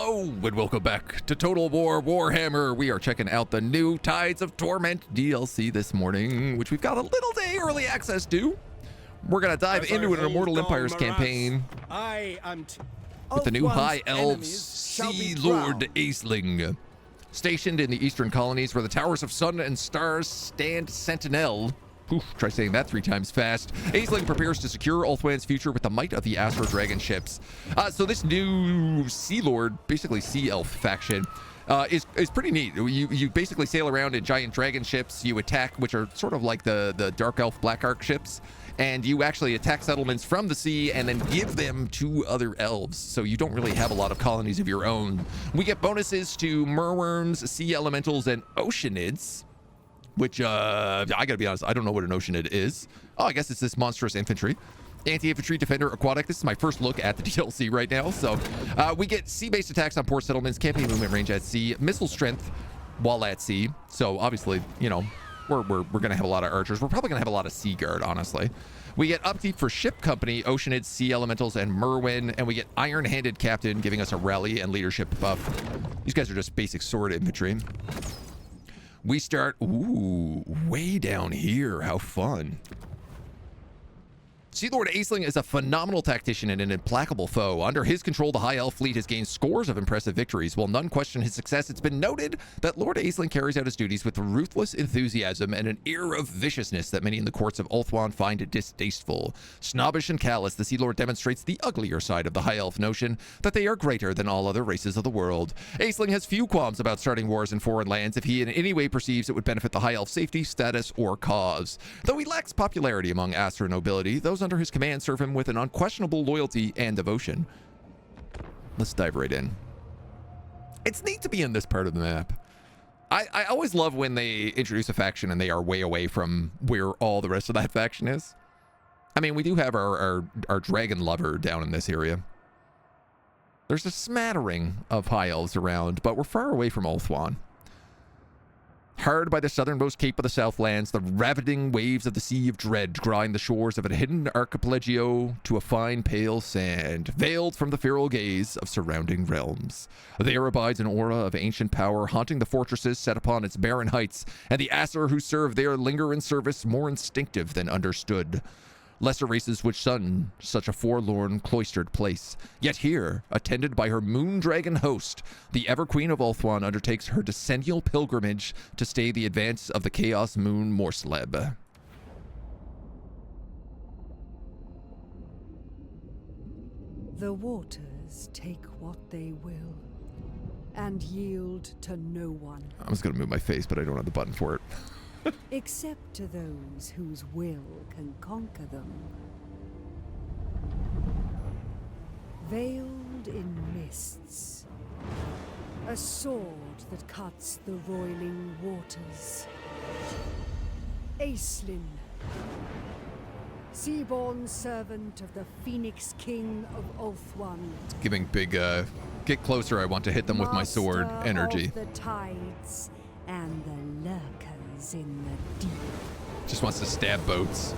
Hello and welcome back to Total War Warhammer. We are checking out the new Tides of Torment DLC this morning, which we've got a little day early access to. We're going to dive into an Immortal Empires campaign with the new High Elves Sea Lord Aisling. Stationed in the eastern colonies where the Towers of Sun and Stars stand sentinel. Oof, try saying that 3 times fast. Aisling prepares to secure Ulthuan's future with the might of the Astro Dragon ships. So this new Sea Lord, basically Sea Elf faction, is pretty neat. You basically sail around in giant dragon ships. You attack, which are sort of like the Dark Elf Black Ark ships. And you actually attack settlements from the sea and then give them to other elves. So you don't really have a lot of colonies of your own. We get bonuses to merworms, sea elementals, and oceanids. Which, I gotta be honest, I don't know what an oceanid is. Oh, I guess it's this monstrous infantry. Anti-infantry, defender, aquatic. This is my first look at the DLC right now. So, we get sea-based attacks on port settlements, campaign movement range at sea, missile strength while at sea. So, obviously, you know, we're gonna have a lot of archers. We're probably gonna have a lot of sea guard, honestly. We get upkeep for ship company, oceanids, sea elementals, and merwin. And we get iron-handed captain, giving us a rally and leadership buff. These guys are just basic sword infantry. We start, ooh, way down here. How fun. Sea Lord Aisling is a phenomenal tactician and an implacable foe. Under his control, the High Elf fleet has gained scores of impressive victories. While none question his success, it's been noted that Lord Aisling carries out his duties with ruthless enthusiasm and an air of viciousness that many in the courts of Ulthuan find distasteful. Snobbish and callous, the Sea Lord demonstrates the uglier side of the High Elf notion that they are greater than all other races of the world. Aisling has few qualms about starting wars in foreign lands if he in any way perceives it would benefit the High Elf safety, status, or cause. Though he lacks popularity among Astro nobility, those under his command serve him with an unquestionable loyalty and devotion. Let's dive right in. It's neat to be in this part of the map. I always love when they introduce a faction and they are way away from where all the rest of that faction is. I mean, we do have our dragon lover down in this area. There's a smattering of high elves around, but we're far away from Ulthuan. Hard by the southernmost cape of the Southlands, the ravaging waves of the Sea of Dread grind the shores of a hidden archipelago to a fine pale sand, veiled from the feral gaze of surrounding realms. There abides an aura of ancient power, haunting the fortresses set upon its barren heights, and the Aesir who serve there linger in service more instinctive than understood. Lesser races would shun such a forlorn, cloistered place. Yet here, attended by her moon dragon host, the Ever-Queen of Ulthuan undertakes her decennial pilgrimage to stay the advance of the Chaos Moon Morsleb. The waters take what they will, and yield to no one. I was going to move my face, but I don't have the button for it. Except to those whose will can conquer them. Veiled in mists, a sword that cuts the roiling waters. Aisling, seaborn servant of the Phoenix King of Ulthuan. It's giving big, get closer, I want to hit them with my sword energy. Of the tides and the lurkers in the deep. Just wants to stab boats.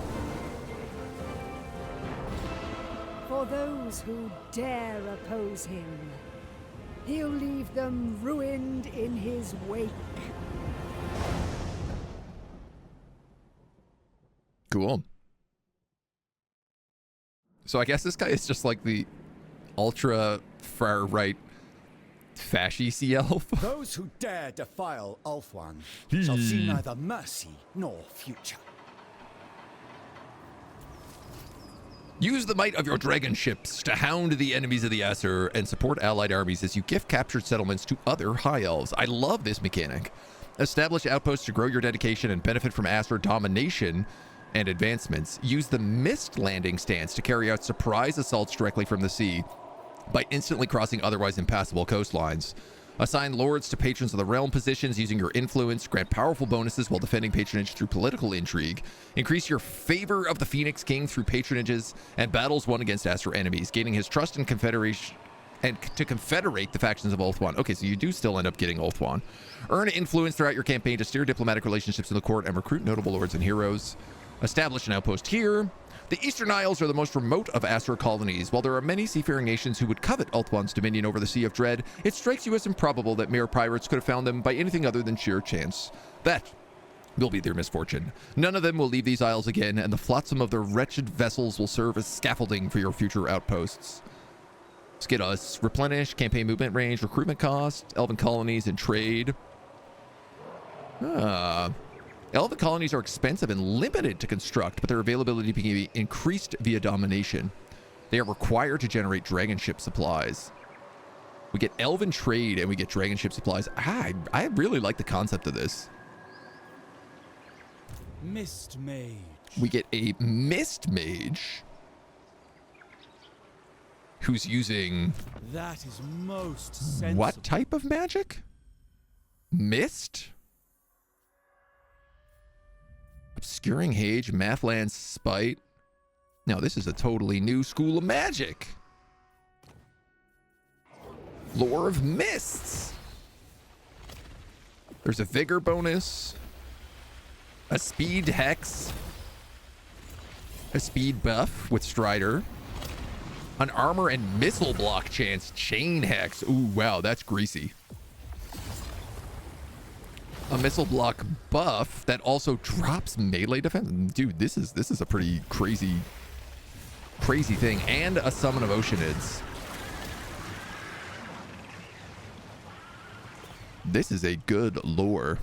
For those who dare oppose him, he'll leave them ruined in his wake. Cool. So I guess this guy is just like the ultra far right fashy sea elf. Those who dare defile Ulthuan shall see neither mercy nor future. Use the might of your dragon ships to hound the enemies of the Aesir and support allied armies as you gift captured settlements to other high elves. I love this mechanic. Establish outposts to grow your dedication and benefit from Aesir domination and advancements. Use the mist landing stance to carry out surprise assaults directly from the sea by instantly crossing otherwise impassable coastlines. Assign lords to patrons of the realm positions using your influence. Grant powerful bonuses while defending patronage through political intrigue. Increase your favor of the Phoenix King through patronages and battles won against Aesir enemies, gaining his trust and confederation and to confederate the factions of Ulthuan. Okay, so you do still end up getting Ulthuan. Earn influence throughout your campaign to steer diplomatic relationships in the court and recruit notable lords and heroes. Establish an outpost here. The Eastern Isles are the most remote of Astra colonies. While there are many seafaring nations who would covet Ulthuan's dominion over the Sea of Dread, it strikes you as improbable that mere pirates could have found them by anything other than sheer chance. That will be their misfortune. None of them will leave these isles again, and the flotsam of their wretched vessels will serve as scaffolding for your future outposts. Let's get us replenish, campaign movement range, recruitment cost, elven colonies, and trade. Elven colonies are expensive and limited to construct, but their availability can be increased via domination. They are required to generate dragon ship supplies. We get elven trade and we get dragon ship supplies. I really like the concept of this. Mist Mage. We get a Mist Mage who's using... That is most sensible. What type of magic? Mist? Obscuring Hage, Mathland Spite. Now this is a totally new school of magic. Lore of Mists. There's a Vigor bonus. A Speed Hex. A Speed buff with Strider. An Armor and Missile block chance. Chain Hex. Ooh, wow, that's greasy. A missile block buff that also drops melee defense. Dude, this is a pretty crazy thing. And a summon of Oceanids. This is a good lore.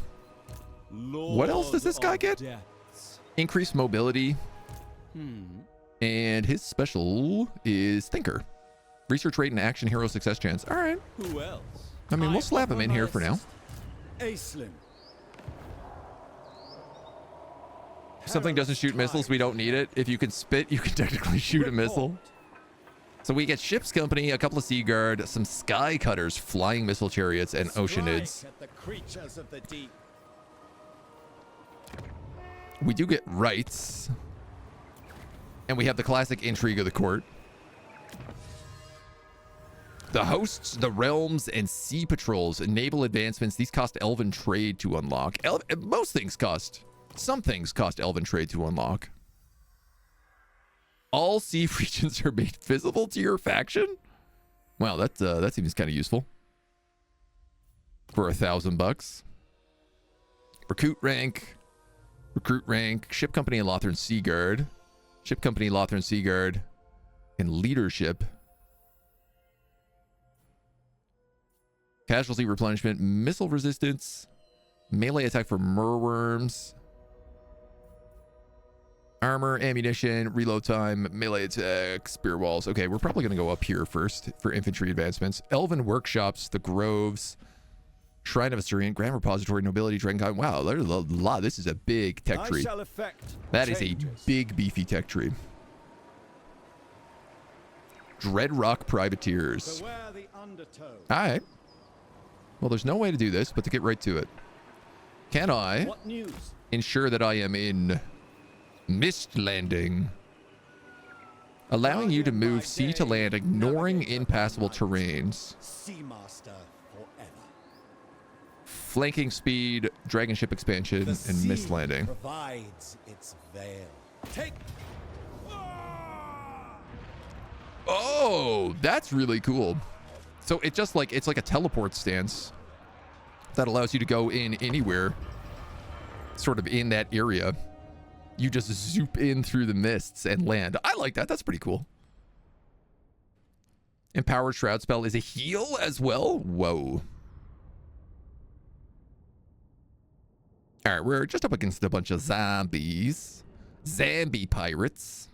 What else does this guy get? Increased mobility. And his special is Thinker. Research rate and action hero success chance. All right. Who else? I mean, we'll slap him in here for now. Aisling. If something doesn't shoot missiles, we don't need it. If you can spit, you can technically shoot a missile. So we get Ship's Company, a couple of Sea Guard, some Sky Cutters, Flying Missile Chariots, and Oceanids. At the creatures of the deep. We do get Rights. And we have the classic Intrigue of the Court. The Hosts, the Realms, and Sea Patrols enable advancements. These cost Elven Trade to unlock. Most things cost. Some things cost Elven Trade to unlock. All sea regions are made visible to your faction? Wow, that seems kind of useful. For $1,000. Recruit rank. Ship Company and Lothern Sea Guard. Ship Company, Lothern Sea Guard. And Leadership. Casualty replenishment, missile resistance, melee attack for Merworms, armor, ammunition, reload time, melee attack, spear walls. Okay, we're probably going to go up here first for infantry advancements. Elven workshops, the groves, Shrine of Asturian, Grand Repository, Nobility, Dragon. Wow, there's a lot. This is a big tech tree. That is a big, beefy tech tree. Dreadrock Privateers. All right. Well, there's no way to do this, but to get right to it. Can I ensure that I am in Mist Landing? Allowing you to move sea to land, ignoring impassable terrains. Seamaster forever. Flanking speed, dragon ship expansion, and Mist Landing. Provides its veil. Take. Oh, that's really cool. So it's like a teleport stance that allows you to go in anywhere, sort of in that area. You just zoop in through the mists and land. I like that. That's pretty cool. Empowered Shroud spell is a heal as well. Whoa. All right, we're just up against a bunch of zombies. Zombie pirates.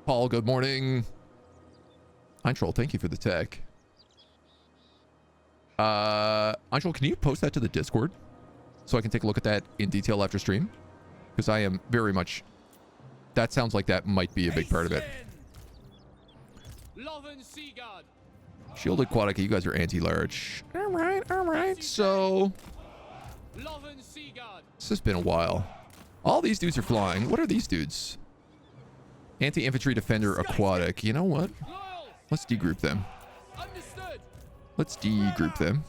Paul, good morning. Eintroll, thank you for the tech. Eintroll, can you post that to the Discord so I can take a look at that in detail after stream? Because I am very much... That sounds like that might be a big part of it. Shielded Quadica, you guys are anti-large. All right. So... This has been a while. All these dudes are flying. What are these dudes? Anti-infantry defender aquatic. You know what? Let's degroup them. Let's degroup them.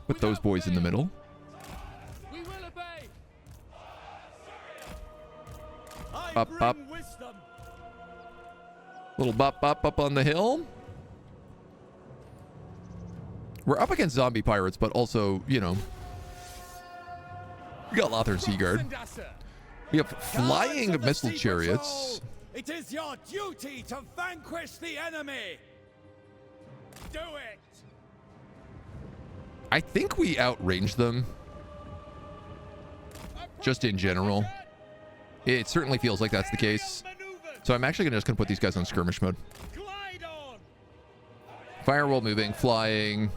Put those boys in the middle. Up, up. Little up on the hill. We're up against zombie pirates, but also, you know, we got Lothar and Seaguard. We have flying missile chariots. It is your duty to vanquish the enemy. Do it. I think we outrange them. Just in general. It certainly feels like that's the case. So I'm actually just going to put these guys on skirmish mode. Firewall moving, flying.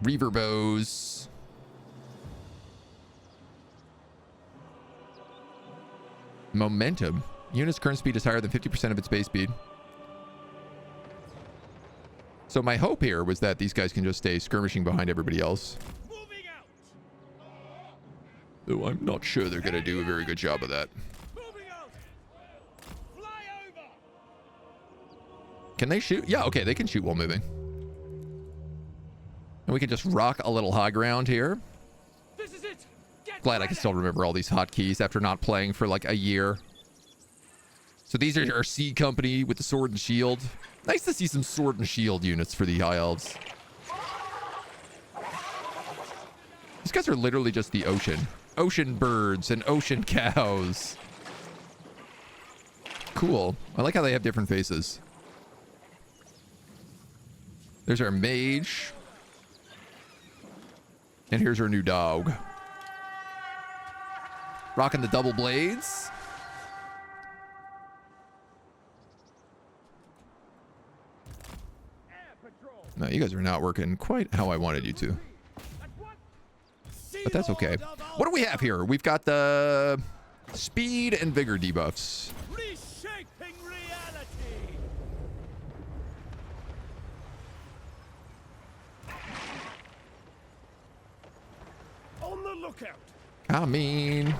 Reaver bows. Momentum. Unit's current speed is higher than 50% of its base speed. So my hope here was that these guys can just stay skirmishing behind everybody else. Though I'm not sure they're going to do a very good job of that. Can they shoot? Yeah, okay, they can shoot while moving. And we can just rock a little high ground here. This is it. Glad I can still remember all these hotkeys after not playing for like a year. So these are our C company with the sword and shield. Nice to see some sword and shield units for the High Elves. These guys are literally just the ocean. Ocean birds and ocean cows. Cool. I like how they have different faces. There's our mage. And here's our new dog. Rocking the double blades. No, you guys are not working quite how I wanted you to. But that's okay. What do we have here? We've got the speed and vigor debuffs. Reshaping reality. On the lookout. I mean,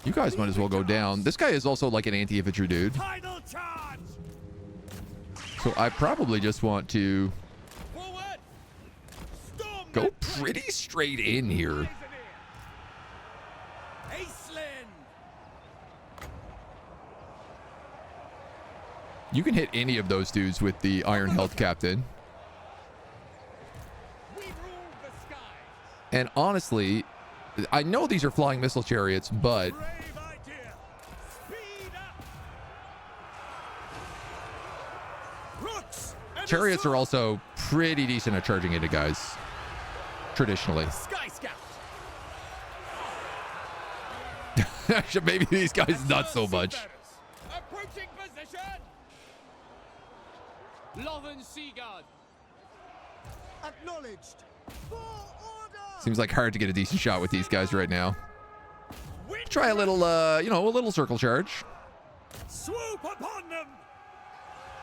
you guys might as well go down. This guy is also like an anti-infantry dude. Final charge. So I probably just want to Forward. Storm go pretty straight in here. Aisling. You can hit any of those dudes with the Iron Health Captain. We rule the skies. And honestly, I know these are flying missile chariots, but Brave idea. Speed up. Rooks. and chariots are assault. also pretty decent at charging into guys. Traditionally. Sky Scout. Actually, maybe these guys not so much. Approaching position. Lothern Seaguard. Acknowledged. For order. Seems like hard to get a decent shot with these guys right now. Wind Try a little, you know, a little circle charge. swoop upon them.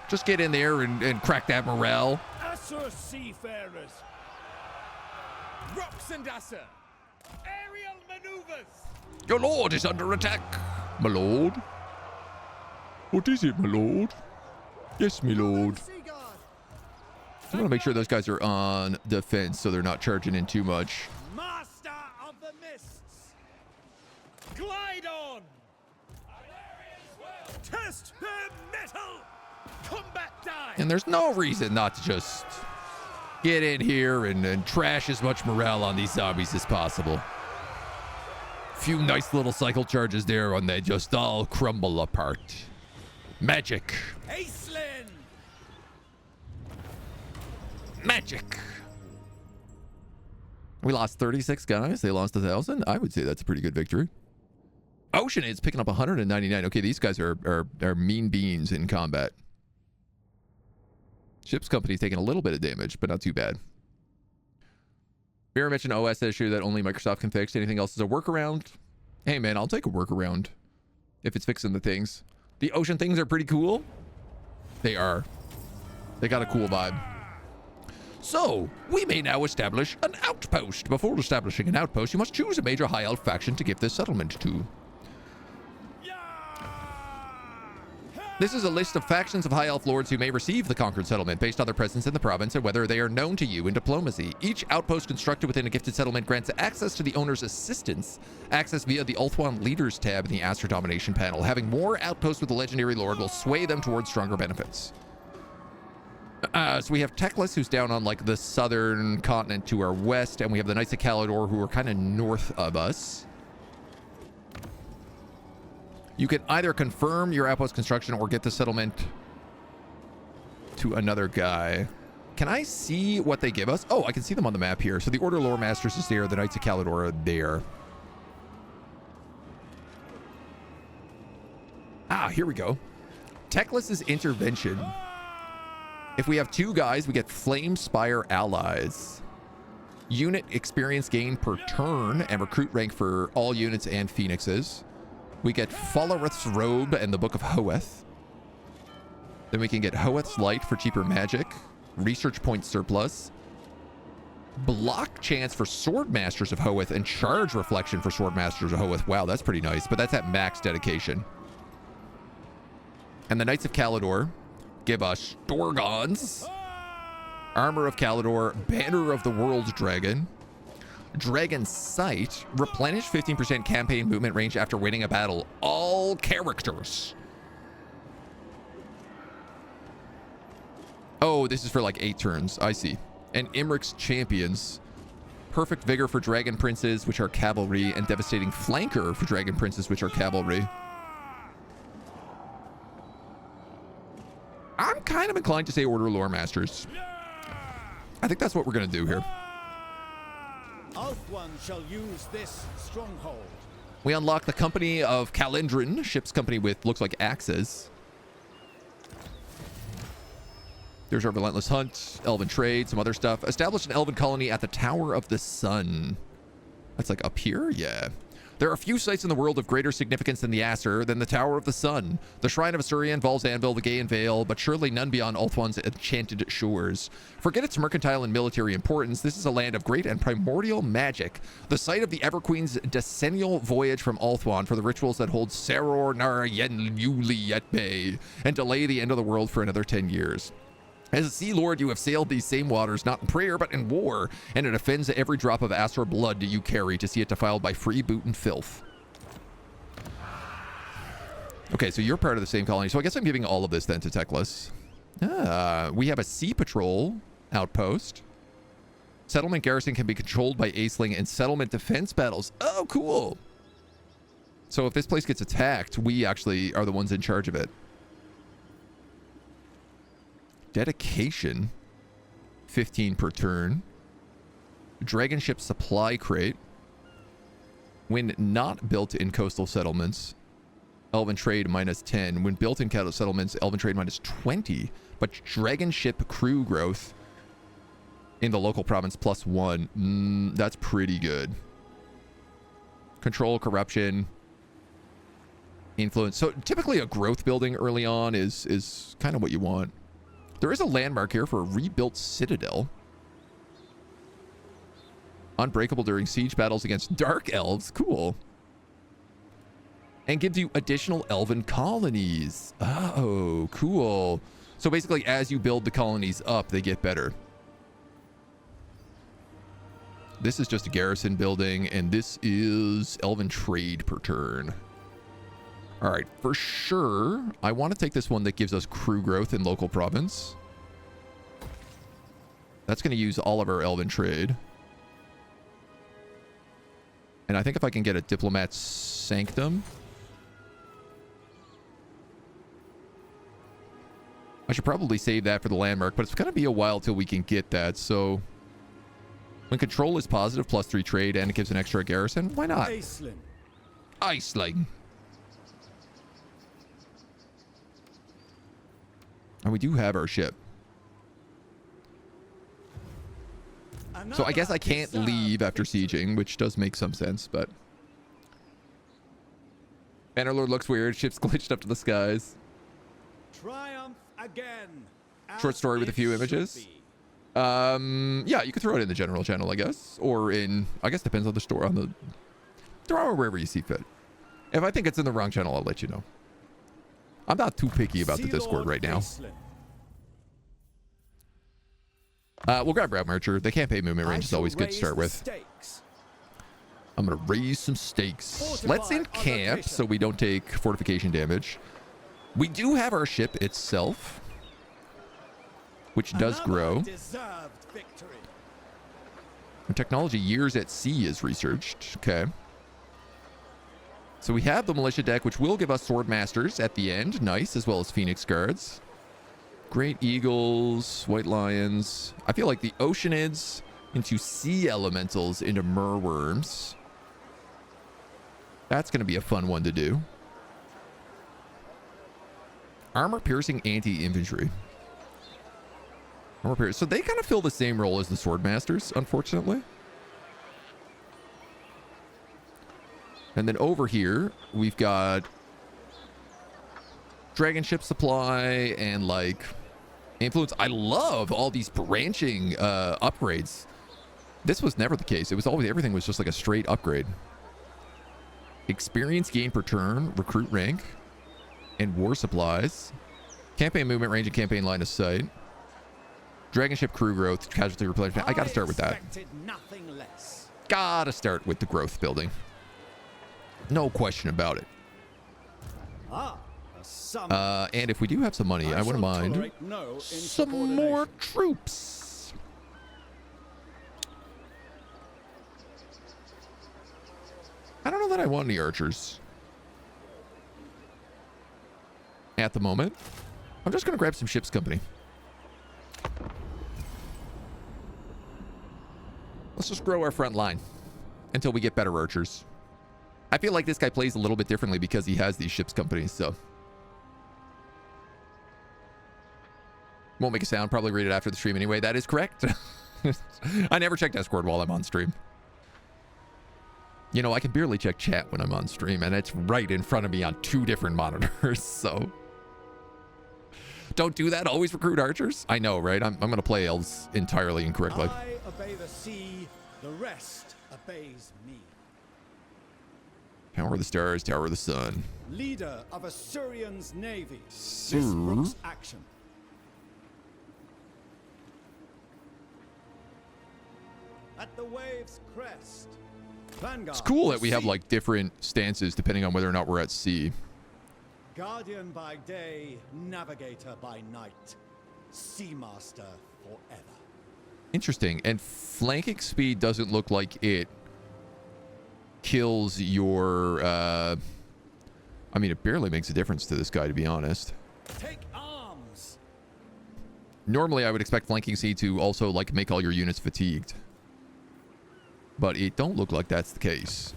Just get in there and crack that morale. Assur seafarers. Rocks and Assur. Aerial maneuvers. Your lord is under attack. My lord? What is it, my lord? Yes, my lord. I want to make sure those guys are on defense so they're not charging in too much. Master of the mists. Glide on. Test their metal. Combat die. And there's no reason not to just get in here and trash as much morale on these zombies as possible. Few nice little cycle charges there and they just all crumble apart. Magic. Aisling. Magic. We lost 36 guys. They lost 1,000. I would say that's a pretty good victory. Ocean is picking up 199. Okay, these guys are mean beans in combat. Ship's company's taking a little bit of damage, but not too bad. Vera mentioned OS issue that only Microsoft can fix. Anything else is a workaround? Hey, man, I'll take a workaround if it's fixing the things. The ocean things are pretty cool. They are. They got a cool vibe. So, we may now establish an outpost. Before establishing an outpost, you must choose a major high elf faction to give this settlement to. Yeah. This is a list of factions of High Elf lords who may receive the conquered settlement based on their presence in the province and whether they are known to you in diplomacy. Each outpost constructed within a gifted settlement grants access to the owner's assistance, access via the Ulthuan Leaders tab in the Aster Domination panel. Having more outposts with the legendary lord will sway them towards stronger benefits. So we have Teclis, who's down on like the southern continent to our west, and we have the Knights of Caledor, who are kind of north of us. You can either confirm your outpost construction or get the settlement to another guy. Can I see what they give us? Oh, I can see them on the map here. So the Order Lore Masters is there. The Knights of Caledor are there. Ah, here we go. Teclis's Intervention. If we have 2 guys, we get Flame Spire allies. Unit experience gain per turn and recruit rank for all units and phoenixes. We get Fallareth's Robe and the Book of Hoeth. Then we can get Hoeth's Light for cheaper magic. Research point surplus. Block chance for Sword Masters of Hoeth and charge reflection for Sword Masters of Hoeth. Wow, that's pretty nice, but that's at max dedication. And the Knights of Caledor give us Storgons, Armor of Caledor, Banner of the World Dragon, Dragon Sight, replenish 15% campaign movement range after winning a battle. All characters. Oh, this is for like 8 turns. I see. And Imric's Champions. Perfect Vigor for Dragon Princes, which are cavalry, and Devastating Flanker for Dragon Princes, which are cavalry. I'm kind of inclined to say Order Lore Masters. I think that's what we're going to do here. Ulthuan shall use this stronghold. We unlock the Company of Calendrin, ship's company with looks like axes. There's our Relentless Hunt, Elven Trade, some other stuff. Establish an Elven colony at the Tower of the Sun. That's like up here? Yeah. There are few sites in the world of greater significance than the Aster than the Tower of the Sun. The Shrine of Asurion, Val's Anvil, the Gaean Vale, but surely none beyond Ulthuan's enchanted shores. Forget its mercantile and military importance. This is a land of great and primordial magic. The site of the Everqueen's decennial voyage from Ulthuan for the rituals that hold Saror Nar Yen Yuli at bay and delay the end of the world for another 10 years. As a Sea Lord, you have sailed these same waters, not in prayer, but in war, and it offends every drop of Asur blood you carry to see it defiled by freeboot and filth. Okay, so you're part of the same colony, so I guess I'm giving all of this then to Teclis. We have a Sea Patrol outpost. Settlement garrison can be controlled by Aisling in settlement defense battles. Oh, cool! So if this place gets attacked, we actually are the ones in charge of it. Dedication, 15 per turn. Dragon ship supply crate. When not built in coastal settlements, Elven trade -10. When built in coastal settlements, Elven trade -20. But dragon ship crew growth in the local province +1. That's pretty good. Control, corruption, influence. So typically a growth building early on is kind of what you want. There is a landmark here for a rebuilt citadel. Unbreakable during siege battles against dark elves. Cool. And gives you additional elven colonies. Oh, cool. So basically, as you build the colonies up, they get better. This is just a garrison building, and this is elven trade per turn. All right, for sure, I want to take this one that gives us crew growth in local province. That's going to use all of our elven trade. And I think if I can get a diplomat's sanctum, I should probably save that for the landmark, but it's going to be a while till we can get that. So when control is positive, +3 trade, and it gives an extra garrison, why not? Aisling. And we do have our ship. So I guess I can't leave after sieging, which does make some sense, but... Bannerlord looks weird. Ship's glitched up to the skies. Triumph again. Short story with a few images. Yeah, you could throw it in the general channel, I guess. Or in... I guess depends on the store. On the... Throw it wherever you see fit. If I think it's in the wrong channel, I'll let you know. I'm not too picky about the Sea Discord Lord right now. Kislev. We'll grab Route Marcher. The campaign movement range is I always shall good to raise start the with. stakes. I'm going to raise some stakes. Fortify Let's our encamp location. so we don't take fortification damage. We do have our ship itself, which does Another grow. deserved victory. Our technology years at sea is researched. Okay. So we have the militia deck, which will give us sword masters at the end. Nice, as well as phoenix guards. Great eagles, white lions. I feel like the oceanids into sea elementals into merworms. That's going to be a fun one to do. Armor piercing anti-infantry. Armor piercing. So they kind of fill the same role as the sword masters, unfortunately. And then over here, we've got dragon ship supply and like influence. I love all these branching upgrades. This was never the case. It was always, everything was just like a straight upgrade. Experience gain per turn, recruit rank, and war supplies. Campaign movement range and campaign line of sight. Dragon ship crew growth, casualty replenishment. I gotta start with that. Expected nothing less. Gotta start with the growth building. No question about it. Ah, a sum. And if we do have some money, I wouldn't shall mind tolerate no some more insubordination. troops. I don't know that I want any archers at the moment. I'm just gonna grab some ship's company. Let's just grow our front line until we get better archers. I feel like this guy plays a little bit differently because he has these ship's companies, so. Won't make a sound, probably read it after the stream anyway. That is correct. I never check Discord while I'm on stream. You know, I can barely check chat when I'm on stream, and it's right in front of me on 2 different monitors, so. Don't do that, always recruit archers. I know, right? I'm going to play elves entirely incorrectly. I obey the sea, the rest obeys me. Tower of the stars, Tower of the sun. Leader of Assyrian's navy. Sir. This brooks action. At the wave's crest. Vanguard, It's cool that we have sea. like different stances depending on whether or not we're at sea. Guardian by day, navigator by night. Seamaster forever. Interesting. And flanking speed doesn't look like it kills your I mean, it barely makes a difference to this guy, to be honest. Take arms. Normally I would expect flanking speed to also like make all your units fatigued, but it don't look like that's the case.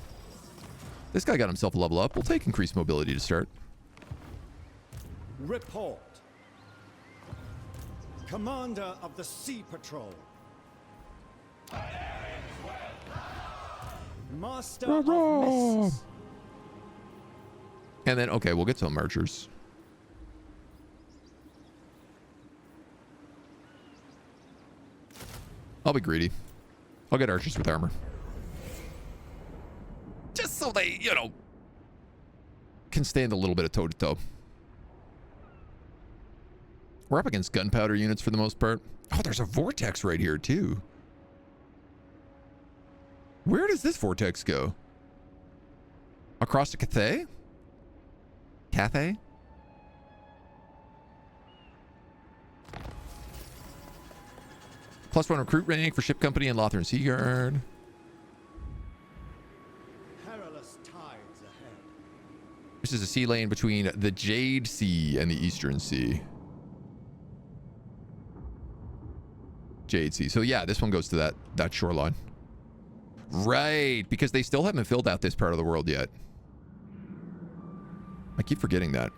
This guy got himself a level up. We'll take increased mobility to start. Report. Commander of the Sea Patrol. Master of Mists. And then, okay, we'll get some archers. I'll be greedy. I'll get archers with armor. Just so they, you know, can stand a little bit of toe-to-toe. We're up against gunpowder units for the most part. Oh, there's a vortex right here, too. Where does this vortex go? Across to Cathay? Cathay? +1 recruit rank for ship company and Lothern Sea Guard. Perilous tides ahead. This is a sea lane between the Jade Sea and the Eastern Sea. Jade Sea. So yeah, this one goes to that shoreline. Right, because they still haven't filled out this part of the world yet. I keep forgetting that.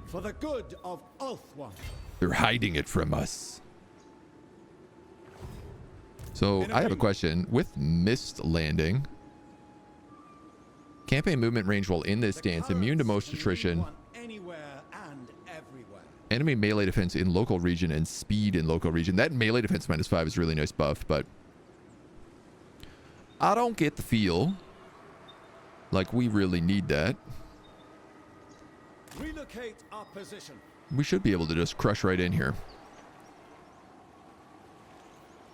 For the good of Ulthuan. They're hiding it from us. So I have a question. With Mist Landing, campaign movement range while in this stance, immune to most attrition, Anywhere and everywhere. enemy melee defense in local region, and speed in local region. That melee defense -5 is really nice buff, but I don't get the feel like we really need that. Relocate our position. We should be able to just crush right in here.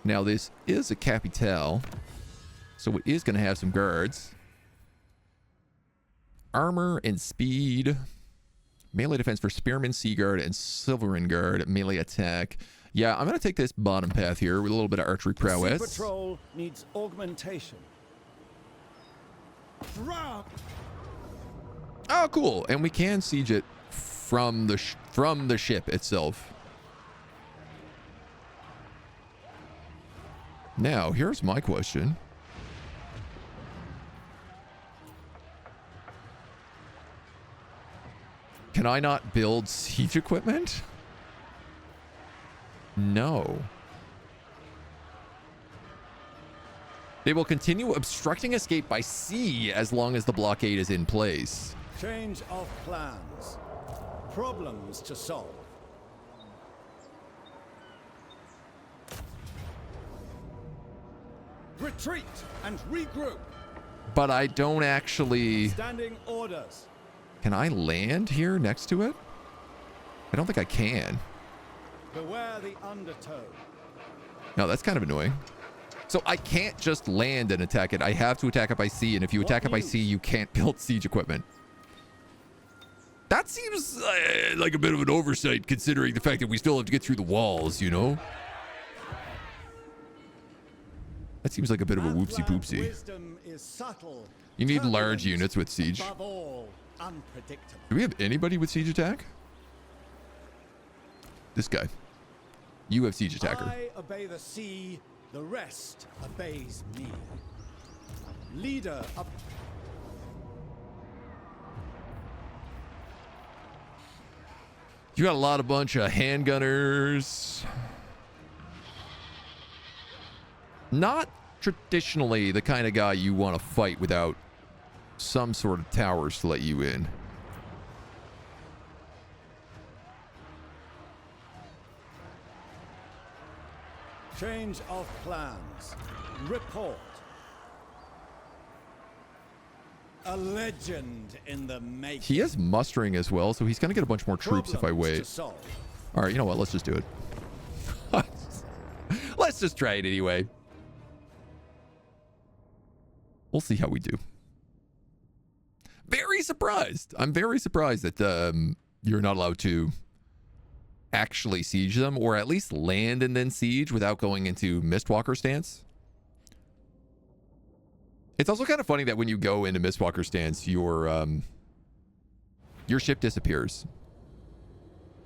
Now, this is a capital, so it is going to have some guards. Armor and speed. Melee defense for Spearman, Sea Guard, and Silverin Guard. Melee attack. Yeah, I'm going to take this bottom path here with a little bit of archery prowess. Sea patrol needs augmentation. Drop. Oh, cool. And we can siege it from the ship itself. Now, here's my question. Can I not build siege equipment? No. They will continue obstructing escape by sea as long as the blockade is in place. Change of plans. Problems to solve. Retreat and regroup. But I don't actually... Standing orders. Can I land here next to it? I don't think I can. Beware the undertow. No, that's kind of annoying. So I can't just land and attack it. I have to attack it by sea, and if you attack it by sea, you can't build siege equipment. That seems like a bit of an oversight, considering the fact that we still have to get through the walls, you know? That seems like a bit of a whoopsie poopsie. Wisdom is subtle. You need large units with siege. Above all, unpredictable. Do we have anybody with siege attack? This guy. You have siege attacker. I obey the sea, the rest obeys me. Leader of... You got a lot of bunch of handgunners. Not traditionally the kind of guy you want to fight without some sort of towers to let you in. Change of plans. Report. A legend in the making. He is mustering as well, so he's going to get a bunch more troops if I wait. All right, you know what? Let's just do it. Let's just try it anyway. We'll see how we do. Very surprised. I'm very surprised that you're not allowed to actually siege them, or at least land and then siege without going into Mistwalker stance. It's also kind of funny that when you go into Mistwalker stance, your ship disappears.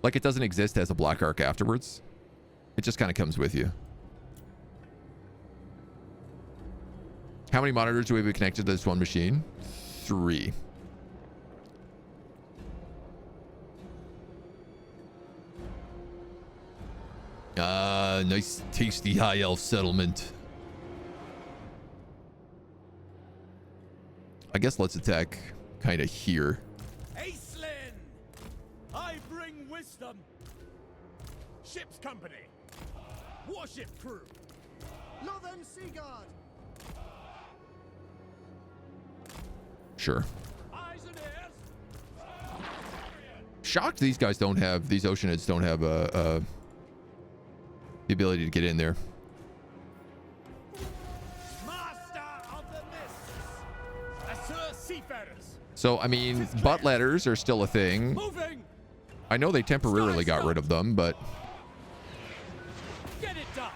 Like it doesn't exist as a Black Ark afterwards. It just kind of comes with you. How many monitors do we have connected to this one machine? 3. Nice tasty high elf settlement. I guess let's attack kind of here. Aislinn! I bring wisdom. Ship's company. Warship crew. Northern Sea Guard. Sure. Eyes and ears. Shocked these guys don't have, these Oceanids don't have the ability to get in there. Master of the mists. Assure seafarers. So, I mean, butt letters are still a thing. Moving. I know they temporarily got rid of them, but Get it done.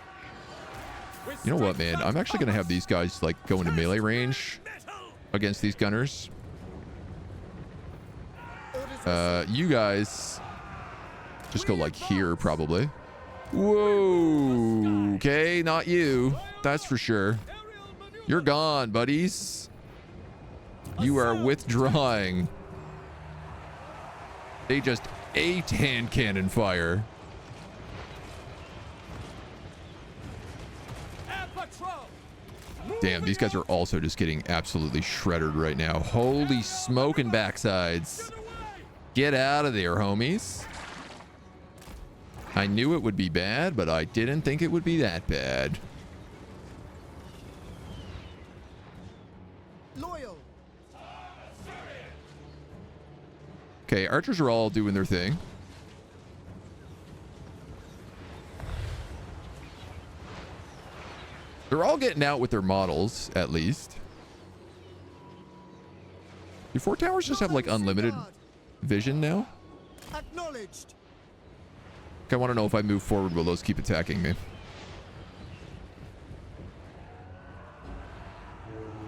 you know what, man? I'm actually going to have these guys, like, go into melee range against these gunners. You guys just go, like, here, probably. Whoa. Okay, not you. That's for sure. You're gone, buddies. You are withdrawing. They just ate hand cannon fire. Damn, these guys are also just getting absolutely shredded right now. Holy smoking backsides. Get out of there, homies. I knew it would be bad, but I didn't think it would be that bad. Loyal. Okay, archers are all doing their thing. They're all getting out with their models, at least. Do 4 towers just have like unlimited vision now? Acknowledged. I want to know if I move forward, will those keep attacking me?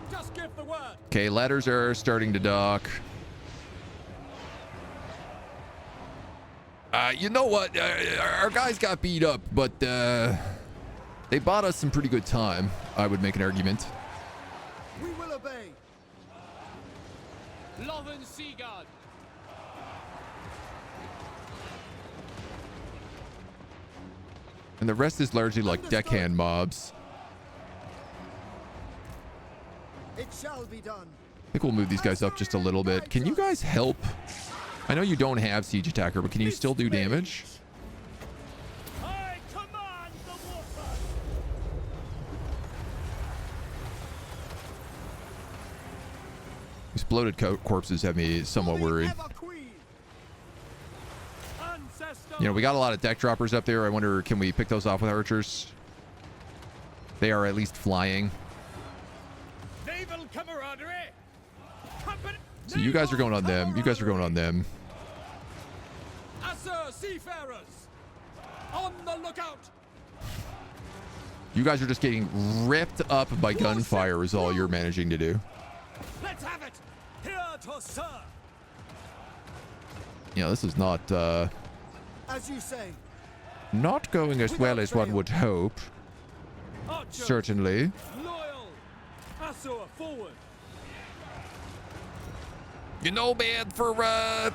Just give the word. Okay, ladders are starting to dock. You know what? Our guys got beat up, but they bought us some pretty good time, I would make an argument. We will obey. Loven Seaguard. And the rest is largely like deckhand mobs. It shall be done. I think we'll move these guys up just a little bit. Can you guys help? I know you don't have Siege Attacker, but can you still do damage? I command the water. Exploded corpses have me somewhat worried. You know, we got a lot of deck droppers up there. I wonder, can we pick those off with archers? They are at least flying. Naval camaraderie. So you guys are going on them. You guys are going on them. Assur seafarers, on the lookout. You guys are just getting ripped up by gunfire is all you're managing to do. Let's have it. Here to serve. Yeah, this is not As you say. not going as well as one would hope. Archers, Certainly. loyal. Assur forward. You know, man, for a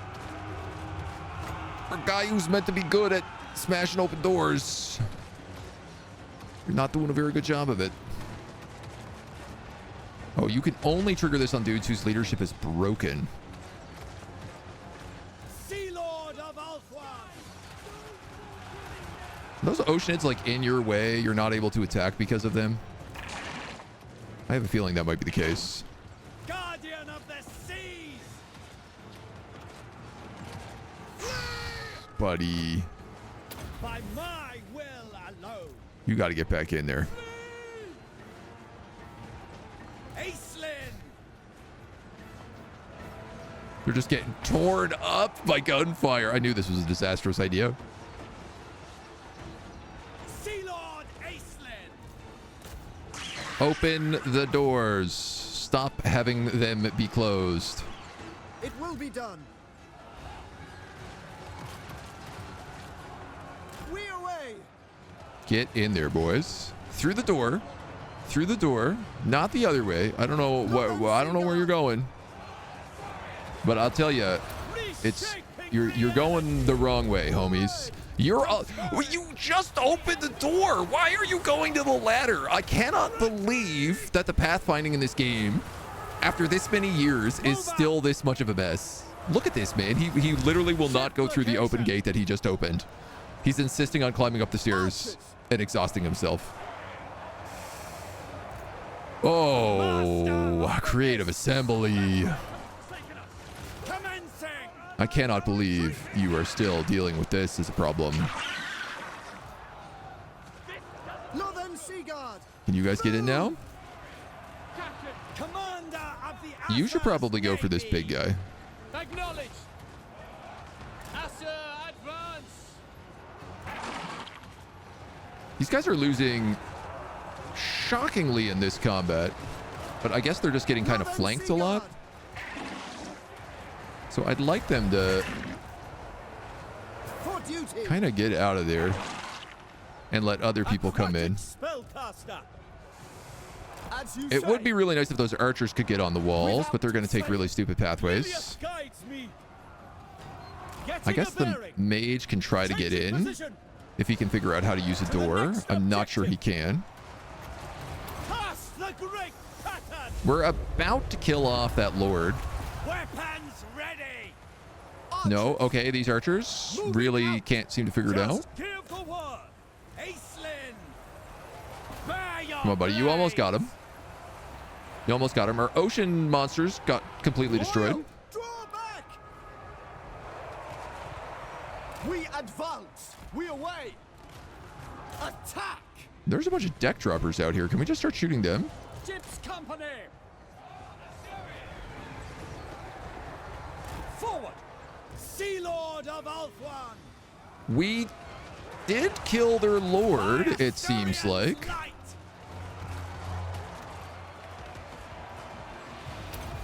guy who's meant to be good at smashing open doors, you're not doing a very good job of it. Oh, you can only trigger this on dudes whose leadership is broken. Sea Lord of Ulthuan. Those oceanids like in your way, you're not able to attack because of them. I have a feeling that might be the case. Guardian of the seas. Buddy, By my will alone. you got to get back in there. Aislinn. They're just getting torn up by gunfire. I knew this was a disastrous idea. Sea Lord Aislinn. Open the doors. Stop having them be closed. It will be done. We away. Get in there, boys. Through the door. Through the door. Not the other way. I don't know what. I don't know where you're going. But I'll tell you, it's you're going the wrong way, homies. You just opened the door. Why are you going to the ladder? I cannot believe that the pathfinding in this game, after this many years, is still this much of a mess. Look at this, man. He literally will not go through the open gate that he just opened. He's insisting on climbing up the stairs and exhausting himself. Oh, creative assembly. I cannot believe you are still dealing with this as a problem. Can you guys get in now? You should probably go for this big guy. Acknowledge. Assur advance. These guys are losing shockingly in this combat, but I guess they're just getting kind of flanked a lot. So I'd like them to kind of get out of there and let other people come in. It would be really nice if those archers could get on the walls, but they're going to take really stupid pathways. I guess the mage can try to get in if he can figure out how to use a door. I'm not sure he can. We're about to kill off that lord. Weapons ready. No, okay, these archers really can't seem to figure it out. Give the word. Aislinn. Come on, buddy, you almost got him. You almost got him. Our ocean monsters got completely destroyed. Draw back. We advance. We away. Attack. There's a bunch of deck droppers out here. Can we just start shooting them? Ship's company. Forward. Sea Lord of Ulthuan. We did kill their lord, it seems like. Light.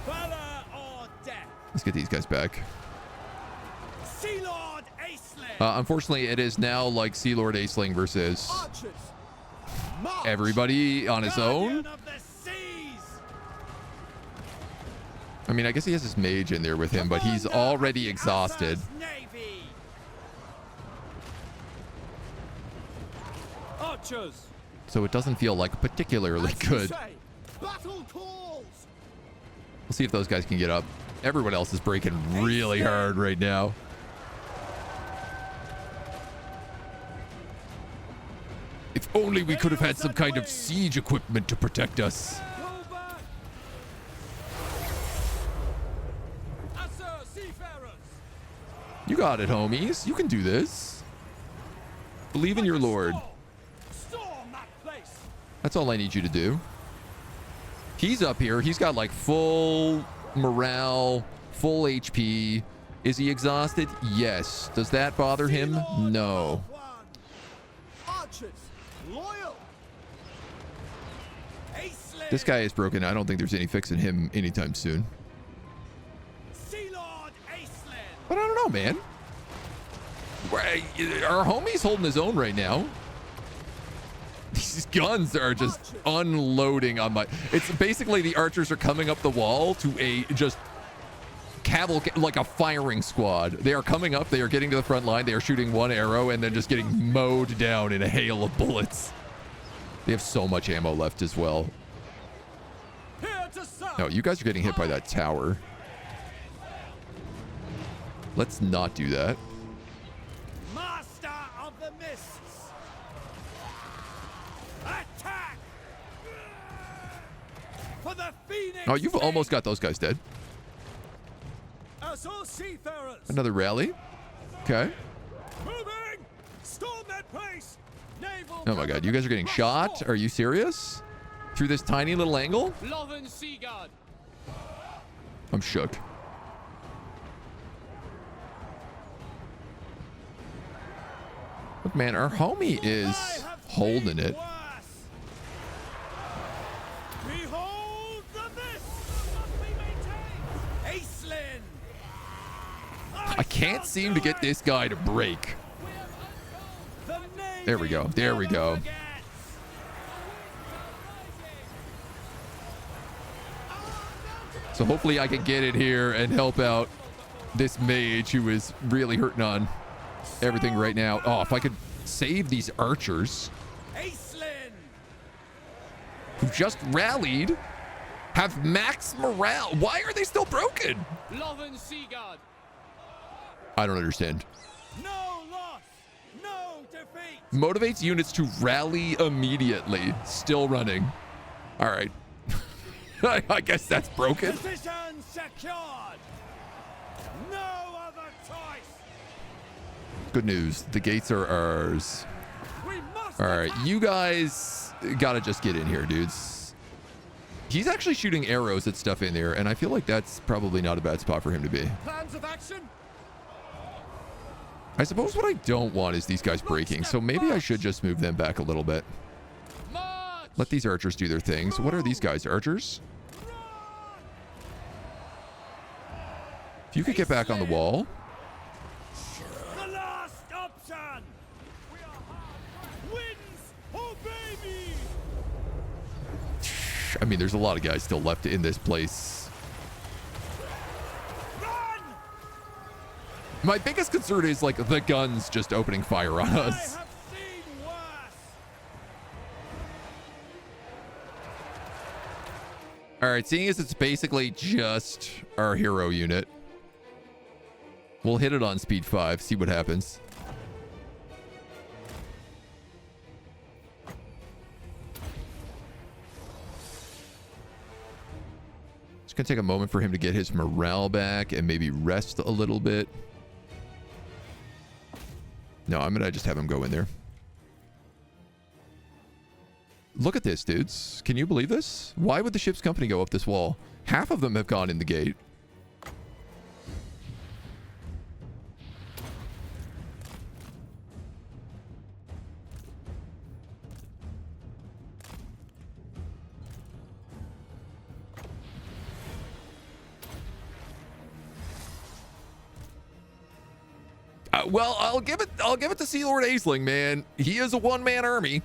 Valor or death. Let's get these guys back. Sea Lord Aisling. Unfortunately, it is now like Sea Lord Aisling versus Archers. March. everybody on his own. Guardian of the seas. I mean, I guess he has his mage in there with him, but he's already exhausted. Navy. Archers. So it doesn't feel like particularly As you good. say, battle calls. We'll see if those guys can get up. Everyone else is breaking really hard right now. If only we could have had some kind of siege equipment to protect us. Go back. Answer, seafarers. You got it, homies. You can do this. Believe in your lord. Storm that place. That's all I need you to do. He's up here. He's got like full morale, full HP. Is he exhausted? Yes. Does that bother him? No. Archers. Loyal. Aisling. This guy is broken. I don't think there's any fixing him anytime soon. Sea Lord Aisling. But I don't know, man. Our homie's holding his own right now. These guns are just unloading on my... It's basically the archers are coming up the wall to a just cavalcade, like a firing squad. They are coming up. They are getting to the front line. They are shooting one arrow and then just getting mowed down in a hail of bullets. They have so much ammo left as well. Here to serve. No, you guys are getting hit by that tower. Let's not do that. Master of the mists. Attack. For the Phoenix. Oh, you've almost got those guys dead. Us all seafarers. Another rally. Okay. Moving. Storm that place. Naval. Oh my god, you guys are getting shot? Are you serious? Through this tiny little angle? Loven Seaguard. I'm shook. Look, man, our homie is holding it. Behold the mist must be maintained. Aisling. I can't seem to get this guy to break. The Navy There we go. There we go. forgets. So hopefully I can get in here and help out this mage who is really hurting on everything right now. Oh, if I could save these archers Aisling. who just rallied, have max morale. Why are they still broken? Loven Seaguard. I don't understand. No loss. No defeat. Motivates units to rally immediately. Still running. All right. I guess that's broken. Position secured. No other choice. Good news. The gates are ours. We must. All right. attack. You guys got to just get in here, dudes. He's actually shooting arrows at stuff in there, and I feel like that's probably not a bad spot for him to be. Plans of action. I suppose what I don't want is these guys breaking, so maybe I should just move them back a little bit. March. Let these archers do their things. What are these guys? Archers? If you could get back on the wall. The last option. Wins. Oh baby. I mean, there's a lot of guys still left in this place. Run. My biggest concern is like the guns just opening fire on I us. have seen worse. All right, seeing as it's basically just our hero unit, we'll hit it on speed 5, see what happens. It's gonna take a moment for him to get his morale back and maybe rest a little bit. No, I'm gonna just have him go in there. Look at this, dudes. Can you believe this? Why would the ship's company go up this wall? Half of them have gone in the gate. Well, I'll give it to Sea Lord Aisling, man. He is a one-man army.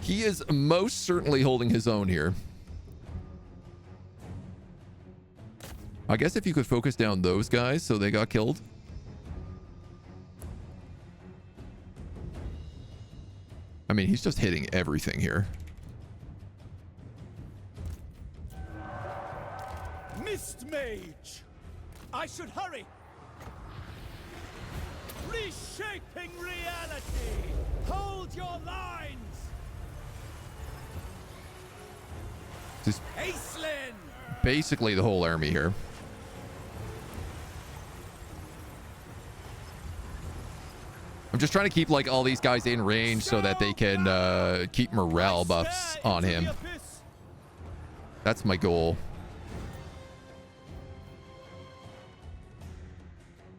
He is most certainly holding his own here. I guess if you could focus down those guys so they got killed. I mean, he's just hitting everything here. Mist Mage! I should hurry! Reshaping reality! Hold your lines! Just Aisling! basically the whole army here. I'm just trying to keep like all these guys in range so that they can keep morale buffs on him. That's my goal.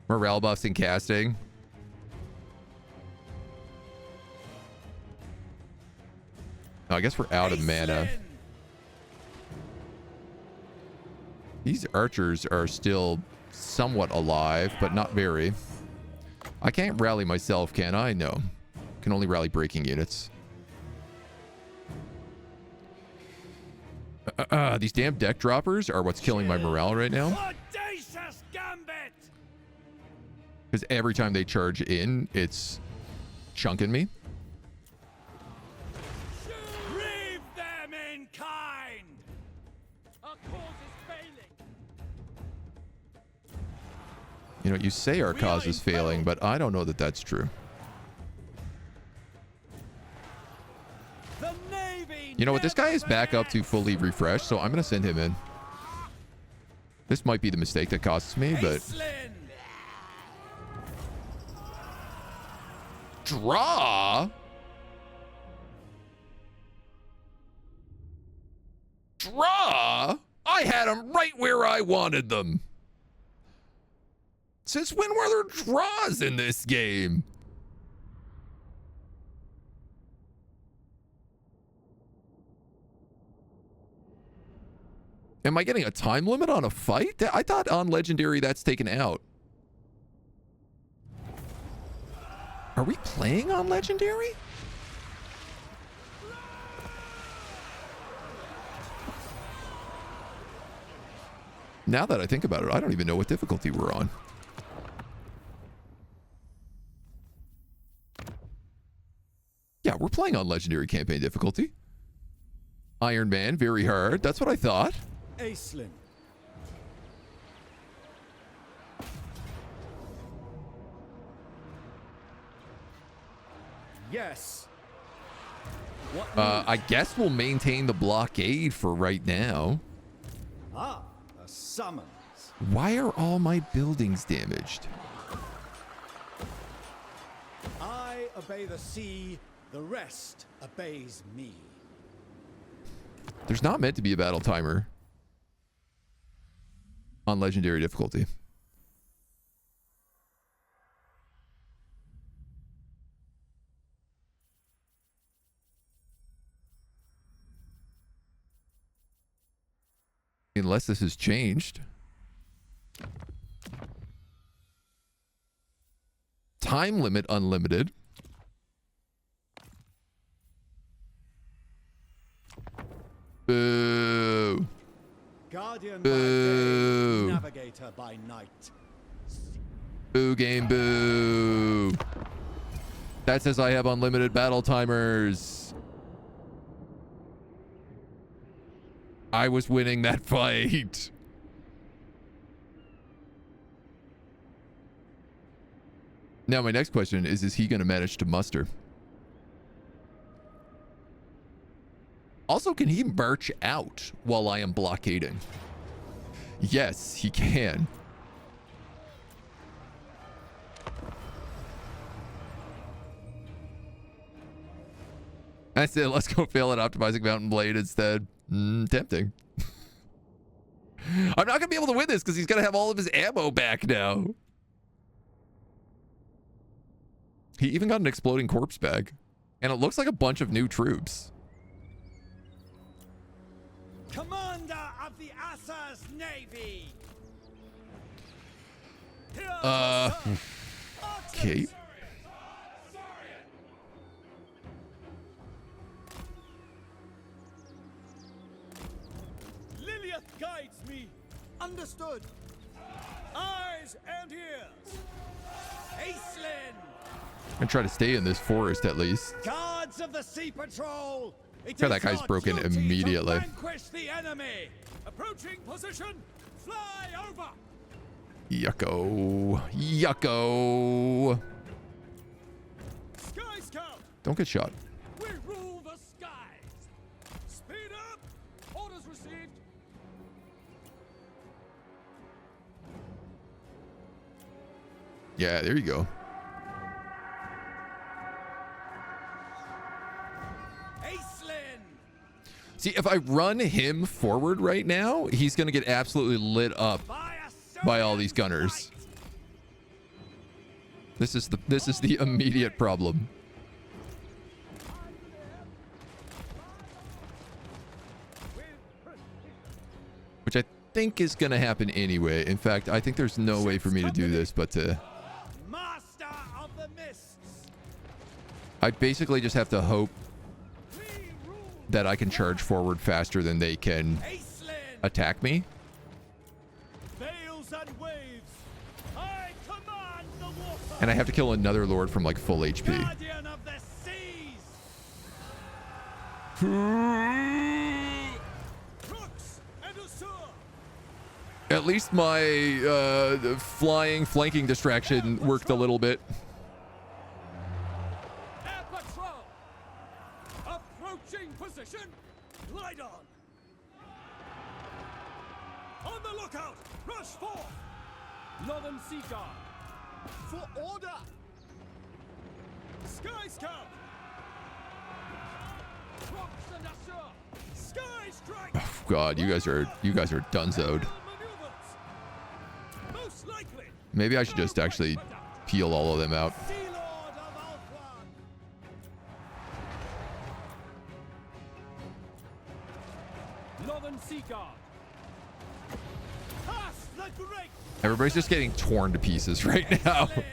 Morale buffs and casting. Oh, I guess we're out of mana. These archers are still somewhat alive, but not very. I can't rally myself, can I? No. Can only rally breaking units. These damn deck droppers are what's killing my morale right now. Audacious gambit! Because every time they charge in, it's chunking me. Reap them in kind! Our cause is failing! You know, you say our cause is failing, but I don't know that that's true. The Navy You know what? This guy is never back up to forgets! fully refreshed, so I'm going to send him in. This might be the mistake that costs me, but... Aisling! Draw? Draw? I had them right where I wanted them. Since when were there draws in this game? Am I getting a time limit on a fight? I thought on Legendary that's taken out. Are we playing on Legendary? Now that I think about it, I don't even know what difficulty we're on. Yeah, we're playing on Legendary campaign difficulty. Iron Man, very hard. That's what I thought. Aisling. Yes. What I guess we'll maintain the blockade for right now. a summons. Why are all my buildings damaged? I obey the sea, the rest obeys me. There's not meant to be a battle timer on Legendary difficulty. Unless this has changed. Time limit unlimited. Boo. Guardian Boo. by day, navigator by night. Boo game boo. That says I have unlimited battle timers. I was winning that fight. Now my next question is he going to manage to muster? Also, can he march out while I am blockading? Yes, he can. I said, let's go fail at optimizing Mountain Blade instead. Tempting. I'm not going to be able to win this because he's going to have all of his ammo back now. He even got an exploding corpse bag. And it looks like a bunch of new troops. Commander of the Assa's Navy. Okay. Lilith guides me. Understood. Eyes and ears. Aislinn. I'm try to stay in this forest at least. Guards of the Sea Patrol. Yeah, that guy's broken immediately. Vanquish the enemy. Approaching position. Fly over. Yucko. Yucko. Sky Scout. Don't get shot. We rule the skies. Speed up. Orders received. Yeah, there you go. See, if I run him forward right now, he's going to get absolutely lit up by all these gunners. This is the immediate problem. Which I think is going to happen anyway. In fact, I think there's no way for me to do this but to... Master of the Mists. I basically just have to hope that I can charge forward faster than they can attack me. Veils and waves. I command the water. And I have to kill another lord from like full HP. Guardian of the seas. Crooks and Usur. At least my flying flanking distraction worked a little bit. Air patrol. Approaching position. Glide on. On the lookout. Rush forth. Northern Sea Guard. For order. Sky Scout. Crooks and Usur. Sky Strike. Oh, God, you guys are dunzoed. Most likely. Maybe I should just actually peel all of them out. Sea Lord of Ulthuan. Northern Sea Guard. Pass the great. Everybody's just getting torn to pieces right now. For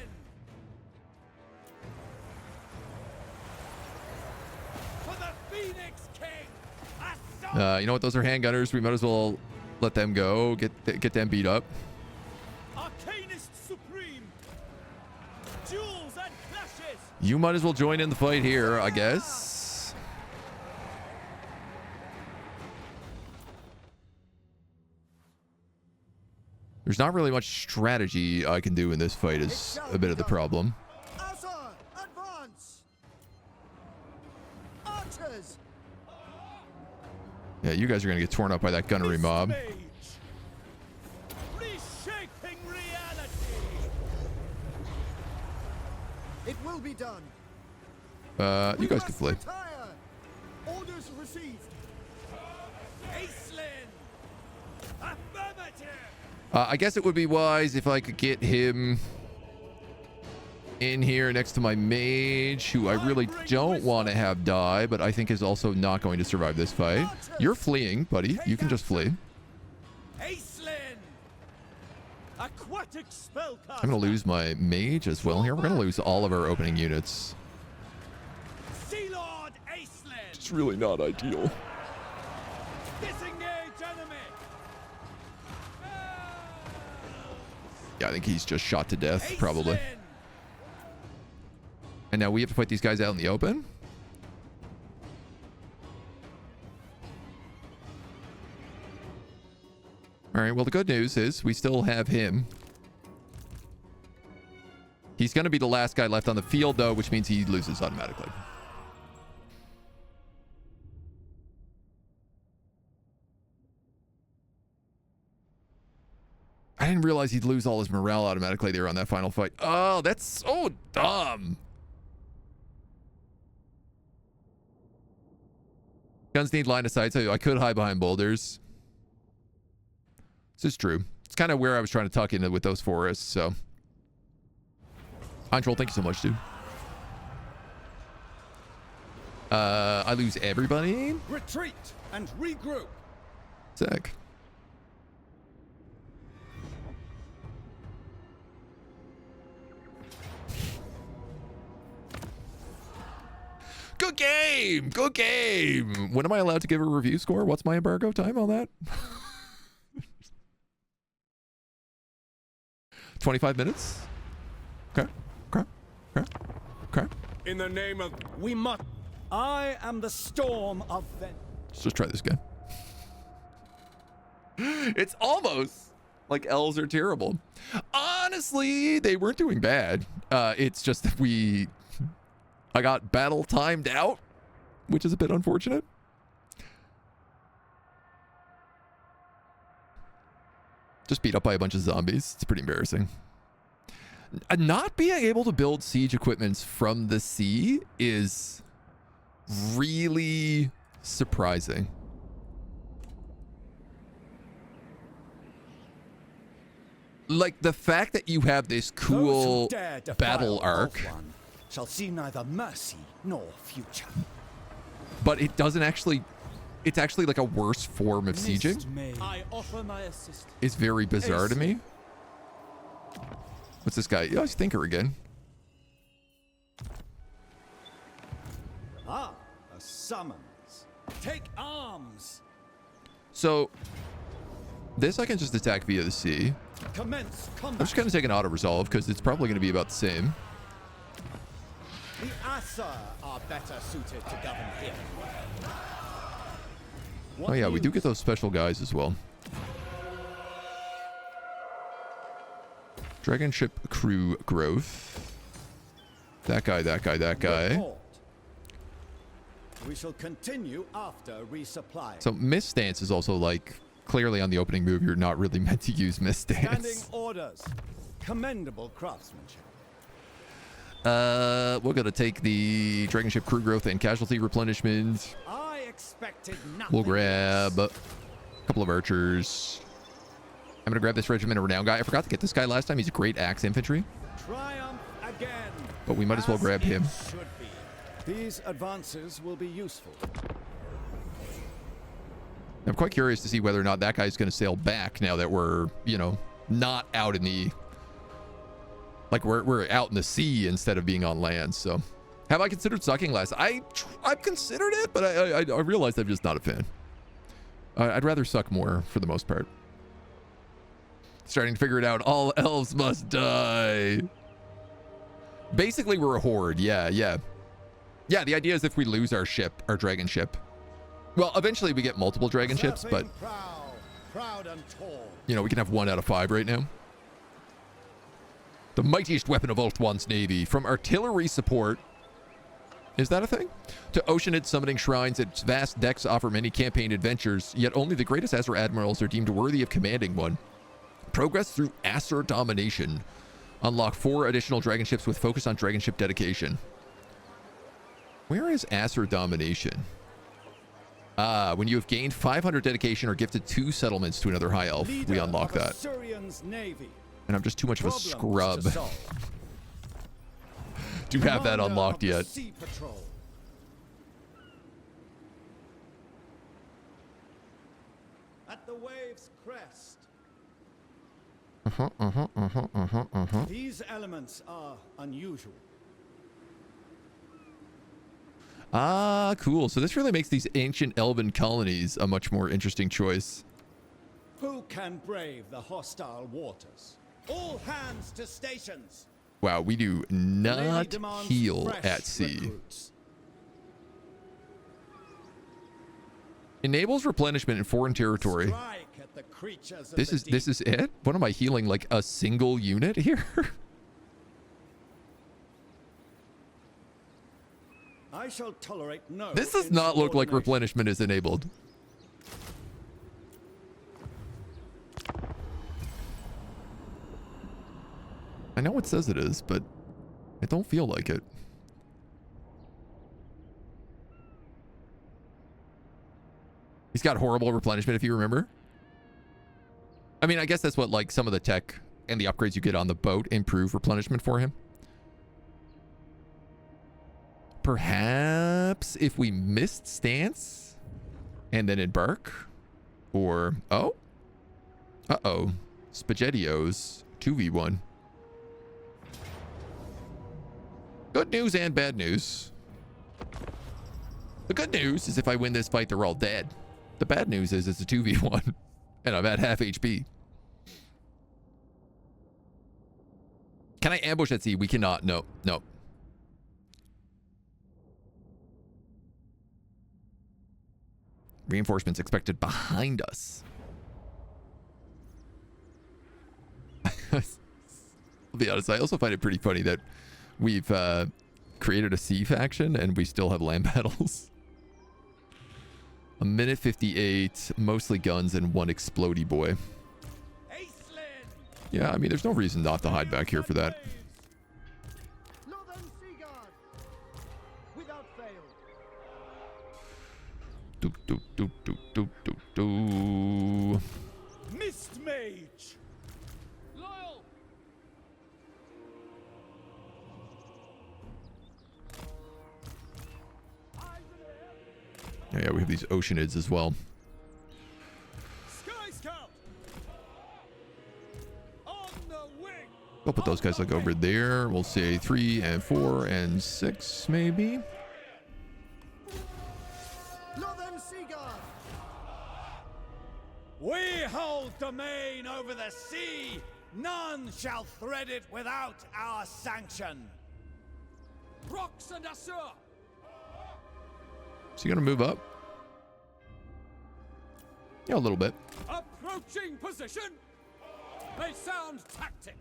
the Phoenix King. You know what? Those are handgunners. We might as well let them go. Get them beat up. Arcanist Supreme. Duels and clashes. You might as well join in the fight here, I guess. There's not really much strategy I can do in this fight is a bit of the problem. Asa, advance. Archers. Yeah, you guys are going to get torn up by that gunnery mob. Reshaping reality. It will be done. You guys can flee. Retire. Orders received. Aislinn. Affirmative. I guess it would be wise if I could get him in here next to my mage, who I really don't want to have die, but I think is also not going to survive this fight. You're fleeing, buddy. You can just flee. Aislinn. Aquatic spellcaster. I'm going to lose my mage as well here. We're going to lose all of our opening units. Sea Lord Aislinn. It's really not ideal. Disengage enemy. Yeah, I think he's just shot to death, probably. Aislinn. And now we have to fight these guys out in the open? All right, well, the good news is we still have him. He's going to be the last guy left on the field, though, which means he loses automatically. I didn't realize he'd lose all his morale automatically there on that final fight. Oh, that's so dumb. Guns need line of sight, so I could hide behind boulders. This is true. It's kind of where I was trying to tuck in with those forests, so. Control, thank you so much, dude. I lose everybody. Retreat and regroup. Sick. Good game! Good game! When am I allowed to give a review score? What's my embargo time on that? 25 minutes? Okay. Okay. Okay. Okay. In the name of... We must... I am the storm of Let's just try this again. It's almost like elves are terrible. Honestly, they weren't doing bad. It's just that I got battle timed out, which is a bit unfortunate. Just beat up by a bunch of zombies. It's pretty embarrassing. Not being able to build siege equipments from the sea is really surprising. Like the fact that you have this cool battle arc shall see neither mercy nor future. But it doesn't actually, it's actually like a worse form of sieging. I offer my assistance. It's very bizarre to me. What's this guy? Oh, it's Thinker again. Ah, a summons. Take arms. So this I can just attack via the sea. Commence combat. I'm just going to take an auto resolve because it's probably going to be about the same. The Asa are better suited to govern here. Oh yeah, we do get those special guys as well. Dragon ship crew growth. That guy, that guy, that guy. Report. We shall continue after resupply. So Mist Stance is also like clearly on the opening move. You're not really meant to use Mist Standing Stance. orders. Commendable craftsmanship. We're gonna take the Dragon ship crew growth and casualty replenishment. I expected nothing. We'll grab a couple of archers. I'm gonna grab this regiment of renown guy. I forgot to get this guy last time. He's a great axe infantry. Triumph again. But we might as well grab him. Should be. These advances will be useful. I'm quite curious to see whether or not that guy's going to sail back now that we're, you know, not out in the... Like, we're out in the sea instead of being on land, so... Have I considered sucking less? I've considered it, but I realized I'm just not a fan. I'd rather suck more, for the most part. Starting to figure it out. All elves must die. Basically, we're a horde. Yeah, yeah. Yeah, the idea is if we lose our ship, our dragon ship... Well, eventually we get multiple dragon ships, but... Proud and tall. You know, we can have 1 out of 5 right now. The mightiest weapon of Ulthuan's navy. From artillery support... Is that a thing? To oceanid summoning shrines, its vast decks offer many campaign adventures, yet only the greatest Azer admirals are deemed worthy of commanding one. Progress through Azer domination. Unlock 4 additional dragon ships with focus on dragon ship dedication. Where is Azer domination? When you have gained 500 dedication or gifted 2 settlements to another high elf, we unlock that. And I'm just too much of a scrub to have that unlocked yet. At the wave's crest. These elements are unusual. Ah, cool. So this really makes these ancient elven colonies a much more interesting choice. Who can brave the hostile waters? All hands to stations. Wow, we do not heal at sea. Recruits. Enables replenishment in foreign territory. Strike at the creatures of This is it? What am I healing, like a single unit here? I shall tolerate no. This does not look like replenishment is enabled. I know it says it is, but it don't feel like it. He's got horrible replenishment, if you remember. I mean, I guess that's what, like, some of the tech and the upgrades you get on the boat improve replenishment for him. Perhaps if we missed stance and then embark, or SpaghettiOs 2v1. Good news and bad news. The good news is if I win this fight, they're all dead. The bad news is it's a 2v1 and I'm at half HP. Can I ambush at sea? We cannot. No. Reinforcements expected behind us. I'll be honest, I also find it pretty funny that we've created a sea faction and we still have land battles. A minute 58, mostly guns and one explodey boy. Yeah, I mean, there's no reason not to hide back here for that. Mist Mage. Loyal. Yeah, we have these Oceanids as well. Sky Scout. On the wing. We'll put those guys like over there. We'll say 3 and 4 and 6 maybe. Northern Seaguard. We hold domain over the sea. None shall thread it without our sanction. Rocks and Assur. Is he gonna move up? Yeah, a little bit. Approaching position. A sound tactic.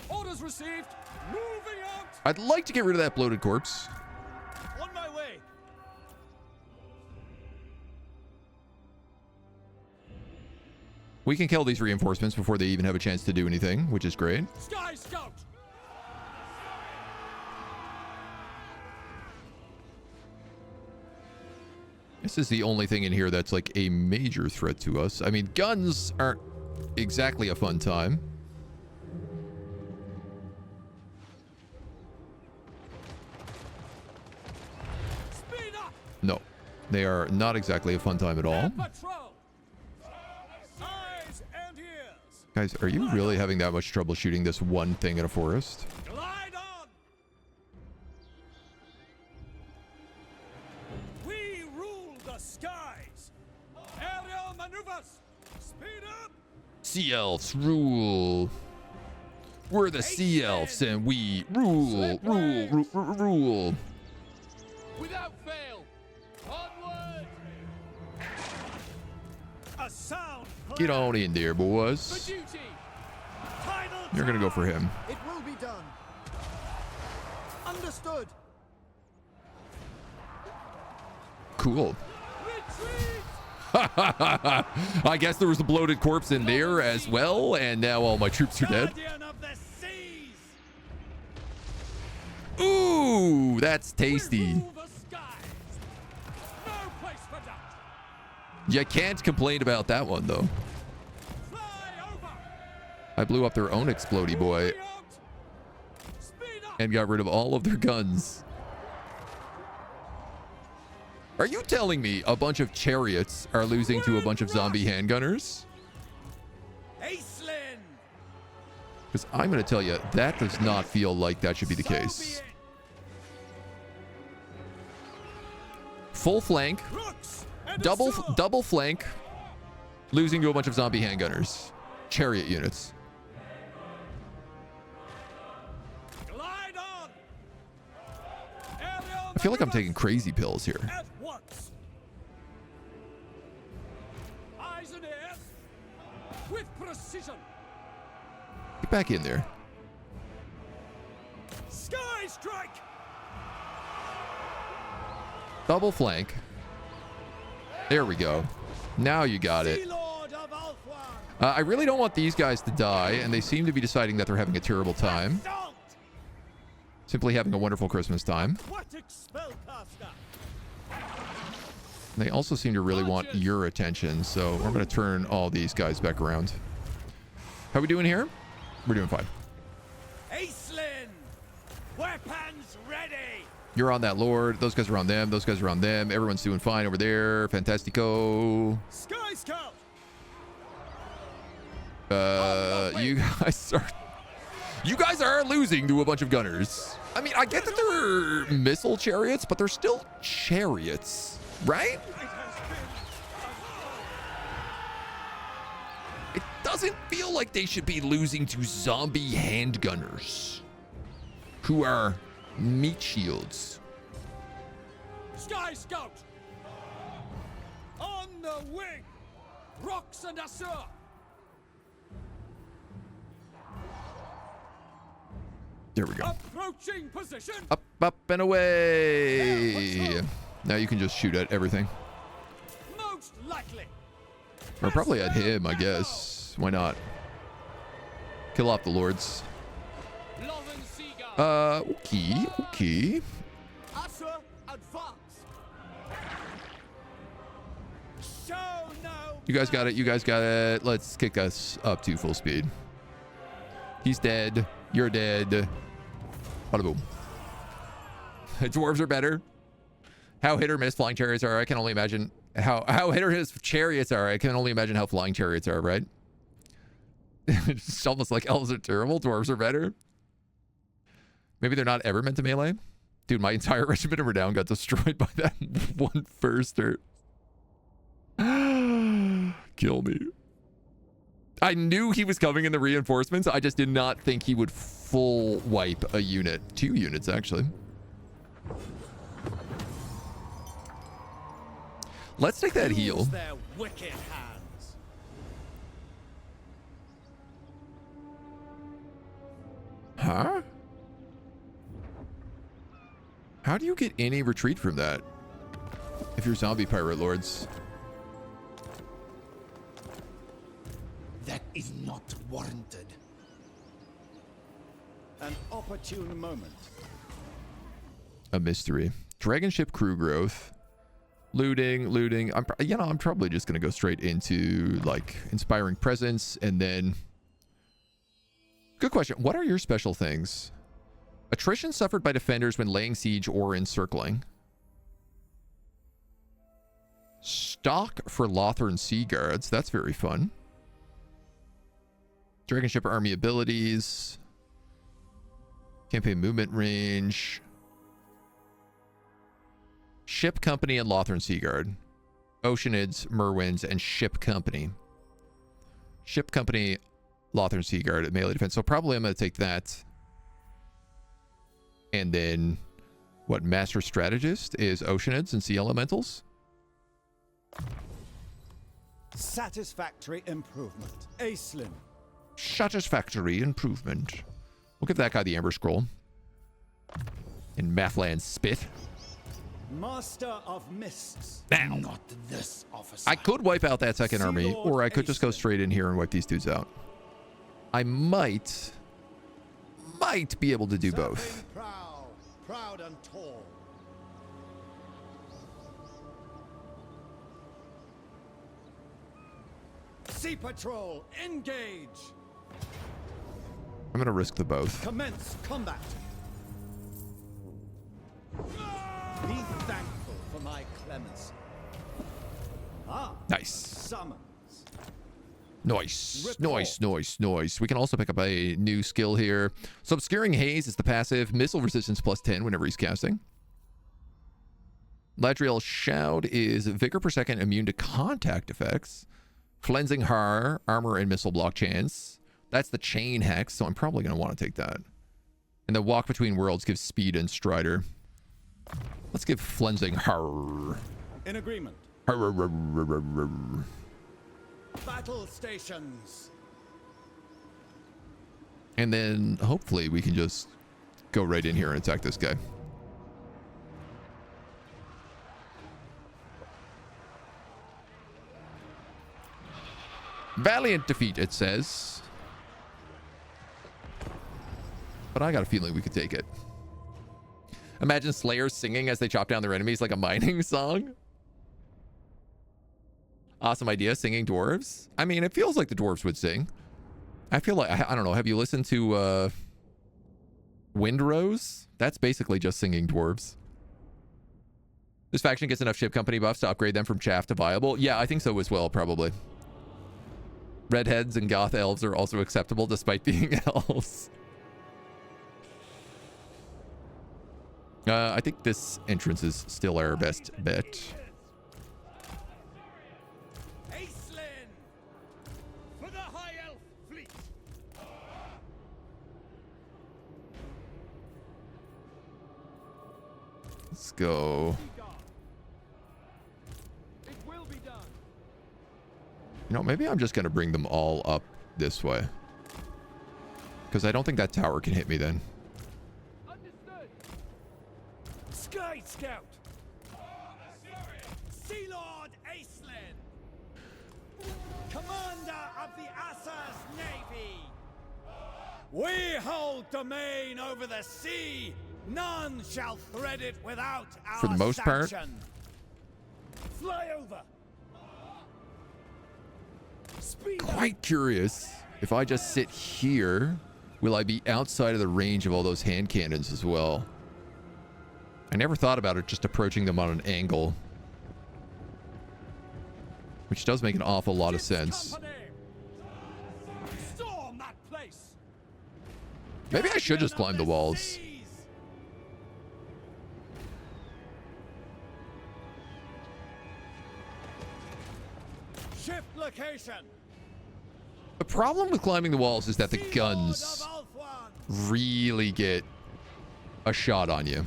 Orders received. Moving out. I'd like to get rid of that bloated corpse. On my way. We can kill these reinforcements before they even have a chance to do anything, which is great. Sky Scout. This is the only thing in here that's like a major threat to us. I mean, guns aren't exactly a fun time. Speed up. No, they are not exactly a fun time at all. Patrol. Eyes and ears. Guys, are you really having that much trouble shooting this one thing in a forest? Glide on. We rule the skies. Aerial maneuvers. Speed up. Sea elves rule. We're the sea elves and we rule. Without fail. Onward. A sound. Get on in there, For boys. duty. You're gonna go for him. It will be done. Understood. Cool. Retreat. I guess there was a bloated corpse in there as well, and now all my troops are dead. Guardian of the seas. Ooh, that's tasty. Rule the skies. No place for doubt. You can't complain about that one, though. Fly over. I blew up their own explodey boy Moving out. Speed up. and got rid of all of their guns. Are you telling me a bunch of chariots are losing to a bunch of zombie handgunners? Aislinn. Because I'm going to tell you, that does not feel like that should be the So be case. it. Full flank, Crooks and double flank, losing to a bunch of zombie handgunners. Chariot units. Glide on. I feel like I'm taking crazy pills here. At once. Eyes and ears. With precision. Get back in there. Sky strike. Double flank. There we go. Now you got it. Sea Lord of Ulthuan. I really don't want these guys to die, and they seem to be deciding that they're having a terrible time. Assault. Simply having a wonderful Christmas time. Aquatic spellcaster. They also seem to really want your attention, so we're going to turn all these guys back around. How we doing here? We're doing fine. Acelin! Weapons ready! You're on that Lord. Those guys are on them. Those guys are on them. Everyone's doing fine over there. Fantastico. Sky Scout! You guys are losing to a bunch of gunners. I mean, I get that they're missile chariots, but they're still chariots, right? It doesn't feel like they should be losing to zombie handgunners who are meat shields. Sky Scout! On the wing! Rocks and Assur! There we go. Approaching position! Up, up, and away! Now you can just shoot at everything. Most likely! Or probably at him, I guess. Why not? Kill off the lords. Okay. Assur, advance! Show no... You guys got it. You guys got it. Let's kick us up to full speed. He's dead. You're dead. Bada boom. Dwarves are better. How hit or miss flying chariots are, I can only imagine. How hit or miss chariots are, I can only imagine how flying chariots are, right? It's almost like elves are terrible. Dwarves are better. Maybe they're not ever meant to melee. Dude, my entire regiment of Renown got destroyed by that one firster. Kill me. I knew he was coming in the reinforcements. I just did not think he would full wipe a unit. 2 units, actually. Let's take that heal. Their wicked hands. Huh? How do you get any retreat from that? If you're zombie pirate lords. That is not warranted. An opportune moment. A mystery. Dragon ship crew growth. Looting. I'm probably just going to go straight into like inspiring presence and then... Good question. What are your special things? Attrition suffered by defenders when laying siege or encircling. Stock for Lothern Sea Guards. That's very fun. Dragon ship army abilities. Campaign movement range. Ship Company and Lothern Sea Guard. Oceanids, Merwins, and Ship Company. Ship Company, Lothern Sea Guard at melee defense. So probably I'm going to take that. And then, what, Master Strategist is Oceanids and Sea Elementals. Satisfactory improvement. Acelin. Satisfactory improvement. We'll give that guy the Ember Scroll. And Mathland Spit. Master of Mists. Now. Not this officer. I could wipe out that second army, or I could just go straight in here and wipe these dudes out. I might be able to do both. Proud and tall. Sea Patrol, engage. I'm going to risk the both. Commence combat. Be thankful for my clemency. Nice. Summons. Nice. We can also pick up a new skill here. So Obscuring Haze is the passive. Missile resistance +10 whenever he's casting. Ladriel Shroud is vigor per second, immune to contact effects. Cleansing Har, armor and missile block chance. That's the chain hex, so I'm probably going to want to take that. And the Walk Between Worlds gives speed and strider. Let's give Flensing Har. In agreement. Har. Battle stations. And then hopefully we can just go right in here and attack this guy. Valiant defeat, it says. But I got a feeling we could take it. Imagine Slayers singing as they chop down their enemies like a mining song. Awesome idea, singing dwarves. I mean, it feels like the dwarves would sing. I feel like, I don't know, have you listened to Windrose? That's basically just singing dwarves. This faction gets enough ship company buffs to upgrade them from chaff to viable. Yeah, I think so as well, probably. Redheads and goth elves are also acceptable despite being elves. I think this entrance is still our best bet. For the High Elf fleet. Let's go. It will be done. You know, maybe I'm just going to bring them all up this way. Because I don't think that tower can hit me then. Understood. Sky Scout. Sea Lord Acelyn. Commander of the Assa's Navy. We hold domain over the sea. None shall thread it without our For the most part. sanction. Fly over. Speed up. Quite curious. If I just sit here, will I be outside of the range of all those hand cannons as well? I never thought about it just approaching them on an angle. Which does make an awful lot of sense. Company. Storm that place. Maybe I should just Guardian climb of the walls. seas. Shift location. The problem with climbing the walls is that the Sea guns Lord of Ulthuan. really get a shot on you.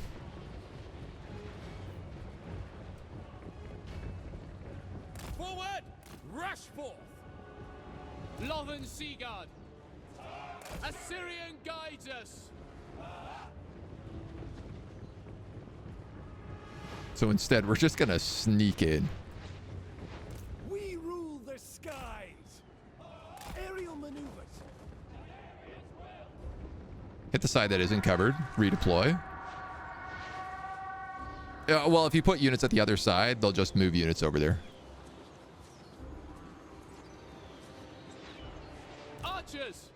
Forward! Rush forth! Lothern Seaguard! Assyrian guides us! So instead, we're just gonna sneak in. We rule the skies. Aerial maneuvers. Hit the side that isn't covered. Redeploy. Well, if you put units at the other side, they'll just move units over there. Archers!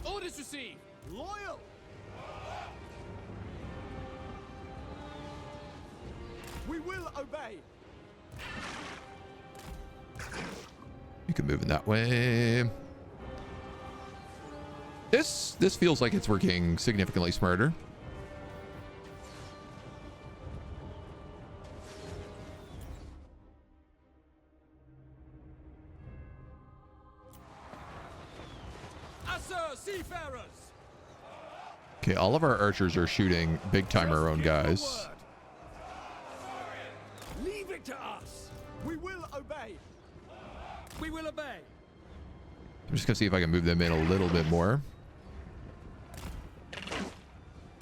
Orders received! Loyal. We will obey. You can move in that way. This feels like it's working significantly smarter. Assur seafarers! Okay, all of our archers are shooting big time our own Just give the guys. word. Leave it to us. We will obey. We will obey! I'm just gonna see if I can move them in a little bit more.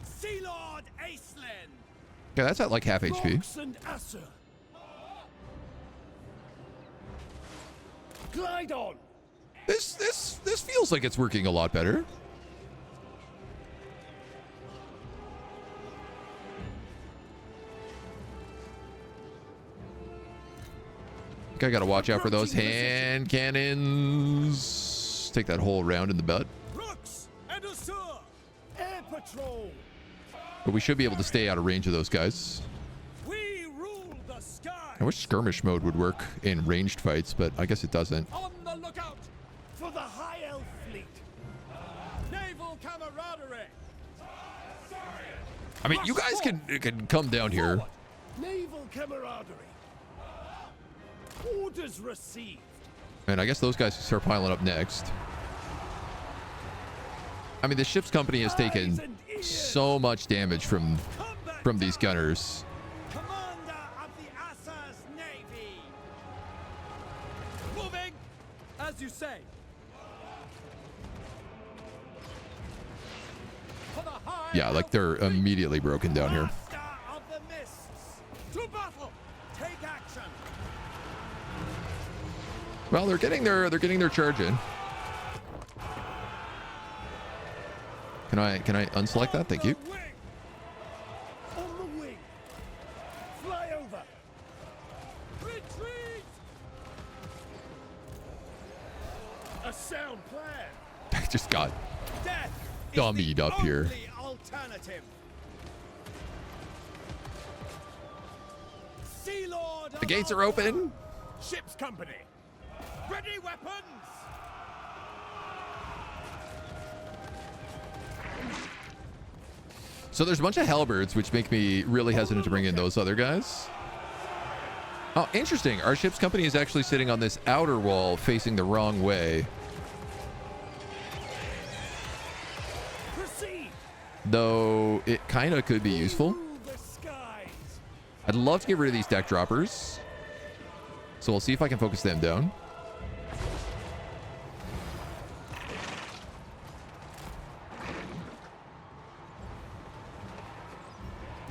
Sea Lord Acelyn. Okay, that's at like half HP. Rox and Assur. Glide on. This feels like it's working a lot better. I gotta watch out for those hand cannons. Take that whole round in the butt. Rooks and Assur. Air patrol. But we should be able to stay out of range of those guys. We rule the sky. I wish skirmish mode would work in ranged fights, but I guess it doesn't. On the lookout! For the High Elf fleet. Naval camaraderie! I mean, you guys can come down here. Forward. Naval camaraderie. Orders received. And I guess those guys can start piling up next. I mean, the ship's company has taken so much damage from these gunners. Commander of the Assa's Navy. Moving! As you say. For the high Yeah, like they're immediately broken down here. Master of the mists. To battle. Take action. Well, they're getting their charge in. Can I unselect that? Thank you. On the wing. On the wing. Fly over. retreat! dummied up here. Only alternative. Sea Lord The gates are open. Ship's company. Ready weapons. So there's a bunch of halberds, which make me really hesitant to bring in those other guys. Oh, interesting. Our ship's company is actually sitting on this outer wall facing the wrong way. Proceed. Though it kind of could be useful. The skies. I'd love to get rid of these deck droppers. So we'll see if I can focus them down.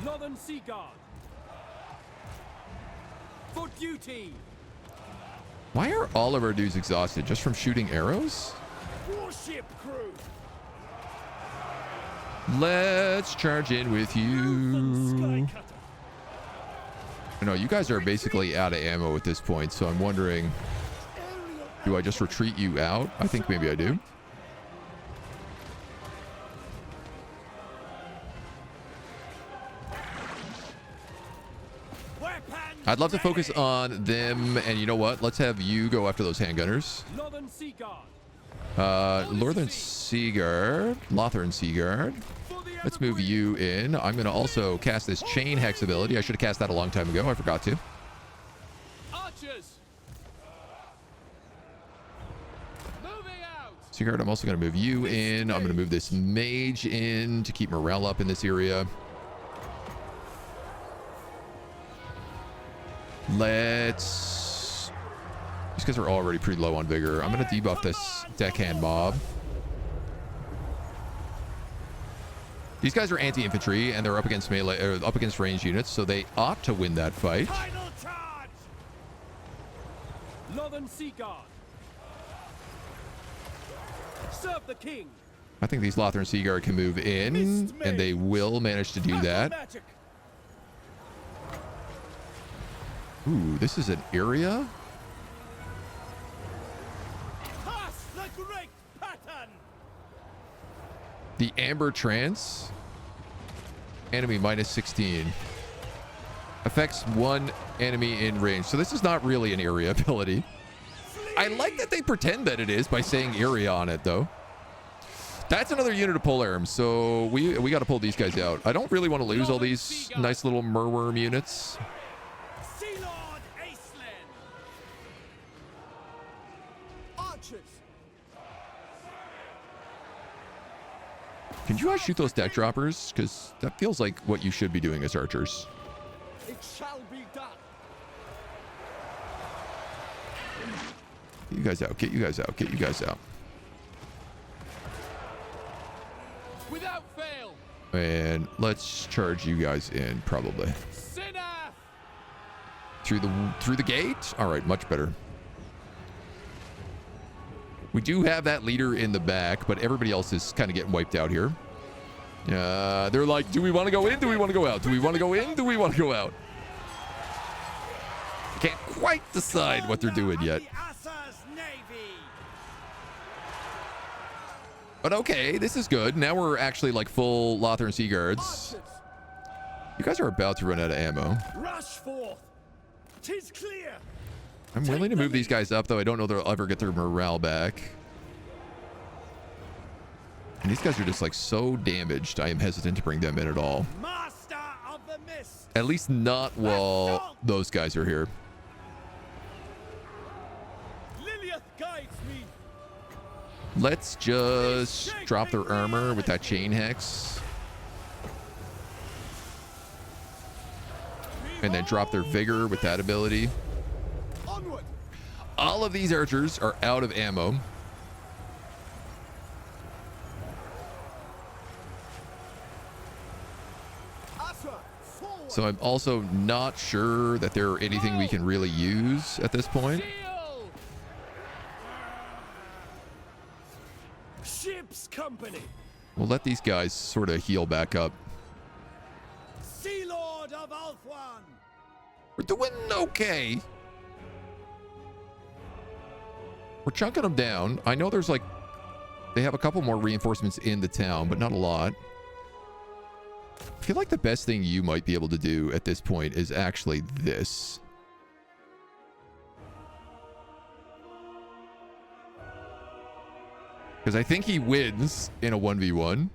Northern Sea Guard. For duty. Why are all of our dudes exhausted just from shooting arrows? Warship crew. Let's charge in with you. I know you guys are basically out of ammo at this point, so I'm wondering, do I just retreat you out? I think maybe I do. I'd love to focus on them, and you know what? Let's have you go after those handgunners. Northern Sea Guard. Lothern Seaguard. Lothern Seaguard. Let's move you in. I'm going to also cast this chain hex ability. I should have cast that a long time ago. I forgot to. Archers. Moving out. Seaguard, I'm also going to move you in. I'm going to move this mage in to keep morale up in this area. Let's... These guys are already pretty low on vigor. I'm going to debuff this deckhand mob. These guys are anti-infantry, and they're up against melee, up against ranged units, so they ought to win that fight. Final charge. Northern Sea Guard. Serve the king. I think these Lothern Seaguard can move in, and they will manage to do that. Magic. Ooh, this is an area? Pass the great pattern. The Amber Trance. Enemy minus 16. Affects one enemy in range. So this is not really an area ability. I like that they pretend that it is by saying area on it, though. That's another unit of polearm, so we got to pull these guys out. I don't really want to lose all these nice little merworm units. Sea Lord Acelin. Archers. Can you guys shoot those deck droppers? Because that feels like what you should be doing as archers. It shall be done. Get you guys out. Get you guys out. Get you guys out. Without fail. And let's charge you guys in, probably. Sinner. Through the gate? All right, much better. We do have that leader in the back, but everybody else is kind of getting wiped out here. They're like, do we want to go in? Do we want to go out? Do we want to go in? Do we want to go out? I can't quite decide what they're doing yet. But okay, this is good. Now we're actually like full Lothern Sea Guards. You guys are about to run out of ammo. Rush forth. 'Tis clear. I'm willing to move these guys up, though I don't know they'll ever get their morale back. And these guys are just like so damaged, I am hesitant to bring them in at all. Master of the mist. At least not while those guys are here. Lilith guides me. Let's just drop their armor with that chain hex. And then drop their vigor with that ability. Onward. All of these archers are out of ammo. So I'm also not sure that there are anything we can really use at this point. Ship's company. We'll let these guys sort of heal back up. Sea Lord of Ulthuan. We're doing okay. We're chunking them down. I know there's like They have a couple more reinforcements in the town, but not a lot. I feel like the best thing you might be able to do at this point is actually this. Because I think he wins in a 1v1.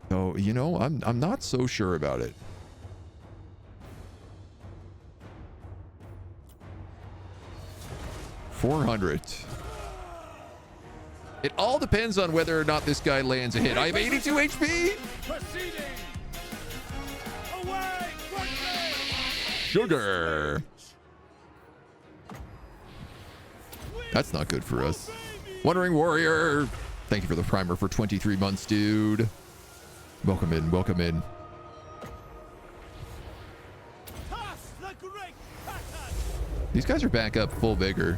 So, you know, I'm not so sure about it. $400. It all depends on whether or not this guy lands a hit. I have 82 HP. Proceeding. Away, quickly. Sugar. That's not good for us. Wandering Warrior. Thank you for the primer for 23 months, dude. Welcome in. Welcome in. These guys are back up full vigor.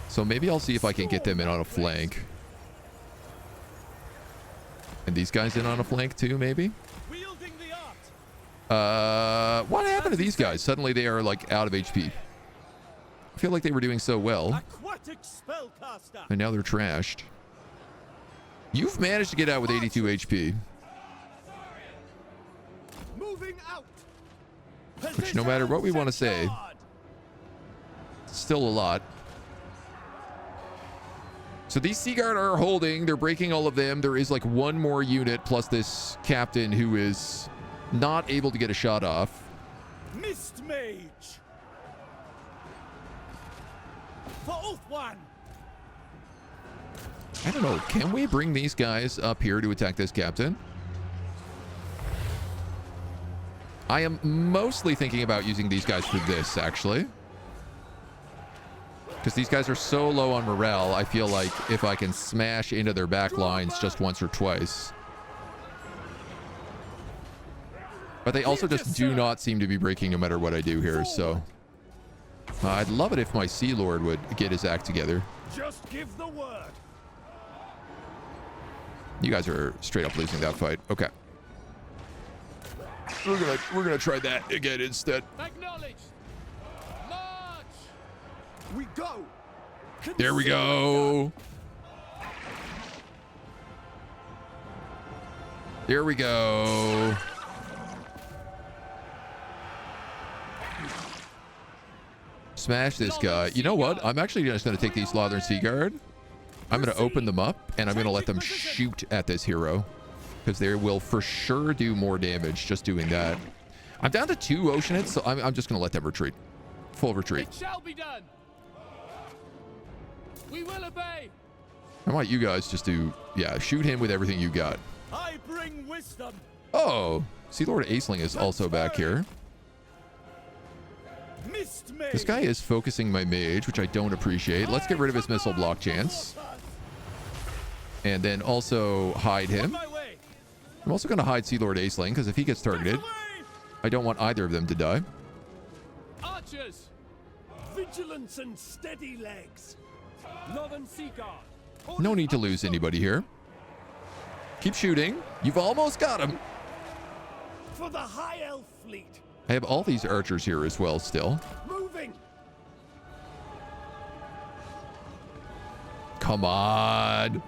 So maybe I'll see if I can get them in on a flank. And these guys in on a flank too, maybe? What happened to these guys? Suddenly they are like out of HP. I feel like they were doing so well. And now they're trashed. You've managed to get out with 82 HP. Which no matter what we want to say, it's still a lot. So these Sea Guard are holding. They're breaking all of them. There is like one more unit plus this captain who is not able to get a shot off. Mist Mage. For Oath One. I don't know. Can we bring these guys up here to attack this captain? I am mostly thinking about using these guys for this, actually. Because these guys are so low on morale, I feel like if I can smash into their back lines just once or twice. But they also just do not seem to be breaking no matter what I do here, so... I'd love it if my Sea Lord would get his act together. Just give the word. You guys are straight up losing that fight. Okay. We're gonna try that again instead. Acknowledged. March. We go. There we go. There we go. Smash this guy. You know what? I'm actually just going to take these Lothern Sea Guard. I'm going to open them up, and I'm going to let them shoot at this hero. Because they will for sure do more damage just doing that. I'm down to 2 Oceanids, so I'm just going to let them retreat. Full retreat. It shall be done. We will obey. I want you guys just to, yeah, shoot him with everything you got. I bring wisdom. Oh, Sea Lord Aisling is also back here. Mist Mage. This guy is focusing my mage, which I don't appreciate. Let's get rid of his missile block chance. And then also hide him. I'm also going to hide Sea Lord Aisling, because if he gets targeted, I don't want either of them to die. Archers. Vigilance and steady legs. Northern Sea Guard. No need to lose anybody here. Keep shooting. You've almost got him. For the High Elf fleet. I have all these archers here as well still. Moving. Come on.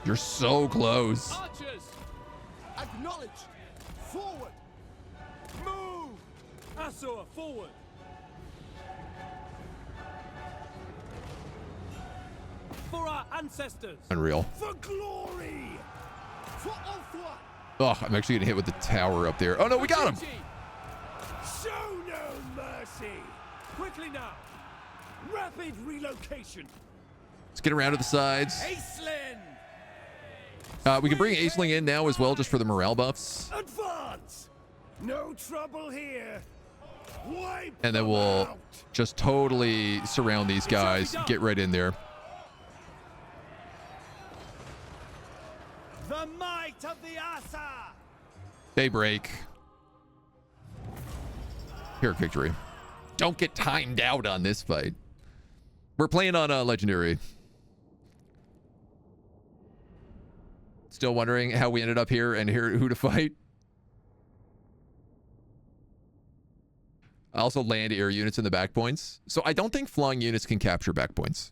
You're so close. Archers. Acknowledge. Forward. Move. Asur, forward. For our ancestors. Unreal. For glory. For Ulthwa. Oh, I'm actually going to hit with the tower up there. Oh, no, we got him. Show no mercy. Quickly now. Rapid relocation. Let's get around to the sides. Aisling. We can bring Aisling in now as well, just for the morale buffs. Advance. No trouble here. Wipe And then we'll just totally surround these guys. Get right in there. The might of the Asa. Daybreak. Pyrrhic victory. Don't get timed out on this fight. We're playing on a legendary. Still wondering how we ended up here and who to fight. I also land air units in the back points. So I don't think flying units can capture back points.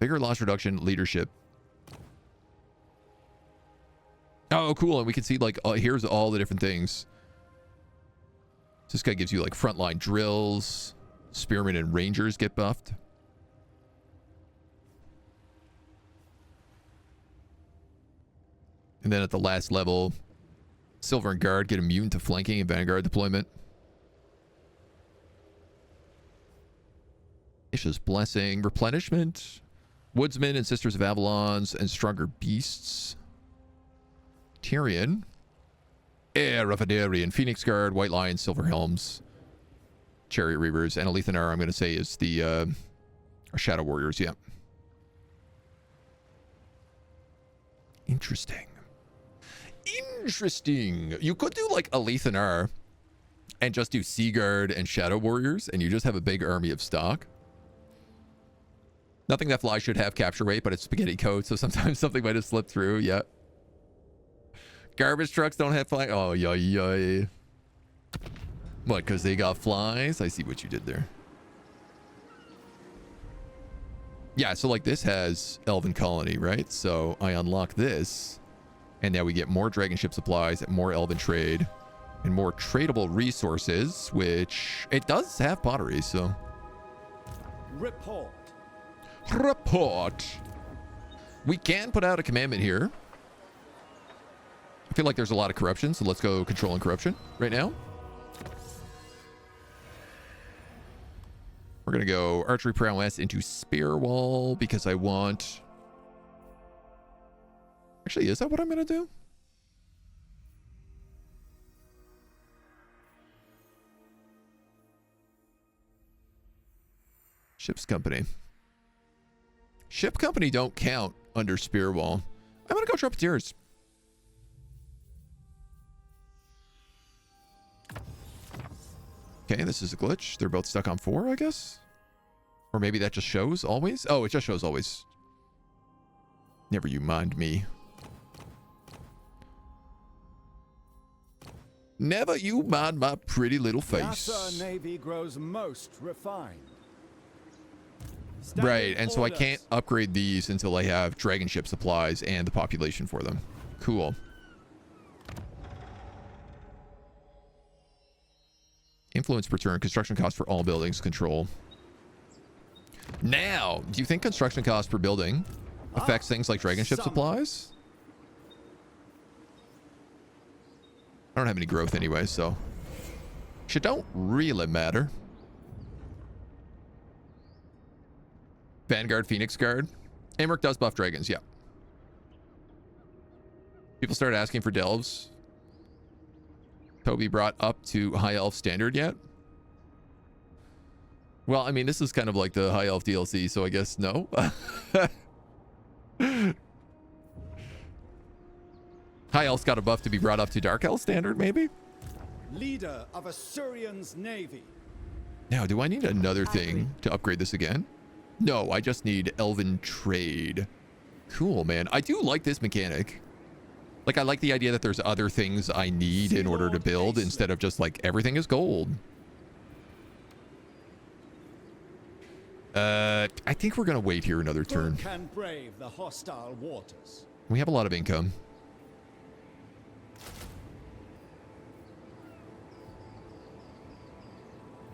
Bigger loss reduction, leadership. Oh, cool. And we can see, like, here's all the different things. This guy gives you, like, frontline drills. Spearmen and rangers get buffed. And then at the last level, Silver and Guard get immune to flanking and Vanguard deployment. Isha's Blessing, replenishment. Woodsmen and Sisters of Avalons and Stronger Beasts. Tyrion. Heir of Adarian. Phoenix Guard, White Lion, Silver Helms. Chariot Reavers. And Alethanar, I'm going to say, is the Shadow Warriors, yeah. Interesting. Interesting. You could do like Alethanar and just do Sea Guard and Shadow Warriors, and you just have a big army of stock. Nothing that flies should have capture rate, but it's spaghetti code, so sometimes something might have slipped through. Yeah. Garbage trucks don't have flying. Oh, yeah. What, because they got flies? I see what you did there. Yeah, so like this has Elven Colony, right? So I unlock this, and now we get more dragon ship supplies, more Elven trade, and more tradable resources, which it does have pottery, so. Report. We can put out a commandment here. I feel like there's a lot of corruption, so let's go controlling corruption right now. We're going to go archery prowess into spear wall because I want... Actually, is that what I'm going to do? Ship's company. Ship company don't count under spear wall. I'm going to go Trumpeteers. Okay, this is a glitch. They're both stuck on 4, I guess. Or maybe that just shows always. Oh, it just shows always. Never you mind me. Never you mind my pretty little face. NASA Navy grows most refined. Right, and so I can't upgrade these until I have dragon ship supplies and the population for them. Cool. Influence per turn, construction cost for all buildings, control. Now, do you think construction cost per building affects things like dragon ship supplies? I don't have any growth anyway, so shit don't really matter. Vanguard, Phoenix Guard. Amric does buff dragons, yeah. People started asking for delves. Toby brought up to High Elf standard yet? Well, I mean, this is kind of like the High Elf DLC, so I guess no. High Elf's got a buff to be brought up to Dark Elf standard, maybe? Leader of Assyrian's navy. Now, do I need another thing to upgrade this again? No, I just need Elven trade. Cool, man. I do like this mechanic. Like, I like the idea that there's other things I need in order to build instead of just like everything is gold. I think we're gonna wait here another turn. Who can brave the hostile waters? We have a lot of income.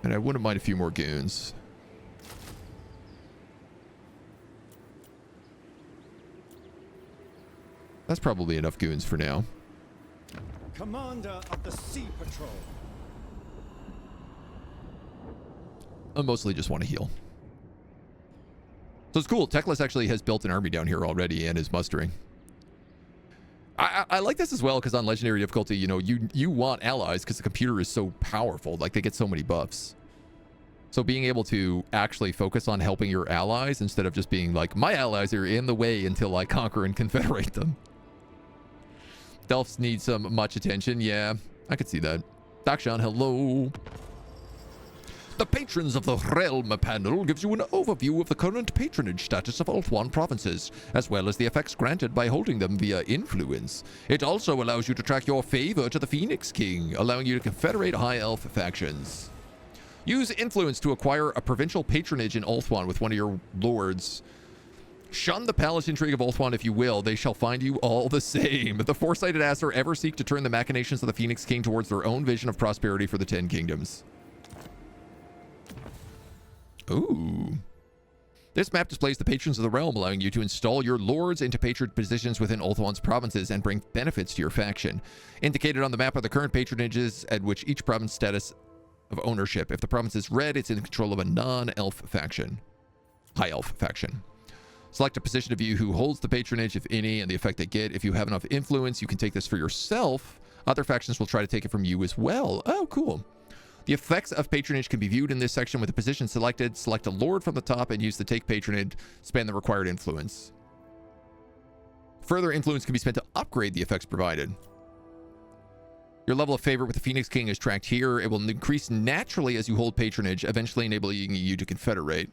And I wouldn't mind a few more goons. That's probably enough goons for now. Commander of the Sea Patrol. I mostly just want to heal. So it's cool. Teclis actually has built an army down here already and is mustering. I like this as well because on legendary difficulty, you know, you want allies because the computer is so powerful. Like, they get so many buffs. So being able to actually focus on helping your allies instead of just being like, my allies are in the way until I conquer and confederate them. Delphs need some much attention. Yeah, I could see that. Dakshan, hello. The Patrons of the Realm panel gives you an overview of the current patronage status of Ulthuan provinces, as well as the effects granted by holding them via influence. It also allows you to track your favor to the Phoenix King, allowing you to confederate High Elf factions. Use influence to acquire a provincial patronage in Ulthuan with one of your lords. Shun the palace intrigue of Ulthuan if you will. They shall find you all the same. The foresighted Aesir ever seek to turn the machinations of the Phoenix King towards their own vision of prosperity for the 10 Kingdoms. Ooh. This map displays the patrons of the realm, allowing you to install your lords into patron positions within Ulthuan's provinces and bring benefits to your faction. Indicated on the map are the current patronages at which each province status of ownership. If the province is red, it's in control of a non-elf faction. High elf faction. Select a position of you who holds the patronage, if any, and the effect they get. If you have enough influence, you can take this for yourself. Other factions will try to take it from you as well. Oh, cool. The effects of patronage can be viewed in this section with the position selected. Select a lord from the top and use the take patronage. Spend the required influence. Further influence can be spent to upgrade the effects provided. Your level of favor with the Phoenix King is tracked here. It will increase naturally as you hold patronage, eventually enabling you to confederate.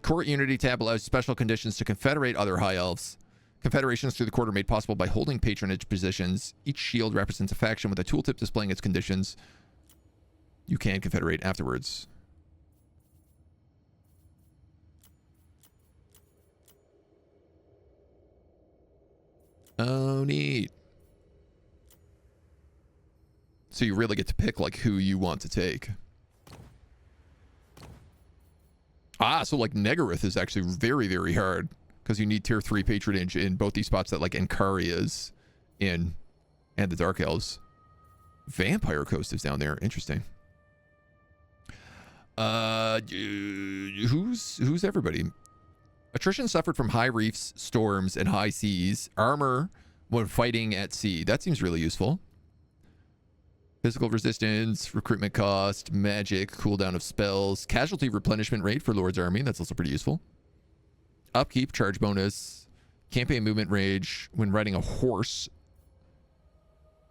Court Unity tab allows special conditions to confederate other high elves. Confederations through the court are made possible by holding patronage positions. Each shield represents a faction with a tooltip displaying its conditions. You can confederate afterwards. Oh, neat. So you really get to pick like who you want to take. Ah, so like Negorith is actually very, very hard because you need tier 3 patronage in both these spots that like Ankari is in and the Dark Elves. Vampire Coast is down there. Interesting. Who's everybody? Attrition suffered from high reefs, storms, and high seas. Armor when fighting at sea. That seems really useful. Physical resistance, recruitment cost, magic, cooldown of spells, casualty replenishment rate for Lord's Army. That's also pretty useful. Upkeep, charge bonus, campaign movement rage when riding a horse.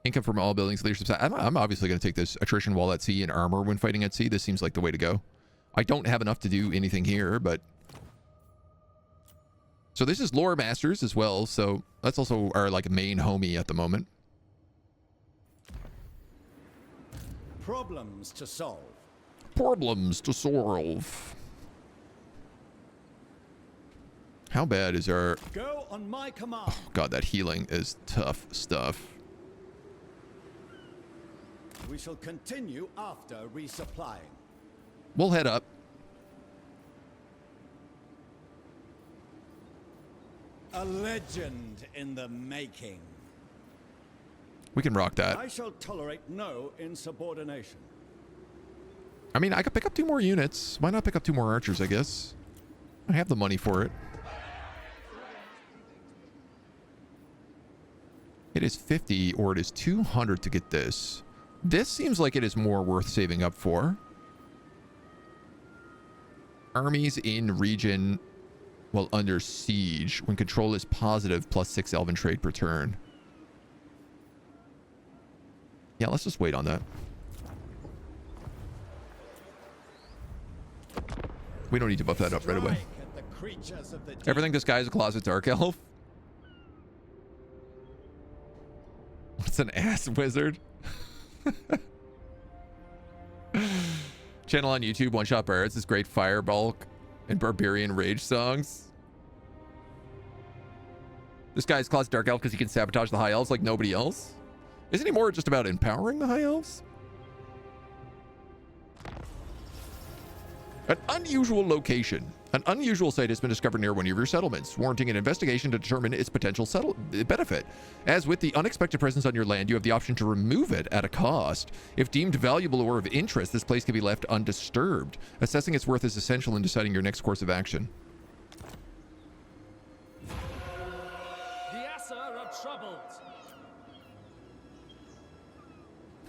Income from all buildings, leadership. I'm obviously going to take this attrition while at sea and armor when fighting at sea. This seems like the way to go. I don't have enough to do anything here, but... So this is Lore Masters as well, so that's also our like main homie at the moment. Problems to solve. Problems to solve. How bad is our... Go on my command. Oh, God, that healing is tough stuff. We shall continue after resupplying. We'll head up. A legend in the making. We can rock that. I shall tolerate no insubordination. I mean, I could pick up 2 more units. Why not pick up 2 more archers, I guess? I have the money for it. It is 50 or it is 200 to get this. This seems like it is more worth saving up for. Armies in region while under siege. When control is positive, +6 elven trade per turn. Yeah, let's just wait on that. We don't need to buff that up right away. Everything disguised closet dark elf. What's an ass wizard? Channel on YouTube, One Shot Barretts is great fireball and barbarian rage songs. This guy's closet dark elf because he can sabotage the high elves like nobody else. Isn't he more just about empowering the high elves? An unusual location. An unusual site has been discovered near one of your settlements, warranting an investigation to determine its potential benefit. As with the unexpected presence on your land, you have the option to remove it at a cost. If deemed valuable or of interest, this place can be left undisturbed. Assessing its worth is essential in deciding your next course of action. The Aesir are troubled.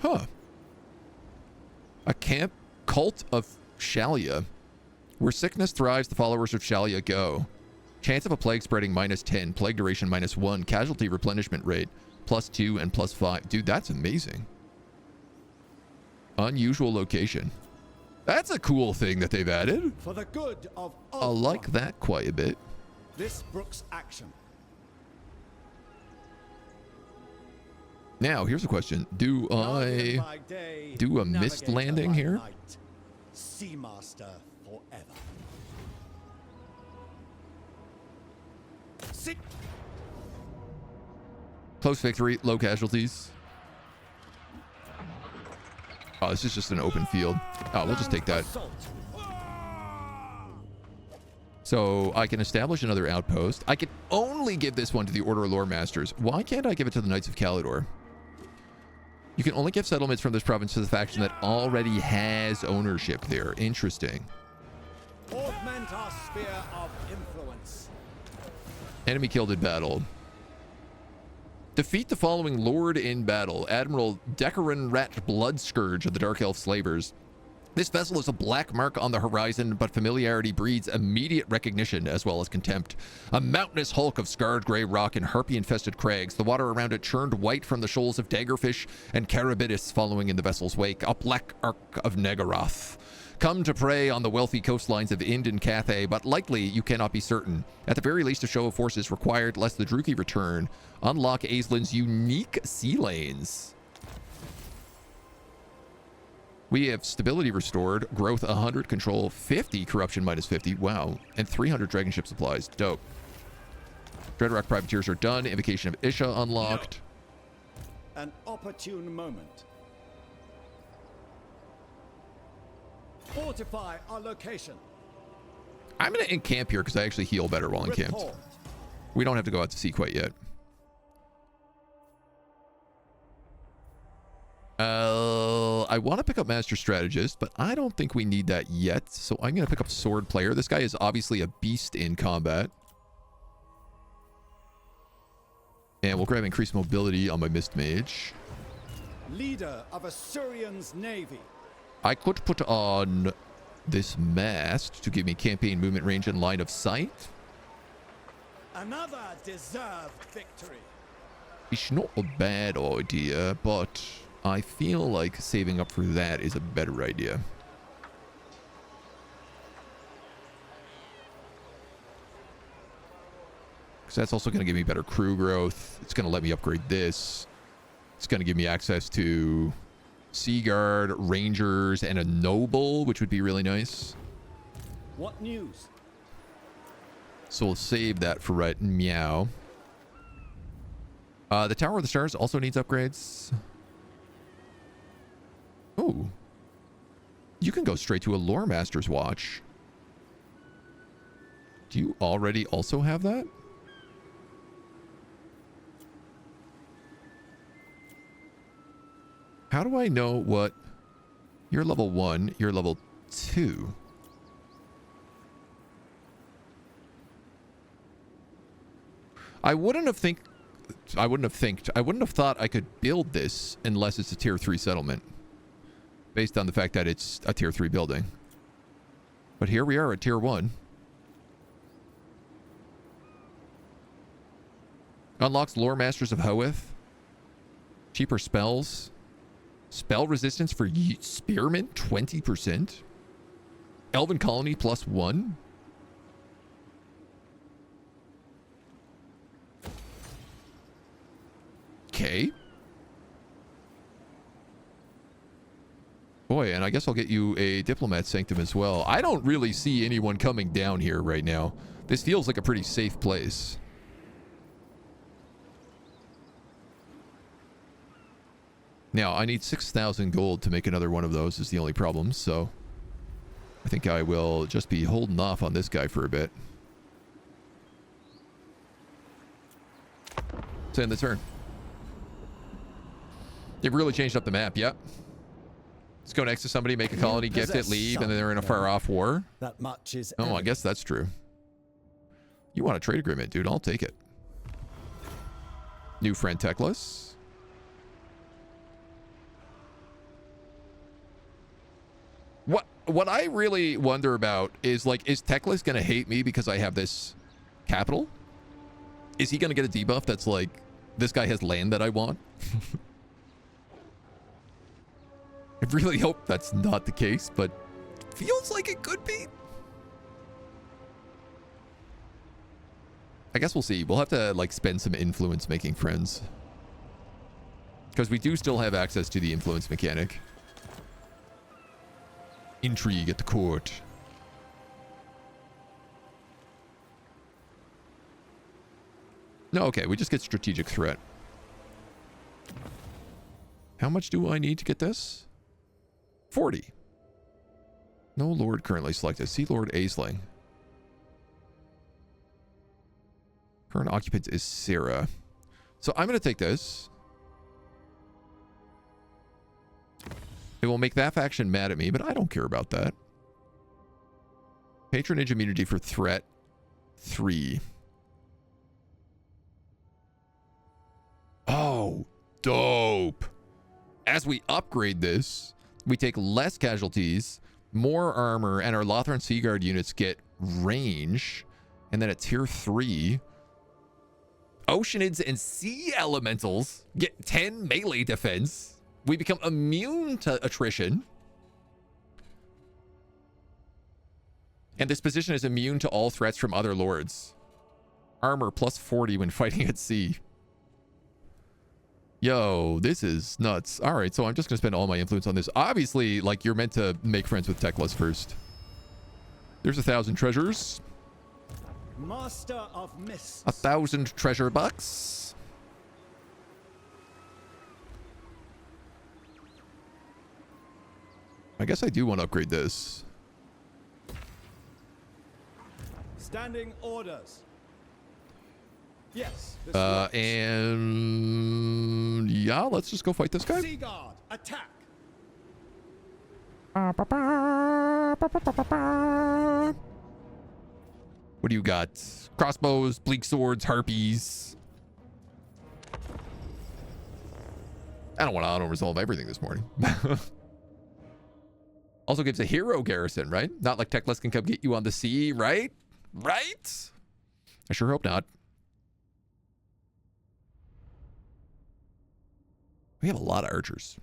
Huh. A camp cult of Shalia. Where sickness thrives, the followers of Shalia go. Chance of a plague spreading -10. Plague duration -1. Casualty replenishment rate +2 and +5. Dude, that's amazing. Unusual location. That's a cool thing that they've added. For the good of all. I like that quite a bit. This brooks action. Now, here's a question. Do I do a mist landing here? Seamaster forever. Sit. Close victory, low casualties. Oh, this is just an open field. Oh, we'll just take that. Assault. So I can establish another outpost. I can only give this one to the Order of Lore Masters. Why can't I give it to the Knights of Calidor? You can only give settlements from this province to the faction that already has ownership there. Interesting. Augment our sphere of influence. Enemy killed in battle. Defeat the following lord in battle. Admiral Decaran Rat Bloodscourge of the Dark Elf Slavers. This vessel is a black mark on the horizon, but familiarity breeds immediate recognition as well as contempt. A mountainous hulk of scarred gray rock and harpy-infested crags, the water around it churned white from the shoals of daggerfish and carabidus following in the vessel's wake. A black ark of Nagaroth. Come to prey on the wealthy coastlines of Ind and Cathay, but likely you cannot be certain. At the very least, a show of force is required lest the Druki return. Unlock Aislin's unique sea lanes. We have stability restored, growth 100, control 50, corruption minus 50. Wow. And 300 dragon ship supplies. Dope. Dreadrock privateers are done. Invocation of Isha unlocked. An opportune moment. Fortify our location. I'm going to encamp here because I actually heal better while encamped. Report. We don't have to go out to sea quite yet. I want to pick up Master Strategist, but I don't think we need that yet. So I'm going to pick up Sword Player. This guy is obviously a beast in combat. And we'll grab increased mobility on my Mist Mage. Leader of Assyrian's navy. I could put on this mast to give me campaign movement range and line of sight. Another deserved victory. It's not a bad idea, but I feel like saving up for that is a better idea. Because that's also going to give me better crew growth. It's going to let me upgrade this. It's going to give me access to Sea Guard, Rangers, and a Noble, which would be really nice. What news? So we'll save that for right meow. The Tower of the Stars also needs upgrades. Oh. You can go straight to a Lore Master's Watch. Do you already also have that? How do I know what... You're level 1, you're level 2. I wouldn't have thought I could build this unless it's a tier 3 settlement. Based on the fact that it's a tier 3 building. But here we are at tier 1. Unlocks Lore Masters of Hoeth. Cheaper spells. Spell resistance for Spearmen, 20%. Elven Colony +1. Okay. Boy, and I guess I'll get you a Diplomat Sanctum as well. I don't really see anyone coming down here right now. This feels like a pretty safe place. Now, I need 6,000 gold to make another one of those is the only problem, so I think I will just be holding off on this guy for a bit. Let's end the turn. They've really changed up the map, yep. Let's go next to somebody, make a colony, gift it, leave, and then they're in a far-off war. That much is Oh, I guess that's true. You want a trade agreement, dude? I'll take it. New friend Teclis. What I really wonder about is, like, is Teclis going to hate me because I have this capital? Is he going to get a debuff that's like, this guy has land that I want? I really hope that's not the case, but feels like it could be. I guess we'll see. We'll have to, like, spend some influence making friends. Because we do still have access to the influence mechanic. Intrigue at the court. No, okay, we just get strategic threat. How much do I need to get this? 40. No lord currently selected. See Lord Aisling. Current occupant is Sarah. So I'm going to take this. It will make that faction mad at me, but I don't care about that. Patronage immunity for threat 3. Oh, dope. As we upgrade this, we take less casualties, more armor, and our Lothran Seaguard units get range. And then at tier 3, Oceanids and Sea Elementals get 10 melee defense. We become immune to attrition. And this position is immune to all threats from other lords. Armor plus 40 when fighting at sea. Yo, this is nuts. All right, so I'm just going to spend all my influence on this. Obviously, like, you're meant to make friends with Teclis first. There's 1,000 treasures. Master of Mists. 1,000 treasure bucks. I guess I do want to upgrade this. Standing orders. Yes. And yeah, let's just go fight this guy. Sea Guard, attack. What do you got? Crossbows, bleak swords, harpies. I don't want to auto-resolve everything this morning. Also gives a hero garrison, right? Not like Teclis can come get you on the sea, right? Right? I sure hope not. We have a lot of archers.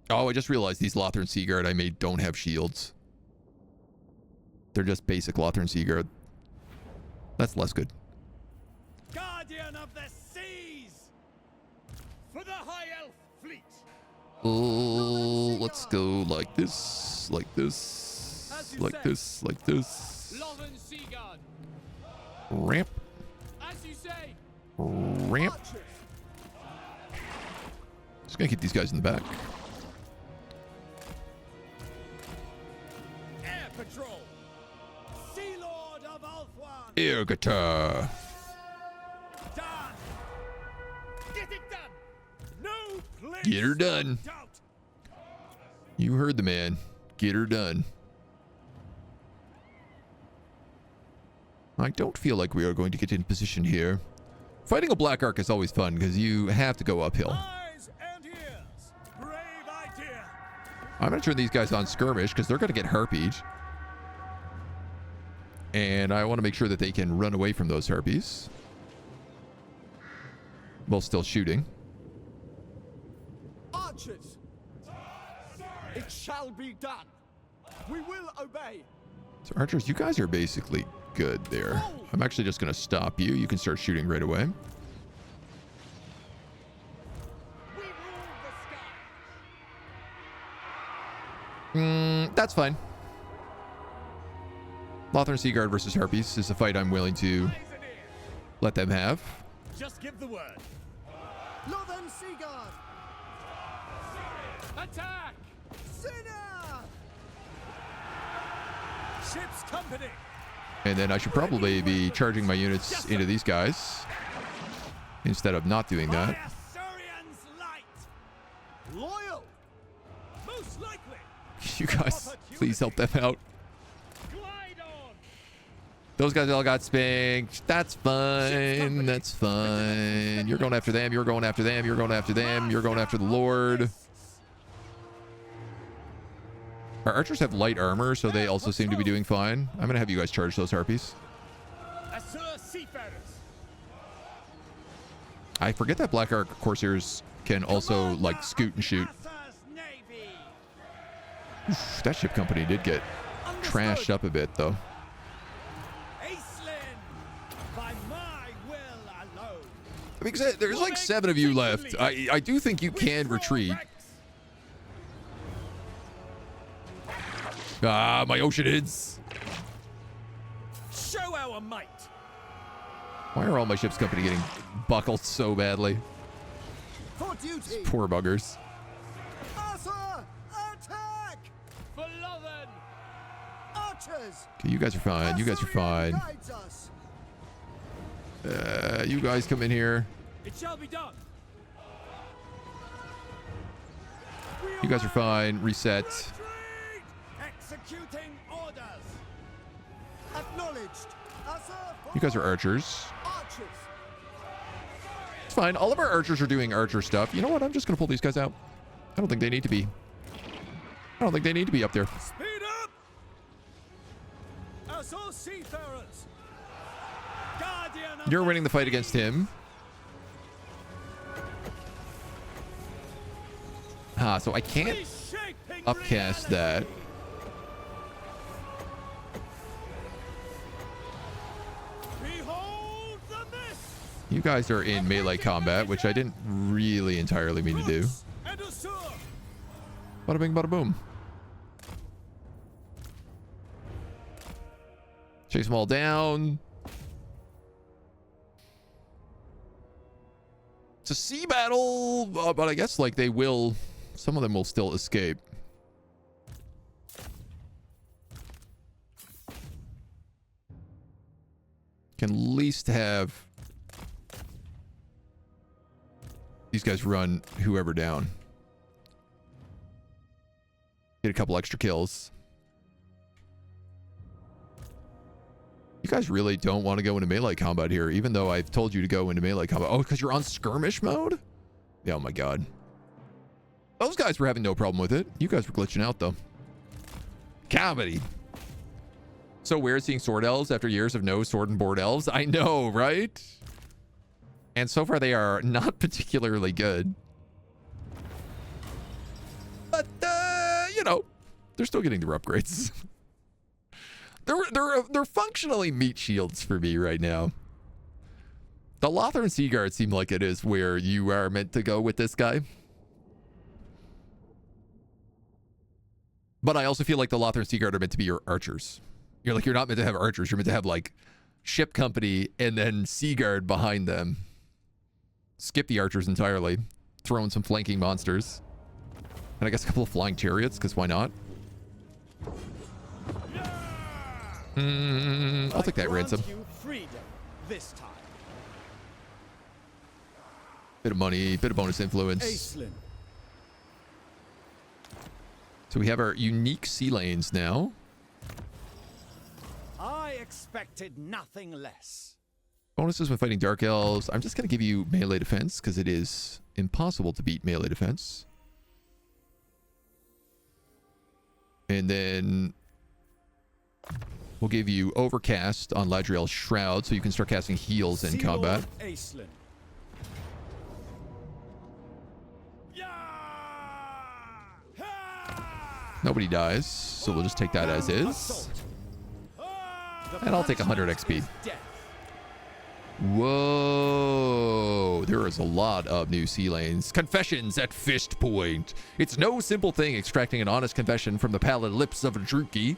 Oh, I just realized these Lothran Seaguard I made don't have shields. They're just basic Lothran Seaguard. That's less good. Guardian of the seas. For the High Elf fleet. Oh, let's go like this, like this, like this, like this. Lothran Seaguard. Ramp. As you say. Ramp. Just gonna keep these guys in the back. Air Patrol. Sea Lord of Ulthuan. Ergata. Done. Get it done. No place. Get her done. Doubt. You heard the man. Get her done. I don't feel like we are going to get in position here. Fighting a Black Ark is always fun because you have to go uphill. Eyes and ears. Brave idea. I'm going to turn these guys on skirmish because they're going to get harpied. And I want to make sure that they can run away from those harpies while still shooting. Archers! It shall be done. We will obey. So archers, you guys are basically good there. I'm actually just going to stop you. You can start shooting right away. We rule the sky. That's fine. Lothran Seaguard versus Harpies is a fight I'm willing to Eyes and ears. let them have. Just give the word. Northern Seaguard! Attack! Sinner! Ship's company. And then I should probably be charging my units into these guys instead of not doing that. By Asuryan's light. Loyal! Most likely. You guys, please help them out. Glide on. Those guys all got spanked. That's fine. That's fine. You're going after them. You're going after them. You're going after them. You're going after the Lord. Our archers have light armor, so they also seem to be doing fine. I'm going to have you guys charge those harpies. Assur Seafarers. I forget that Black Ark Corsairs can also, like, scoot and shoot. Massa's Navy. Oof, that ship company did get trashed up a bit, though. Aislinn. By my will alone. I mean, 'cause there's like 7 of you left. I do think you can retreat. Ah, my Oceanids. Show our might. Why are all my ship's company getting buckled so badly? For duty. Poor buggers. Arthur, attack! For Lothern! Archers! Okay, you guys are fine. You guys are fine. Guides us. You guys come in here. It shall be done! You guys are fine. Reset. Retreat! Executing orders. Acknowledged. Arthur, You guys are archers. archers. It's fine. All of our archers are doing archer stuff. You know what? I'm just going to pull these guys out. I don't think they need to be. I don't think they need to be up there. Speed up! As all seafarers! Guardian of You're the winning the fight against him. Ah, so I can't reshaping upcast that. reality. Behold the mist. You guys are in melee combat, which I didn't really entirely mean to do. And Usur. Bada bing, bada boom. Chase them all down. It's a sea battle, but I guess like they will, some of them will still escape. Can at least have these guys run whoever down. Get a couple extra kills. You guys really don't want to go into melee combat here, even though I've told you to go into melee combat. Oh, because you're on skirmish mode? Yeah, oh my god. Those guys were having no problem with it. You guys were glitching out, though. Comedy. So weird seeing sword elves after years of no sword and board elves. I know, right? And so far they are not particularly good. But, you know, they're still getting their upgrades. They're functionally meat shields for me right now. The Lothern Sea Guard seem like it is where you are meant to go with this guy. But I also feel like the Lothern Sea Guard are meant to be your archers. You're not meant to have archers. You're meant to have like ship company and then Sea Guard behind them. Skip the archers entirely. Throw in some flanking monsters. And I guess a couple of flying chariots, because why not? I'll take that ransom. You freedom this time. Bit of money, bit of bonus influence. Aislinn. So we have our unique sea lanes now. I expected nothing less. Bonuses when fighting dark elves. I'm just going to give you melee defense because it is impossible to beat melee defense. And then we'll give you overcast on Ladriel's Shroud so you can start casting heals in combat. Aislinn. Nobody dies, so we'll just take that as is. And I'll take 100 XP. Whoa, there is a lot of new sea lanes. Confessions at fist point. It's no simple thing extracting an honest confession from the pallid lips of a Druki.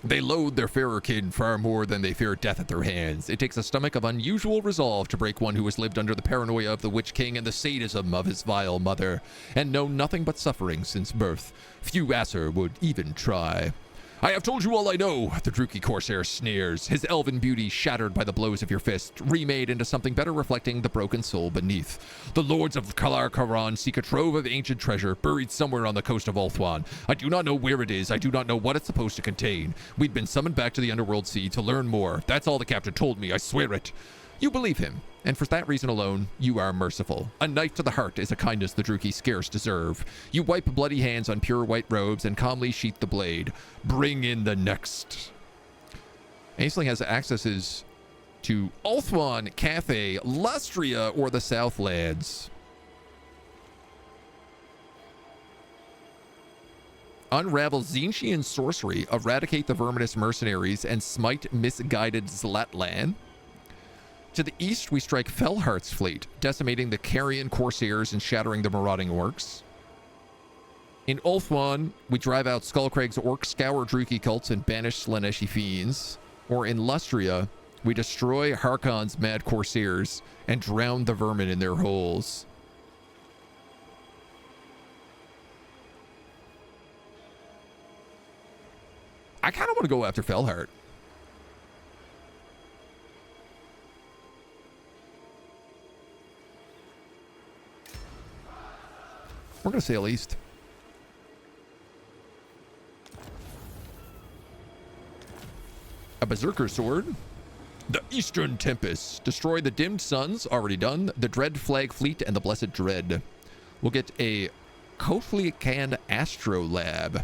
They loathe their fairer kin far more than they fear death at their hands. It takes a stomach of unusual resolve to break one who has lived under the paranoia of the Witch King and the sadism of his vile mother, and known nothing but suffering since birth. Few Asser would even try. I have told you all I know, the Druki Corsair sneers, his elven beauty shattered by the blows of your fist, remade into something better reflecting the broken soul beneath. The lords of Kalar Karan seek a trove of ancient treasure buried somewhere on the coast of Ulthuan. I do not know where it is. I do not know what it's supposed to contain. We'd been summoned back to the Underworld Sea to learn more. That's all the captain told me, I swear it. You believe him, and for that reason alone, you are merciful. A knife to the heart is a kindness the Druki scarce deserve. You wipe bloody hands on pure white robes and calmly sheath the blade. Bring in the next. Aisling has accesses to Ulthuan, Cathay, Lustria, or the Southlands. Unravel Tzeentchian sorcery, eradicate the verminous mercenaries, and smite misguided Zlatlan. To the east, we strike Felhart's fleet, decimating the Carrion Corsairs and shattering the marauding orcs. In Ulthuan, we drive out Skullcraig's orc scour Druki cults and banish Slaaneshi fiends. Or in Lustria, We destroy Harkon's mad corsairs and drown the vermin in their holes. I kind of want to go after Felheart. We're going to sail east. A Berserker Sword. The Eastern Tempest. Destroy the Dimmed Suns. Already done. The Dread Flag Fleet and the Blessed Dread. We'll get a Koflikan Astrolab.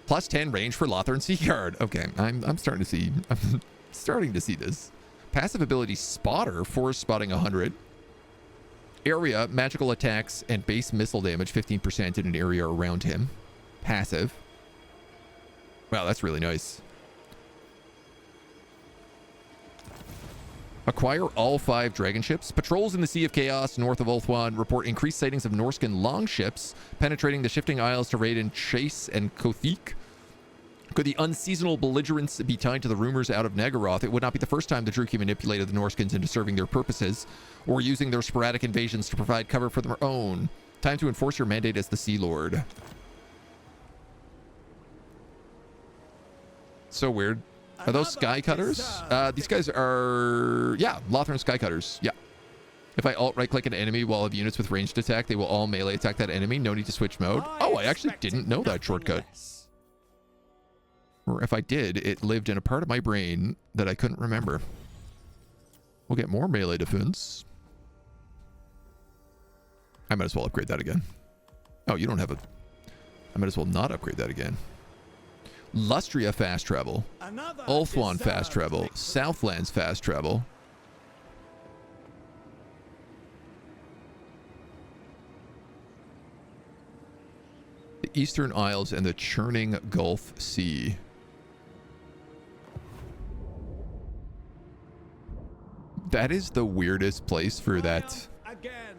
Plus 10 range for Lothar Seaguard. Okay, I'm starting to see this. Passive ability Spotter, forest spotting 100. Area, magical attacks and base missile damage 15% in an area around him. Passive. Wow, that's really nice. Acquire all 5 dragon ships. Patrols in the Sea of Chaos north of Ulthuan report increased sightings of Norscan longships penetrating the shifting isles to raid in Chase and Kothik. Could the unseasonal belligerents be tied to the rumors out of Nagaroth? It would not be the first time the Druki manipulated the Norskins into serving their purposes or using their sporadic invasions to provide cover for their own. Time to enforce your mandate as the Sea Lord. So weird. Are those Sky Cutters? These guys are... Yeah, Lothran Sky Cutters. Yeah. If I alt-right-click an enemy while I have units with ranged attack, they will all melee attack that enemy. No need to switch mode. Oh, I actually didn't know that shortcut. Or if I did, it lived in a part of my brain that I couldn't remember. We'll get more melee defense. I might as well upgrade that again. Oh, you don't have a... I might as well not upgrade that again. Lustria fast travel. Ulthuan fast travel. Southlands fast travel. The Eastern Isles and the churning Gulf Sea. That is the weirdest place for that. Again,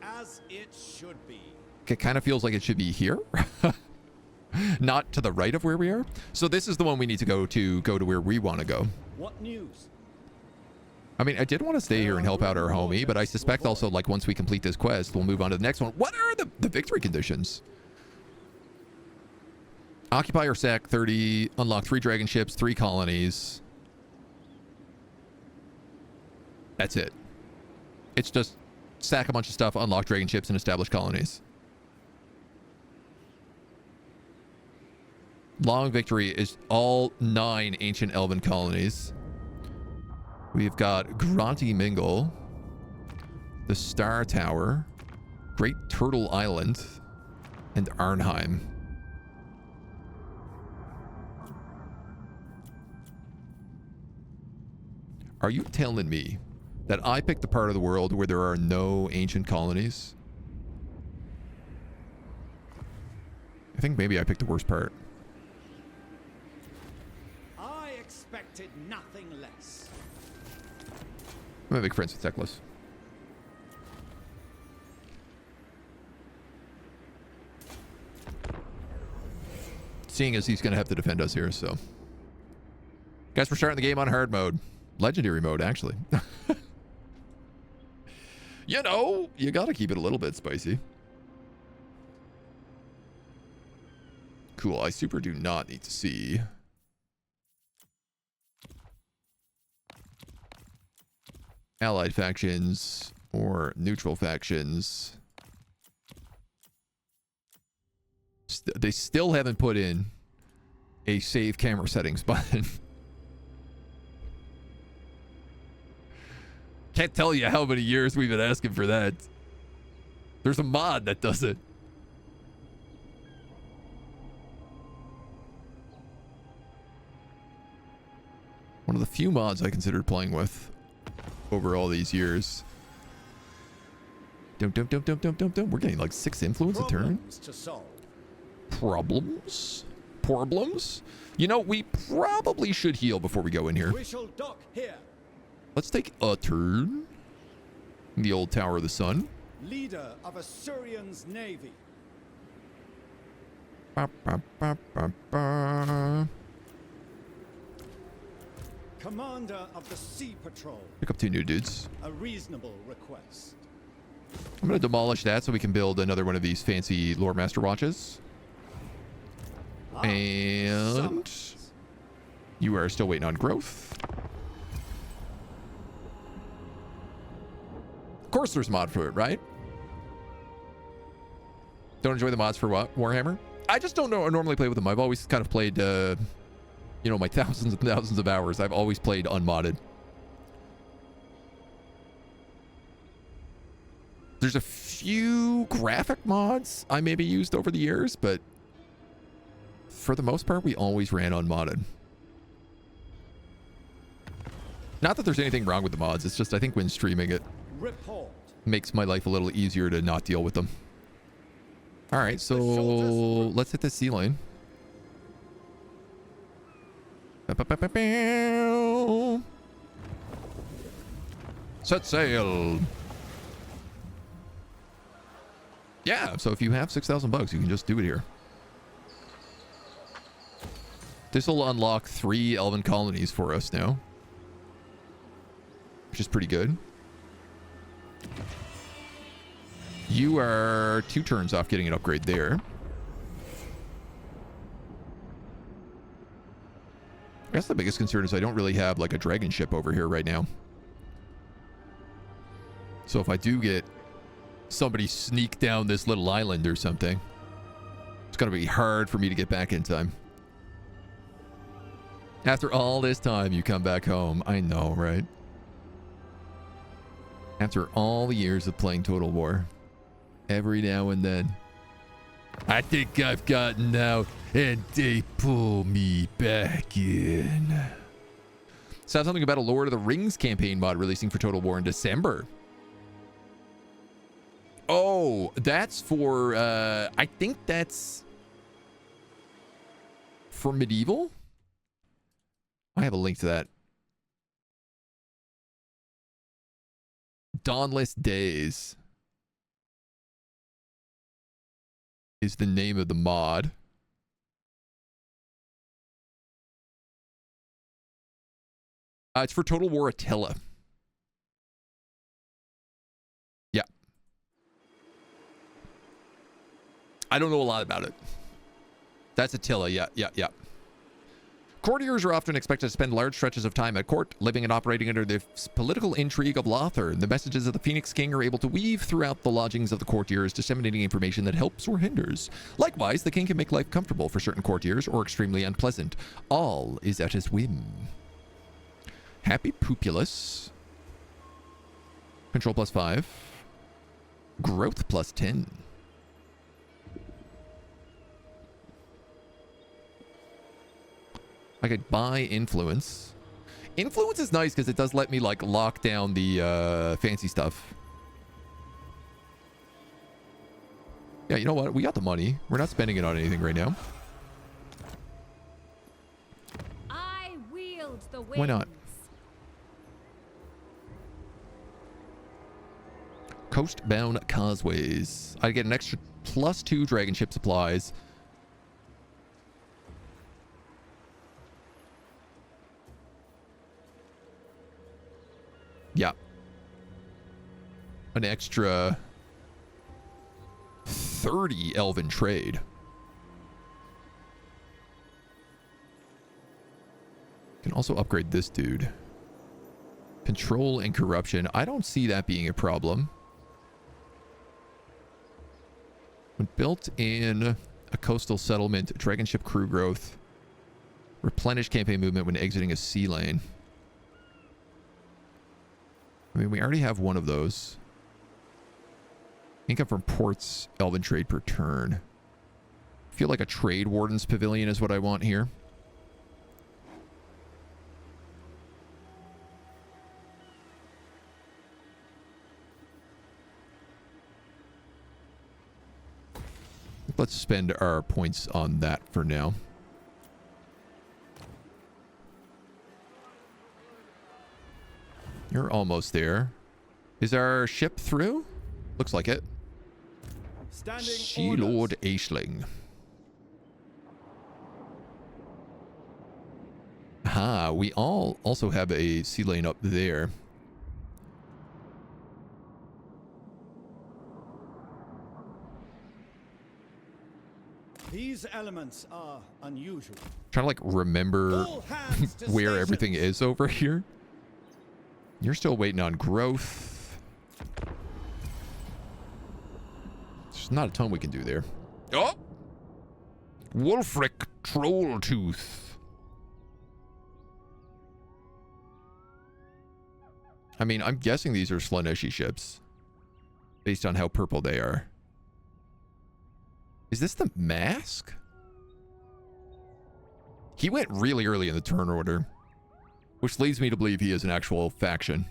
as it should be. It kind of feels like it should be here. Not to the right of where we are. So this is the one we need to go to where we want to go. What news? I mean, I did want to stay here and help out our homie, but I suspect also, like, once we complete this quest, we'll move on to the next one. What are the victory conditions? Occupy or sack 30, unlock 3 dragon ships, 3 colonies. That's it. It's just sack a bunch of stuff, unlock dragon ships, and establish colonies. Long victory is all 9 ancient elven colonies. We've got Gronti Mingle, the Star Tower, Great Turtle Island, and Arnheim. Are you telling me that I picked the part of the world where there are no ancient colonies? I think maybe I picked the worst part. I expected nothing less. I'm gonna make friends with Teclis. Seeing as he's gonna have to defend us here, so. Guys, we're starting the game on hard mode. Legendary mode, actually. You know, you gotta keep it a little bit spicy. Cool, I super do not need to see. Allied factions or neutral factions. They still haven't put in a save camera settings button. Can't tell you how many years we've been asking for that. There's a mod that does it. One of the few mods I considered playing with over all these years. We're getting like 6 influence a turn. Problems? You know, we probably should heal before we go in here. We shall dock here. Let's take a turn in the old Tower of the Sun. Leader of Assyrian's navy. commander of the Sea Patrol. Pick up 2 new dudes. A reasonable request. I'm going to demolish that so we can build another one of these fancy Lore Master watches. And Summons. you are still waiting on growth. Of course there's a mod for it, right? Don't enjoy the mods for what? Warhammer? I just don't know. I normally play with them. I've always kind of played, you know, my thousands and thousands of hours. I've always played unmodded. There's a few graphic mods I maybe used over the years, but for the most part, we always ran unmodded. Not that there's anything wrong with the mods. It's just I think when streaming it Report. makes my life a little easier to not deal with them. All right, so let's hit the sea lane. Set sail. Yeah, so if you have 6,000 bucks, you can just do it here. This will unlock 3 elven colonies for us now, which is pretty good. You are 2 turns off getting an upgrade there. I guess the biggest concern is I don't really have like a dragon ship over here right now. So if I do get somebody sneak down this little island or something, it's going to be hard for me to get back in time. After all this time, you come back home. I know, right? After all the years of playing Total War, every now and then, I think I've gotten out and they pull me back in. Saw something about a Lord of the Rings campaign mod releasing for Total War in December. Oh, that's for, I think that's for medieval. I have a link to that. Dawnless Days is the name of the mod. It's for Total War Attila. Yeah. I don't know a lot about it. That's Attila. Yeah. Courtiers are often expected to spend large stretches of time at court, living and operating under the political intrigue of Lothar. The messages of the Phoenix King are able to weave throughout the lodgings of the courtiers, disseminating information that helps or hinders. Likewise, the king can make life comfortable for certain courtiers or extremely unpleasant. All is at his whim. Happy Populus. Control +5. Growth +10. I could buy influence. Influence is nice because it does let me like lock down the fancy stuff. Yeah, you know what? We got the money. We're not spending it on anything right now. I wield the winds. Why not? Coast-bound causeways. I get an extra +2 dragon ship supplies. Yeah. An extra 30 elven trade. Can also upgrade this dude. Control and corruption. I don't see that being a problem. When built in a coastal settlement, dragon ship crew growth. Replenish campaign movement when exiting a sea lane. I mean, we already have one of those. Income from ports, elven trade per turn. I feel like a trade warden's pavilion is what I want here. Let's spend our points on that for now. You're almost there. Is our ship through? Looks like it. Sea Lord Aisling. Ah, we all also have a sea lane up there. These elements are unusual. Trying to like remember All hands to where stations. everything is over here. You're still waiting on growth. There's not a ton we can do there. Oh! Wolfric Trolltooth. I mean, I'm guessing these are Slaaneshi ships. Based on how purple they are. Is this the mask? He went really early in the turn order. Which leads me to believe he is an actual faction.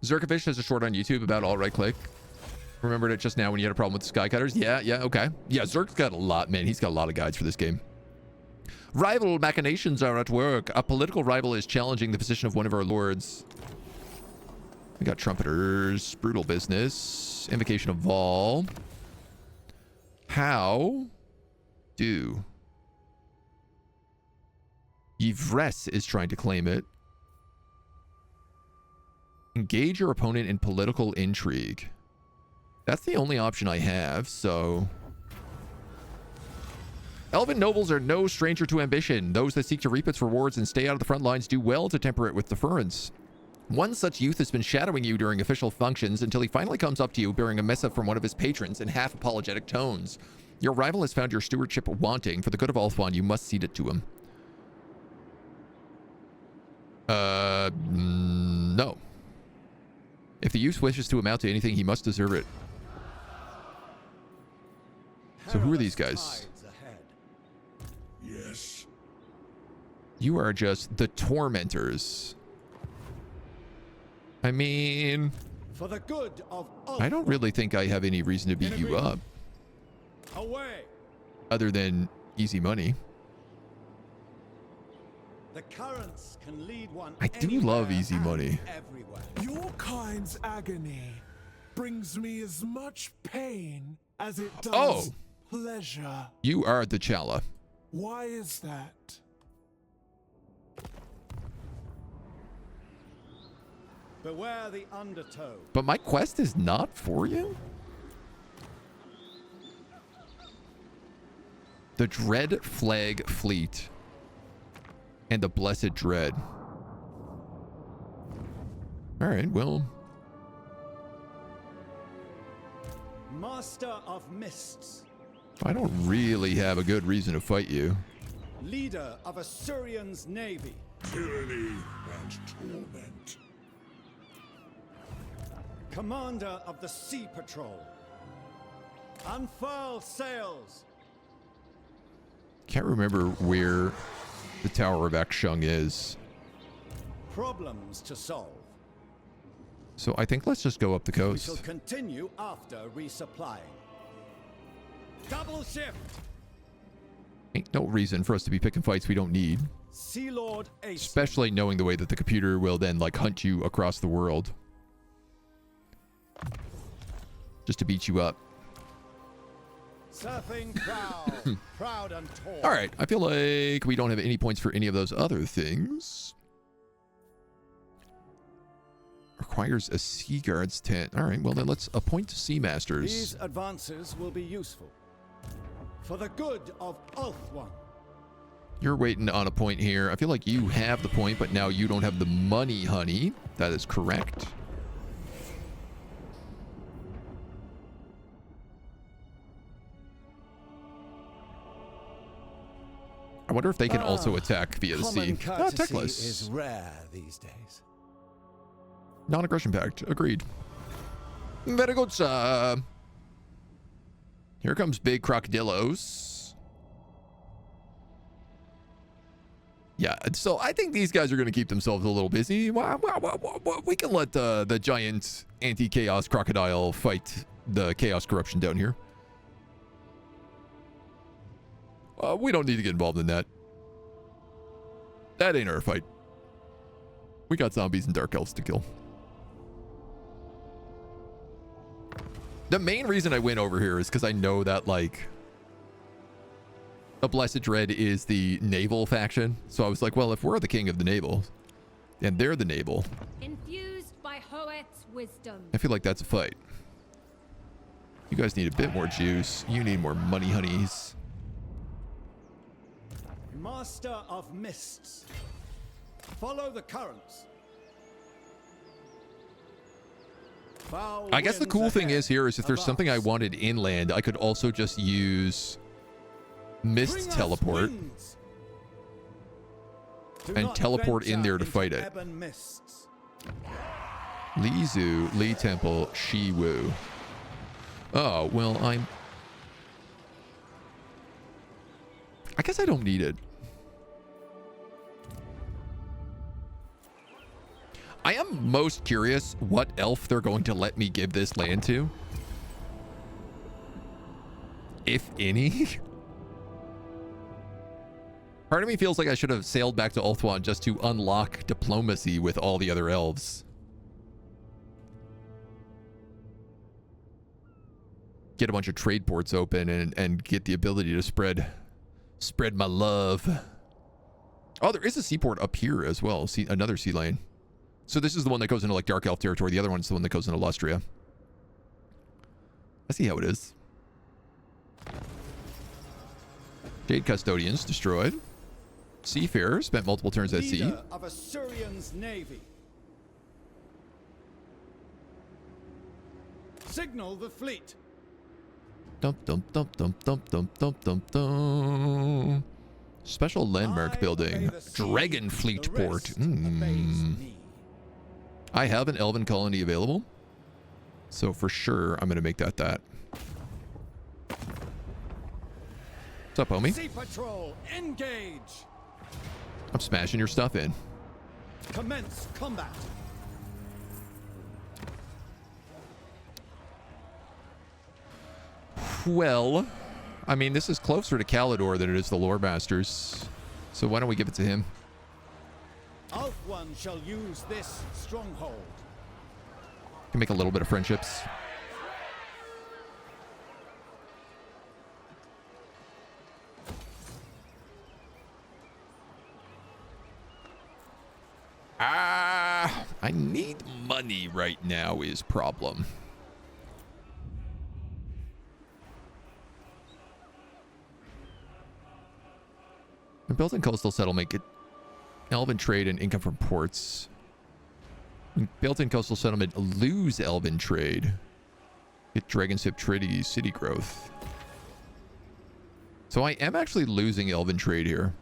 Zerkovish has a short on YouTube about all right click. Remembered it just now when you had a problem with the Skycutters. Yeah, okay. Yeah, Zerk's got a lot, man. He's got a lot of guides for this game. Rival machinations are at work. A political rival is challenging the position of one of our lords. We got trumpeters, brutal business, invocation of Vol. How do Yvresse is trying to claim it. Engage your opponent in political intrigue. That's the only option I have, so... Elven nobles are no stranger to ambition. Those that seek to reap its rewards and stay out of the front lines do well to temper it with deference. One such youth has been shadowing you during official functions until he finally comes up to you bearing a missive from one of his patrons in half-apologetic tones. Your rival has found your stewardship wanting. For the good of Ulthuan, you must cede it to him. No. If the youth wishes to amount to anything, he must deserve it. So who are these guys? Yes. You are just the tormentors. I mean... For the good of I don't really think I have any reason to beat you up. Away. Other than easy money. The currents can lead one I do love anywhere easy and money. everywhere. Your kind's agony brings me as much pain as it does pleasure. You are the Chala. Why is that? Beware the undertow. But my quest is not for you? The Dread Flag Fleet. And the Blessed Dread. Alright, well... Master of mists. I don't really have a good reason to fight you. Leader of Assyrian's navy. Tyranny and torment. Commander of the Sea Patrol. Unfurl sails. Can't remember where the Tower of Akshung is. Problems to solve. So I think let's just go up the We coast. shall continue after resupplying. Double shift. Ain't no reason for us to be picking fights we don't need. Sea Lord Ace. Especially knowing the way that the computer will then like hunt you across the world. Just to beat you up. Surfing proud. Proud and tall. Alright, I feel like we don't have any points for any of those other things. Requires a Sea Guard's tent. Alright, well then let's appoint Sea Masters. These advances will be useful. For the good of Ulthuan. You're waiting on a point here. I feel like you have the point, but now you don't have the money, honey. That is correct. I wonder if they can also attack via the sea. Common Ah, courtesy techless. is rare these days. Non-aggression pact. Agreed. Very good, sir. Here comes big crocodillos. Yeah, so I think these guys are going to keep themselves a little busy. We can let the giant anti-chaos crocodile fight the chaos corruption down here. We don't need to get involved in that. That ain't our fight. We got zombies and dark elves to kill. The main reason I went over here is because I know that, like, A Blessed Dread is the naval faction. So I was like, well, if we're the king of the naval, and they're the naval, Infused by Hoet's wisdom. I feel like that's a fight. You guys need a bit more juice. You need more money, honeys. Master of mists. Follow the currents. Foul I guess the winds cool thing ahead. is here is if there's something I wanted inland, I could also just use Mist Bring us Teleport winds. Do and not teleport in venture there to into fight it. ebon mists. Li Zhu, Li Temple, Shi Wu. Oh, well, I guess I don't need it. I am most curious what elf they're going to let me give this land to. If any. Part of me feels like I should have sailed back to Ulthuan just to unlock diplomacy with all the other elves. Get a bunch of trade ports open and get the ability to spread my love. Oh, there is a seaport up here as well. See, another sea lane. So this is the one that goes into like Dark Elf territory. The other one's the one that goes into Lustria. I see how it is. Jade Custodians destroyed. Seafarer spent multiple turns at sea. Leader of Assyrian's navy. Signal the fleet. Dump, dump, dump, dump, dump, dump, dump, dump, dump. Special landmark I building. obey the sea, Dragon Fleet the Port. rest obeys me. I have an elven colony available. So for sure, I'm going to make that. What's up, homie? Sea patrol, engage. I'm smashing your stuff in. Commence combat. Well, I mean, this is closer to Kalidor than it is the Lore Masters. So why don't we give it to him? Ulthuan shall use this stronghold. Can make a little bit of friendships. I need money right now is problem. A built-in coastal settlement, get elven trade and income from ports. Built-in coastal settlement, lose elven trade. Get dragon ship treaty city growth. So I am actually losing elven trade here.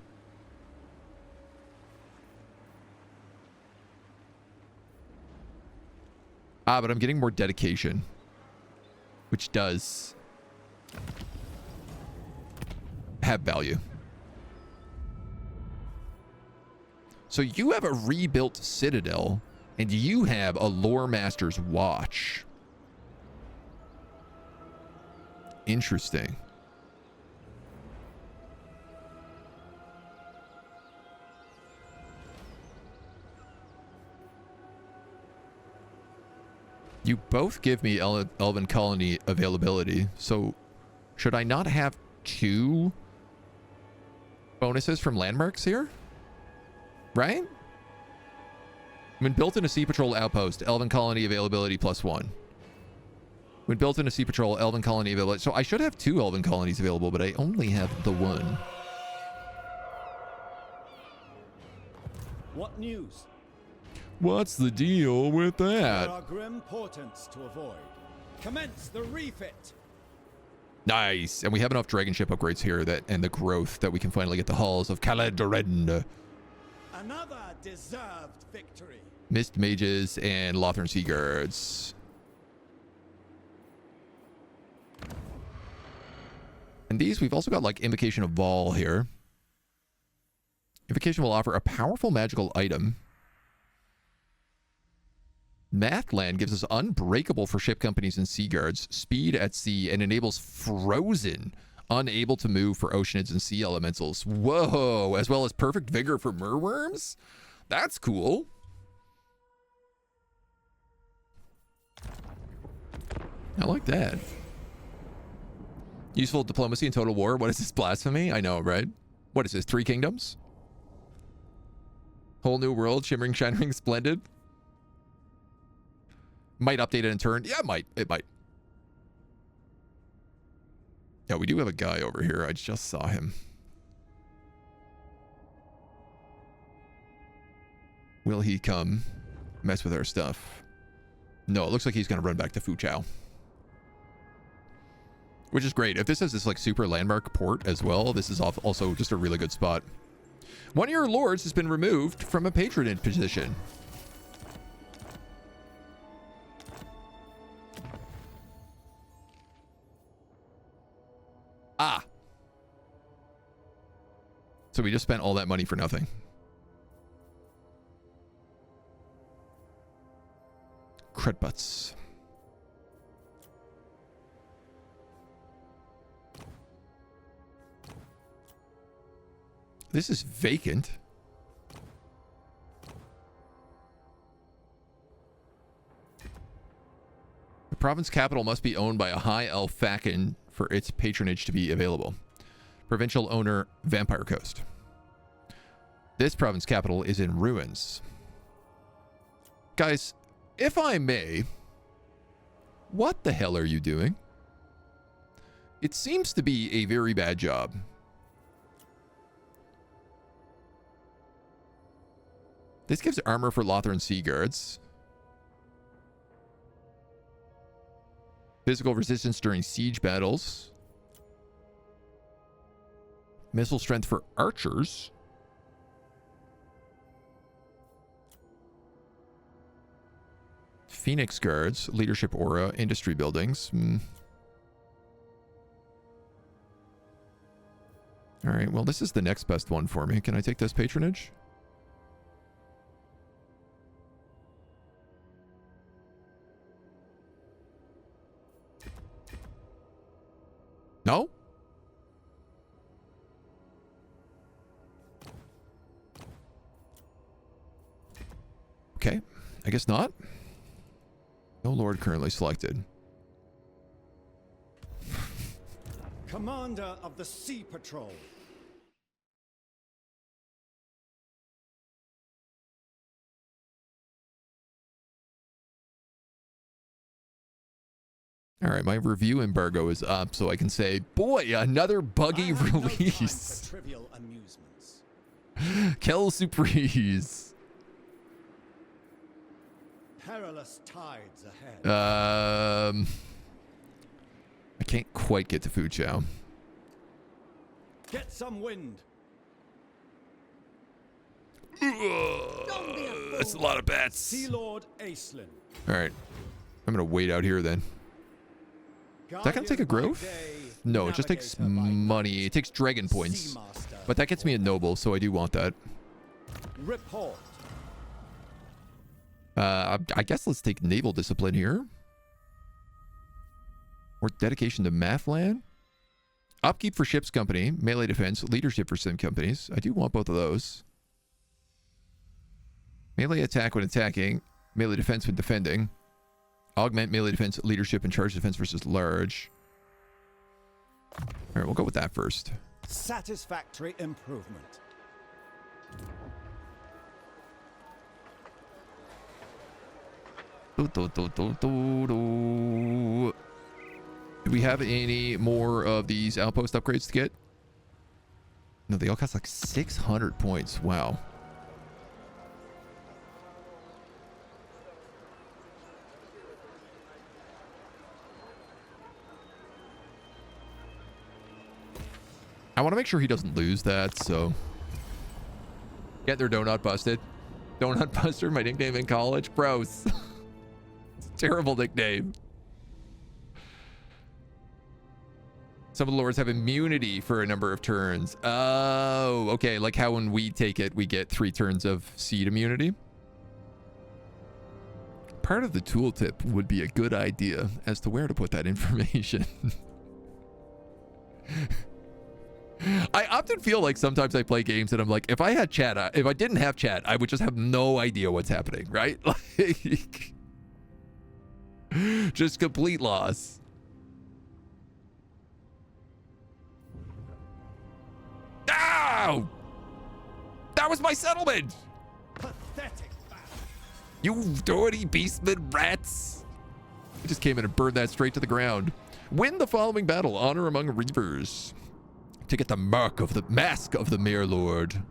But I'm getting more dedication, which does have value. So you have a rebuilt citadel, and you have a Lore Master's Watch. Interesting. You both give me Elven Colony availability, so should I not have 2 bonuses from landmarks here? Right? When built in a Sea Patrol outpost, Elven Colony availability +1. When built in a Sea Patrol, Elven Colony availability. So I should have 2 Elven Colonies available, but I only have the 1. What news? What's the deal with There that? are grim portents to avoid. Commence the refit. Nice. And we have enough dragon ship upgrades here that and the growth that we can finally get the halls of Caledorend. Another deserved victory. Mist Mages and Lothern Sea Guards. And these, we've also got like Invocation of Vol here. Invocation will offer a powerful magical item. Mathland gives us unbreakable for ship companies and sea guards, speed at sea, and enables frozen, unable to move for oceanids and sea elementals. Whoa, as well as perfect vigor for merworms? That's cool. I like that. Useful diplomacy in total war. What is this blasphemy? I know, right? What is this? 3 kingdoms? Whole new world, shimmering, shining, splendid. Might update it in turn. Yeah, it might. It might. Yeah, we do have a guy over here. I just saw him. Will he come mess with our stuff? No, it looks like he's going to run back to Fuchao. Which is great. If this has this like super landmark port as well, this is also just a really good spot. One of your lords has been removed from a patronage position. Ah. So we just spent all that money for nothing. Crud butts. This is vacant. The province capital must be owned by a high elf faction for its patronage to be available. Provincial owner, Vampire Coast. This province capital is in ruins. Guys, if I may, what the hell are you doing? It seems to be a very bad job. This gives armor for Lothern Sea Guards. Physical resistance during siege battles. Missile strength for archers. Phoenix Guards, leadership aura, industry buildings. All right, well, this is the next best one for me. Can I take this patronage? No? Okay, I guess not. No lord currently selected. Commander of the Sea Patrol. All right, my review embargo is up, so I can say, boy, another buggy release. No trivial amusements. Kel Surprise. Perilous tides ahead. I can't quite get to Fuchao. Get some wind. That's a lot of bats. Sea Lord Acelin. All right, I'm gonna wait out here then. Is that gonna take a growth? No, it just takes money. It takes dragon points. But that gets me a noble, so I do want that. Report. I guess let's take naval discipline here. Or dedication to Mathland. Upkeep for ships company. Melee defense. Leadership for sim companies. I do want both of those. Melee attack when attacking. Melee defense when defending. Augment melee defense, leadership, and charge defense versus large. All right, we'll go with that first. Satisfactory improvement. Do we have any more of these outpost upgrades to get? No, they all cost like 600 points. Wow. I want to make sure he doesn't lose that, so... Get their donut busted. Donut Buster, my nickname in college. Bros. It's a terrible nickname. Some of the lords have immunity for a number of turns. Oh, okay. Like how when we take it, we get 3 turns of seed immunity. Part of the tooltip would be a good idea as to where to put that information. I often feel like sometimes I play games and I'm like, if I had chat, if I didn't have chat, I would just have no idea what's happening, right? Like, just complete loss. Ow! That was my settlement! Pathetic battle. You dirty beastmen rats! I just came in and burned that straight to the ground. Win the following battle. Honor among reavers. To get the mask of the Mare Lord.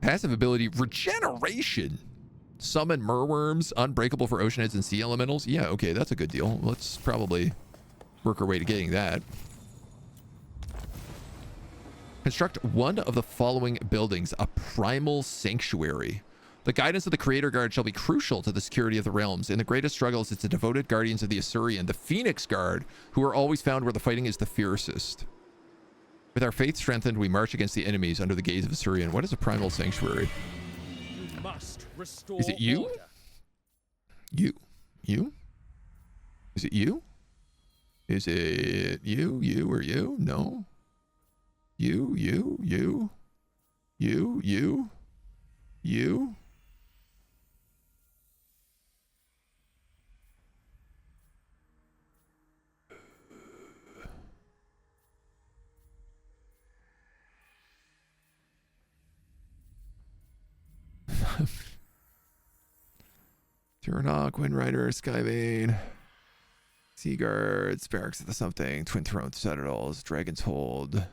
Passive ability, regeneration. Summon merworms, unbreakable for ocean heads and sea elementals. Yeah, okay, that's a good deal. Let's probably work our way to getting that. Construct one of the following buildings, a primal sanctuary. The guidance of the Creator Guard shall be crucial to the security of the realms. In the greatest struggles, it's the devoted guardians of the Assyrian, the Phoenix Guard, who are always found where the fighting is the fiercest. With our faith strengthened, we march against the enemies under the gaze of Assyrian. What is a primal sanctuary? You must restore Is it you? order. You? Is it you? Is it you or you? No. You. Tyrannoc, Windrider, Skybane, Sea Guards, Barracks of the Something, Twin Throne Citadels, Dragon's Hold.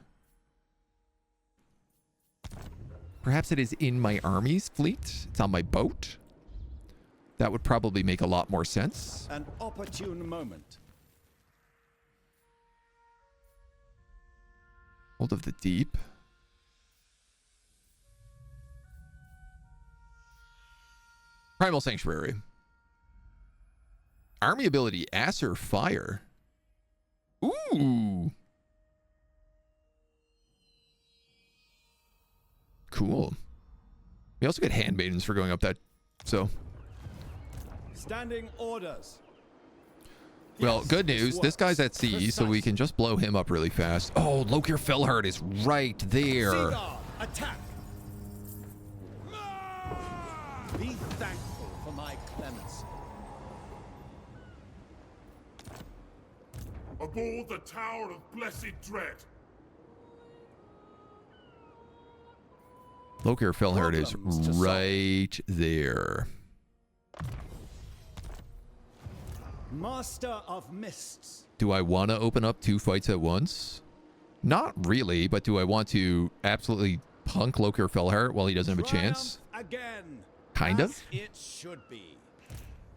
Perhaps it is in my army's fleet. It's on my boat. That would probably make a lot more sense. An opportune moment. Hold of the Deep. Primal Sanctuary. Army ability, Acer Fire. Ooh. Cool. We also get handmaidens for going up that, so. Standing orders. Well, Yes, good news. This guy's at sea, Precise. so we can just blow him up really fast. Oh, Lokir Felhard is right there. Seagull, attack. Be thankful for my clemency. Aboard the Tower of Blessed Dread. Lokir Felhard is Problems to solve. right there. Master of Mists. Do I want to open up 2 fights at once? Not really, but do I want to absolutely punk Lokir Felhard while he doesn't have a chance? Triumph again. Kind of. As it should be.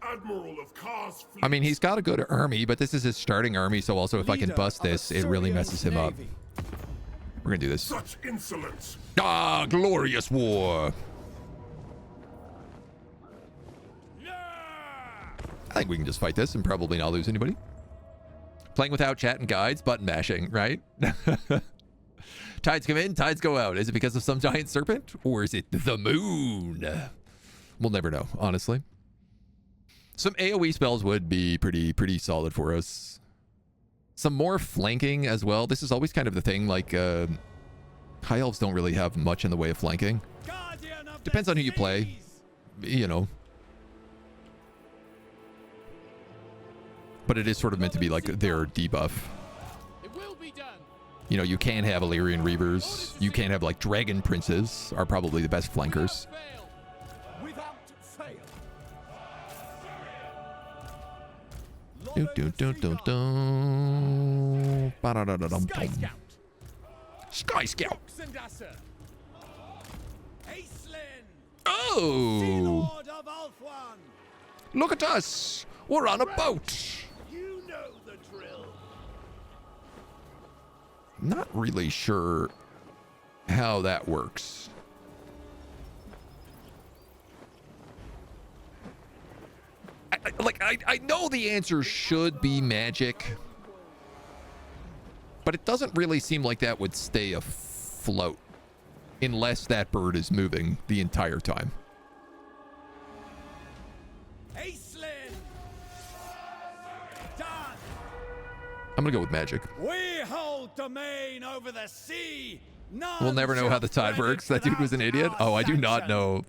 Admiral of Kar's fleet. I mean, he's got a good army, but this is his starting army, so also if I can Leader bust of this, it really Assyrian's messes him up. navy. We're gonna do this. Such insolence. Ah, glorious war. I think we can just fight this and probably not lose anybody. Playing without chat and guides, button mashing, right? Tides come in, tides go out. Is it because of some giant serpent? Or is it the moon? We'll never know, honestly. Some AoE spells would be pretty solid for us. Some more flanking as well. This is always kind of the thing, like, high elves don't really have much in the way of flanking. Guardian of Depends the on who you play. seas. You know. But it is sort of meant to be like their debuff. It will be done. You know, you can have Illyrian Reavers. You can have, like, Dragon Princes are probably the best flankers. Fail. Without fail. Do, do, do, do, do. Ba-da-da-da-dum-dum. Sky Scout. Sky Scout. Xandasa. Aislinn. Oh! Sea Lord of Ulthuan. Look at us. We're on a boat. You know the drill. Not really sure how that works. I know the answer should be magic, but it doesn't really seem like that would stay afloat unless that bird is moving the entire time. Aislinn. Done. I'm gonna go with magic. We hold domain over the sea. None We'll never know how the tide shall works. That dude was an without idiot. our Oh, I do not sanction. know.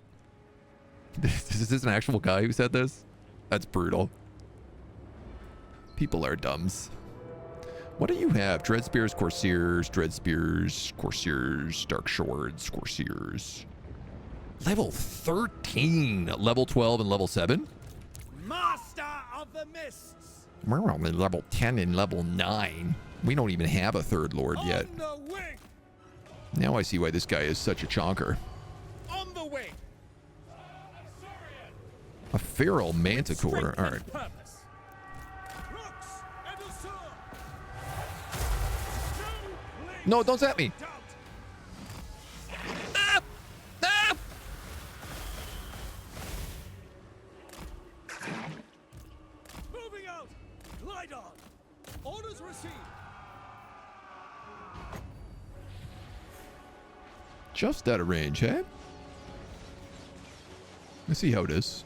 Is this an actual guy who said this? That's brutal. People are dumbs. What do you have? Dread Spears, Corsairs, Dread Spears, Corsairs, Dark Swords, Corsairs. Level 13, level 12, and level 7? Master of the Mists! We're only level 10 and level 9. We don't even have a third lord yet. On the wing! Now I see why this guy is such a chonker. On the wing! A feral manticore. All right. Purpose. Rocks and a sword. No, don't zap me. Doubt. Ah! Ah! Moving out. Glide on. Orders received. Just out of range, eh? Let's see how it is.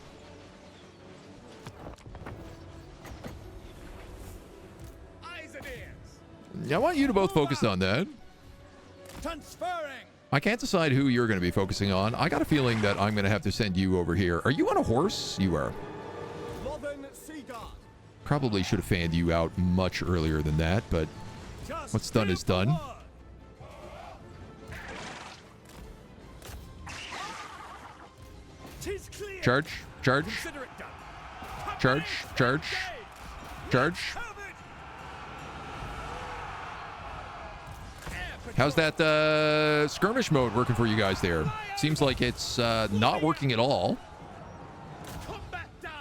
Eyes and ears. I want you to both focus on that. Transferring. I can't decide who you're going to be focusing on. I got a feeling that I'm going to have to send you over here. Are you on a horse? You are. Northern Sea Guard. Probably should have fanned you out much earlier than that, but Just what's done give is the done. word. Tis clear. Charge, charge, Consider it done. charge, charge, charge. Have it. How's that skirmish mode working for you guys there? Seems like it's not working at all. Combat dive.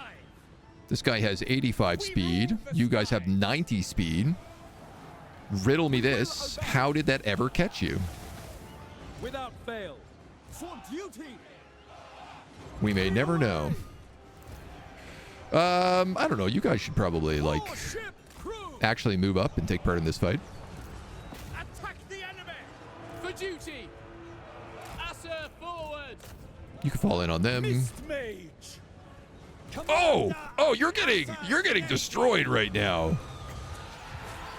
This guy has 85 speed. You guys have 90 speed. Riddle me this. How did that ever catch you? Without fail. For duty. We may never know. I don't know. You guys should probably, like, All ship crew. actually move up and take part in this fight. Attack the enemy. For duty. Asser forward. You can fall in on them. Mist mage. Oh! Oh, you're getting destroyed right now.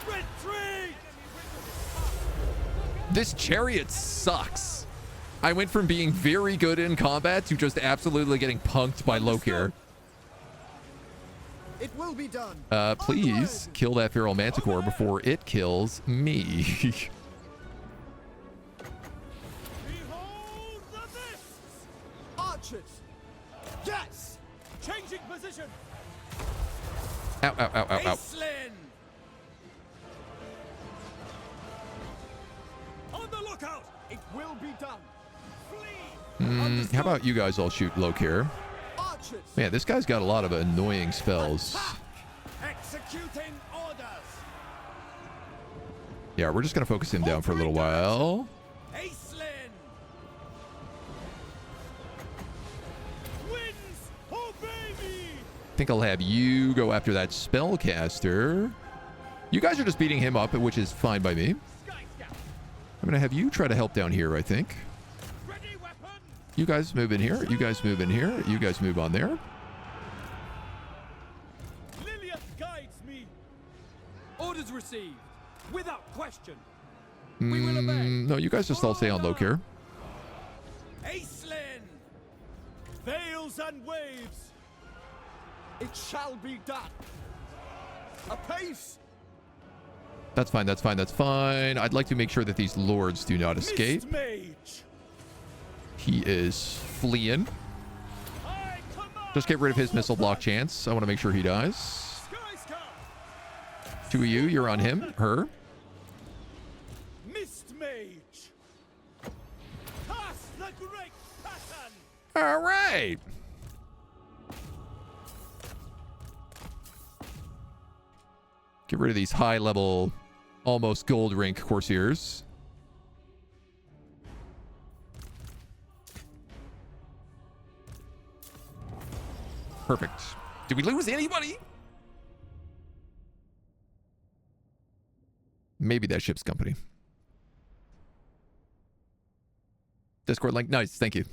Retreat. This chariot sucks. I went from being very good in combat to just absolutely getting punked by Lokir. It will be done. Please kill that feral manticore before it kills me. Behold the mists. Archers. Yes. Changing position. Ow, ow, ow, ow, ow. Aislinn. On the lookout. It will be done. How about you guys all shoot Lokir? Archers. Man, this guy's got a lot of annoying spells. Executing orders. Yeah, we're just going to focus him down for a little while. Aislinn. Winds, obey me. I think I'll have you go after that spellcaster. You guys are just beating him up, which is fine by me. Sky Scout. I'm going to have you try to help down here, I think. Ready weapon. You guys move in here. You guys move in here. You guys move on there. Lillian guides me. Orders received. Without question. We will obey. No, you guys just all stay on Lokir. Aislinn. Veils and waves. It shall be done. Apace. That's fine. That's fine. That's fine. I'd like to make sure that these lords do not escape. Mist mage. He is fleeing. I command. Just get rid of his missile block chance. I want to make sure he dies. Sky Scout. Two of you, you're on him. Her. Mist mage. Cast the great pattern. All right. Get rid of these high-level, almost gold rank Corsairs. Perfect. Did we lose anybody? Maybe that ship's company. Discord link. Nice. Thank you.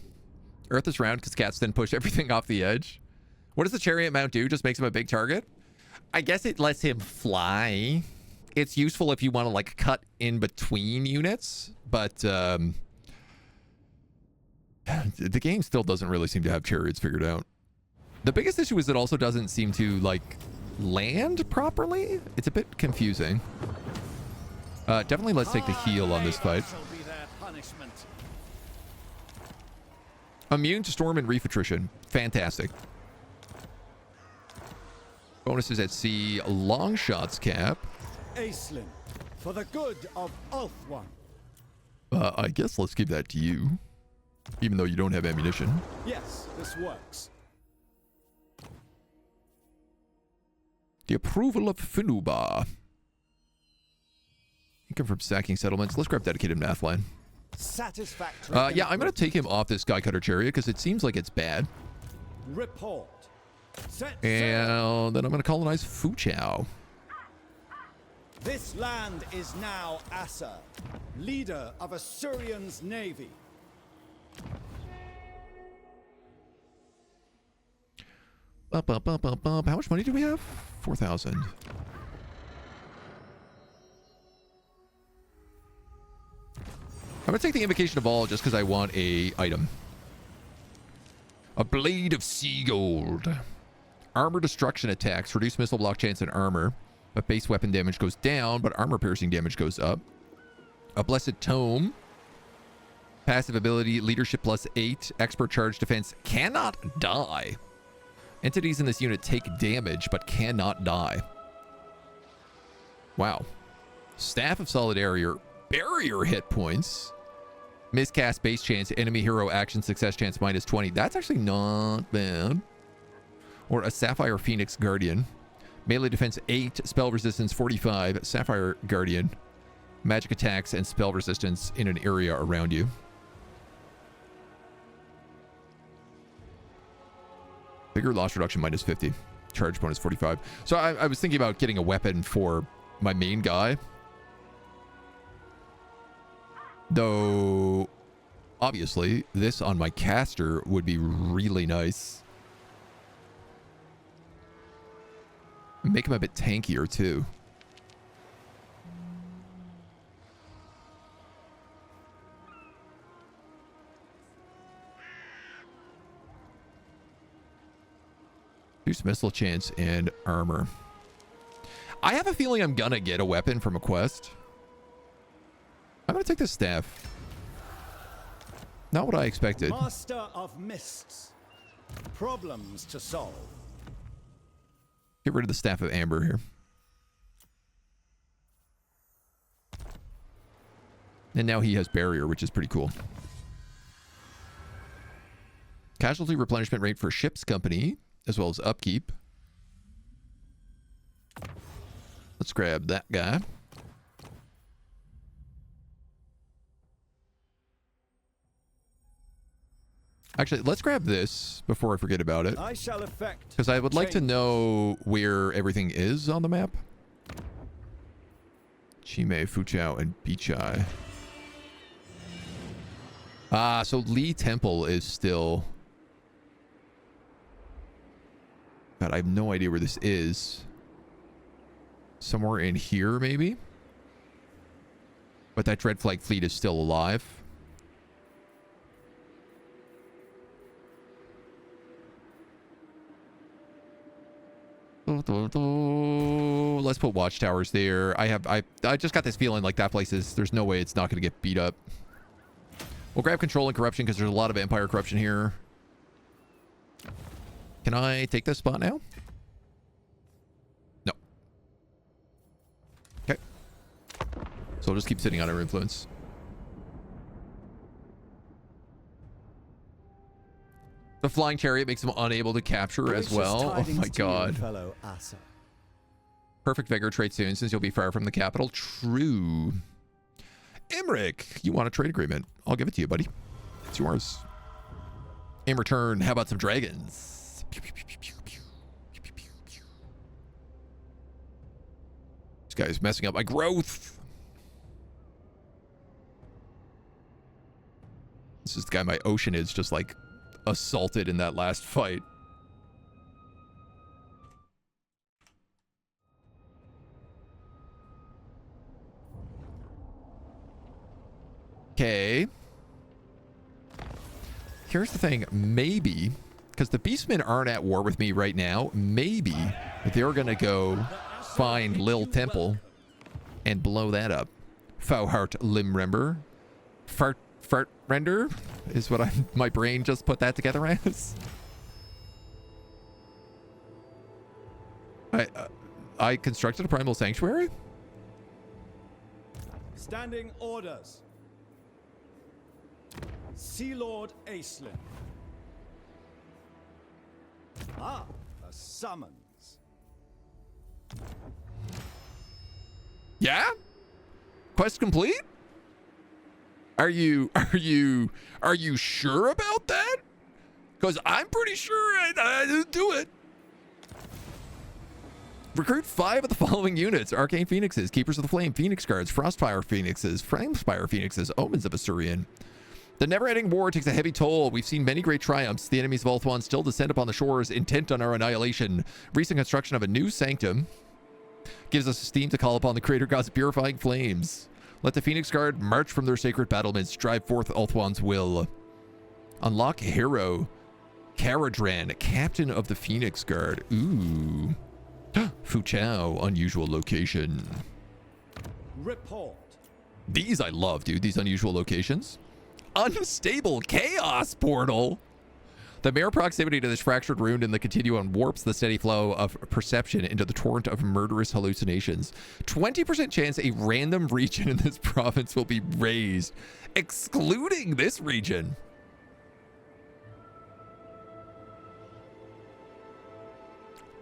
Earth is round because cats then push everything off the edge. What does the chariot mount do? Just makes him a big target? I guess it lets him fly. It's useful if you want to like cut in between units, but the game still doesn't really seem to have chariots figured out. The biggest issue is it also doesn't seem to like land properly. It's a bit confusing. Definitely let's take the heal on this fight. Shall be their punishment. Immune to storm and reef attrition. Fantastic. Bonuses at sea. Long shots cap. Acelin, for the good of Ulthuan. I guess let's give that to you. Even though you don't have ammunition. Yes, this works. The approval of Finuba. Income from sacking settlements. Let's grab dedicated math line. Satisfactory. Yeah, I'm going to take him off this Sky Cutter chariot because it seems like it's bad. Report. Set And then I'm going to colonize Fuchao. This land is now Asa, leader of Assyrian's navy. How much money do we have? 4,000. I'm going to take the Invocation of All just because I want a item. A Blade of Sea Gold. Armor destruction attacks. Reduce missile block chance and armor. But base weapon damage goes down, but armor piercing damage goes up. A Blessed Tome. Passive ability, leadership +8. Expert charge defense. Cannot die. Entities in this unit take damage, but cannot die. Wow. Staff of Solidarity. Barrier hit points. Miscast base chance. Enemy hero action success chance -20. That's actually not bad. Or a Sapphire Phoenix Guardian. Melee defense 8, spell resistance 45, Sapphire Guardian, magic attacks and spell resistance in an area around you. Bigger loss reduction -50, charge bonus 45. So I was thinking about getting a weapon for my main guy. Though, obviously, this on my caster would be really nice. Make him a bit tankier, too. Reduce missile chance and armor. I have a feeling I'm gonna get a weapon from a quest. I'm gonna take this staff. Not what I expected. Master of Mists. Problems to solve. Get rid of the Staff of Amber here. And now he has Barrier, which is pretty cool. Casualty replenishment rate for ship's company, as well as upkeep. Let's grab that guy. Actually, let's grab this before I forget about it. I shall effect. Because I would like to know where everything is on the map. Chime, Fuchao, and Bichai. Ah, so Lee Temple is still... God, I have no idea where this is. Somewhere in here, maybe? But that Dread Flag fleet is still alive. Let's put watchtowers there. I just got this feeling like that place is, there's no way it's not going to get beat up. We'll grab control and corruption because there's a lot of empire corruption here. Can I take this spot now? No. Okay. So I'll just keep sitting on our influence. The flying chariot makes him unable to capture as well. Oh my god. Fellow Asa. Perfect vigor trade soon since you'll be far from the capital. True. Emmerich, you want a trade agreement? I'll give it to you, buddy. It's yours. In return, how about some dragons? Pew, pew, pew, pew, pew, pew, pew, pew, pew. This guy's messing up my growth. This is the guy my ocean is just like assaulted in that last fight. Okay. Here's the thing. Maybe, because the Beastmen aren't at war with me right now, maybe they're going to go find Lil Temple and blow that up. Fauhart Limrember. Fart render is what my brain just put that together as. I constructed a primal sanctuary? Standing orders. Sea Lord Acelin. Ah, a summons. Yeah? Quest complete? Are you sure about that? Because I'm pretty sure I didn't do it. Recruit 5 of the following units: Arcane Phoenixes, Keepers of the Flame, Phoenix Guards, Frostfire Phoenixes, Flamespire Phoenixes, Omens of Assyrian. The never-ending war takes a heavy toll. We've seen many great triumphs. The enemies of Ulthuan still descend upon the shores, intent on our annihilation. Recent construction of a new sanctum gives us steam to call upon the Creator God's purifying flames. Let the Phoenix Guard march from their sacred battlements, drive forth Ulthuan's will. Unlock Hero Caradran, Captain of the Phoenix Guard. Ooh. Fuchao, unusual location. Report. These I love, dude. These unusual locations. Unstable Chaos Portal. The mere proximity to this fractured rune in the continuum warps the steady flow of perception into the torrent of murderous hallucinations. 20% chance a random region in this province will be raised, excluding this region.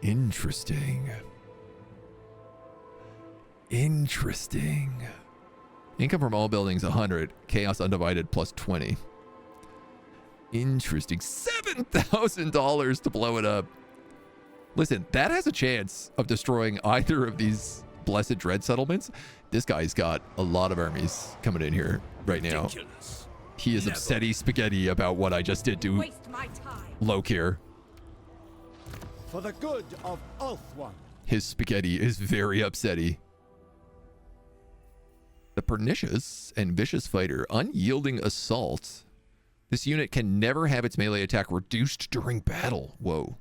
Interesting. Income from all buildings 100. Chaos undivided plus 20. Interesting. $7,000 to blow it up. Listen, that has a chance of destroying either of these Blessed Dread settlements. This guy's got a lot of armies coming in here right now. Ridiculous. He is upsetty spaghetti about what I just did to Waste my time. Lokir. For the good of Ulthuan. His spaghetti is very upsetty. The Pernicious and Vicious Fighter. Unyielding Assault. This unit can never have its melee attack reduced during battle. Whoa.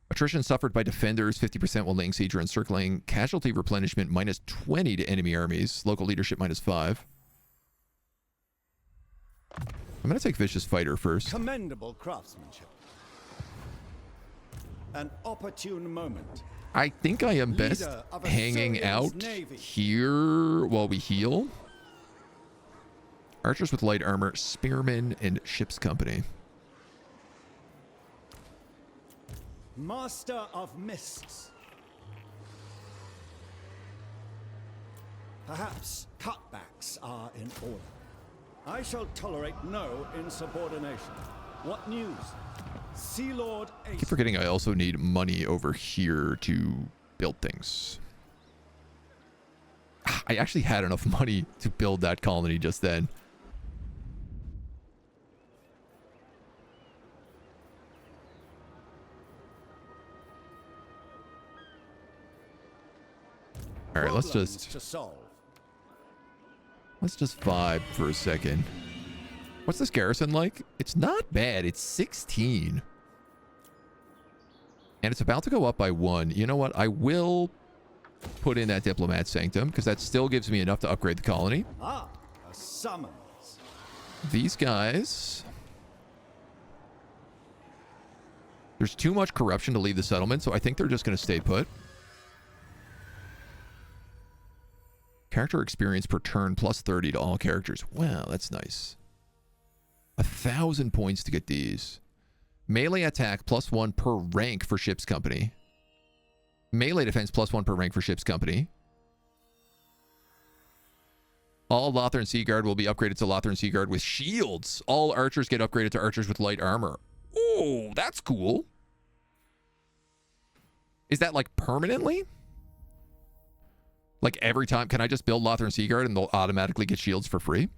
Attrition suffered by defenders, 50% while laying siege or encircling. Casualty replenishment, minus 20 to enemy armies. Local leadership, minus 5. I'm going to take Vicious Fighter first. Commendable craftsmanship. An opportune moment. I think I am best Leader of hanging Assyrian's out navy. here while we heal. Archers with light armor, spearmen, and ship's company. Master of mists. Perhaps cutbacks are in order. I shall tolerate no insubordination. What news? Sea Lord I keep Ace. forgetting I also need money over here to build things. I actually had enough money to build that colony just then. All right, let's Problems just to solve. vibe for a second. What's this garrison like? It's not bad. It's 16. And it's about to go up by 1. You know what? I will put in that Diplomat Sanctum because that still gives me enough to upgrade the colony. Ah, a summons. These guys... There's too much corruption to leave the settlement, so I think they're just going to stay put. Character experience per turn plus 30 to all characters. Wow, that's nice. 1,000 points to get these. Melee attack plus 1 per rank for ship's company. Melee defense plus 1 per rank for ship's company. All Lothern Sea Guard will be upgraded to Lothern Sea Guard with shields. All archers get upgraded to archers with light armor. Oh, that's cool. Is that like permanently? Like every time, can I just build Lothern Sea Guard and they'll automatically get shields for free?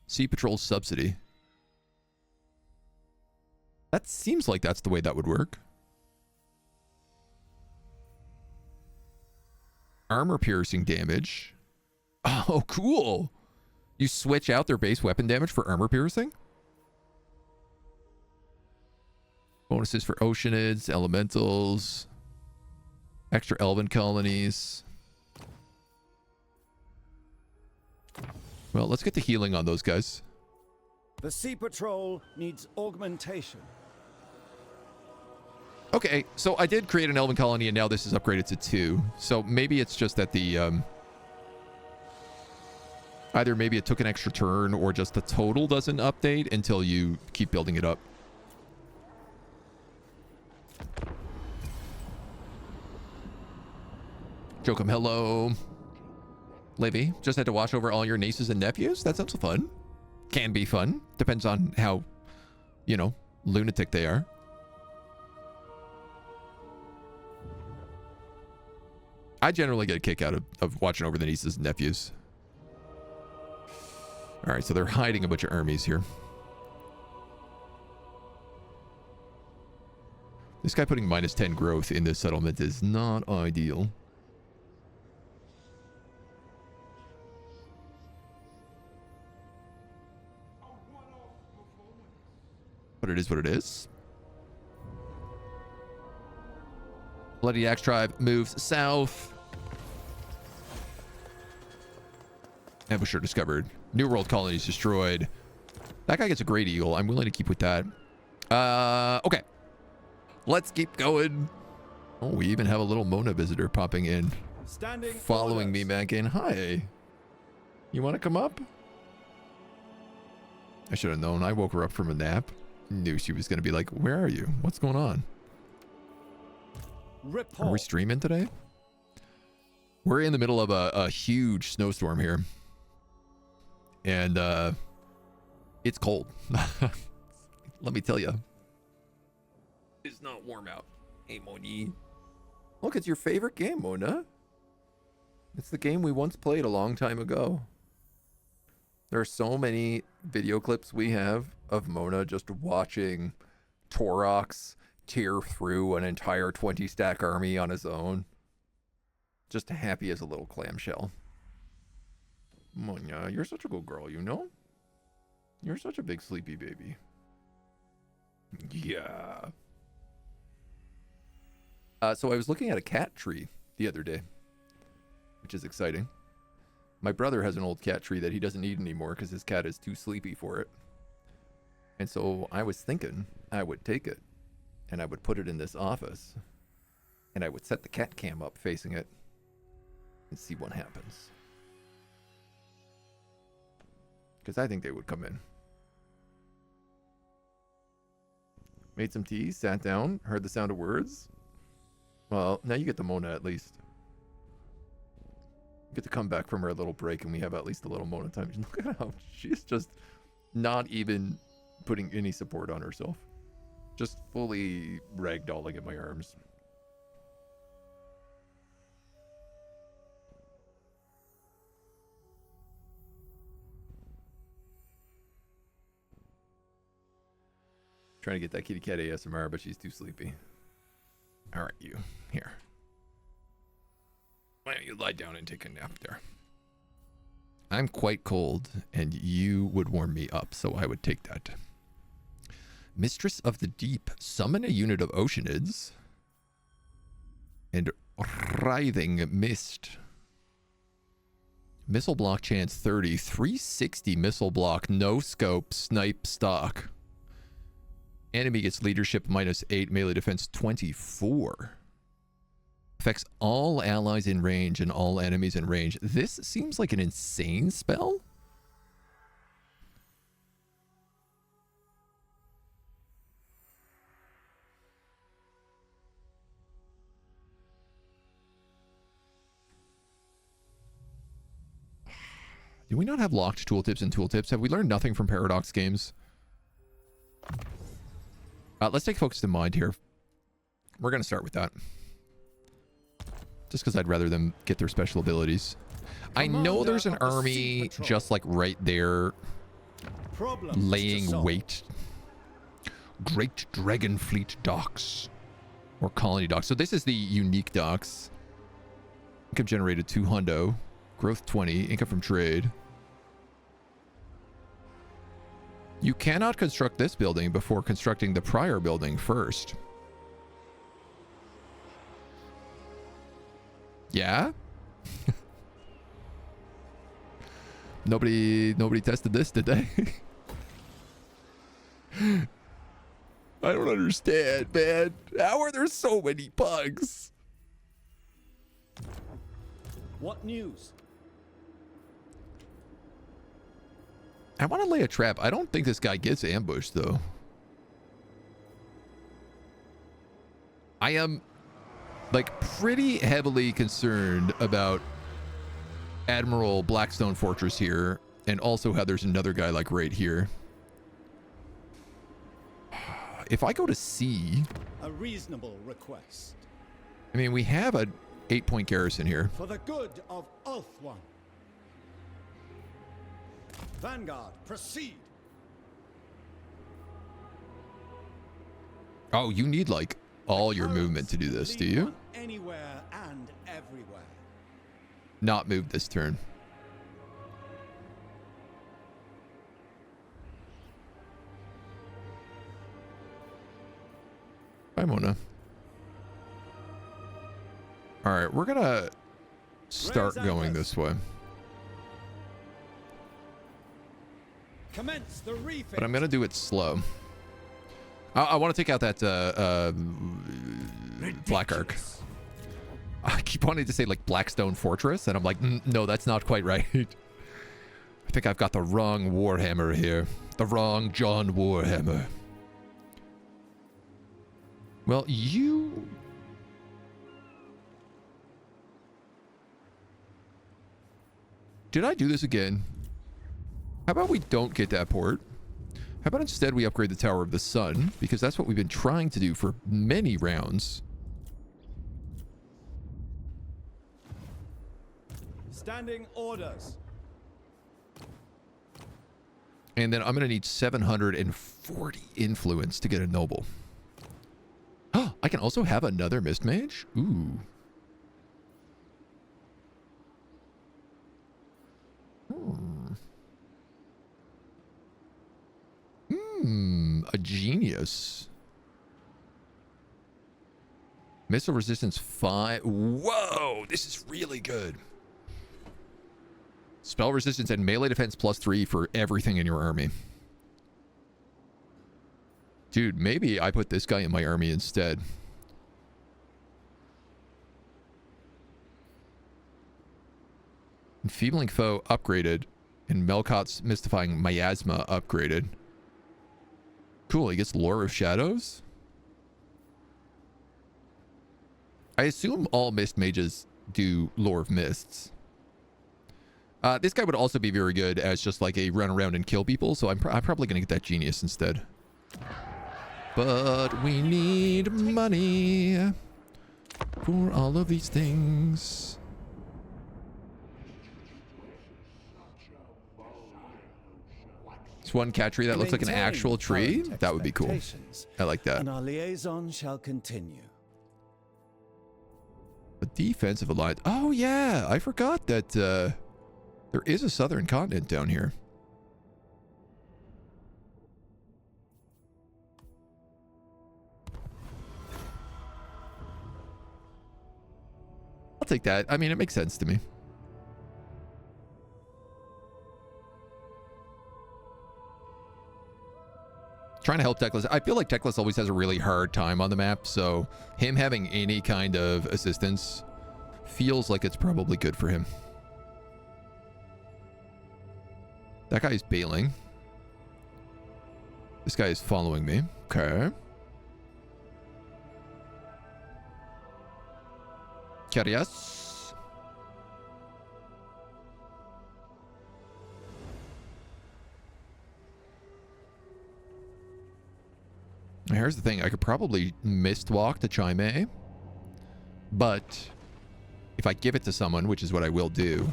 Sea Patrol subsidy. That seems like that's the way that would work. Armor piercing damage. Oh, cool. You switch out their base weapon damage for armor piercing? Bonuses for Oceanids, Elementals, extra Elven colonies. Well, let's get the healing on those guys. The Sea Patrol needs augmentation. Okay, so I did create an elven colony, and now this is upgraded to 2. So maybe it's just that the... either maybe it took an extra turn, or just the total doesn't update until you keep building it up. Jokum, hello. Livy, just had to watch over all your nieces and nephews? That sounds fun. Can be fun. Depends on how, you know, lunatic they are. I generally get a kick out of watching over the nieces and nephews. All right, so they're hiding a bunch of armies here. This guy putting -10 growth in this settlement is not ideal. But it is what it is. Bloody Axe Tribe moves south. Ambusher discovered. New World colonies destroyed. That guy gets a Great Eagle. I'm willing to keep with that. Okay. Let's keep going. Oh, we even have a little Mona visitor popping in. Following me back in. Hi. You want to come up? I should have known. I woke her up from a nap. Knew she was going to be like, where are you? What's going on? Are we streaming today? We're in the middle of a huge snowstorm here. And it's cold. Let me tell you. It's not warm out. Hey, Moni. Look, it's your favorite game, Mona. It's the game we once played a long time ago. There are so many video clips we have of Mona just watching Torox tear through an entire 20-stack army on his own. Just happy as a little clamshell. Mona, you're such a good girl, you know? You're such a big sleepy baby. Yeah. So I was looking at a cat tree the other day, which is exciting. My brother has an old cat tree that he doesn't need anymore because his cat is too sleepy for it. And so I was thinking I would take it and I would put it in this office and I would set the cat cam up facing it and see what happens. Because I think they would come in. Made some tea, sat down, heard the sound of words. Well, now you get the Mona at least. Get to come back from her little break and we have at least a little Mona time. Look at how she's just not even putting any support on herself. Just fully ragdolling at my arms. Trying to get that kitty cat ASMR, but she's too sleepy. All right, you. Here. Why don't you lie down and take a nap there? I'm quite cold, and you would warm me up, so I would take that. Mistress of the Deep. Summon a unit of Oceanids. And Writhing Mist. Missile block chance 30. 360 missile block. No scope. Snipe stock. Enemy gets leadership -8. Melee defense 24. Affects all allies in range and all enemies in range. This seems like an insane spell. Do we not have locked tooltips and tooltips? Have we learned nothing from Paradox games? Let's take Focus in Mind here. We're going to start with that. Just because I'd rather them get their special abilities. I know there's an army just like right there laying wait. Great Dragon Fleet Docks. Or Colony Docks. So this is the unique docks. Income generated 2 hundo. Growth 20. Income from trade. You cannot construct this building before constructing the prior building first. Yeah? Nobody tested this, did they? I don't understand, man. How are there so many bugs? What news? I want to lay a trap. I don't think this guy gets ambushed, though. I am, like, pretty heavily concerned about Admiral Blackstone Fortress here, and also how there's another guy, like, right here. If I go to C... A reasonable request. I mean, we have a 8-point garrison here. For the good of Ulthuan. Vanguard, proceed. Oh, you need, like, all your movement to do this, do you? Anywhere and everywhere. Not move this turn. Bye, Mona. All right, we're gonna start going this way. Commence the refit. But I'm gonna do it slow. I want to take out that Black Ark. I keep wanting to say like Blackstone Fortress, and I'm like, no, that's not quite right. I think I've got the wrong Warhammer here. The wrong John Warhammer. Well, you... Did I do this again? How about we don't get that port? How about instead we upgrade the Tower of the Sun? Because that's what we've been trying to do for many rounds. Standing orders. And then I'm going to need 740 influence to get a noble. Oh, I can also have another Mist Mage? Ooh. A genius. Missile resistance 5. Whoa, this is really good. Spell resistance and melee defense +3 for everything in your army. Dude, maybe I put this guy in my army instead. Enfeebling Foe upgraded, and Melkot's Mystifying Miasma upgraded. Cool, he gets Lore of Shadows? I assume all Mist Mages do Lore of Mists. This guy would also be very good as just like a run around and kill people, so I'm probably going to get that Genius instead. But we need money for all of these things. It's one cat tree that looks like an actual tree. That would be cool. I like that. And our liaison shall continue. A defensive alliance. Oh yeah, I forgot that there is a southern continent down here. I'll take that. I mean, it makes sense to me. Trying to help Teclis. I feel like Teclis always has a really hard time on the map, so him having any kind of assistance feels like it's probably good for him. That guy is bailing. This guy is following me. Okay. Curious. Here's the thing. I could probably mist walk to Chime, but if I give it to someone, which is what I will do,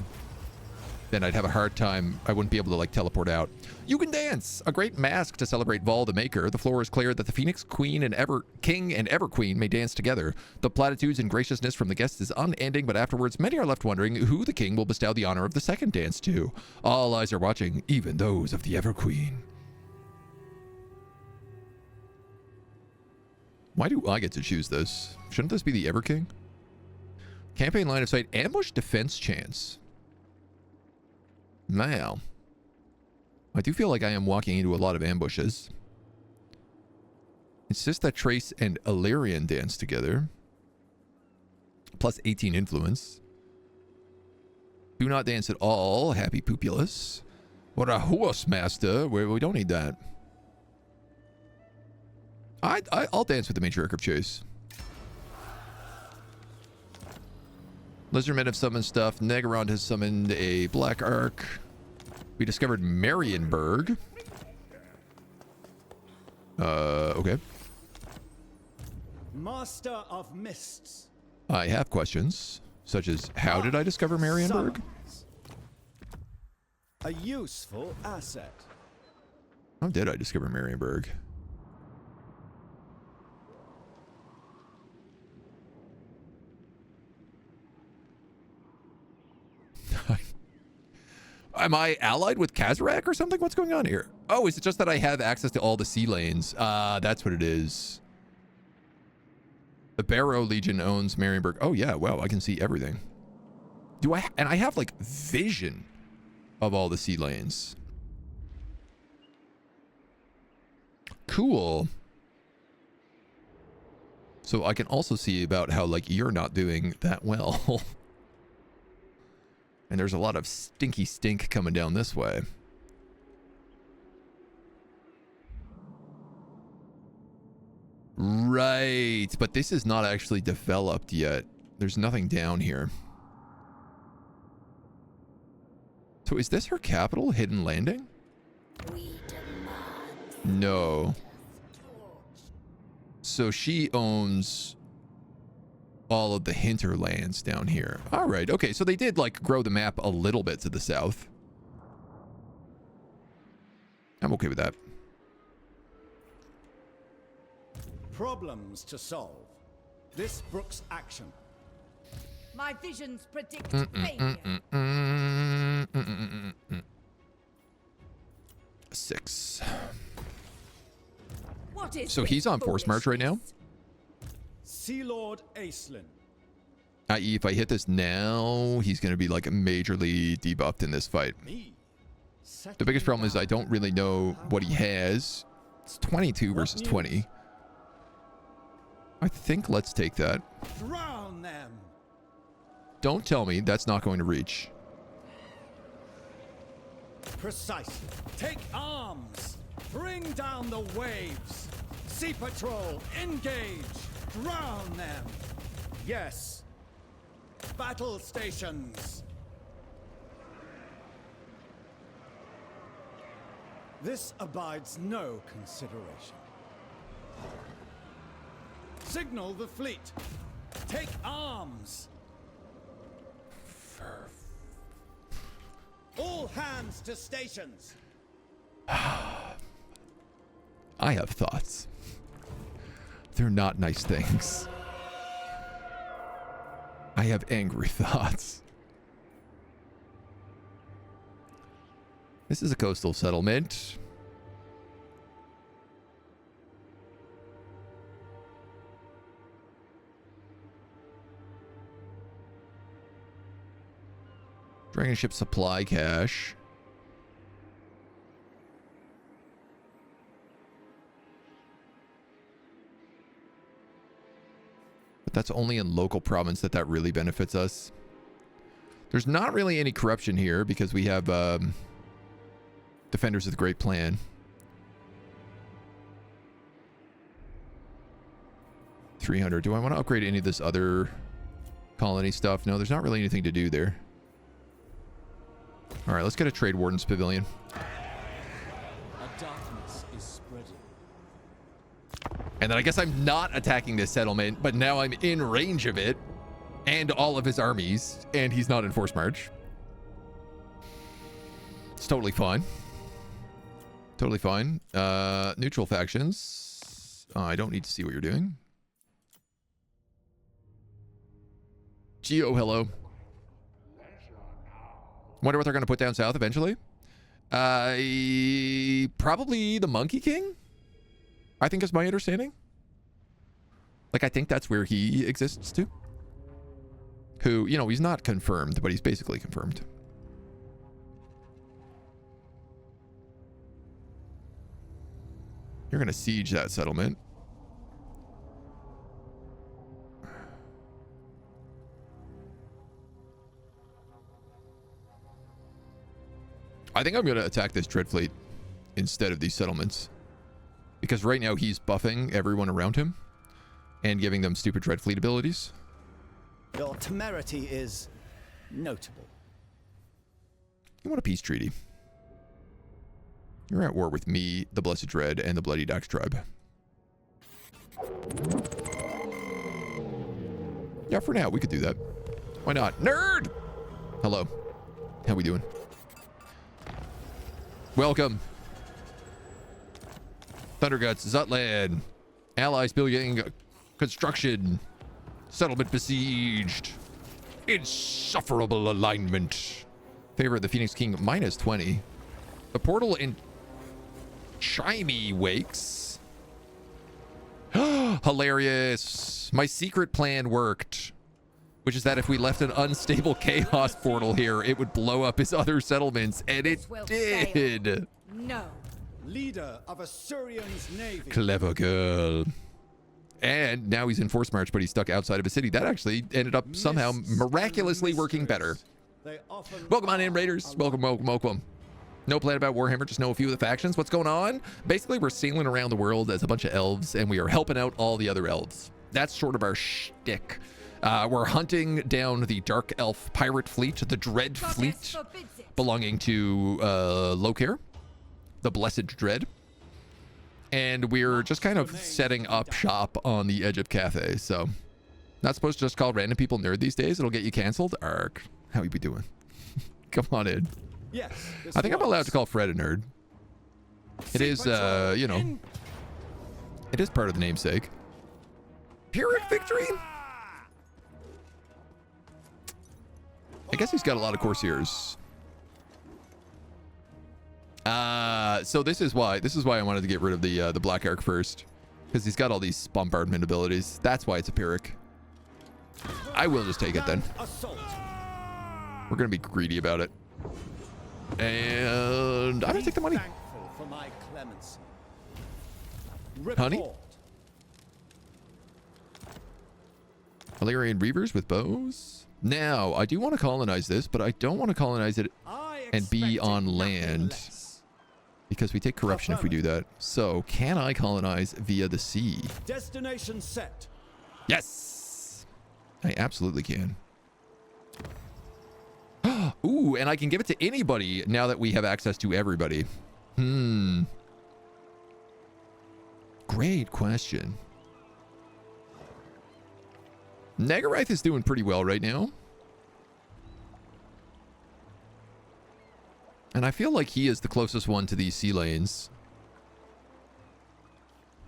then I'd have a hard time. I wouldn't be able to like teleport out. You can dance! A great mask to celebrate Vol the Maker. The floor is cleared that the Phoenix Queen and King and Ever Queen may dance together. The platitudes and graciousness from the guests is unending, but afterwards many are left wondering who the king will bestow the honor of the second dance to. All eyes are watching, even those of the Ever Queen. Why do I get to choose this? Shouldn't this be the Ever King? Campaign line of sight. Ambush defense chance. Now, I do feel like I am walking into a lot of ambushes. Insist that Trace and Illyrian dance together. Plus 18 influence. Do not dance at all. Happy Pupulus. What a horse master. We don't need that. I'll dance with the matriarch of Chase. Lizardmen have summoned stuff. Negaron has summoned a Black Ark. We discovered Marienburg. Okay. Master of Mists. I have questions, such as how did I discover Marienburg? Summons. A useful asset. How did I discover Marienburg? Am I allied with Kazarak or something? What's going on here? Oh, is it just that I have access to all the sea lanes? That's what it is. The Barrow Legion owns Marienburg. Oh yeah, wow, I can see everything. Do I? And I have like vision of all the sea lanes. Cool. So I can also see about how like you're not doing that well. And there's a lot of stinky stink coming down this way. Right, but this is not actually developed yet. There's nothing down here. So is this her capital, Hidden Landing? No. So she owns all of the hinterlands down here. All right, okay, so they did like grow the map a little bit to the south. I'm okay with that. Problems to solve. This brooks action. My visions predict failure. 6. What is So he's on force march right now? Sea Lord Acelin. I.e., if I hit this now, he's going to be like majorly debuffed in this fight. The biggest problem is I don't really know what he has. It's 22 versus 20. I think let's take that. Drown them. Don't tell me that's not going to reach. Precisely. Take arms. Bring down the waves. Sea Patrol, engage. Drown them. Yes. Battle stations. This abides no consideration. Signal the fleet. Take arms. All hands to stations. I have thoughts. They're not nice things. I have angry thoughts. This is a coastal settlement. Dragon ship supply cache. But that's only in local province that really benefits us. There's not really any corruption here because we have Defenders of the Great Plan. $300. Do I want to upgrade any of this other colony stuff? No, there's not really anything to do there. All right, let's get a Trade Warden's Pavilion. A darkness is spreading. And then I guess I'm not attacking this settlement, but now I'm in range of it and all of his armies, and he's not in force march. It's totally fine. Totally fine. Neutral factions. I don't need to see what you're doing. Geo, hello. Wonder what they're going to put down south eventually. Probably the Monkey King, I think is my understanding. Like, I think that's where he exists too. Who, you know, he's not confirmed, but he's basically confirmed. You're going to siege that settlement. I think I'm going to attack this Dread Fleet instead of these settlements. Because right now he's buffing everyone around him and giving them stupid Dread Fleet abilities. Your temerity is notable. You want a peace treaty. You're at war with me, the Blessed Dread, and the Bloody Dax tribe. Yeah, for now, we could do that. Why not? Nerd! Hello. How we doing? Welcome. Thunderguts, Zutland. Allies building construction. Settlement besieged. Insufferable alignment. Favor of the Phoenix King minus 20. The portal in Chimey wakes. Hilarious. My secret plan worked. Which is that if we left an unstable chaos portal here, it would blow up his other settlements. And it did. No. Leader of Assyrian's navy. Clever girl. And now he's in force march, but he's stuck outside of a city. That actually ended up somehow miraculously working better. Welcome on in, Raiders. Welcome, welcome, welcome. No plan about Warhammer, just know a few of the factions. What's going on? Basically, we're sailing around the world as a bunch of elves, and we are helping out all the other elves. That's sort of our shtick. We're hunting down the Dark Elf pirate fleet, the Dread fleet, belonging to Lokar, the Blessed Dread. And we're just kind of setting up shop on the edge of Cathay. So, not supposed to just call random people nerd these days. It'll get you canceled. Ark, how you be doing? Come on in. Yes. I think I'm allowed to call Fred a nerd. It is, you know, it is part of the namesake. Pyrrhic victory? I guess he's got a lot of Corsairs. So this is why I wanted to get rid of the Black Ark first, because he's got all these bombardment abilities. That's why it's a Pyrrhic. I will just take it then. We're gonna be greedy about it, and I'm gonna take the money. Honey. Valyrian Reavers with bows. Now, I do want to colonize this, but I don't want to colonize it and be on land, because we take corruption if we do that. So, can I colonize via the sea? Destination set. Yes! I absolutely can. Ooh, and I can give it to anybody now that we have access to everybody. Great question. Nagarath is doing pretty well right now. And I feel like he is the closest one to these sea lanes.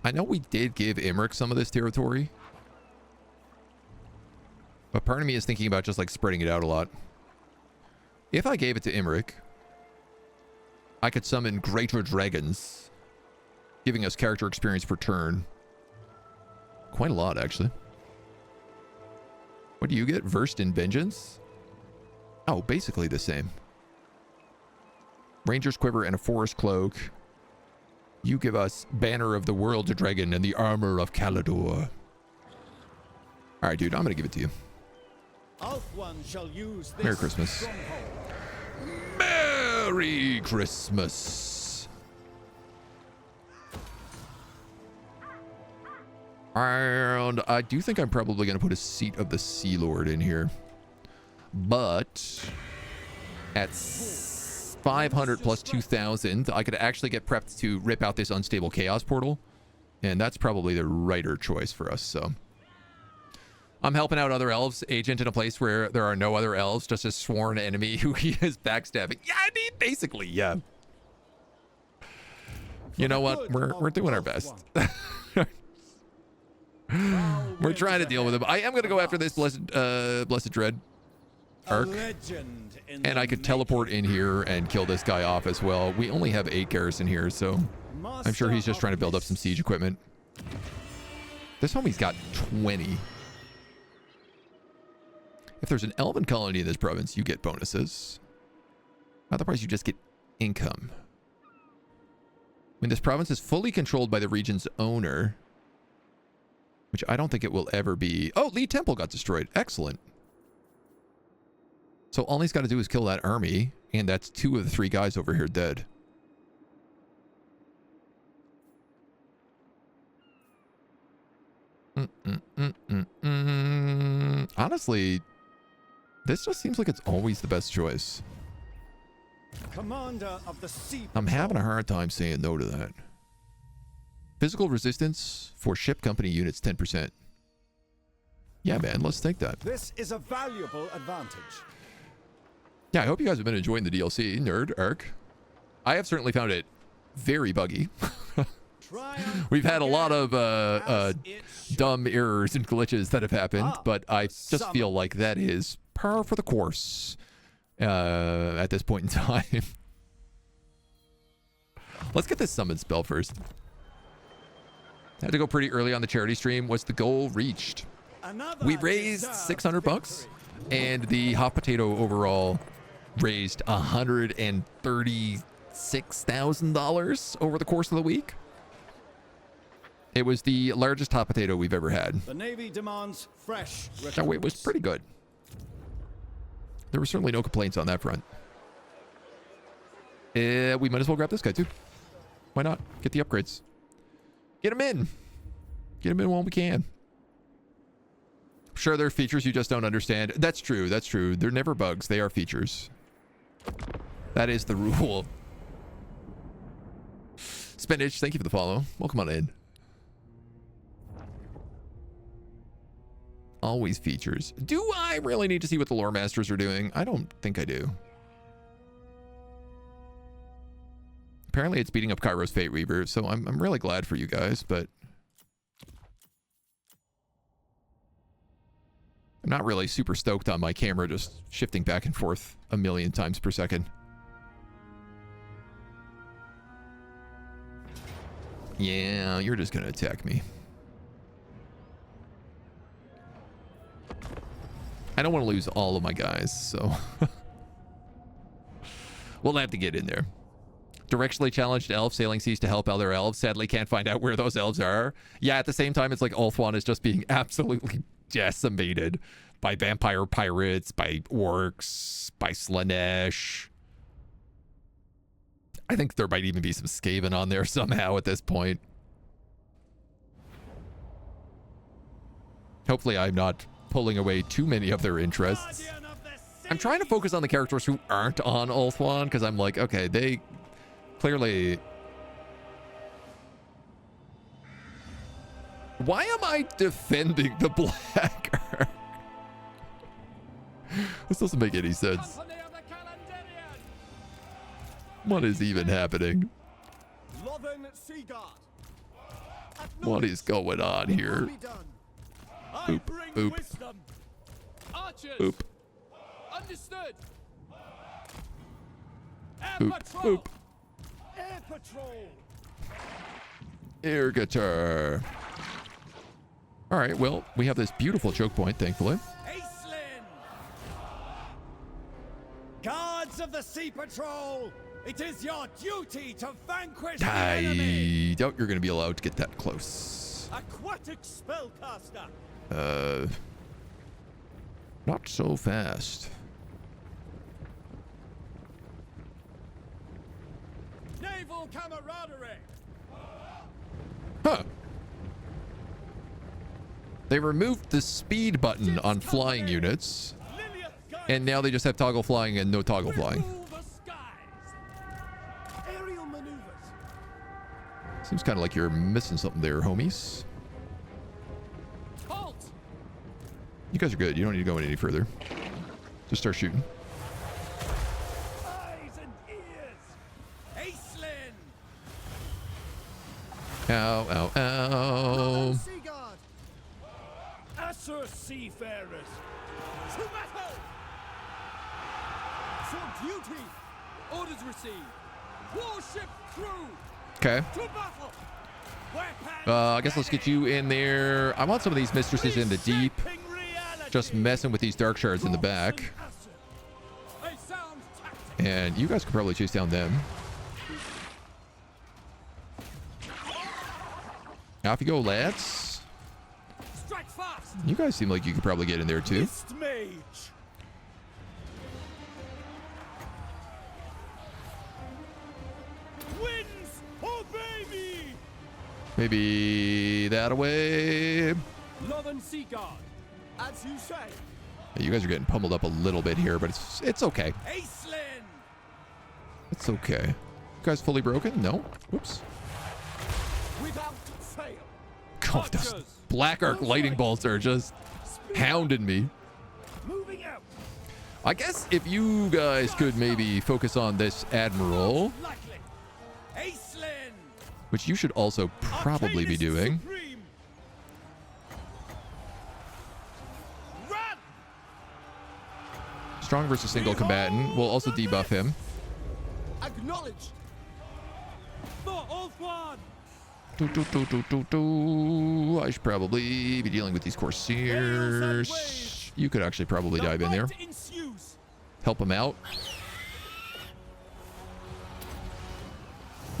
I know we did give Imric some of this territory, but part of me is thinking about just like spreading it out a lot. If I gave it to Imric, I could summon greater dragons, giving us character experience per turn. Quite a lot, actually. What do you get? Versed in Vengeance? Oh, basically the same. Ranger's Quiver and a Forest Cloak. You give us Banner of the World Dragon and the Armor of Calador. Alright, dude, I'm gonna give it to you. Shall use this Merry Christmas. Merry Christmas. And I do think I'm probably going to put a Seat of the Sea Lord in here. But at 500 plus 2,000, I could actually get prepped to rip out this unstable chaos portal. And that's probably the righter choice for us, so. I'm helping out other elves, agent in a place where there are no other elves, just a sworn enemy who he is backstabbing. Yeah, I mean, basically, yeah. You know what? We're doing our best. We're trying to deal with him. I am going to go after this Blessed Dread arc. And I could teleport in here and kill this guy off as well. We only have 8 garrison here, so I'm sure he's just trying to build up some siege equipment. This homie's got 20. If there's an elven colony in this province, you get bonuses. Otherwise, you just get income. mean, this province is fully controlled by the region's owner, which I don't think it will ever be. Oh, Lee Temple got destroyed. Excellent. So all he's got to do is kill that army, and that's 2 of the 3 guys over here dead. Honestly, this just seems like it's always the best choice. Commander of the Sea I'm having a hard time saying no to that. Physical resistance for ship company units 10%. Yeah, man, let's take that. This is a valuable advantage. Yeah, I hope you guys have been enjoying the DLC, Nerd Arc. I have certainly found it very buggy. We've had a lot of dumb errors and glitches that have happened, but I just feel like that is par for the course at this point in time. Let's get this summon spell first. Had to go pretty early on the charity stream. What's the goal reached? We raised $600, and the hot potato overall raised $136,000 over the course of the week. It was the largest hot potato we've ever had. The Navy demands fresh recruits. No, it was pretty good. There were certainly no complaints on that front. We might as well grab this guy too. Why not? Get the upgrades. Get him in. Get him in while we can. Sure, there are features you just don't understand. That's true. That's true. They're never bugs. They are features. That is the rule. Spinach, thank you for the follow. Welcome on in. Always features. Do I really need to see what the lore masters are doing? I don't think I do. Apparently it's beating up Kairos Fate Weaver, so I'm really glad for you guys, but I'm not really super stoked on my camera just shifting back and forth a million times per second. Yeah, you're just gonna attack me. I don't want to lose all of my guys, so we'll have to get in there. Directionally challenged elf sailing seas to help other elves. Sadly, can't find out where those elves are. Yeah, at the same time, it's like Ulthuan is just being absolutely decimated by vampire pirates, by orcs, by Slaanesh. I think there might even be some Skaven on there somehow at this point. Hopefully, I'm not pulling away too many of their interests. I'm trying to focus on the characters who aren't on Ulthuan, because I'm like, okay, they clearly... Why am I defending the Black Ark? This doesn't make any sense. What is even happening? What is going on here? Boop, boop. Boop. Understood. Boop, boop. Air patrol. Air guitar. All right, well, we have this beautiful choke point, thankfully. Guards of the Sea Patrol, it is your duty to vanquish the enemy. I doubt you're going to be allowed to get that close. Aquatic spellcaster. Not so fast. Naval camaraderie. Huh. They removed the speed button on flying units, and now they just have toggle flying and no toggle flying. Aerial maneuvers. Seems kind of like you're missing something there, homies. Halt! You guys are good. You don't need to go any further. Just start shooting. Eyes and ears. Aislinn. Ow, ow, ow. Asur seafarers. To battle. For duty. Orders received. Warship through. Okay. To battle. Weapons I guess let's get you in there. I want some of these mistresses in the deep. reshaping reality. Just messing with these dark shards in the back. A sound tactic. And you guys could probably chase down them. Off you go, lads. Strike fast. You guys seem like you could probably get in there too. Mist Mage. Winds, obey me. Maybe that away. Northern Sea Guard. As you say. You guys are getting pummeled up a little bit here, but it's okay. Aislinn! It's okay. You guys fully broken? No? Whoops. Without fail. God, those Black Ark lightning bolts are just hounding me. Moving out. I guess if you guys could maybe focus on this Admiral, Likely. Aislinn! which you should also probably be doing. Supreme. Run! Strong versus single combatant. We'll also debuff him. Acknowledge. For all one. I should probably be dealing with these Corsairs. You could actually probably dive in there. Help him out.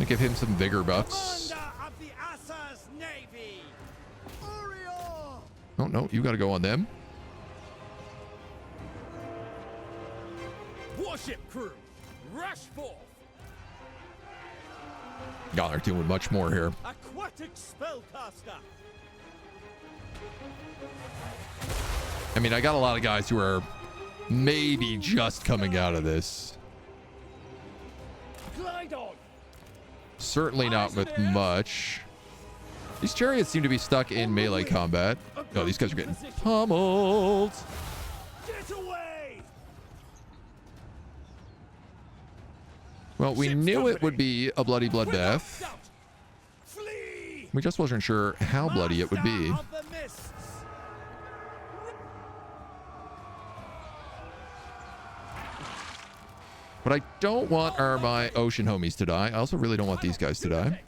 And give him some vigor buffs. Commander of the Assa's Navy. Oh, no. You got to go on them. Warship crew. Rush forth. God, they're doing much more here. Aquatic spellcaster. I mean, I got a lot of guys who are maybe just coming out of this. Glide on. Certainly not with much. These chariots seem to be stuck in melee combat. No, these guys are getting pummeled. Get away. Well, we knew it would be a bloody bloodbath. Flee! We just wasn't sure how bloody it would be. Master of the Mists. What I don't want are my ocean homies to die. I also really don't want these guys to die.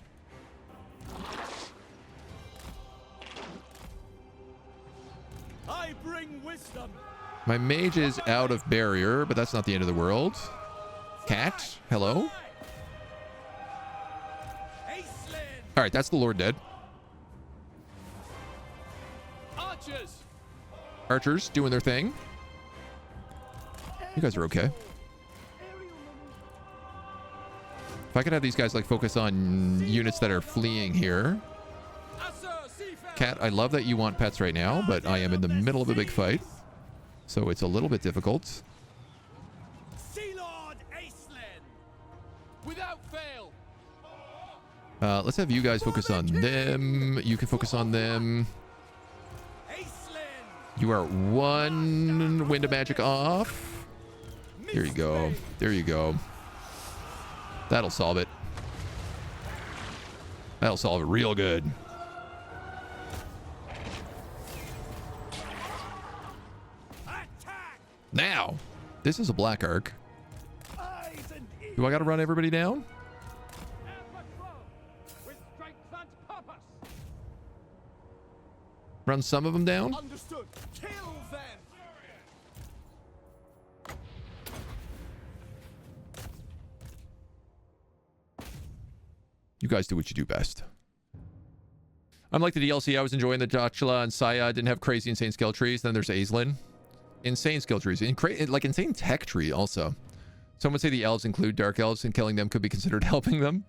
I bring wisdom. My mage is out of barrier, but that's not the end of the world. Cat, hello. Aislinn! All right, that's the Lord dead. Archers. Archers doing their thing. You guys are okay. If I could have these guys like focus on units that are fleeing here. Cat, I love that you want pets right now, but I am in the middle of a big fight. So it's a little bit difficult. Sea Lord Aislinn! Without fail. Let's have you guys focus on them. You can focus on them. Aislinn! You are one wind of magic off. Here you go. There you go. That'll solve it. That'll solve it real good. Attack! Now, this is a Black Ark. Eyes and ears! Do I got to run everybody down? Air patrol. With strength and purpose. Run some of them down? Understood. Kill them. You guys do what you do best. Unlike the DLC, I was enjoying the Jachla and Saya didn't have crazy insane skill trees. Then there's Aislinn. Insane skill trees. Like insane tech tree also. Some would say the elves include dark elves and killing them could be considered helping them.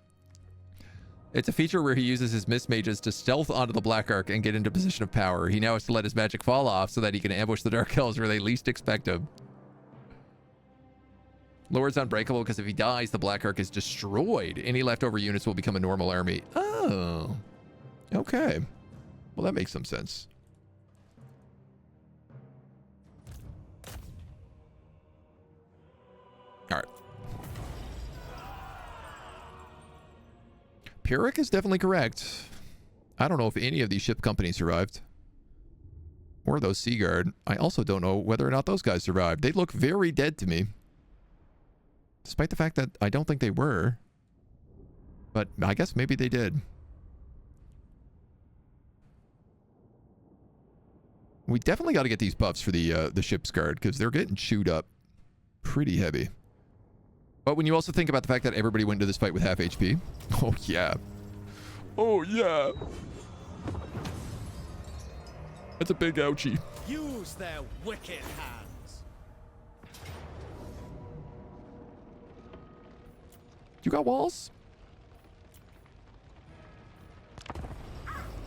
It's a feature where he uses his mist mages to stealth onto the Black Ark and get into position of power. He now has to let his magic fall off so that he can ambush the dark elves where they least expect him. Lord's unbreakable because if he dies, the Black Ark is destroyed. Any leftover units will become a normal army. Oh. Okay. Well, that makes some sense. All right. Pyrrhic is definitely correct. I don't know if any of these ship companies survived. Or those Sea Guard. I also don't know whether or not those guys survived. They look very dead to me. Despite the fact that I don't think they were. But I guess maybe they did. We definitely got to get these buffs for the ship's guard because they're getting chewed up pretty heavy. But when you also think about the fact that everybody went into this fight with half HP. Oh, yeah. Oh, yeah. That's a big ouchie. Use their wicked hands. You got walls?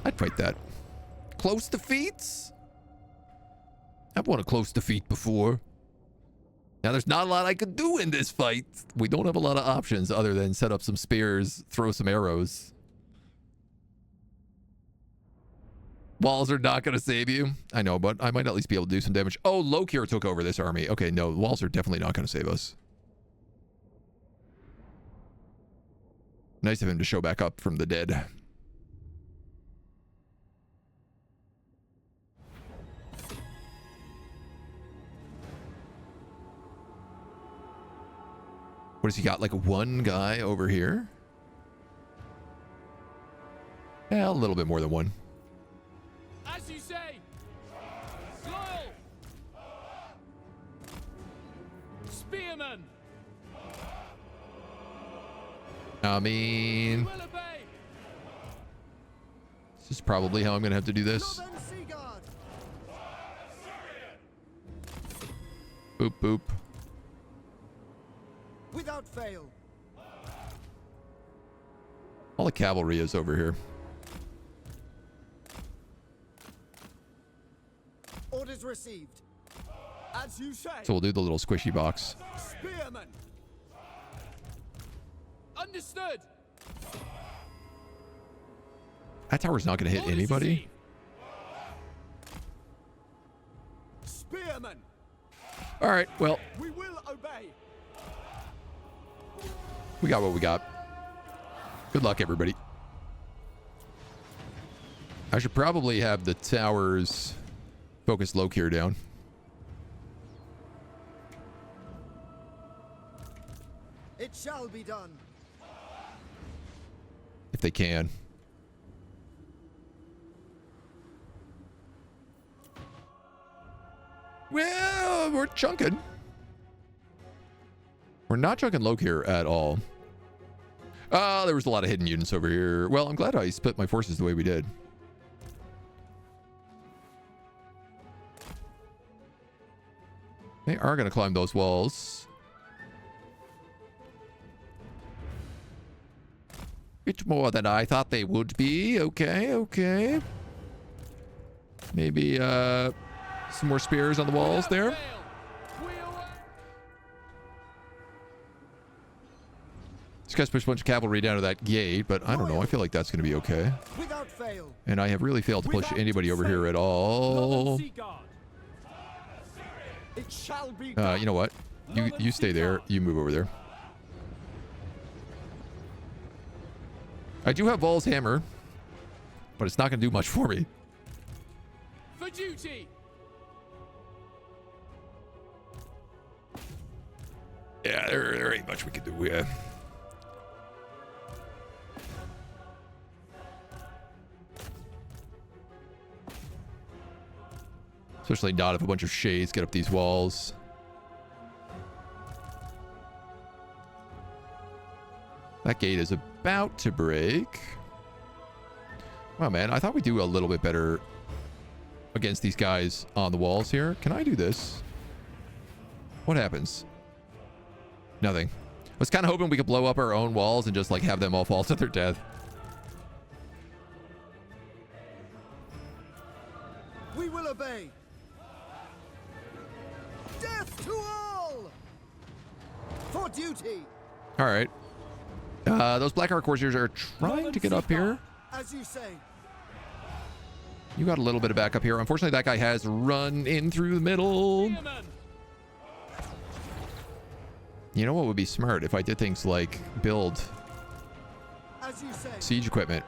I'd fight that. Close defeats? I've won a close defeat before. Now, there's not a lot I could do in this fight. We don't have a lot of options other than set up some spears, throw some arrows. Walls are not going to save you. I know, but I might at least be able to do some damage. Oh, Lokir took over this army. Okay, no, walls are definitely not going to save us. Nice of him to show back up from the dead. What has he got? Like one guy over here? Yeah, a little bit more than one. As you say. Loyal. Spearman. I mean, Will obey. this is probably how I'm going to have to do this. Northern Sea Guard. Boop, boop. Without fail. All the cavalry is over here. Orders received. As you say. So we'll do the little squishy box. Spearman. Understood. That tower's not going to hit Orders anybody. received. Spearman. All right, well, We will obey. we got what we got. Good luck, everybody. I should probably have the towers focus Lokir down. It shall be done. If they can. Well, we're chunking. We're not chunking Lokir at all. There was a lot of hidden units over here. Well, I'm glad I split my forces the way we did. They are going to climb those walls. Bit more than I thought they would be. Okay, okay. Maybe some more spears on the walls there. These guys push a bunch of cavalry down to that gate, but I don't know. I feel like that's going to be okay. Without fail. And I have really failed to push anybody over here at all. It shall be You know what? You stay there. You move over there. I do have Vol's hammer, but it's not going to do much for me. For duty. Yeah, there ain't much we can do. Yeah. Especially not if a bunch of shades get up these walls. That gate is about to break. Wow, man. I thought we'd do a little bit better against these guys on the walls here. Can I do this? What happens? Nothing. I was kind of hoping we could blow up our own walls and just like have them all fall to their death. We will obey. Death to all! For duty. All right. Those Black Ark Corsairs are trying to get up here. As you say. You got a little bit of backup here. Unfortunately, that guy has run in through the middle. You know what would be smart if I did things like build As you say. siege equipment.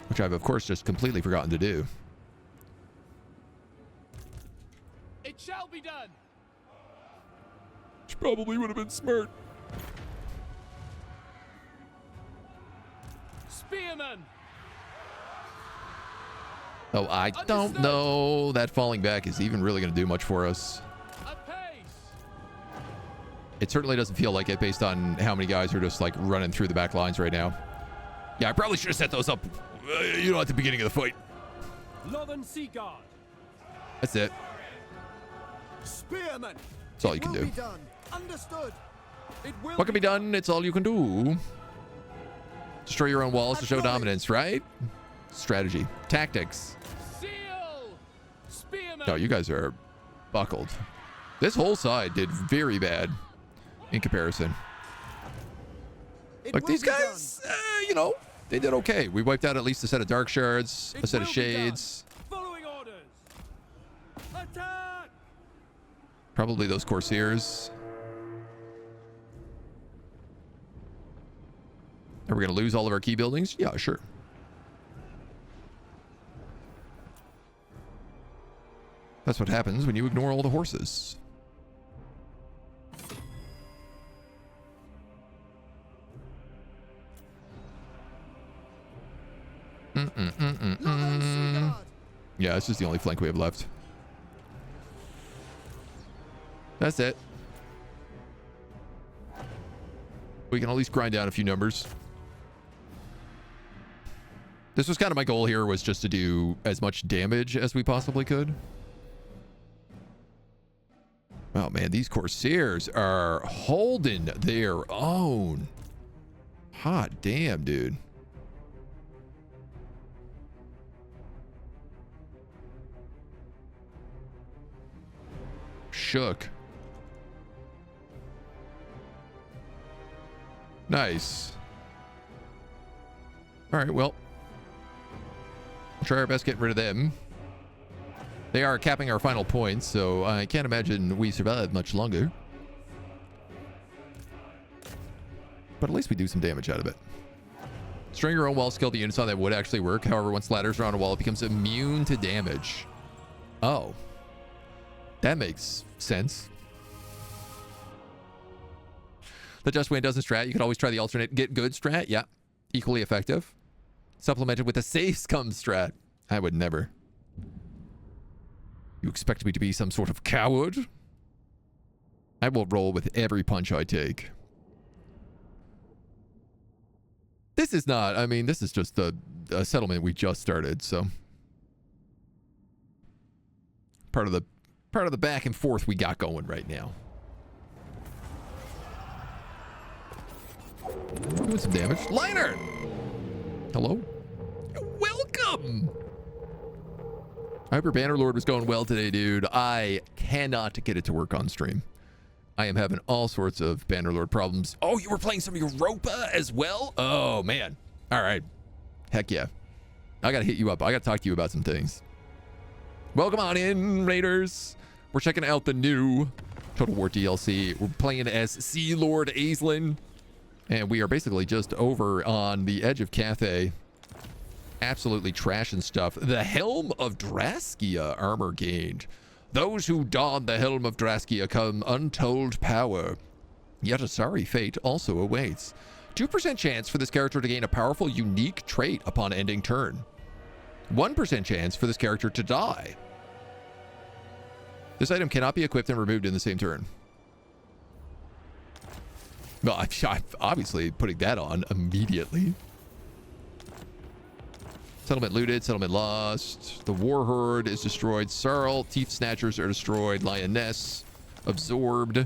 Which I've, of course, just completely forgotten to do. It shall be done. Which probably would have been smart. Spearman. Oh, I don't know that falling back is even really going to do much for us. Apace. It certainly doesn't feel like it based on how many guys are just like running through the back lines right now. Yeah, I probably should have set those up, at the beginning of the fight. Northern Sea Guard. That's it. Spearmen. That's all you can do. Done. Understood. It will What can be done? It's all you can do. Destroy your own walls to show dominance, right? Strategy. Tactics. Seal. Spearmen. No, you guys are buckled. This whole side did very bad in comparison. Like these guys, they did okay. We wiped out at least a set of dark shards, a set of shades. Following orders. Attack. Probably those corsairs. Are we going to lose all of our key buildings? Yeah, sure. That's what happens when you ignore all the horses. Yeah, this is the only flank we have left. That's it. We can at least grind down a few numbers. This was kind of my goal here, was just to do as much damage as we possibly could. Oh man, these corsairs are holding their own. Hot damn, dude. Shook. Nice. All right, well, we'll try our best getting rid of them. They are capping our final points, so I can't imagine we survive much longer. But at least we do some damage out of it. Destroying your own wall skill the units on that would actually work. However, once ladders are on a wall, it becomes immune to damage. Oh. That makes sense. The just win doesn't strat. You can always try the alternate get good strat. Yeah. Equally effective. Supplemented with a save scum strat. I would never. You expect me to be some sort of coward? I will roll with every punch I take. This is not, I mean, this is just a settlement we just started, so. Part of the back and forth we got going right now. Doing some damage. Liner! Hello? Welcome! I hope your Bannerlord was going well today, dude. I cannot get it to work on stream. I am having all sorts of Bannerlord problems. Oh, you were playing some Europa as well? Oh, man. All right. Heck yeah. I got to hit you up. I got to talk to you about some things. Welcome on in, Raiders. We're checking out the new Total War DLC. We're playing as Sea Lord Aisling. And we are basically just over on the edge of Cathay. Absolutely trashing stuff. The Helm of Draskia armor gained. Those who don the Helm of Draskia come untold power. Yet a sorry fate also awaits. 2% chance for this character to gain a powerful, unique trait upon ending turn. 1% chance for this character to die. This item cannot be equipped and removed in the same turn. Well, I'm obviously putting that on immediately. Settlement looted, settlement lost. The War Horde is destroyed. Sarl, Teeth Snatchers are destroyed. Lioness, absorbed.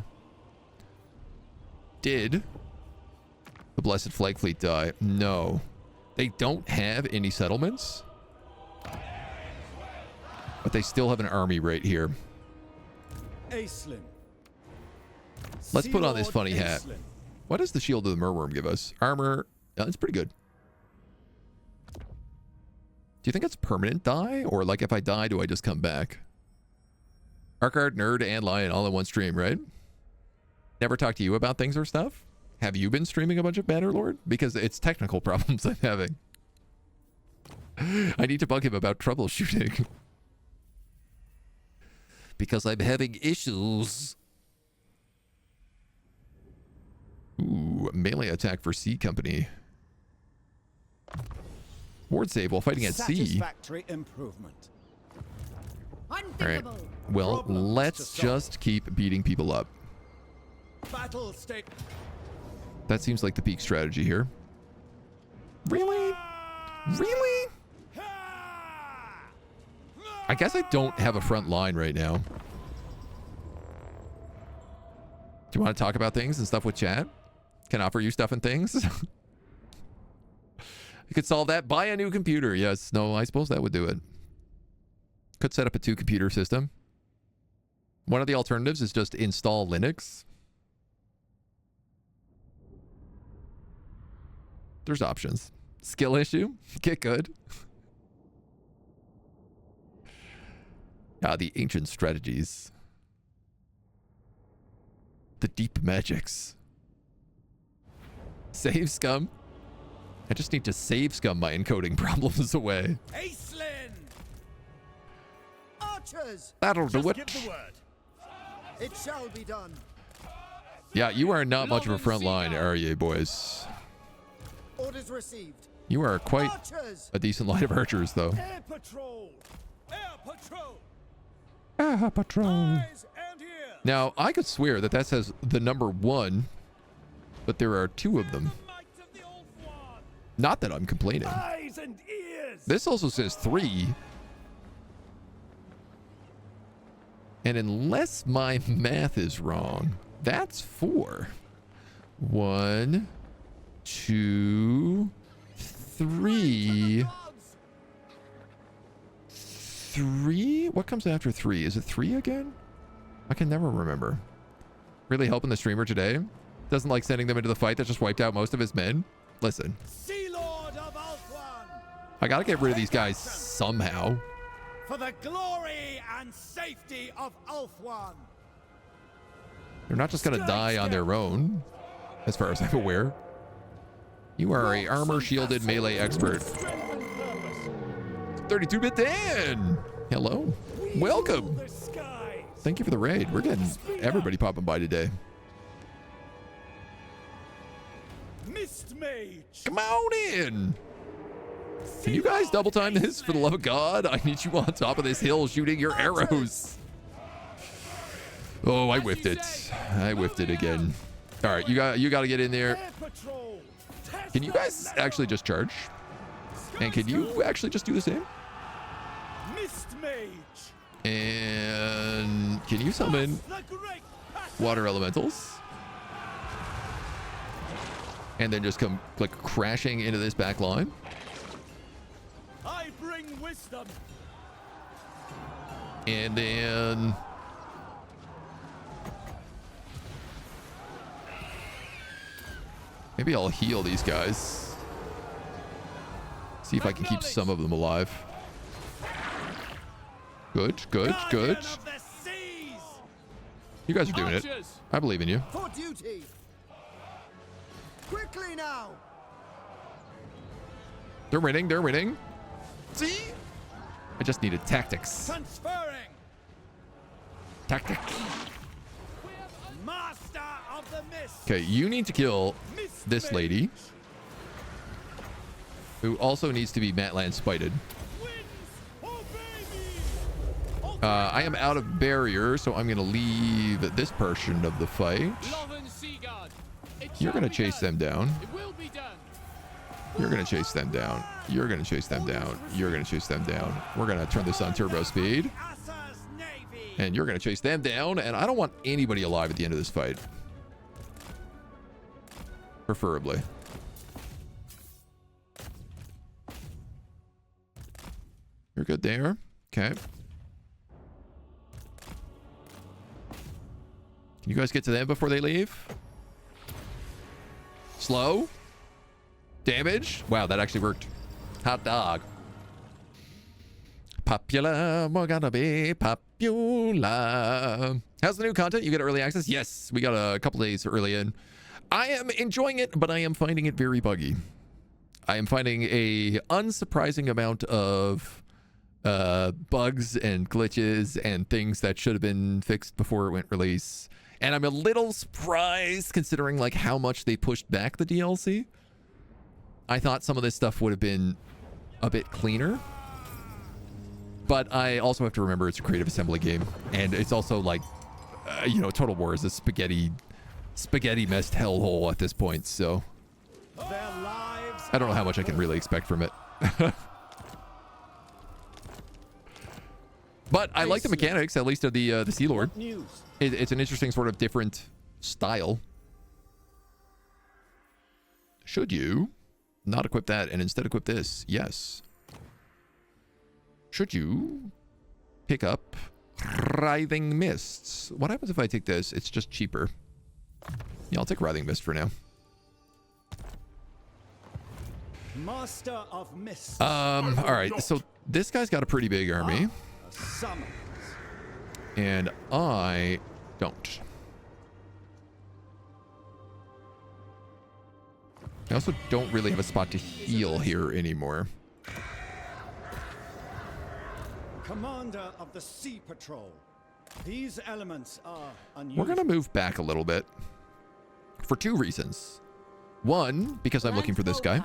Did the Blessed Flag Fleet die? No. They don't have any settlements. But they still have an army right here. Aisling. Let's put on this funny hat. What does the Shield of the Merworm give us? Armor. It's pretty good. Do you think it's permanent die? Or like if I die, do I just come back? Arkard, Nerd, and Lion all in one stream, right? Never talked to you about things or stuff? Have you been streaming a bunch of Bannerlord? Because it's technical problems I'm having. I need to bug him about troubleshooting. Because I'm having issues. Ooh, melee attack for C Company. Ward save while fighting at sea. Satisfactory improvement. All right. Well, let's just keep beating people up. Battle state. That seems like the peak strategy here. Really? Really? I guess I don't have a front line right now. Do you want to talk about things and stuff with chat? Can offer you stuff and things? You could solve that. Buy a new computer. Yes. No, I suppose that would do it. Could set up a 2-computer system. One of the alternatives is just install Linux. There's options. Skill issue. Get good. The ancient strategies. The deep magics. Save scum. I just need to save scum my encoding problems away. Aislinn! Archers! That'll do it. Give the word. It shall be done. Yeah, you are not much of a front line, are you, boys? Orders received. You are quite Archers! a decent line of archers, though. Air patrol! Air patrol! Ah, patrol. Eyes and ears! Now, I could swear that says the number 1, but there are 2 of them. The might of the old one! Not that I'm complaining. Eyes and ears! This also says 3. And unless my math is wrong, that's 4. 1, 2, 3. 3? What comes after 3? Is it 3 again? I can never remember. Really helping the streamer today? Doesn't like sending them into the fight that just wiped out most of his men? Listen. Sea Lord of Ulthuan! I gotta get rid of these guys somehow. For the glory and safety of Ulthuan! They're not just gonna die on their own, as far as I'm aware. You are a armor-shielded melee expert. 32-bit Dan! Hello. Welcome. Thank you for the raid. We're getting everybody popping by today. Mist Mage! Come on in! Can you guys double time this for the love of God? I need you on top of this hill shooting your arrows. Oh, I whiffed it. I whiffed it again. All right, you got to get in there. Can you guys actually just charge? And can you actually just do the same? Mist Mage! And can you summon water elementals? And then just come like crashing into this back line? I bring wisdom. And then maybe I'll heal these guys. See if I can keep some of them alive. Good, good, good. You guys are doing it. I believe in you. For duty. Quickly now. They're winning, they're winning. See? I just needed tactics. Transferring. Tactic. Master of the mist. Okay, you need to kill this lady, who also needs to be Matland spited. I am out of barrier, so I'm going to leave this portion of the fight. You're going to chase them down. You're going to chase them down. You're going to chase them down. You're going to chase them down. We're going to turn this on turbo speed. And you're going to chase them down. And I don't want anybody alive at the end of this fight. Preferably. You're good there. Okay. Can you guys get to them before they leave? Slow. Damage. Wow, that actually worked. Hot dog. Popular. We're gonna be popular. How's the new content? You get early access? Yes, we got a couple days early in. I am enjoying it, but I am finding it very buggy. I am finding a unsurprising amount of bugs and glitches and things that should have been fixed before it went release. And I'm a little surprised considering like how much they pushed back the DLC. I thought some of this stuff would have been a bit cleaner. But I also have to remember it's a creative assembly game. And it's also like, you know, Total War is a spaghetti messed hellhole at this point, so. Their lives I don't know how much I can really expect from it. But I like the mechanics, at least of the Sea Lord. It's an interesting sort of different style. Should you not equip that and instead equip this? Yes. Should you pick up Writhing Mists? What happens if I take this? It's just cheaper. Yeah, I'll take Writhing Mist for now. Master of Mist. All right, so this guy's got a pretty big army. And I don't. I also don't really have a spot to heal here anymore. Commander of the Sea Patrol. These elements are unusual. We're going to move back a little bit for two reasons. One, because I'm looking for this guy.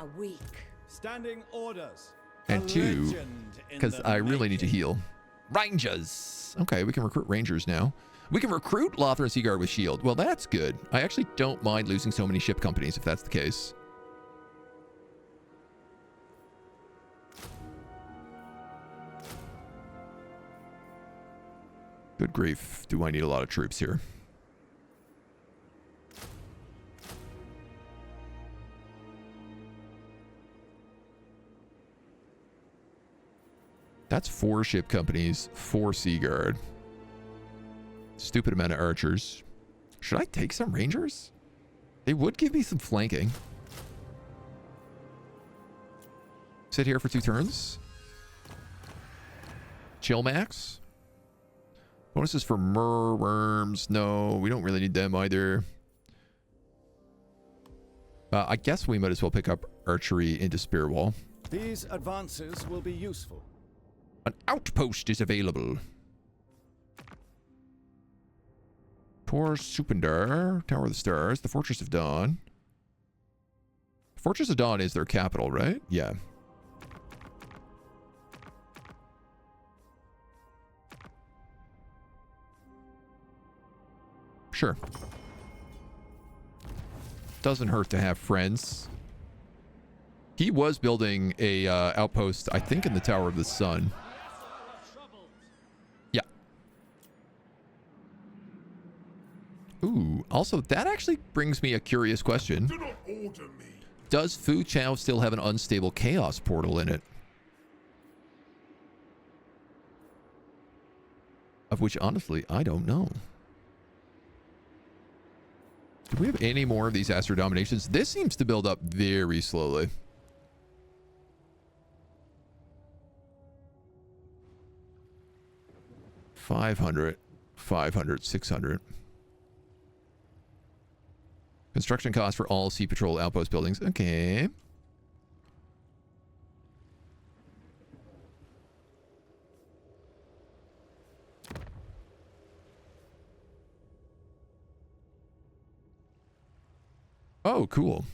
Standing orders. And two, because I really need to heal. Rangers. Okay, we can recruit Rangers now. We can recruit Lothar and Seaguard with shield. Well, that's good. I actually don't mind losing so many ship companies if that's the case. Good grief. Do I need a lot of troops here? That's 4 ship companies, 4 Seaguard. Stupid amount of archers. Should I take some Rangers? They would give me some flanking. Sit here for 2 turns. Chill max. Bonuses for Merworms. No, we don't really need them either. I guess we might as well pick up archery into Spear Wall. These advances will be useful. An outpost is available. Tor Supendar, Tower of the Stars, the Fortress of Dawn. Fortress of Dawn is their capital, right? Yeah. Sure. Doesn't hurt to have friends. He was building a outpost, I think, in the Tower of the Sun. Yeah. Ooh, also, that actually brings me a curious question. Do not order me. Does Fu Chao still have an unstable chaos portal in it? Of which, honestly, I don't know. Do we have any more of these Astro Dominations? This seems to build up very slowly. $500, $500, $600. Construction cost for all Sea Patrol outpost buildings. Okay. Oh, cool.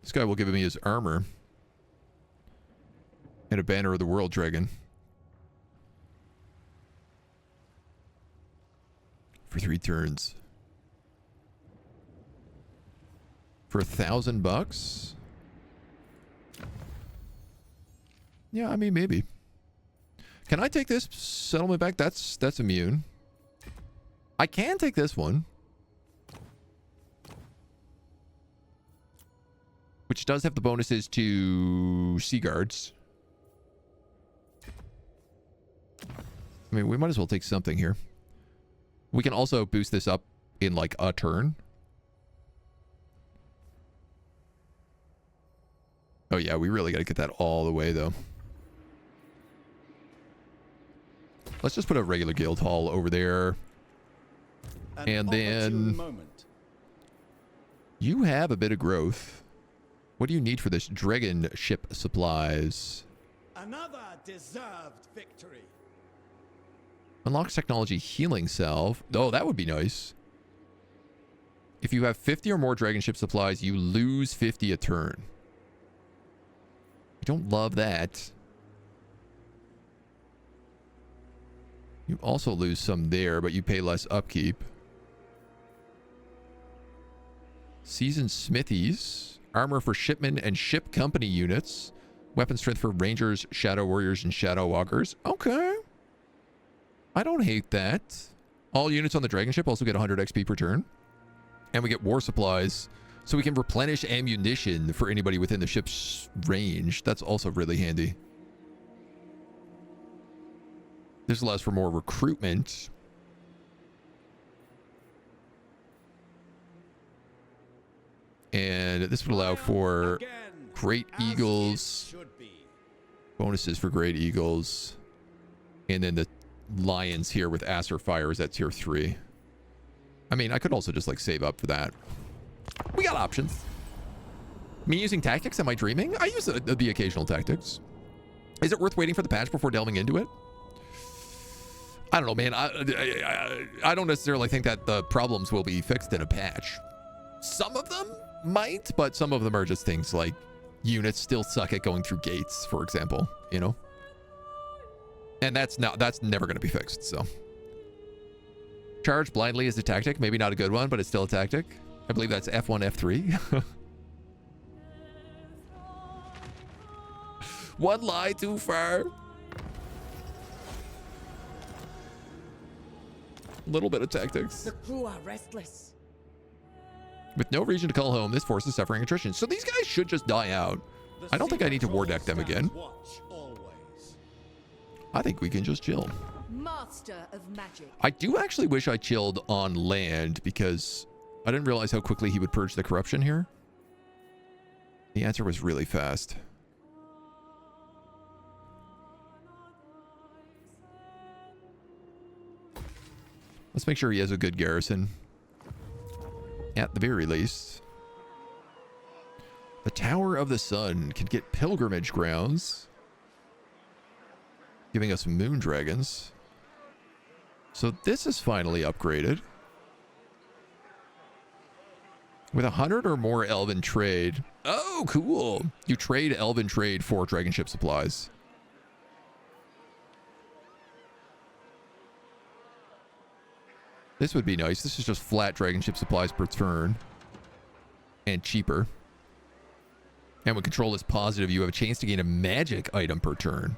This guy will give me his armor. And a Banner of the World Dragon. For 3 turns. For $1,000? Yeah, I mean, maybe. Can I take this settlement back? That's immune. I can take this one. Which does have the bonuses to Sea Guards. I mean, we might as well take something here. We can also boost this up in like a turn. Oh yeah, we really got to get that all the way though. Let's just put a regular guild hall over there. And then you have a bit of growth. What do you need for this? Dragon ship supplies. Another deserved victory. Unlocks technology healing salve. Oh, that would be nice. If you have 50 or more dragon ship supplies, you lose 50 a turn. I don't love that. You also lose some there, but you pay less upkeep. Seasoned smithies. Armor for shipmen and ship company units. Weapon strength for rangers, shadow warriors, and shadow walkers. Okay. I don't hate that. All units on the dragon ship also get 100 XP per turn. And we get war supplies, so we can replenish ammunition for anybody within the ship's range. That's also really handy. This allows for more recruitment. And this would allow for Great Eagles. Bonuses for Great Eagles. And then the Lions here with Acer Fire is at tier 3. I mean, I could also just like save up for that. We got options. Me using tactics, am I dreaming? I use the occasional tactics. Is it worth waiting for the patch before delving into it? I don't know, man. I don't necessarily think that the problems will be fixed in a patch. Some of them might, but some of them are just things like units still suck at going through gates, for example, you know? And that's never going to be fixed, so. Charge blindly is a tactic. Maybe not a good one, but it's still a tactic. I believe that's F1, F3. One lie too far. Little bit of tactics. The crew are restless. With no region to call home, this force is suffering attrition. So these guys should just die out. I don't think I need to war deck them again. I think we can just chill. Master of magic. I do actually wish I chilled on land because I didn't realize how quickly he would purge the corruption here. The answer was really fast. Let's make sure he has a good garrison. At the very least. The Tower of the Sun can get pilgrimage grounds, giving us moon dragons. So this is finally upgraded. With 100 or more elven trade. Oh, cool. You trade elven trade for dragon ship supplies. This would be nice. This is just flat dragon ship supplies per turn. And cheaper. And when control is positive, you have a chance to gain a magic item per turn.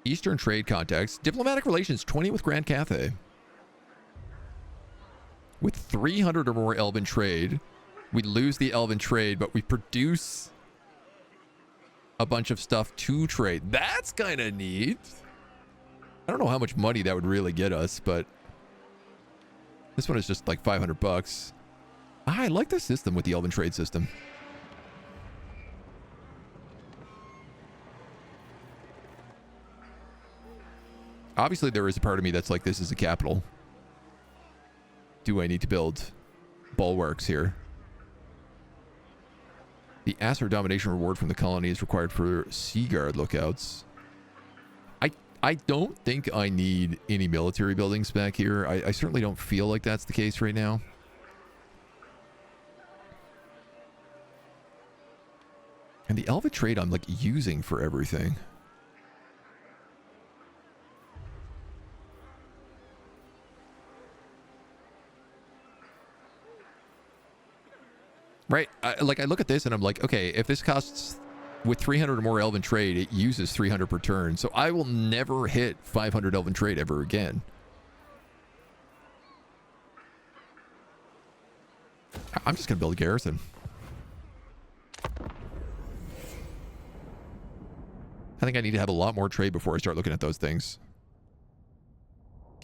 Eastern trade contacts. Diplomatic relations, 20 with Grand Cathay. With 300 or more elven trade, we lose the elven trade, but we produce a bunch of stuff to trade. That's kind of neat. I don't know how much money that would really get us, but this one is just like 500 bucks. I like the system with the elven trade system. Obviously, there is a part of me that's like, this is a capital. Do I need to build bulwarks here? The Acer domination reward from the colony is required for Sea Guard lookouts. I don't think I need any military buildings back here. I certainly don't feel like that's the case right now. And the elven trade I'm like using for everything. Right, I look at this and I'm like, okay, if this costs, with 300 or more elven trade, it uses 300 per turn. So I will never hit 500 elven trade ever again. I'm just going to build a garrison. I think I need to have a lot more trade before I start looking at those things.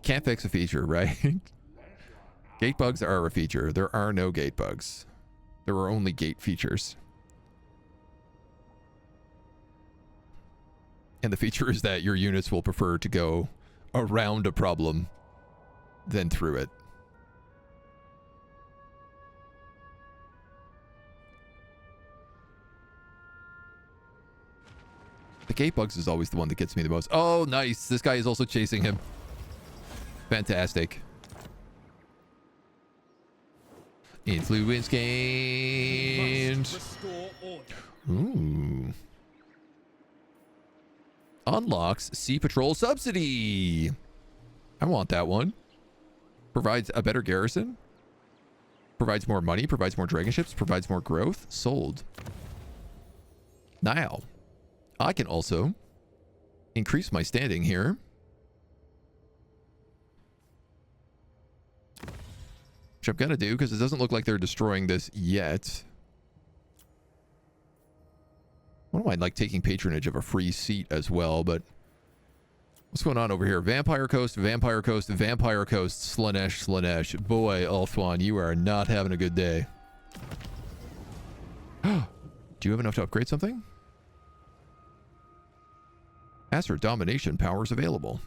Can't fix a feature, right? Gate bugs are a feature. There are no gate bugs. There are only gate features. And the feature is that your units will prefer to go around a problem than through it. The gate bugs is always the one that gets me the most. Oh, nice. This guy is also chasing him. Fantastic. Influence gained. Ooh. Unlocks Sea Patrol Subsidy. I want that one. Provides a better garrison. Provides more money. Provides more dragon ships. Provides more growth. Sold. Now, I can also increase my standing here. Which I'm going to do because it doesn't look like they're destroying this yet. I don't mind like taking patronage of a free seat as well, but what's going on over here? Vampire Coast, Vampire Coast, Vampire Coast, Slaanesh, Slaanesh. Boy, Ulthuan, you are not having a good day. Do you have enough to upgrade something? Ask for domination powers available.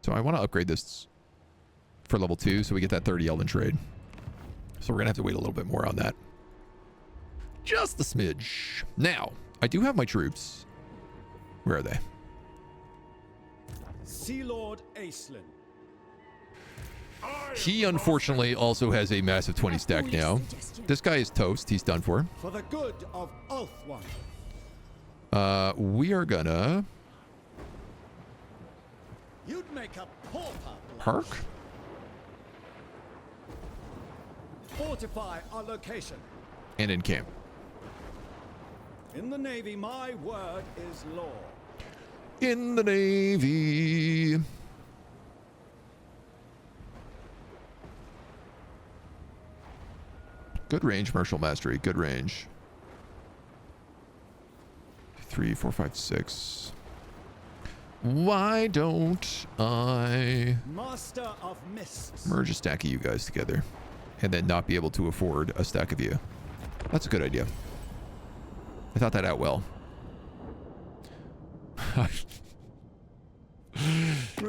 So I want to upgrade this for level 2 so we get that 30 Elven trade. So we're going to have to wait a little bit more on that. Just a smidge. Now, I do have my troops. Where are they? Sea Lord Acelin. He unfortunately also has a massive 20 stack now. This guy is toast. He's done for. For the good of Ulthuan. We are gonna... You'd make a pauper. Park? Fortify our location. And encamp. In the Navy, my word is law. In the Navy. Good range, martial mastery. Good range. 3, 4, 5, 6. Why don't I Master of Mists. merge a stack of you guys together and then not be able to afford a stack of you? That's a good idea. I thought that out well.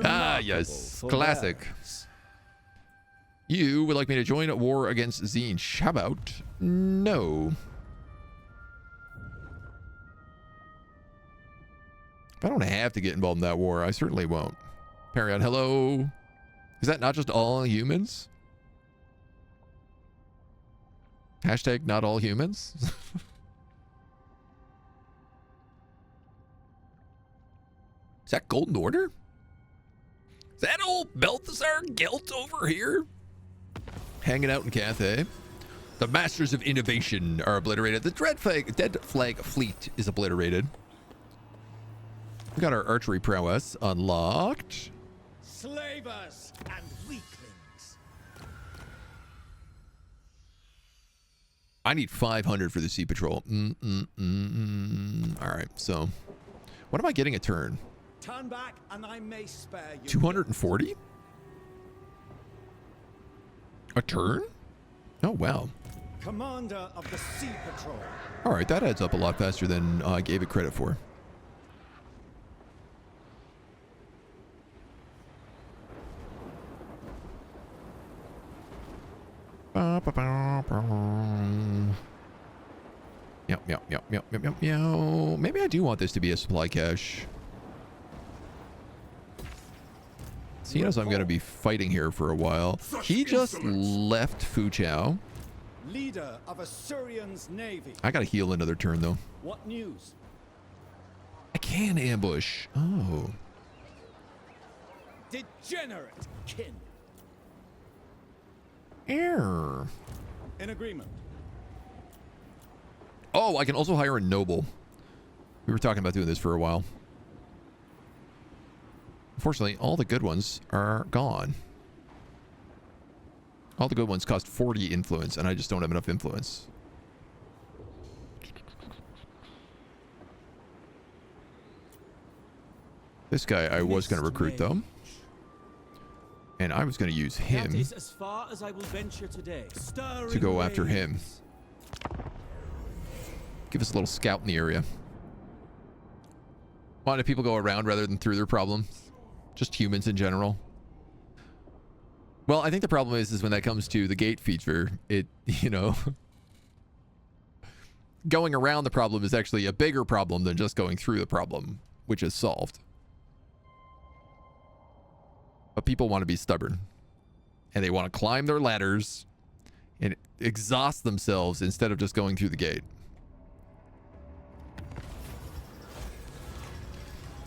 Ah, yes. Classic. You would like me to join a war against Tzeentch. How about no? If I don't have to get involved in that war, I certainly won't. Period. Hello? Is that not just all humans? Hashtag not all humans? Is that Golden Order? Is that old Balthazar Gelt over here? Hanging out in Cathay. The Masters of Innovation are obliterated. The Dead Flag Fleet is obliterated. We got our archery prowess unlocked. Slavers and weaklings. I need 500 for the Sea Patrol. All right, so what am I getting a turn? Turn back and I may spare you. 240? A turn? Oh, wow. Commander of the Sea Patrol. All right, that adds up a lot faster than I gave it credit for. Yep. Maybe I do want this to be a supply cache. Seeing as I'm going to be fighting here for a while. He just left Fu Chao. Leader of Assyrian's navy. I got to heal another turn, though. What news? I can ambush. Oh. Degenerate kin. Error. In agreement. Oh, I can also hire a noble. We were talking about doing this for a while. Unfortunately, all the good ones are gone. All the good ones cost 40 influence, and I just don't have enough influence. This guy I was going to recruit, though. And I was going to use him as far as I will venture today. to go after him. Give us a little scout in the area. Why do people go around rather than through their problems? Just humans in general. Well, I think the problem is when that comes to the gate feature, it, you know, going around the problem is actually a bigger problem than just going through the problem, which is solved. But people want to be stubborn. And they want to climb their ladders and exhaust themselves instead of just going through the gate.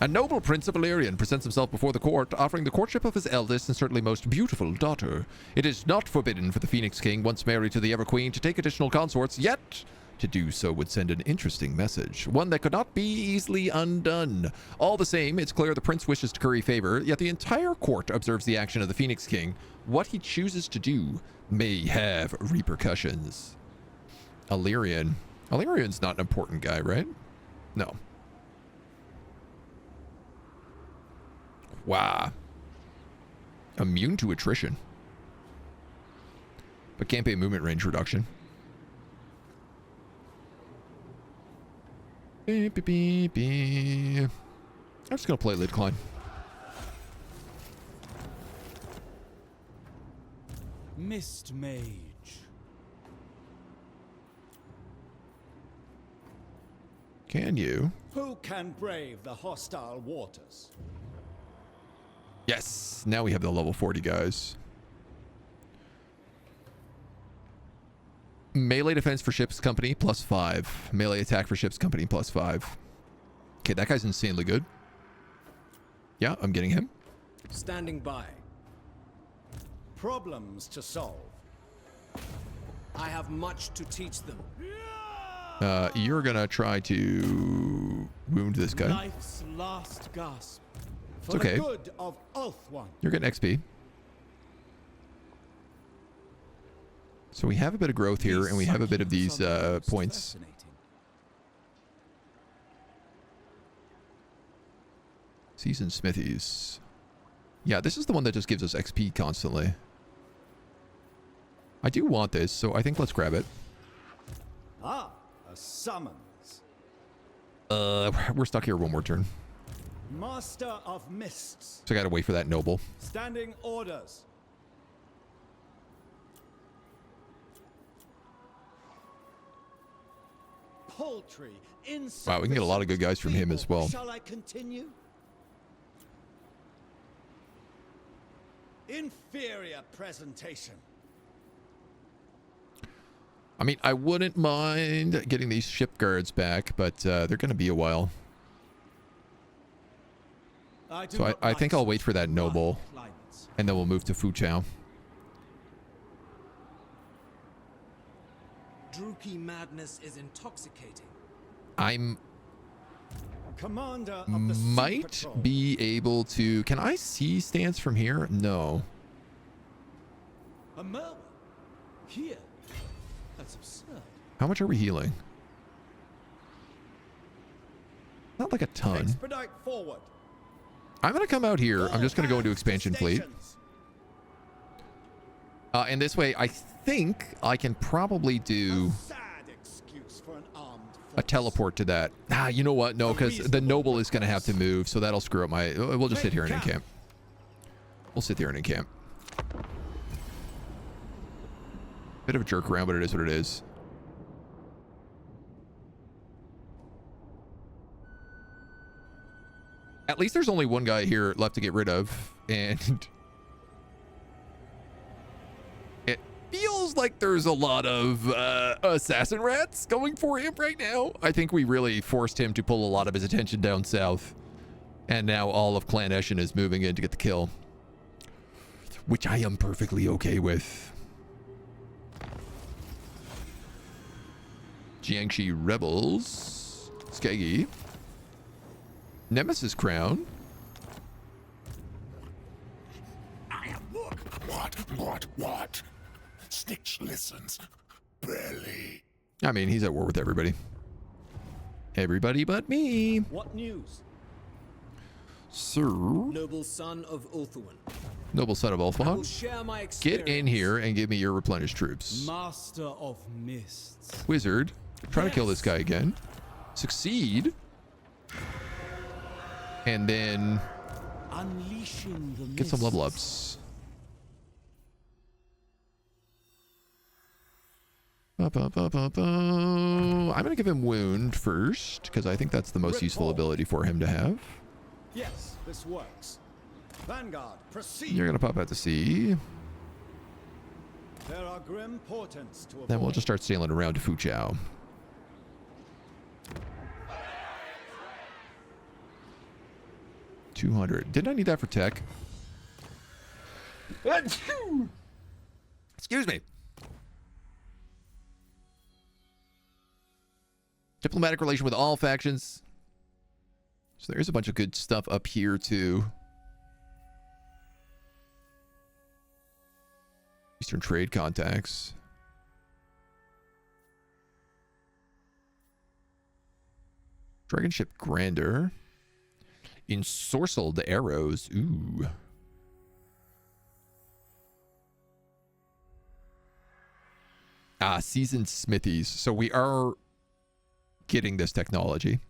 A noble prince of Illyrian presents himself before the court, offering the courtship of his eldest and certainly most beautiful daughter. It is not forbidden for the Phoenix King, once married to the Ever-Queen, to take additional consorts, yet to do so would send an interesting message, one that could not be easily undone. All the same, it's clear the prince wishes to curry favor, yet the entire court observes the action of the Phoenix King. What he chooses to do may have repercussions. Illyrian. Illyrian's not an important guy, right? No. Wow. Immune to attrition. But can't pay movement range reduction. Beep, beep, beep, beep. I'm just going to play Lid Klein. Mist Mage. Can you? Who can brave the hostile waters? Yes. Now we have the level 40 guys. Melee defense for ship's company +5. Melee attack for ship's company +5. Okay, that guy's insanely good. Yeah, I'm getting him. Standing by. Problems to solve. I have much to teach them. You're gonna try to wound this guy. Life's last gasp. For okay. the good of Ulthuan. You're getting XP. So we have a bit of growth here, and we have a bit of these points. Seasoned Smithies. Yeah, this is the one that just gives us XP constantly. I do want this, so I think let's grab it. Ah, a summons. We're stuck here one more turn. Master of Mists. So I gotta wait for that noble. Standing orders. Poultry. Wow, we can get a lot of good guys from him as well. Shall I continue? Inferior presentation. I mean, I wouldn't mind getting these ship guards back, but they're gonna be a while. So I think I'll wait for that noble, and then we'll move to Fuchao. Druki madness is intoxicating. I'm Commander of the Sea might Patrol. be able to. Can I see stance from here? No. A Merwin? Here? That's absurd. How much are we healing? Not like a ton. Expedite forward. I'm gonna come out here. I'm just gonna go into expansion fleet. Stations. And this way, I think I can probably do Sad excuse for an armed a force. teleport to that. Ah, you know what? No, because the noble is gonna have to move, so that'll screw up my. We'll just sit here and encamp. We'll sit here and encamp. Bit of a jerk around, but it is what it is. At least there's only one guy here left to get rid of, and it feels like there's a lot of assassin rats going for him right now. I think we really forced him to pull a lot of his attention down south, and now all of Clan Eshin is moving in to get the kill, which I am perfectly okay with. Jiangxi Rebels, Skaggy. Nemesis Crown. What? Stitch listens. Barely. I mean, he's at war with everybody. Everybody but me. What news? Sir. Noble son of Ulthuan. Noble son of I will Ulthuan. share my experience. Get in here and give me your replenished troops. Master of Mists. Wizard. Try to kill this guy again. Succeed. And then Unleashing the get some level mists. ups. I'm going to give him wound first, because I think that's the most useful ability for him to have. Yes, this works. Vanguard, proceed. You're going to pop out to sea. There are grim portents to avoid. Then we'll just start sailing around to Fuchao. $200. Didn't I need that for tech? Excuse me. Diplomatic relation with all factions. So there's a bunch of good stuff up here too. Eastern trade contacts. Dragon ship Grander. Ensorcelled arrows. Ooh. Seasoned smithies. So we are getting this technology.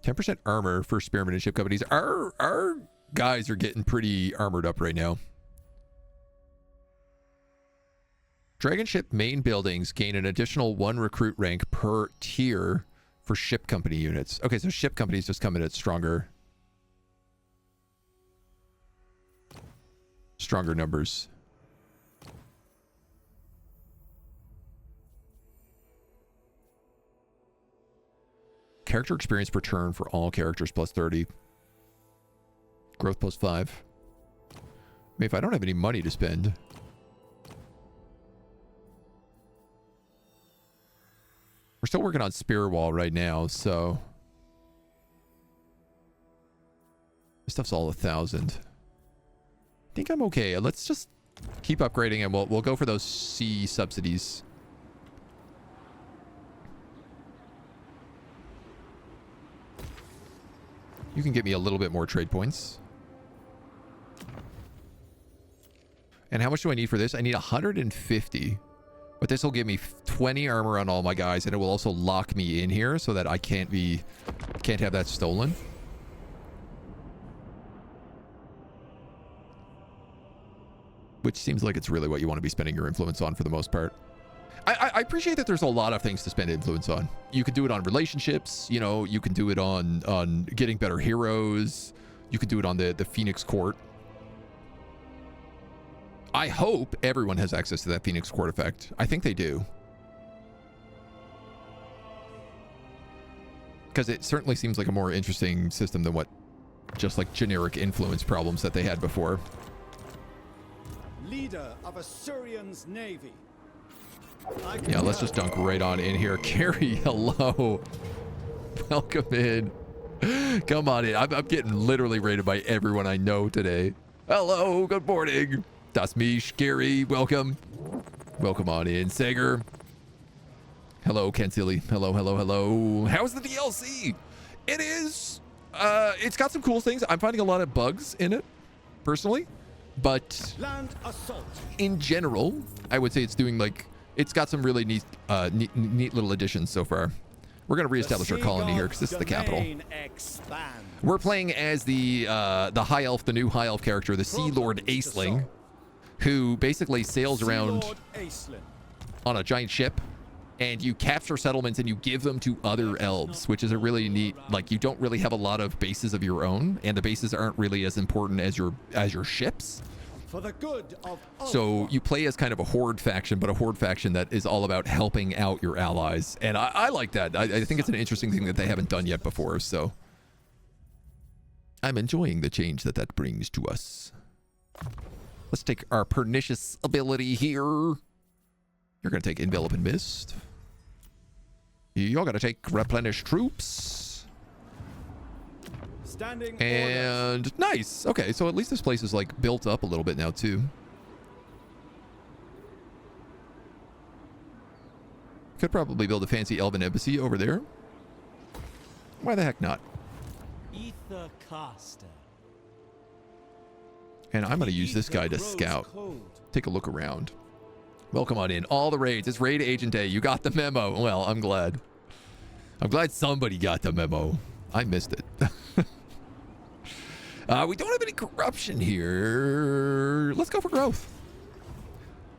10% armor for spearmen and ship companies. Our guys are getting pretty armored up right now. Dragon ship main buildings gain an additional 1 recruit rank per tier for ship company units. Okay, so ship companies just come in at stronger numbers. Character experience per turn for all characters plus 30. Growth plus 5. I mean, if I don't have any money to spend. We're still working on Spear Wall right now, so. This stuff's all 1,000. I think I'm okay. Let's just keep upgrading and we'll go for those sea subsidies. You can get me a little bit more trade points. And how much do I need for this? I need 150. But this will give me 20 armor on all my guys, and it will also lock me in here so that I can't have that stolen. Which seems like it's really what you want to be spending your influence on for the most part. I appreciate that there's a lot of things to spend influence on. You can do it on relationships, you know, you can do it on getting better heroes. You can do it on the Phoenix Court. I hope everyone has access to that Phoenix Court effect. I think they do. Because it certainly seems like a more interesting system than what just like generic influence problems that they had before. Leader of Assyrian's navy. Yeah, let's just dunk right on in here. Carrie, hello. Welcome in. Come on in. I'm getting literally rated by everyone I know today. Hello, good morning. Das mich, Gary, welcome. Welcome on in, Sager. Hello, Ken Silly. Hello, hello, hello. How's the DLC? It is, it's got some cool things. I'm finding a lot of bugs in it, personally. But Land assault. In general, I would say it's doing like, it's got some really neat little additions so far. We're going to reestablish our colony here because this is the capital. Expands. We're playing as the High Elf, the new High Elf character, the Sea Lord Aisling, who basically sails around on a giant ship, and you capture settlements and you give them to other elves, which is a really neat, like, you don't really have a lot of bases of your own, and the bases aren't really as important as your ships. For the good of so you play as kind of a horde faction, but a horde faction that is all about helping out your allies. And I like that. I think it's an interesting thing that they haven't done yet before. So I'm enjoying the change that brings to us. Let's take our pernicious ability here. You're going to take Envelop and Mist. You're going to take Replenish Troops. And nice. Okay, so at least this place is like built up a little bit now too. Could probably build a fancy elven embassy over there. Why the heck not? Ether Caster. And I'm going to use this guy to scout. Take a look around. Welcome on in. All the raids. It's Raid Agent Day. You got the memo. Well, I'm glad. I'm glad somebody got the memo. I missed it. We don't have any corruption here. Let's go for growth.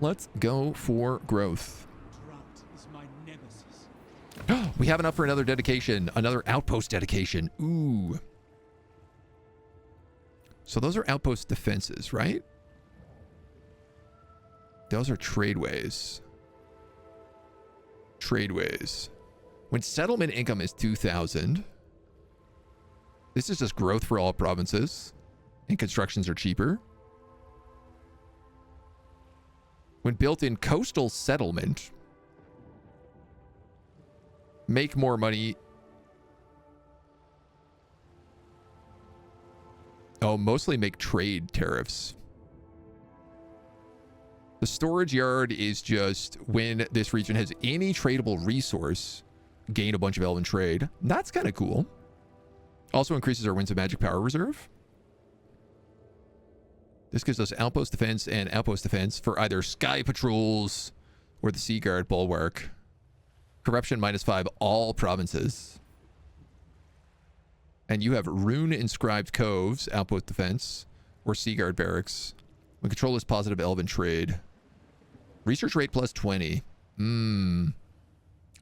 Let's go for growth. We have enough for another dedication. Another outpost dedication. Ooh. So those are outpost defenses, right? Those are tradeways. Tradeways. When settlement income is 2,000, this is just growth for all provinces, and constructions are cheaper. When built in coastal settlement, make more money. Oh, mostly make trade tariffs. The storage yard is just when this region has any tradable resource, gain a bunch of elven trade. That's kind of cool. Also increases our Winds of Magic power reserve. This gives us outpost defense and outpost defense for either sky patrols or the Sea Guard bulwark. Corruption -5 all provinces. And you have rune inscribed coves, outpost defense, or Sea Guard barracks. When control is positive elven trade. Research rate +20.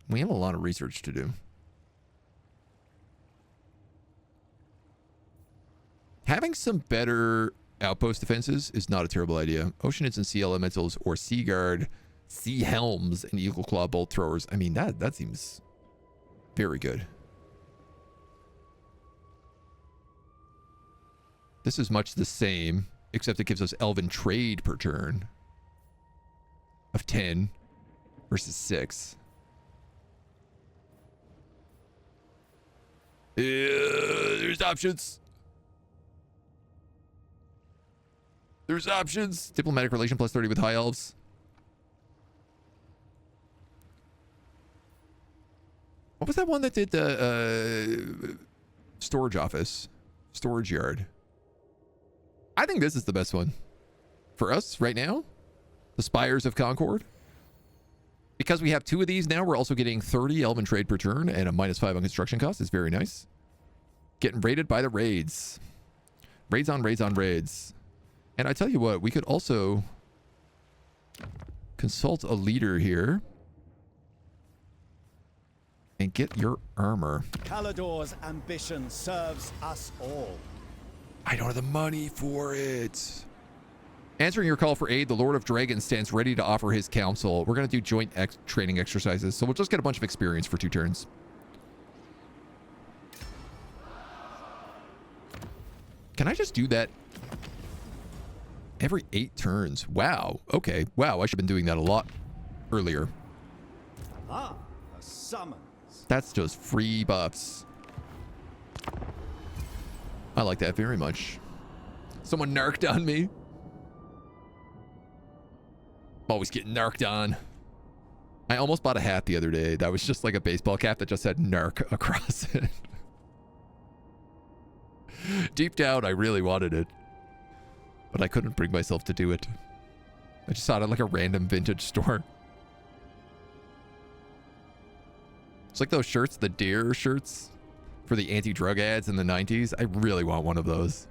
We have a lot of research to do. Having some better outpost defenses is not a terrible idea. Oceanids and sea elementals or Sea Guard, sea helms, and eagle claw bolt throwers. I mean, that seems very good. This is much the same, except it gives us elven trade per turn of 10 versus 6. There's options. There's options. Diplomatic relation +30 with high elves. What was that one that did the storage office? Storage yard. I think this is the best one. For us right now, the Spires of Concord. Because we have 2 of these now, we're also getting 30 elven trade per turn and a -5 on construction cost. It's very nice. Getting raided by the raids. Raids on raids on raids. And I tell you what, we could also consult a leader here and get your armor. Calador's ambition serves us all. I don't have the money for it. Answering your call for aid, the Lord of Dragons stands ready to offer his counsel. We're going to do joint training exercises, so we'll just get a bunch of experience for 2 turns. Can I just do that every 8 turns? Wow. Okay. Wow, I should have been doing that a lot earlier. Ah, a summons. That's just free buffs. I like that very much. Someone narked on me. I'm always getting narked on. I almost bought a hat the other day that was just like a baseball cap that just said narc across it. Deep down, I really wanted it, but I couldn't bring myself to do it. I just saw it at like a random vintage store. It's like those shirts, the Dare shirts for the anti-drug ads in the 90s. I really want one of those.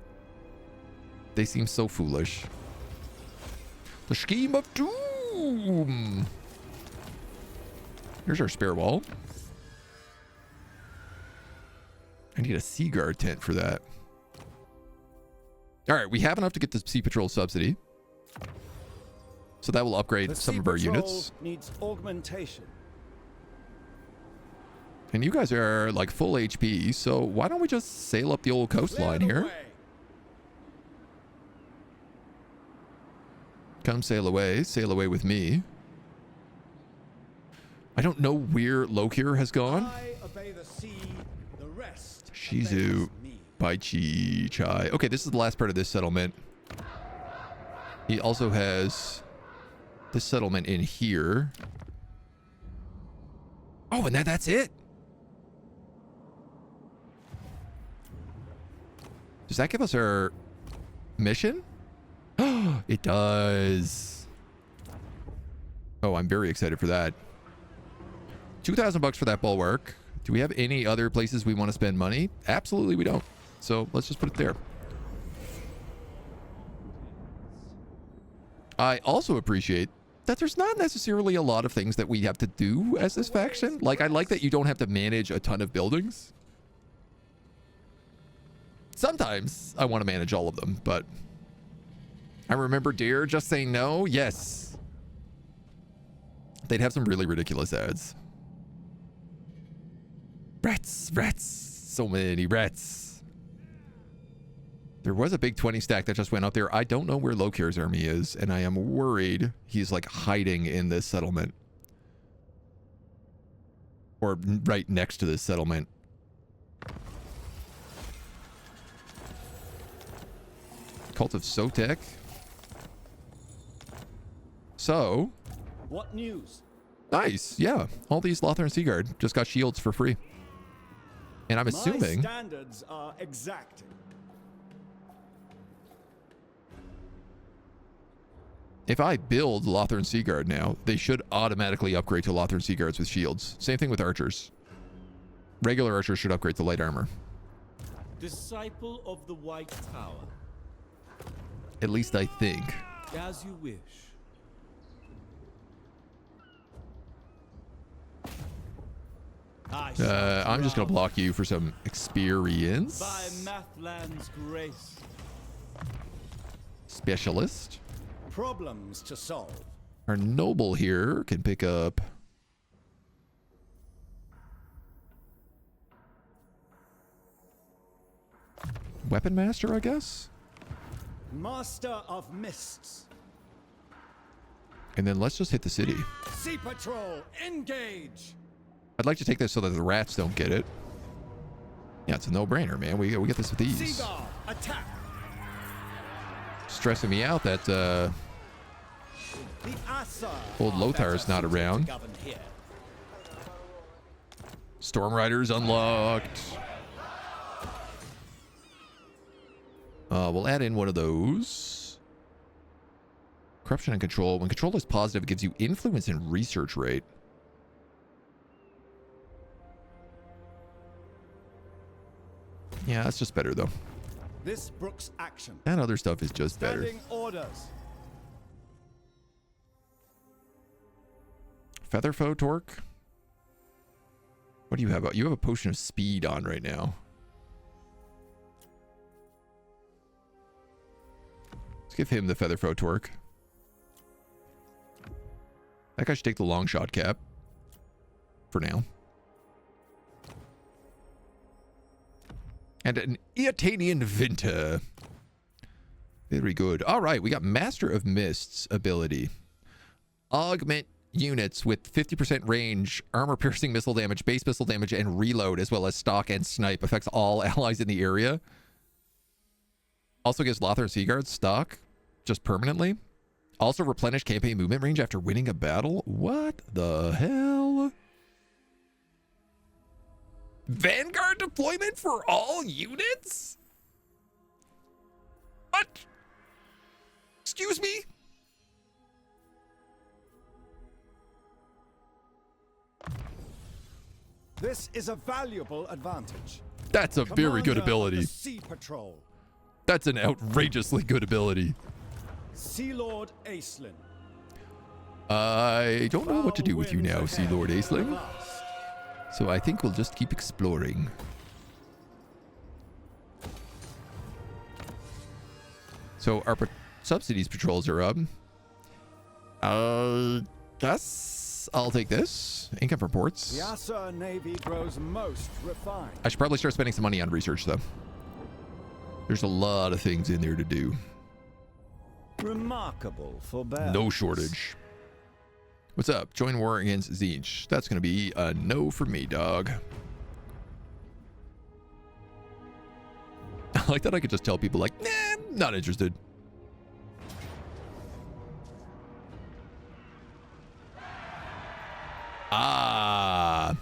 They seem so foolish. The scheme of doom. Here's our spare wall. I need a Sea Guard tent for that. All right, we have enough to get the Sea Patrol subsidy. So that will upgrade some of our units. Needs augmentation. And you guys are like full HP, so why don't we just sail up the old coastline here? Come sail away with me. I don't know where Lokir has gone. I obey the sea, the rest Shizu obeys me. by Chi Chai. Okay, this is the last part of this settlement. He also has this settlement in here. Oh, and that's it. Does that give us our mission? It does. Oh, I'm very excited for that. 2,000 bucks for that bulwark. Do we have any other places we want to spend money? Absolutely we don't. So let's just put it there. I also appreciate that there's not necessarily a lot of things that we have to do as this faction. Like, I like that you don't have to manage a ton of buildings. Sometimes I want to manage all of them, but I remember Dare just saying no. Yes. They'd have some really ridiculous ads. Rats, rats, so many rats. There was a big 20 stack that just went up there. I don't know where Lokir's army is, and I am worried he's like hiding in this settlement. Or right next to this settlement. Cult of Sotek. So. What news? Nice, yeah. All these Lothar and Seaguard just got shields for free. And I'm assuming. My standards are exacting. If I build Lothar and Seaguard now, they should automatically upgrade to Lothar and Seaguards with shields. Same thing with archers. Regular archers should upgrade to light armor. Disciple of the White Tower. At least I think. As you wish. I'm just gonna block you for some experience. By Mathland's grace. Specialist. Problems to solve. Our noble here can pick up. Weapon master, I guess. Master of Mists. And then let's just hit the city. Sea Patrol, engage. I'd like to take this so that the rats don't get it. Yeah, it's a no-brainer, man. We get this with ease. Seagull, attack. Stressing me out that old Lothar's not around. Storm Riders unlocked. We'll add in one of those. Corruption and control. When control is positive, it gives you influence and research rate. Yeah, that's just better though. This brooks action. That other stuff is just better. Standing orders. Featherfoe torque. What do you have? You have a potion of speed on right now. Let's give him the Featherfoe torque. That guy should take the long shot cap. For now. And an Eotanian Vinter. Very good. All right, we got Master of Mists ability. Augment units with 50% range, armor-piercing missile damage, base missile damage, and reload, as well as stock and snipe. Affects all allies in the area. Also gives Lothar and Seaguard stock, just permanently. Also replenish campaign movement range after winning a battle. What the hell? Vanguard deployment for all units? What? Excuse me? This is a valuable advantage. That's a very good ability. Sea Patrol. That's an outrageously good ability. Sea Lord Acelin. I don't know what to do with you now, Sea Lord Acelin. So I think we'll just keep exploring. So our subsidies patrols are up. Guess I'll take this. Income reports. The Asa Navy grows most refined. I should probably start spending some money on research, though. There's a lot of things in there to do. Remarkable for Bells. No shortage. What's up? Join war against Tzeentch. That's going to be a no for me, dog. I like that I could just tell people, like, nah, not interested. Ah.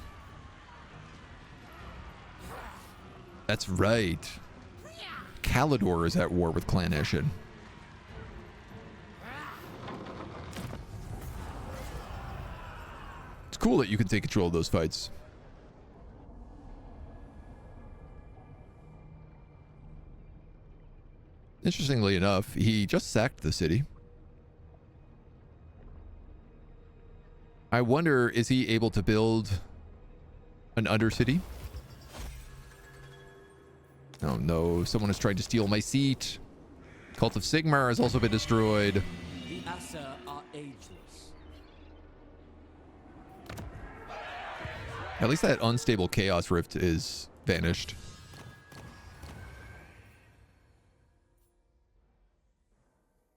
That's right. Kalidor is at war with Clan Eshin. It's cool that you can take control of those fights. Interestingly enough, he just sacked the city. I wonder, is he able to build an undercity? Oh no, someone is trying to steal my seat. Cult of Sigmar has also been destroyed. The Asa are ageless. At least that unstable chaos rift is vanished.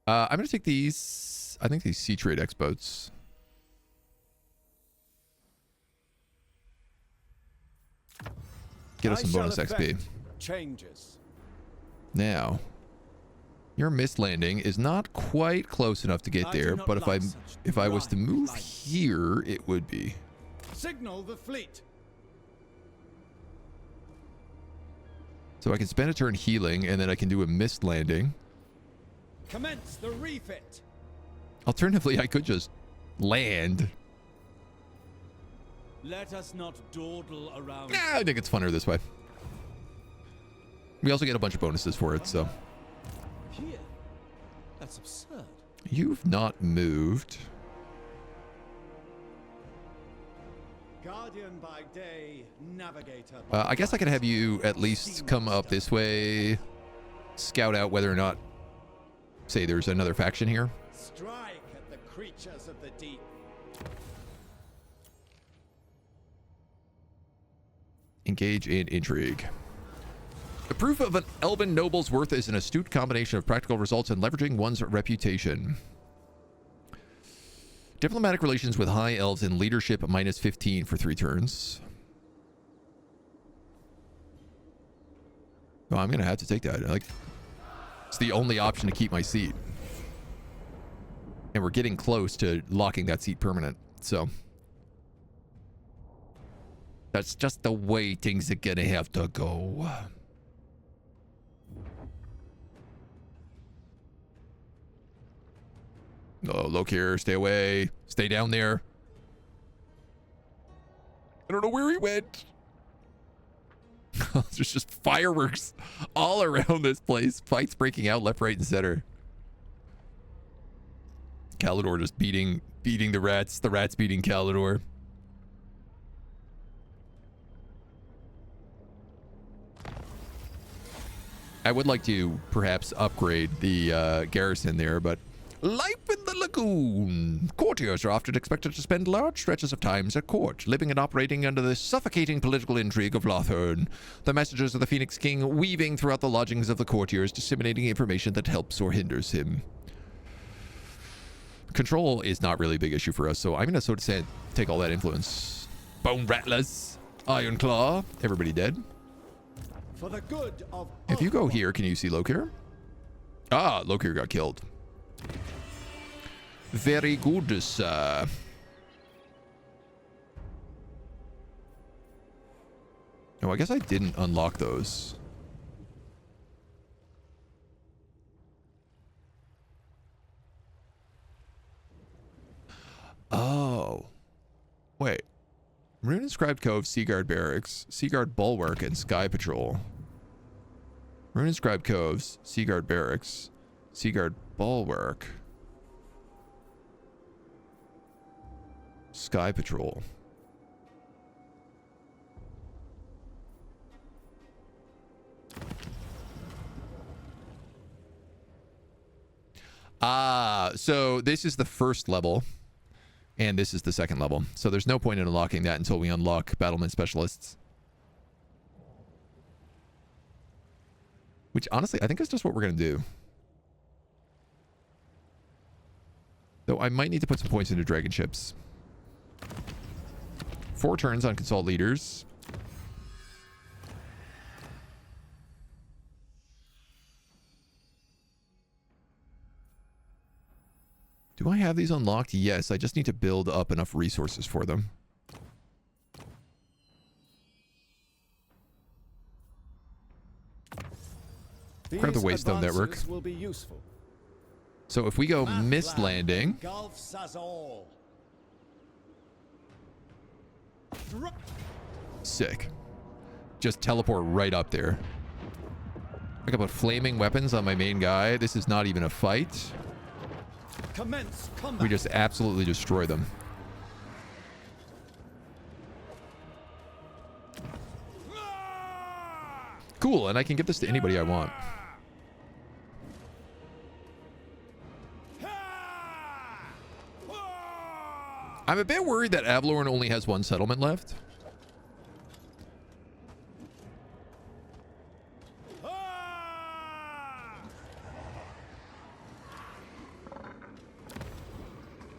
I'm going to take these, I think these Sea Trade X boats. Get us some bonus XP. Changes. Now, your mist landing is not quite close enough to get there, but if I was to move here, it would be. Signal the fleet. So I can spend a turn healing, and then I can do a mist landing. Commence the refit. Alternatively, I could just land. Let us not dawdle around. Nah, I think it's funner this way. We also get a bunch of bonuses for it, so. Here? That's absurd. You've not moved. Guardian by day, navigator by I guess I could have you at least come up this way, scout out whether or not, say, there's another faction here. strike at the creatures of the deep. Engage in intrigue. The proof of an elven noble's worth is an astute combination of practical results and leveraging one's reputation. Diplomatic relations with high elves and leadership -15 for 3 turns. Oh, I'm going to have to take that. Like, it's the only option to keep my seat. And we're getting close to locking that seat permanent. So that's just the way things are going to have to go. No, look here. Stay away. Stay down there. I don't know where he went. There's just fireworks all around this place. Fights breaking out left, right, and center. Kalidor just beating the rats. The rats beating Kalidor. I would like to perhaps upgrade the garrison there, but life in the lagoon. Courtiers are often expected to spend large stretches of times at court, living and operating under the suffocating political intrigue of Lothern. The messengers of the Phoenix King weaving throughout the lodgings of the courtiers, disseminating information that helps or hinders him. Control is not really a big issue for us, so I'm going to sort of say take all that influence. Bone Rattlers, Iron Claw, everybody dead. For the good of If you go here, can you see Lokir? Ah, Lokir got killed. Very good, sir. No, I guess I didn't unlock those. Oh. Wait. Rune Inscribed Cove, Seaguard Barracks, Seaguard Bulwark, and Sky Patrol. Rune Inscribed Coves, Seaguard Barracks, Seaguard Bulwark, Sky Patrol. Ah, so this is the first level. And this is the second level. So there's no point in unlocking that until we unlock Battlement Specialists. Which, honestly, I think that's just what we're going to do. Though I might need to put some points into Dragon Ships. 4 turns on Consult Leaders. Do I have these unlocked? Yes, I just need to build up enough resources for them. Grab the Waystone Network. Will be useful. So if we go Mist Landing... engulfs us all. Sick. Just teleport right up there. I can put flaming weapons on my main guy. This is not even a fight. Commence combat. We just absolutely destroy them. Cool, and I can give this to anybody I want. I'm a bit worried that Avalorn only has 1 settlement left.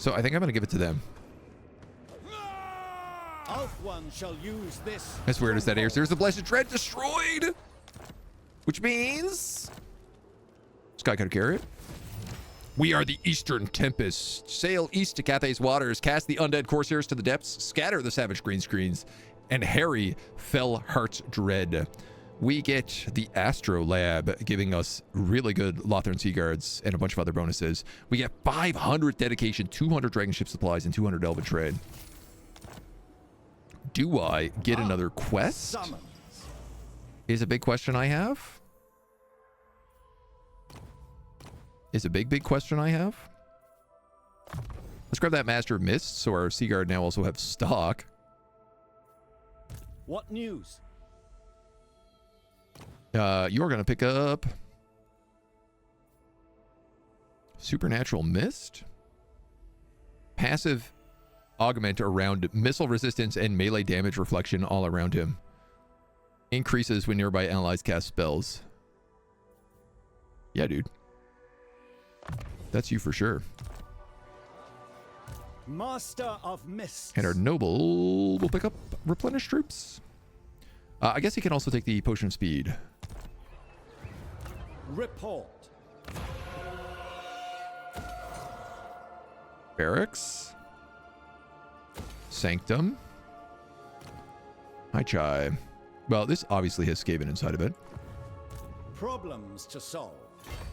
So I think I'm going to give it to them. One shall use this. As weird as that is, there's the Blessed Dread destroyed! Which means... Sky Cutter Carrot. We are the Eastern Tempest. Sail east to Cathay's waters, cast the undead Corsairs to the depths, scatter the savage green screens, and harry Fell Heart's Dread. We get the Astro Lab, giving us really good Lothern Sea Guards and a bunch of other bonuses. We get 500 dedication, 200 dragon ship supplies, and 200 elven trade. Do I get another quest? Is a big question I have. Is a big question I have. Let's grab that Master of Mist, so our Sea Guard now also have stock. What news? You're gonna pick up Supernatural Mist. Passive augment around missile resistance and melee damage reflection all around him. Increases when nearby allies cast spells. Yeah, dude. That's you for sure. Master of Mist. And our noble will pick up replenish troops. I guess he can also take the potion of speed. Report. Barracks. Sanctum. Hi, Chai. Well, this obviously has Skaven inside of it. Problems to solve.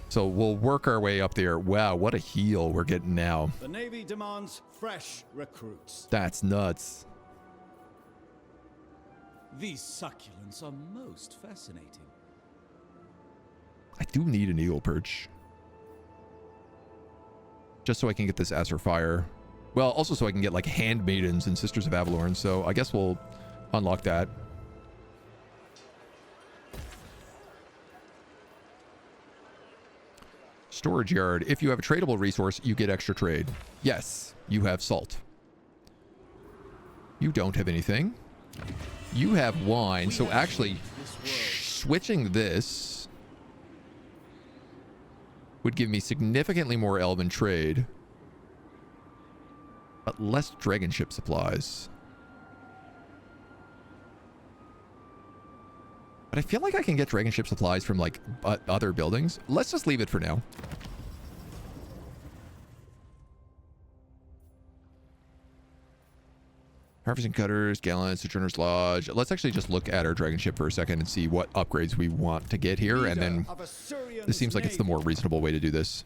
So we'll work our way up there. Wow, what a heal we're getting now. The Navy demands fresh recruits. That's nuts. These succulents are most fascinating. I do need an eagle perch. Just so I can get this Acer Fire. Well, also so I can get like Handmaidens and Sisters of Avalorn. So I guess we'll unlock that. Storage yard. If you have a tradable resource, you get extra trade. Yes, you have salt. You don't have anything. You have wine. So actually, switching this would give me significantly more elven trade, but less dragon ship supplies. But I feel like I can get dragon ship supplies from like other buildings. Let's just leave it for now. Harvesting cutters, gallants, sojourner's lodge. Let's actually just look at our dragon ship for a second and see what upgrades we want to get here, and then this seems like it's the more reasonable way to do this.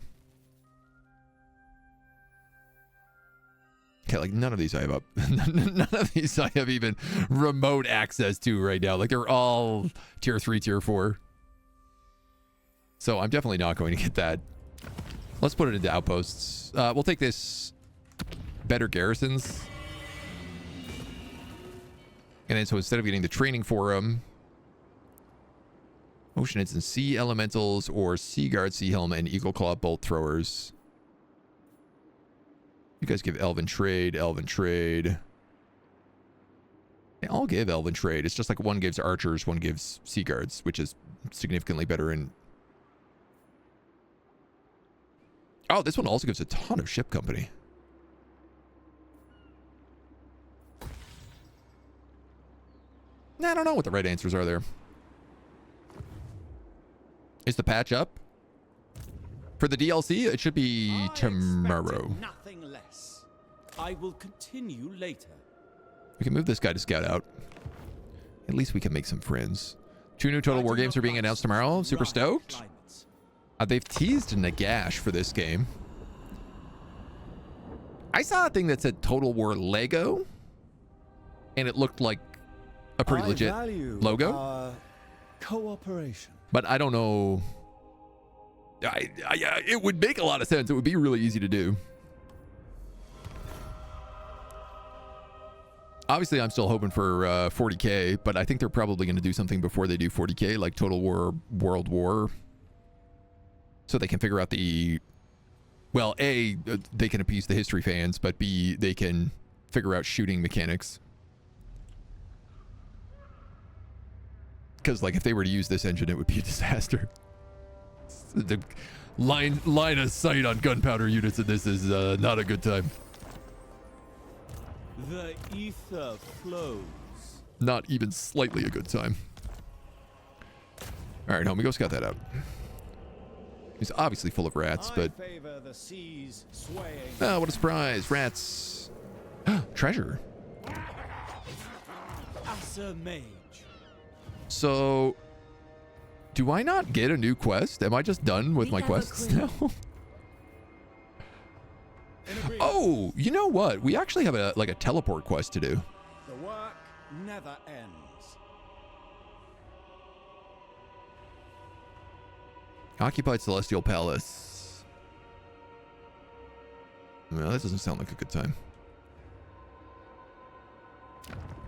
Okay, like none of these I have up. None of these I have even remote access to right now. Like they're all tier 3, tier 4. So I'm definitely not going to get that. Let's put it into outposts. We'll take this better garrisons. And then so instead of getting the training forum, Oceanids and Sea Elementals or Sea Guard, Sea Helm, and Eagle Claw Bolt Throwers. You guys give Elven Trade, Elven Trade. They all give Elven Trade. It's just like one gives Archers, one gives Sea Guards, which is significantly better in... Oh, this one also gives a ton of ship company. I don't know what the right answers are there. Is the patch up? For the DLC, it should be tomorrow. Nothing less. I will continue later. We can move this guy to scout out. At least we can make some friends. 2 new Total War games are being announced tomorrow. I'm super stoked. They've teased Nagash for this game. I saw a thing that said Total War Lego, and it looked like a pretty legit logo. Cooperation. But I don't know. It would make a lot of sense. It would be really easy to do. Obviously, I'm still hoping for 40k, but I think they're probably going to do something before they do 40k, like Total War World War, so they can figure out the... Well, A, they can appease the history fans, but B, they can figure out shooting mechanics. Because, like, if they were to use this engine, it would be a disaster. The line of sight on gunpowder units in this is not a good time. The ether flows. Not even slightly a good time. All right, homie, go scout that out. He's obviously full of rats, but... I favor the seas swaying. Oh, what a surprise. Rats. Treasure. As a mage. So, do I not get a new quest? Am I just done with my quests now? Oh, you know what? We actually have a teleport quest to do. The work never ends. Occupied Celestial Palace. Well, that doesn't sound like a good time.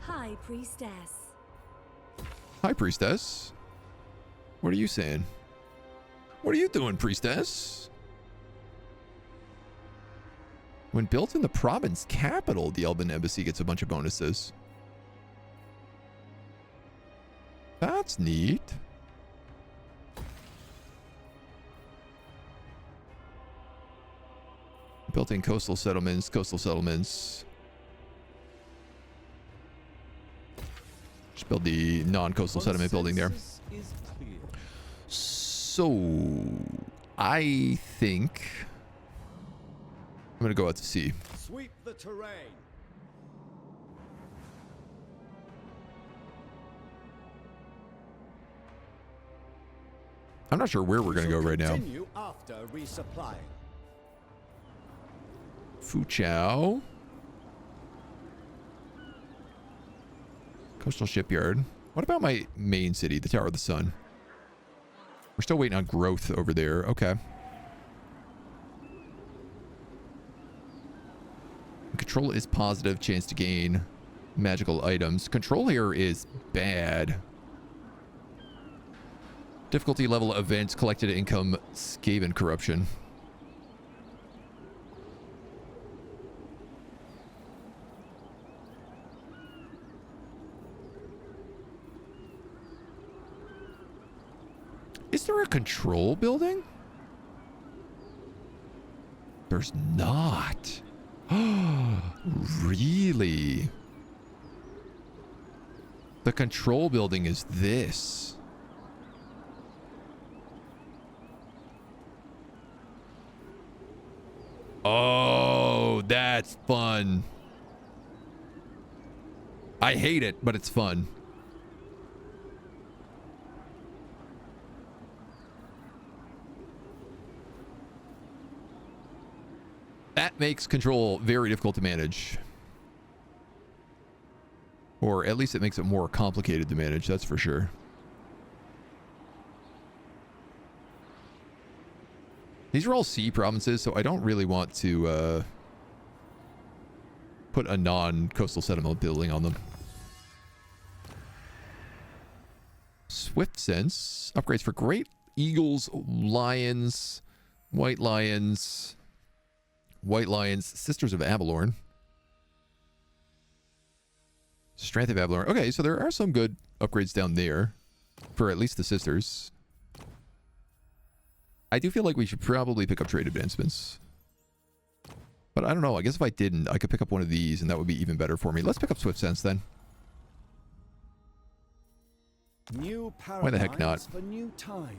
High Priestess. Hi, Priestess. What are you saying? What are you doing, Priestess? When built in the province capital, the Elven Embassy gets a bunch of bonuses. That's neat. Built in coastal settlements. Just build the non-coastal settlement building there. So, I think I'm going to go out to sea. Sweep the terrain. I'm not sure where we're going to go right now. Continue after resupplying. Fuchao. Coastal Shipyard. What about my main city, the Tower of the Sun? We're still waiting on growth over there. Okay. Control is positive. Chance to gain magical items. Control here is bad. Difficulty level events. Collected income. Skaven corruption. Is there a control building? There's not. Really? The control building is this. Oh, that's fun. I hate it, but it's fun. That makes control very difficult to manage. Or at least it makes it more complicated to manage, that's for sure. These are all sea provinces, so I don't really want to put a non-coastal settlement building on them. Swift Sense. Upgrades for great eagles, lions, white lions... White Lions, Sisters of Avalorn. Strength of Avalorn. Okay, so there are some good upgrades down there for at least the Sisters. I do feel like we should probably pick up trade advancements. But I don't know. I guess if I didn't, I could pick up one of these and that would be even better for me. Let's pick up Swift Sense then. New Why the heck not? for new times.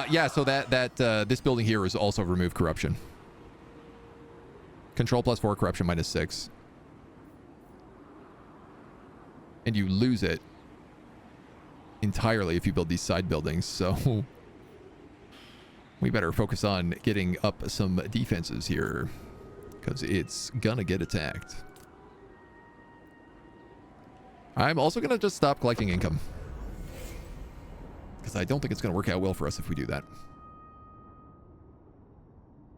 Yeah, so this building here is also remove corruption. Control +4, corruption -6. And you lose it entirely if you build these side buildings, so we better focus on getting up some defenses here, because it's gonna get attacked. I'm also gonna just stop collecting income, because I don't think it's going to work out well for us if we do that.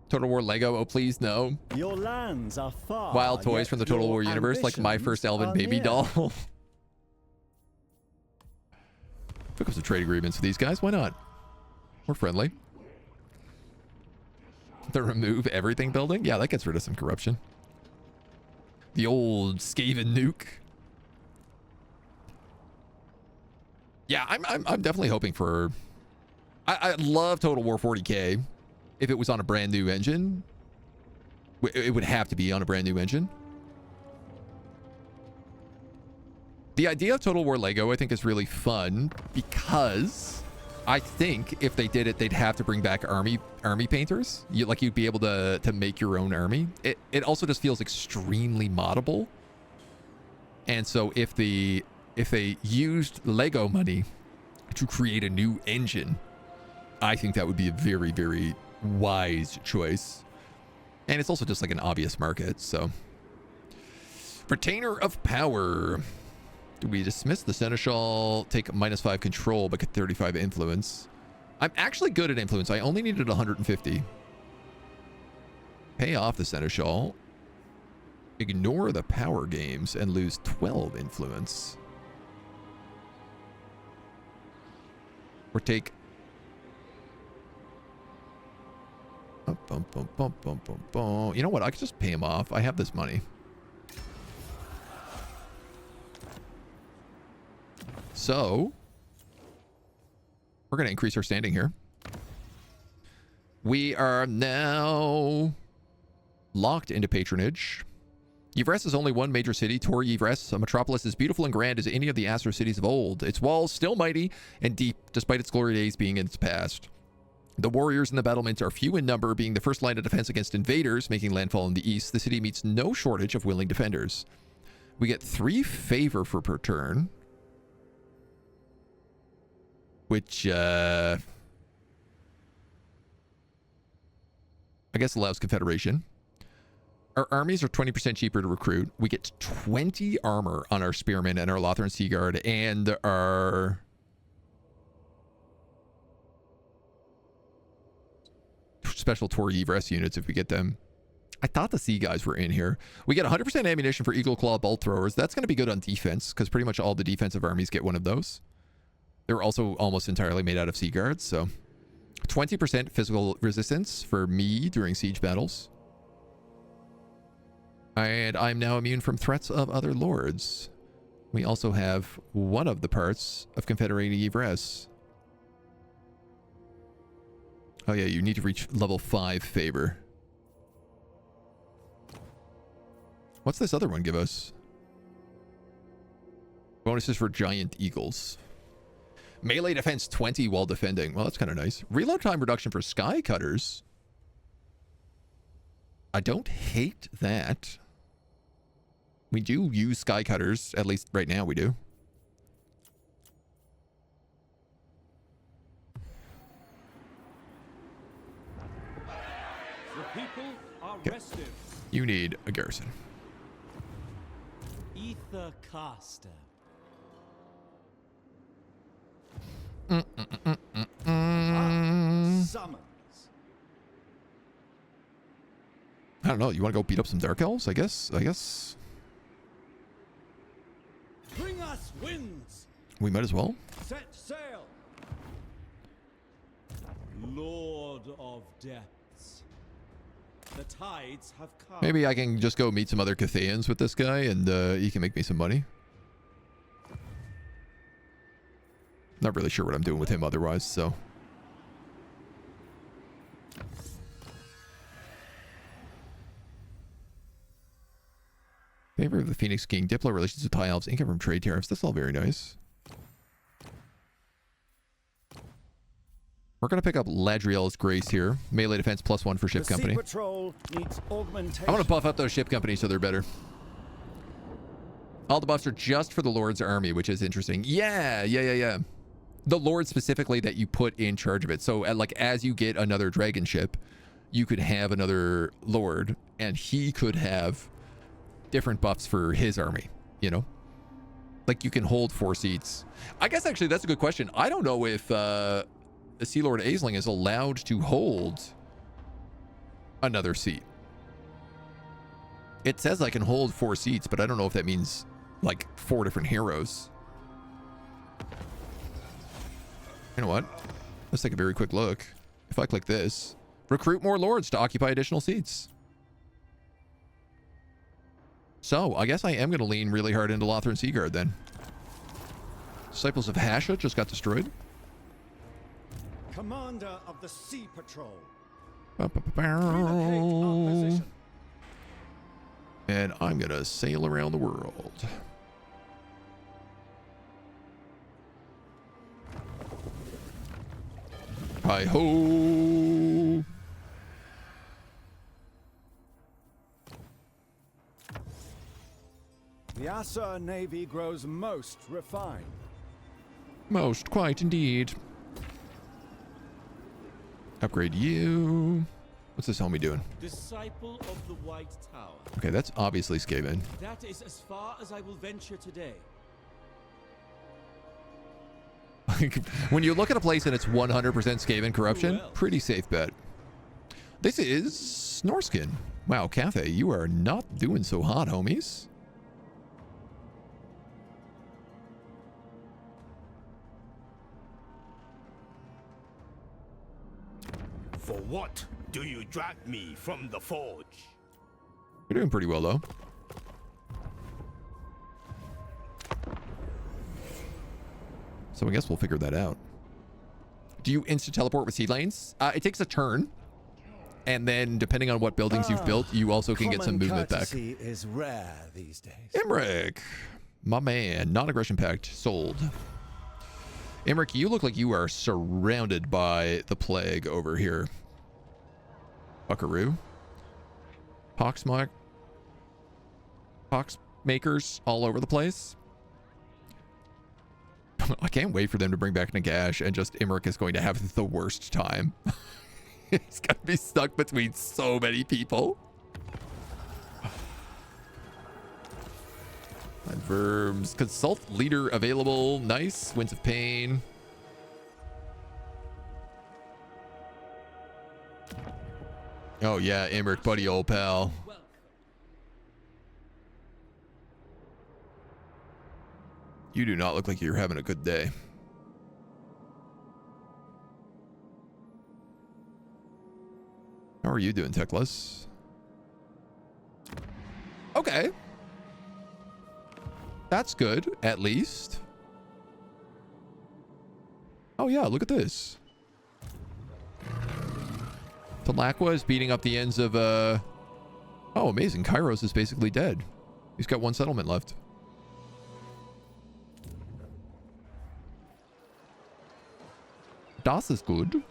Total War Lego, oh please, no. Your lands are far. Wild toys from the Total War universe, like my first Elven baby near. doll. Pick up some trade agreements with these guys, why not? We're friendly. The remove everything building? Yeah, that gets rid of some corruption. The old Skaven nuke. Yeah, I'm definitely hoping for... I love Total War 40K. If it was on a brand new engine, it would have to be on a brand new engine. The idea of Total War Lego, I think, is really fun because I think if they did it, they'd have to bring back army painters. You'd be able to make your own army. It also just feels extremely moddable. And so if they used Lego money to create a new engine, I think that would be a very, very wise choice. And it's also just like an obvious market, so. Retainer of Power. Do we dismiss the Seneschal, take -5 control, but get 35 influence? I'm actually good at influence. I only needed 150. Pay off the Seneschal. Ignore the power games and lose 12 influence. Or take... You know what? I could just pay him off. I have this money. So, we're going to increase our standing here. We are now locked into patronage. Yvres is only one major city, Tor Yvres, a metropolis as beautiful and grand as any of the Astra cities of old. Its walls still mighty and deep, despite its glory days being in its past. The warriors in the battlements are few in number, being the first line of defense against invaders, making landfall in the east. The city meets no shortage of willing defenders. We get 3 favor for per turn, which I guess allows Confederation. Our armies are 20% cheaper to recruit. We get 20 armor on our Spearmen and our Lothran Sea Guard and our special Tor Yvres units if we get them. I thought the Sea guys were in here. We get 100% ammunition for Eagle Claw bolt throwers. That's going to be good on defense because pretty much all the defensive armies get one of those. They're also almost entirely made out of Sea Guards, so 20% physical resistance for me during siege battles. And I'm now immune from threats of other lords. We also have one of the parts of Confederated Yvres. Oh yeah, you need to reach level 5 favor. What's this other one give us? Bonuses for giant eagles. Melee defense 20 while defending. Well, that's kind of nice. Reload time reduction for sky cutters. I don't hate that. We do use sky cutters, at least right now we do. The people are restive. You need a garrison. Ether Caster. Summons. I don't know. You want to go beat up some Dark Elves? I guess. Bring us winds. We might as well. Set sail. Lord of Depths. The tides have come. Maybe I can just go meet some other Cathayans with this guy and he can make me some money. Not really sure what I'm doing with him otherwise, so. Favor of the Phoenix King. Diplo relations with High Elves. Income from trade tariffs. That's all very nice. We're going to pick up Ladriel's Grace here. Melee defense +1 for ship company. Sea Patrol needs augmentation. I want to buff up those ship companies so they're better. All the buffs are just for the Lord's army, which is interesting. Yeah. The Lord specifically that you put in charge of it. So like as you get another dragon ship, you could have another Lord and he could have different buffs for his army, you know? Like you can hold 4 seats. I guess actually that's a good question. I don't know if the Sea Lord Aisling is allowed to hold another seat. It says I can hold 4 seats, but I don't know if that means like 4 different heroes. You know what? Let's take a very quick look. If I click this, recruit more lords to occupy additional seats. So I guess I am going to lean really hard into Lothran Sea Guard then. Disciples of Hasha just got destroyed. Commander of the Sea Patrol. And I'm going to sail around the world. Hi-ho! The Asa navy grows most refined. Most, quite indeed. Upgrade you. What's this homie doing? Disciple of the White Tower. Okay, that's obviously Skaven. That is as far as I will venture today. When you look at a place and it's 100% Skaven corruption, pretty safe bet. This is Snoreskin. Wow, Cathay, you are not doing so hot, homies. For what do you drag me from the forge? You're doing pretty well, though. So I guess we'll figure that out. Do you instant teleport with seed lanes? It takes a turn. And then, depending on what buildings you've built, you also can get some movement back. Is rare these days. Emmerich, my man, non-aggression pact sold. Emmerich, you look like you are surrounded by the plague over here. Buckaroo. Poxmakers all over the place. I can't wait for them to bring back Nagash, and just Emmerich is going to have the worst time. He's going to be stuck between so many people. And verbs. Consult leader available. Nice. Winds of Pain. Oh, yeah. Emmerich, buddy, old pal. You do not look like you're having a good day. How are you doing, Teclis? Okay. That's good, at least. Oh, yeah, look at this. Talakwa is beating up the ends of, Oh, amazing. Kairos is basically dead. He's got one settlement left. Das is good.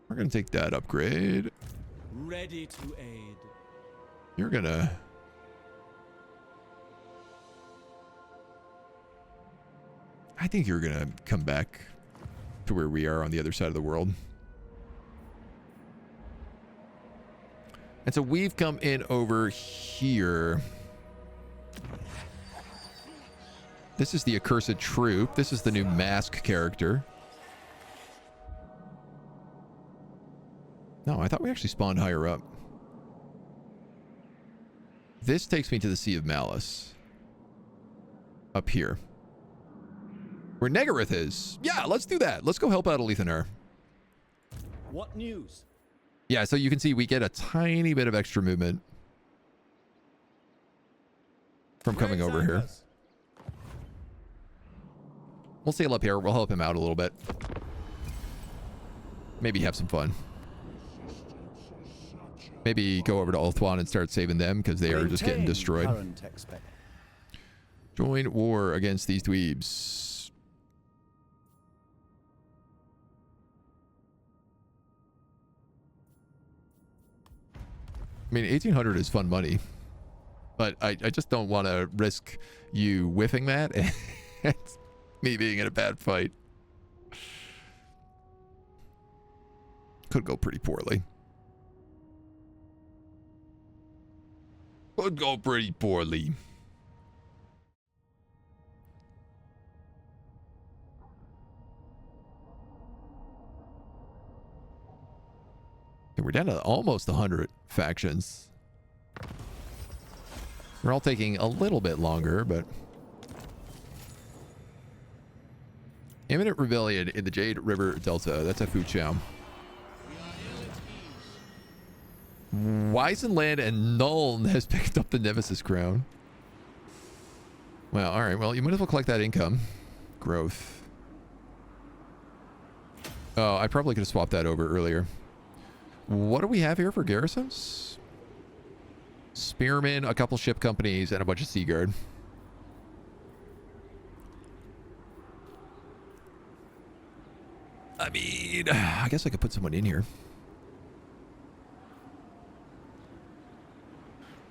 We're going to take that upgrade. Ready to aid. You're going to... I think you're going to come back to where we are on the other side of the world. And so we've come in over here. This is the Accursed Troop. This is the new Mask character. No, I thought we actually spawned higher up. This takes me to the Sea of Malice. Up here. Where Negareth is. Yeah, let's do that. Let's go help out Alethanar. What news? Yeah, so you can see we get a tiny bit of extra movement from coming over here. We'll sail up here. We'll help him out a little bit. Maybe have some fun. Maybe go over to Ulthuan and start saving them because they are just getting destroyed. Join war against these dweebs. I mean, 1800 is fun money, but I just don't want to risk you whiffing that and me being in a bad fight. Could go pretty poorly. Could go pretty poorly. Okay, we're down to almost 100 factions. We're all taking a little bit longer, but... Imminent rebellion in the Jade River Delta. That's a Fucham. Weisenland and Nuln has picked up the Nemesis crown. Well, all right. Well, you might as well collect that income. Growth. Oh, I probably could have swapped that over earlier. What do we have here for garrisons? Spearmen, a couple ship companies, and a bunch of Seaguard. I mean, I guess I could put someone in here.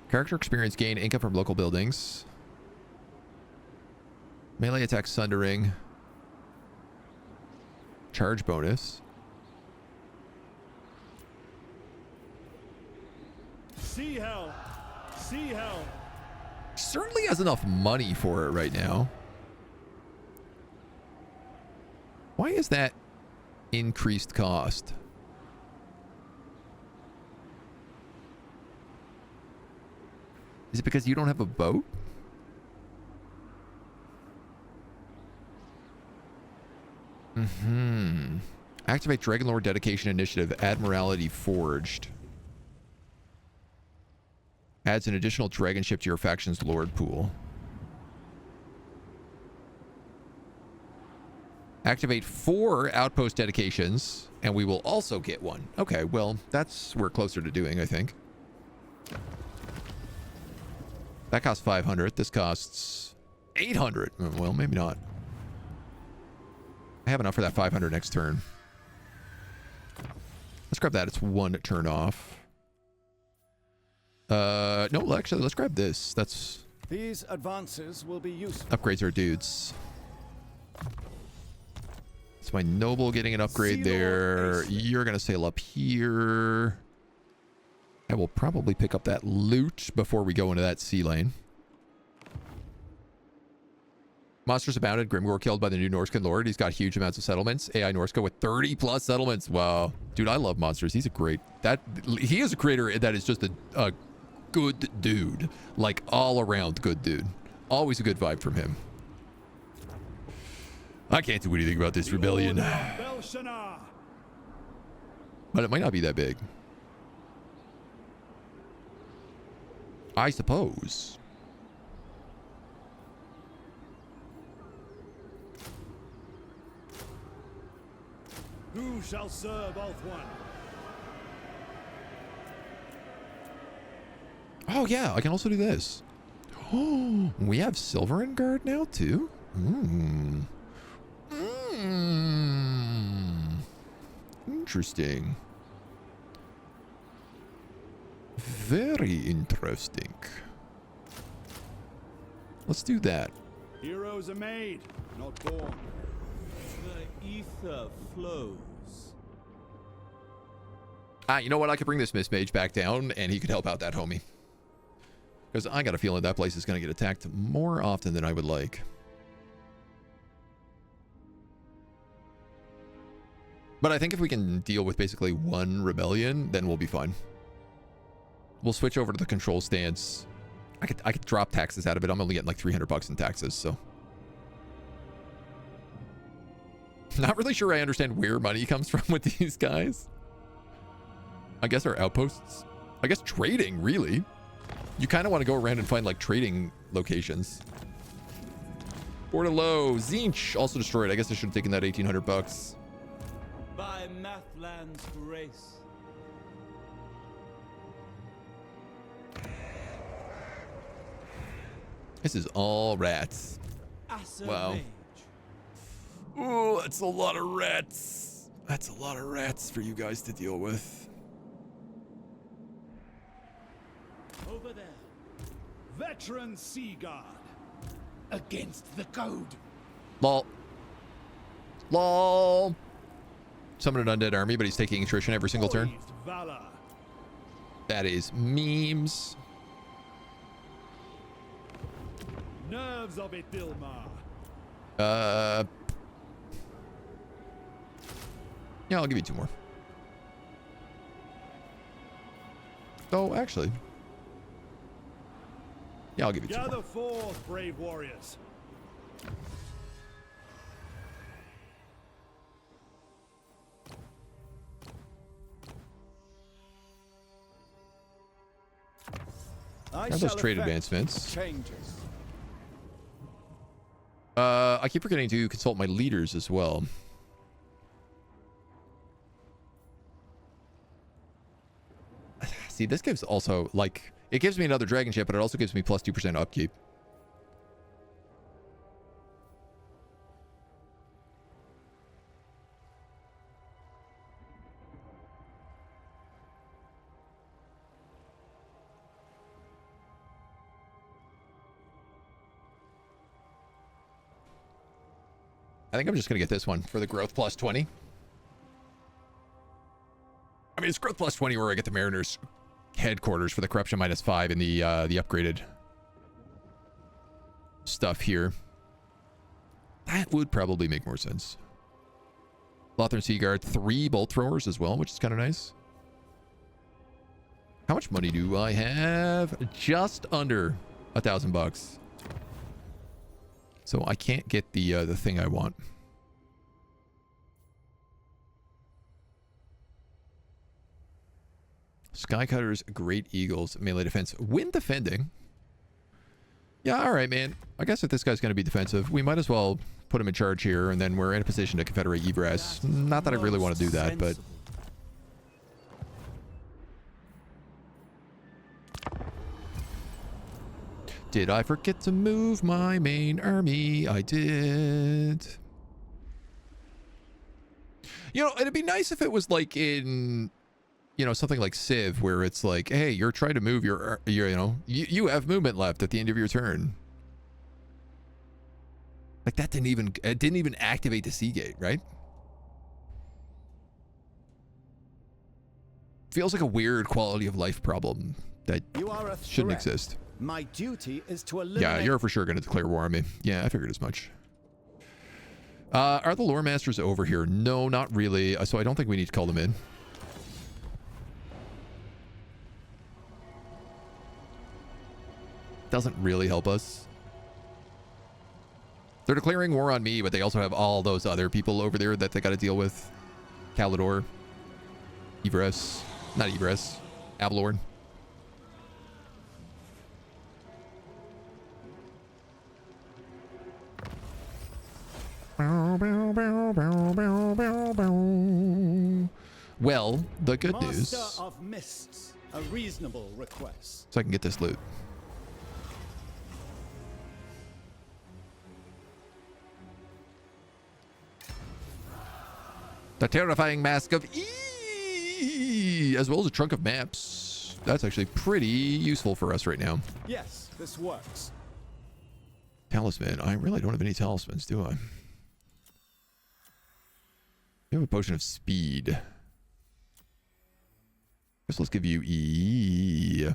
Character experience gain, income from local buildings. Melee attack sundering. Charge bonus. See hell. See hell. Certainly has enough money for it right now. Why is that increased cost? Is it because you don't have a boat? Activate Dragonlord Dedication Initiative, Admiralty Forged. Adds an additional dragon ship to your faction's Lord pool. Activate 4 outpost dedications, and we will also get one. Okay, well, we're closer to doing, I think. That costs 500. This costs 800. Well, maybe not. I have enough for that 500 next turn. Let's grab that. It's 1 turn off. No, actually, let's grab this. These advances will be useful. Upgrades our dudes. It's my noble getting an upgrade there. You're going to sail up here. I will probably pick up that loot before we go into that sea lane. Monsters abounded. Grimgor killed by the new Norscan Lord. He's got huge amounts of settlements. AI Norsca with 30 plus settlements. Wow. Dude, I love monsters. He's a great... He is a creator that is just a good dude. Like, all around good dude. Always a good vibe from him. I can't do anything about this rebellion. But it might not be that big. I suppose. Who shall serve Ulthuan? Oh yeah, I can also do this. Oh, we have Silverin Guard now too. Interesting. Very interesting. Let's do that. Heroes are made, not born. The ether flows. You know what? I could bring this Mist Mage back down, and he could help out that homie. Because I got a feeling that place is going to get attacked more often than I would like. But I think if we can deal with basically one rebellion, then we'll be fine. We'll switch over to the control stance. I could drop taxes out of it. I'm only getting like $300 in taxes, so. Not really sure I understand where money comes from with these guys. I guess our outposts. I guess trading, really. You kind of want to go around and find like trading locations. Bordello, Tzeentch also destroyed. I guess I should have taken that $1,800. By Mathland's grace. This is all rats. Wow. Oh, that's a lot of rats. That's a lot of rats for you guys to deal with. Over there. Veteran Sea Guard. Against the code. Lol. Lol. Summon an undead army, but he's taking attrition every single turn. Valor. That is memes. Nerves of Idilmar. Yeah, I'll give you 2 more. Oh, actually. Yeah, I'll give you 2 more. Gather forth, brave warriors. Have those trade advancements. Changes. I keep forgetting to consult my leaders as well. See, this gives also, like, it gives me another dragon ship, but it also gives me plus 2% upkeep. I think I'm just going to get this one for the growth plus 20. I mean, it's growth plus 20 where I get the Mariners headquarters for the corruption -5 and the upgraded stuff here. That would probably make more sense. Lothar and Seaguard, 3 bolt throwers as well, which is kind of nice. How much money do I have? Just under $1,000. So I can't get the thing I want. Skycutters, Great Eagles, melee defense, wind defending. Yeah, all right, man. I guess if this guy's going to be defensive, we might as well put him in charge here, and then we're in a position to Confederate Egress. Not that I really want to do that, but... Did I forget to move my main army? I did. You know, it'd be nice if it was like in... You know, something like Civ, where it's like, hey, you're trying to move your you know, you have movement left at the end of your turn. Like that didn't even activate the Seagate, right? Feels like a weird quality of life problem that shouldn't exist. My duty is to eliminate... Yeah, you're for sure going to declare war on me. Yeah, I figured as much. Are the lore masters over here? No, not really. So I don't think we need to call them in. Doesn't really help us. They're declaring war on me, but they also have all those other people over there that they got to deal with. Calidor. Egress. Not Egress. Avalorn. Well, the good news... Master of Mists, a reasonable request. So I can get this loot. The terrifying mask of E, as well as a trunk of maps. That's actually pretty useful for us right now. Yes, this works. Talisman. I really don't have any talismans, do I? You have a potion of speed. Guess let's give you E.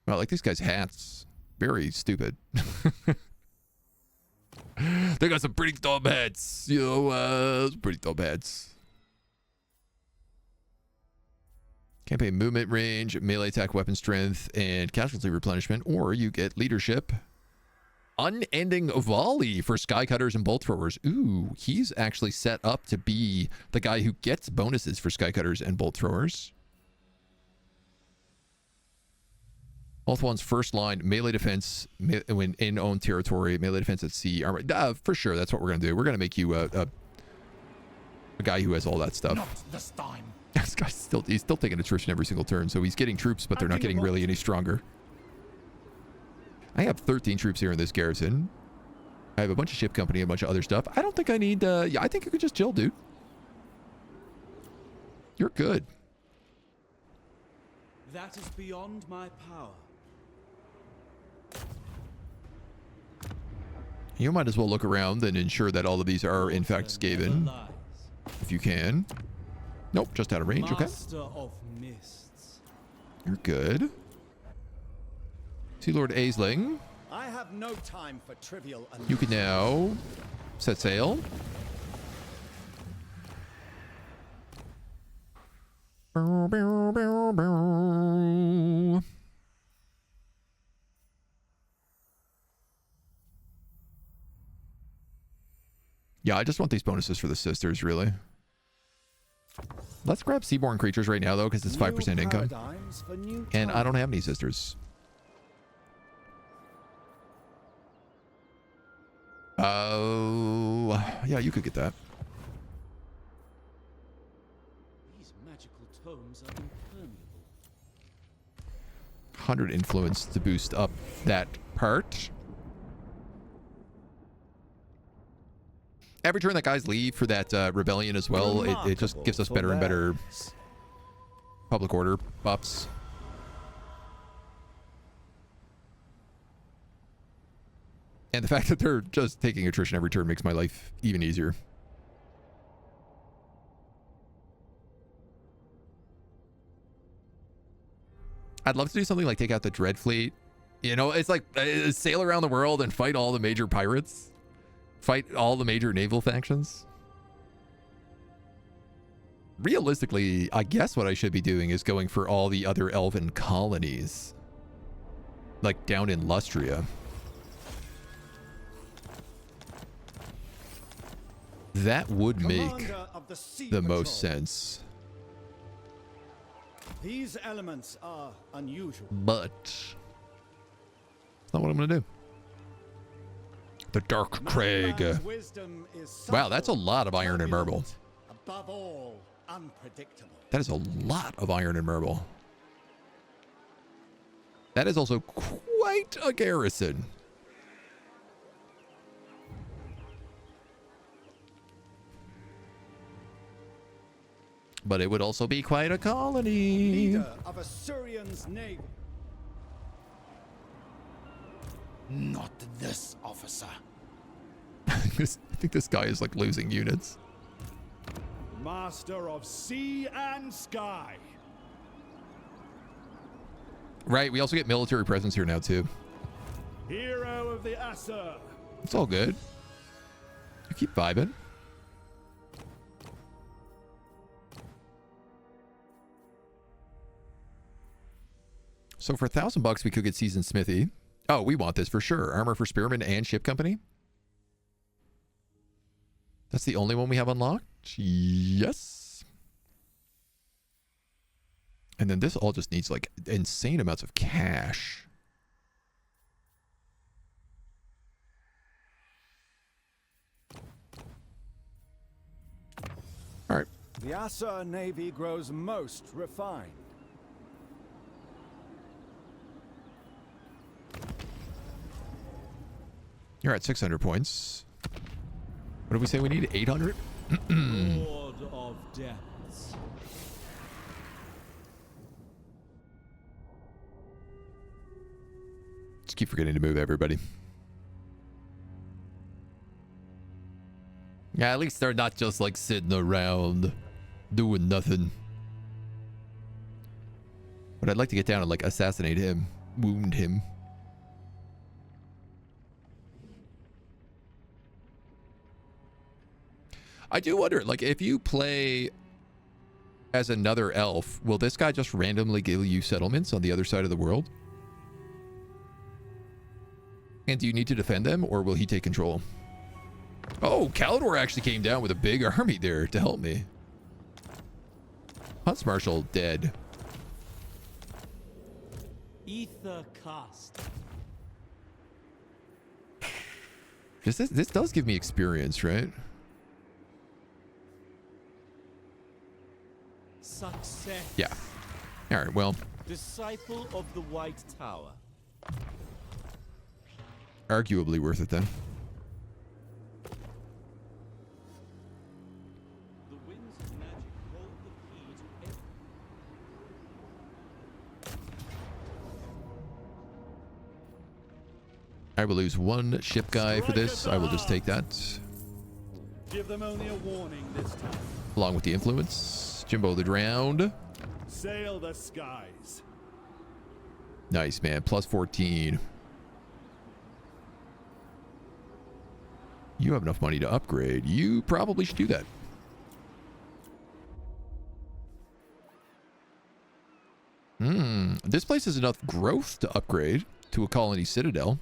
Well, like these guys' hats. Very stupid. They got some pretty dumb hats. You know, pretty dumb hats. Campaign movement range, melee attack, weapon strength, and casualty replenishment. Or you get leadership. Unending volley for skycutters and bolt throwers. Ooh, he's actually set up to be the guy who gets bonuses for skycutters and bolt throwers. Both one's first line, melee defense when in own territory, melee defense at sea. Armor. For sure, that's what we're going to do. We're going to make you a guy who has all that stuff. Not this time. This guy's he's still taking attrition every single turn, so he's getting troops, but they're not getting really any stronger. I have 13 troops here in this garrison. I have a bunch of ship company and a bunch of other stuff. I don't think I need... yeah, I think you could just chill, dude. You're good. That is beyond my power. You might as well look around and ensure that all of these are, in fact, Skaven. If you can. Nope, just out of range, okay. Master of Mists. You're good. Sea Lord Aisling. I have no time for trivial... You can now set sail. Yeah, I just want these bonuses for the sisters, really. Let's grab Seaborn creatures right now, though, because it's 5% income. And I don't have any sisters. Oh, yeah, you could get that. These magical tomes are impermeable. 100 influence to boost up that part. Every turn that guys leave for that rebellion as well, it just gives us better and better public order buffs. And the fact that they're just taking attrition every turn makes my life even easier. I'd love to do something like take out the Dread Fleet. You know, it's like sail around the world and fight all the major pirates. Fight all the major naval factions. Realistically, I guess what I should be doing is going for all the other elven colonies. Like down in Lustria. That would make the most sense. These elements are unusual. But it's not what I'm going to do. The Dark Crag. Wow, that's a lot of iron and marble. Above all, unpredictable. That is a lot of iron and marble. That is also quite a garrison. But it would also be quite a colony. Leader of Assyrian's navy. Not this, officer. I think this guy is like losing units. Master of sea and sky. Right, we also get military presence here now too. Hero of the Assa. It's all good. You keep vibing. So for $1,000 we could get Seasoned Smithy. Oh, we want this for sure. Armor for Spearman and Ship Company. That's the only one we have unlocked? Yes. And then this all just needs like insane amounts of cash. All right. The Assa navy grows most refined. You're at 600 points. What did we say we need? 800? Lord of Depths. Just keep forgetting to move everybody. Yeah, at least they're not just like sitting around doing nothing. But I'd like to get down and like assassinate him, wound him. I do wonder, like, if you play as another elf, will this guy just randomly give you settlements on the other side of the world? And do you need to defend them, or will he take control? Oh, Kalidor actually came down with a big army there to help me. Hunts Marshal dead. Ether cast. This does give me experience, right? Success. Yeah. All right, well. Disciple of the White Tower. Arguably worth it then. The winds of magic hold the key to every... I will lose one ship guy for this. I will just take that. Give them only a warning this time. Along with the influence. Jimbo the Drowned. Sail the skies. Nice, man. Plus 14. You have enough money to upgrade. You probably should do that. This place has enough growth to upgrade to a colony citadel.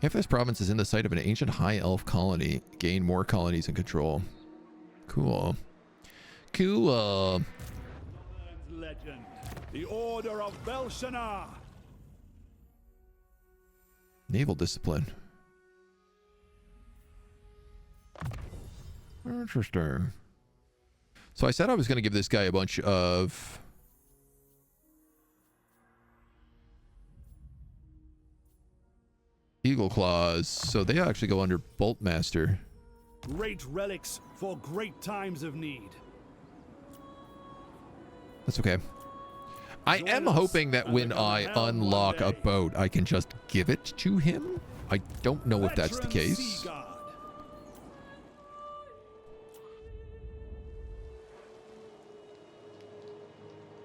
If this province is in the site of an ancient high elf colony, gain more colonies and control. Cool. Cool. Legend. The Order of Belshazzar. Naval discipline. Interesting. So I said I was going to give this guy a bunch of... Eagle Claws, so they actually go under Boltmaster. Great relics for great times of need. That's okay. I am hoping that when I unlock a boat, I can just give it to him. I don't know if that's the case.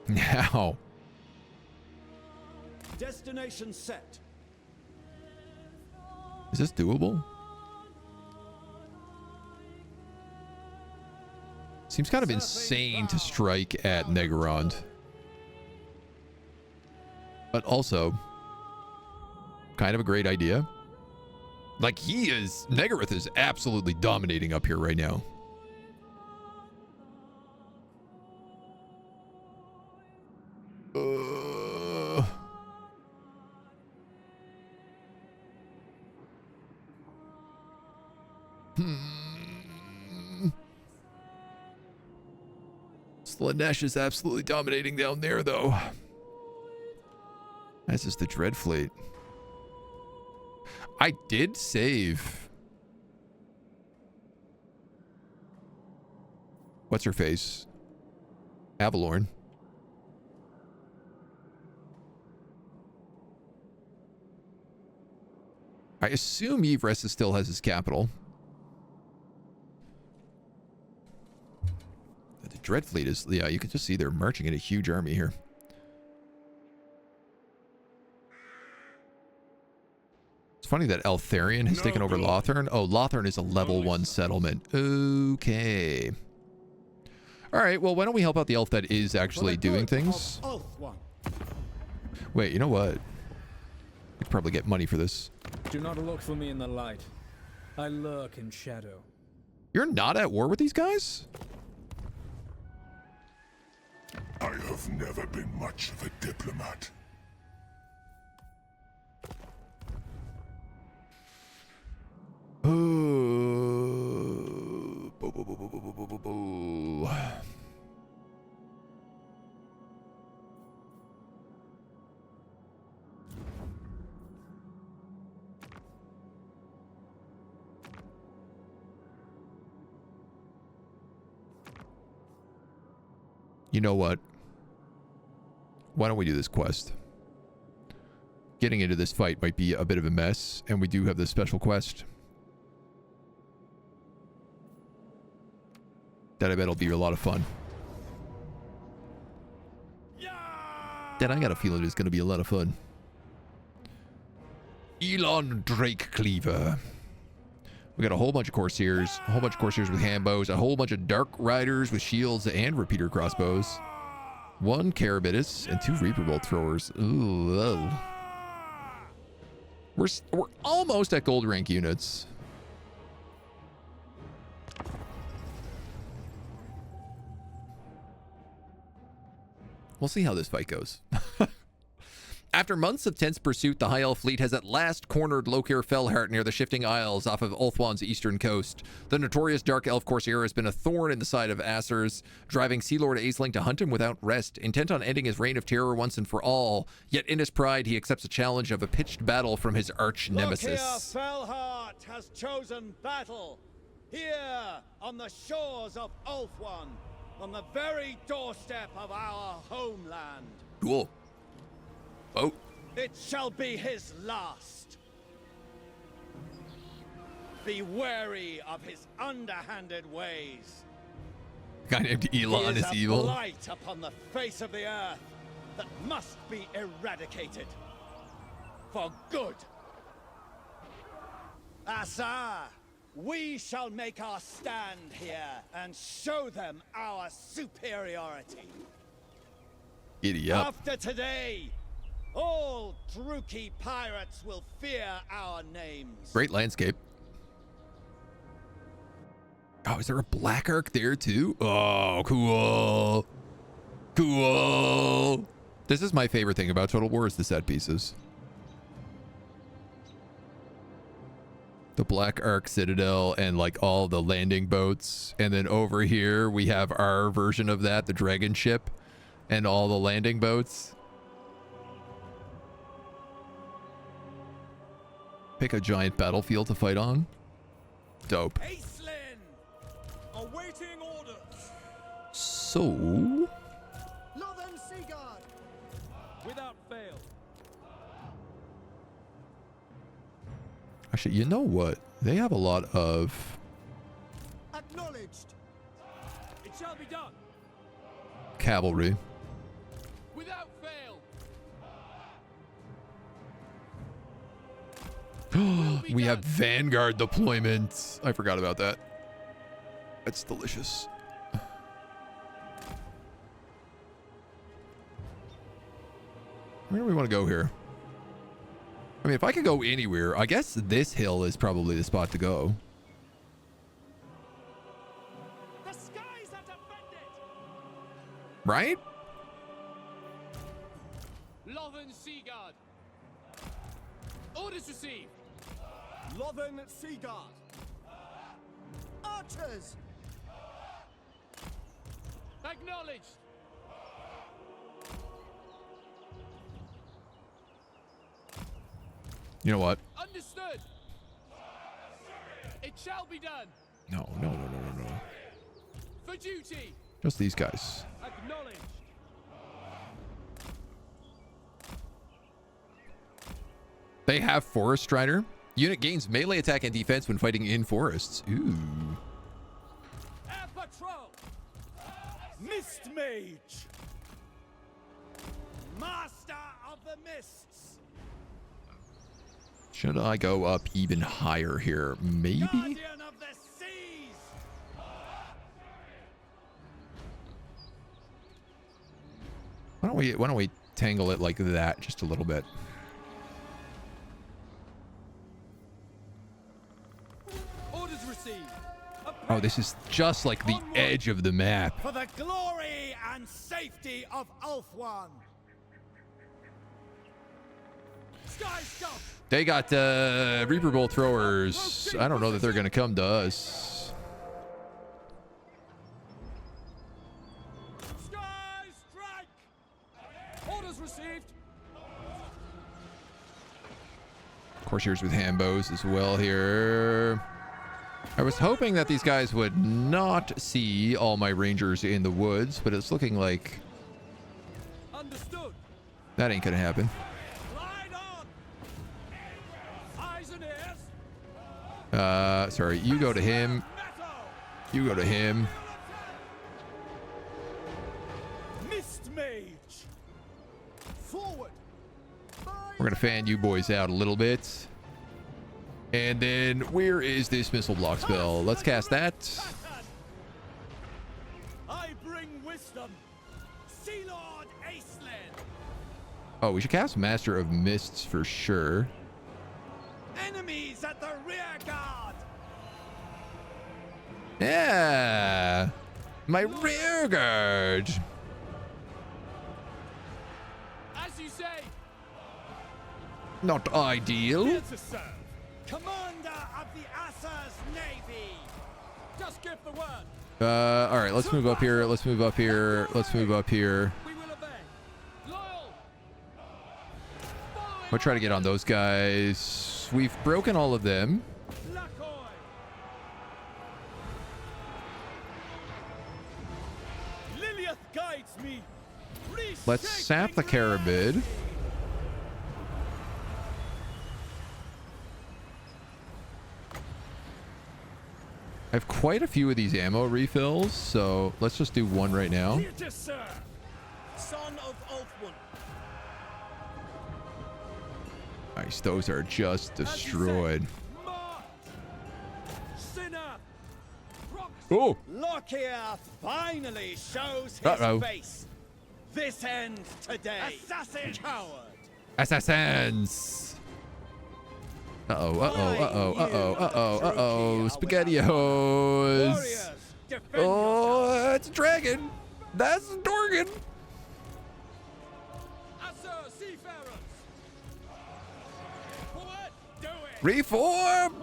Now. Destination set. Is this doable? Seems kind of insane to strike at Negorond. But also, kind of a great idea. Like, Negoroth is absolutely dominating up here right now. Slaanesh is absolutely dominating down there, though. That's just the Dread Fleet. I did save. What's her face? Avalorn. I assume Yvresse still has his capital. The Dread Fleet is, yeah, you can just see they're marching in a huge army here. It's funny that Eltharion has taken over Lothern. Oh, Lothern is a level 1 settlement. Okay. All right, well, why don't we help out the elf that is actually doing things? Wait, you know what? We could probably get money for this. Do not look for me in the light. I lurk in shadow. You're not at war with these guys? I have never been much of a diplomat. You know what? Why don't we do this quest? Getting into this fight might be a bit of a mess, and we do have this special quest. That I bet will be a lot of fun. That I got a feeling is going to be a lot of fun. Elon Drake Cleaver. We got a whole bunch of Corsairs, a whole bunch of Corsairs with handbows, a whole bunch of Dark Riders with shields and repeater crossbows. 1 Carabitus and 2 Reaper Bolt throwers. Ooh, oh. We're almost at gold rank units. We'll see how this fight goes. After months of tense pursuit, the High Elf fleet has at last cornered Lokir Felhart near the Shifting Isles off of Ulthuan's eastern coast. The notorious Dark Elf Corsair has been a thorn in the side of Asur's, driving Sea Lord Aisling to hunt him without rest, intent on ending his reign of terror once and for all. Yet in his pride, he accepts a challenge of a pitched battle from his arch nemesis. Lokir Felhart has chosen battle here on the shores of Ulthuan, on the very doorstep of our homeland. Cool. Oh. It shall be his last. Be wary of his underhanded ways. A guy named Elon he is evil. A blight upon the face of the earth that must be eradicated for good. Asar, we shall make our stand here and show them our superiority. Giddy up. After today, all Druki pirates will fear our names. Great landscape. Oh, is there a Black Ark there too? Oh, cool. Cool. This is my favorite thing about Total War is the set pieces. The Black Ark Citadel and like all the landing boats. And then over here we have our version of that, the Dragon Ship and all the landing boats. Pick a giant battlefield to fight on. Dope. Awaiting orders. So, Without fail. Actually, you know what? They have a lot of Acknowledged. It shall be done. cavalry. Without fail. We have Vanguard deployment. I forgot about that. That's delicious. Where do we want to go here? I mean, if I could go anywhere, I guess this hill is probably the spot to go. The skies are defended. Right? Lothern Seaguard. Orders received. Lothern Seaguard. Archers. Acknowledged. You know what? Understood. It shall be done. No. For duty. Just these guys. Acknowledged. They have Forest Strider. Unit gains melee attack and defense when fighting in forests. Ooh. Air patrol. Mist Mage. Master of the Mists. Should I go up even higher here? Maybe? Guardian of the Seas. Why don't we tangle it like that just a little bit? Orders received. Oh, this is just like the edge of the map. For the glory and safety of Ulthuan. Sky Scuff. They got Reaper Bolt throwers. I don't know that they're going to come to us. Sky Strike. Orders received. Courtiers with handbows as well here. I was hoping that these guys would not see all my rangers in the woods, but it's looking like Understood. that ain't going to happen. Ride on. Eyes and ears. Sorry, you go to him. Metal. You go to him. Mist Mage. Forward. We're going to fan you boys out a little bit. And then where is this missile block spell? Let's cast that. I bring wisdom. Sea Lord Acelin. Oh, we should cast Master of Mists for sure. Enemies at the rear guard. Yeah. My rear guard. As you say. Not ideal. Here to serve. Commander of the Assa's Navy. Just give the word. All right, let's move up here. Let's move up here. Let's move up here. We will obey. Loyal. We'll try to get on those guys. We've broken all of them. Lacoy. Liliath guides me. Let's sap the Carabid. I have quite a few of these ammo refills, so let's just do one right now. Here to serve. Son of Ulthuan. Nice, those are just destroyed. Oh! Lockyer finally shows his Uh-oh. face. This ends today. Assassin coward. Assassins! Uh-oh. SpaghettiOs. Warriors, defend Oh, that's a dragon. That's a Dorgan. Asa seafarers. Forward. Do it. Reform!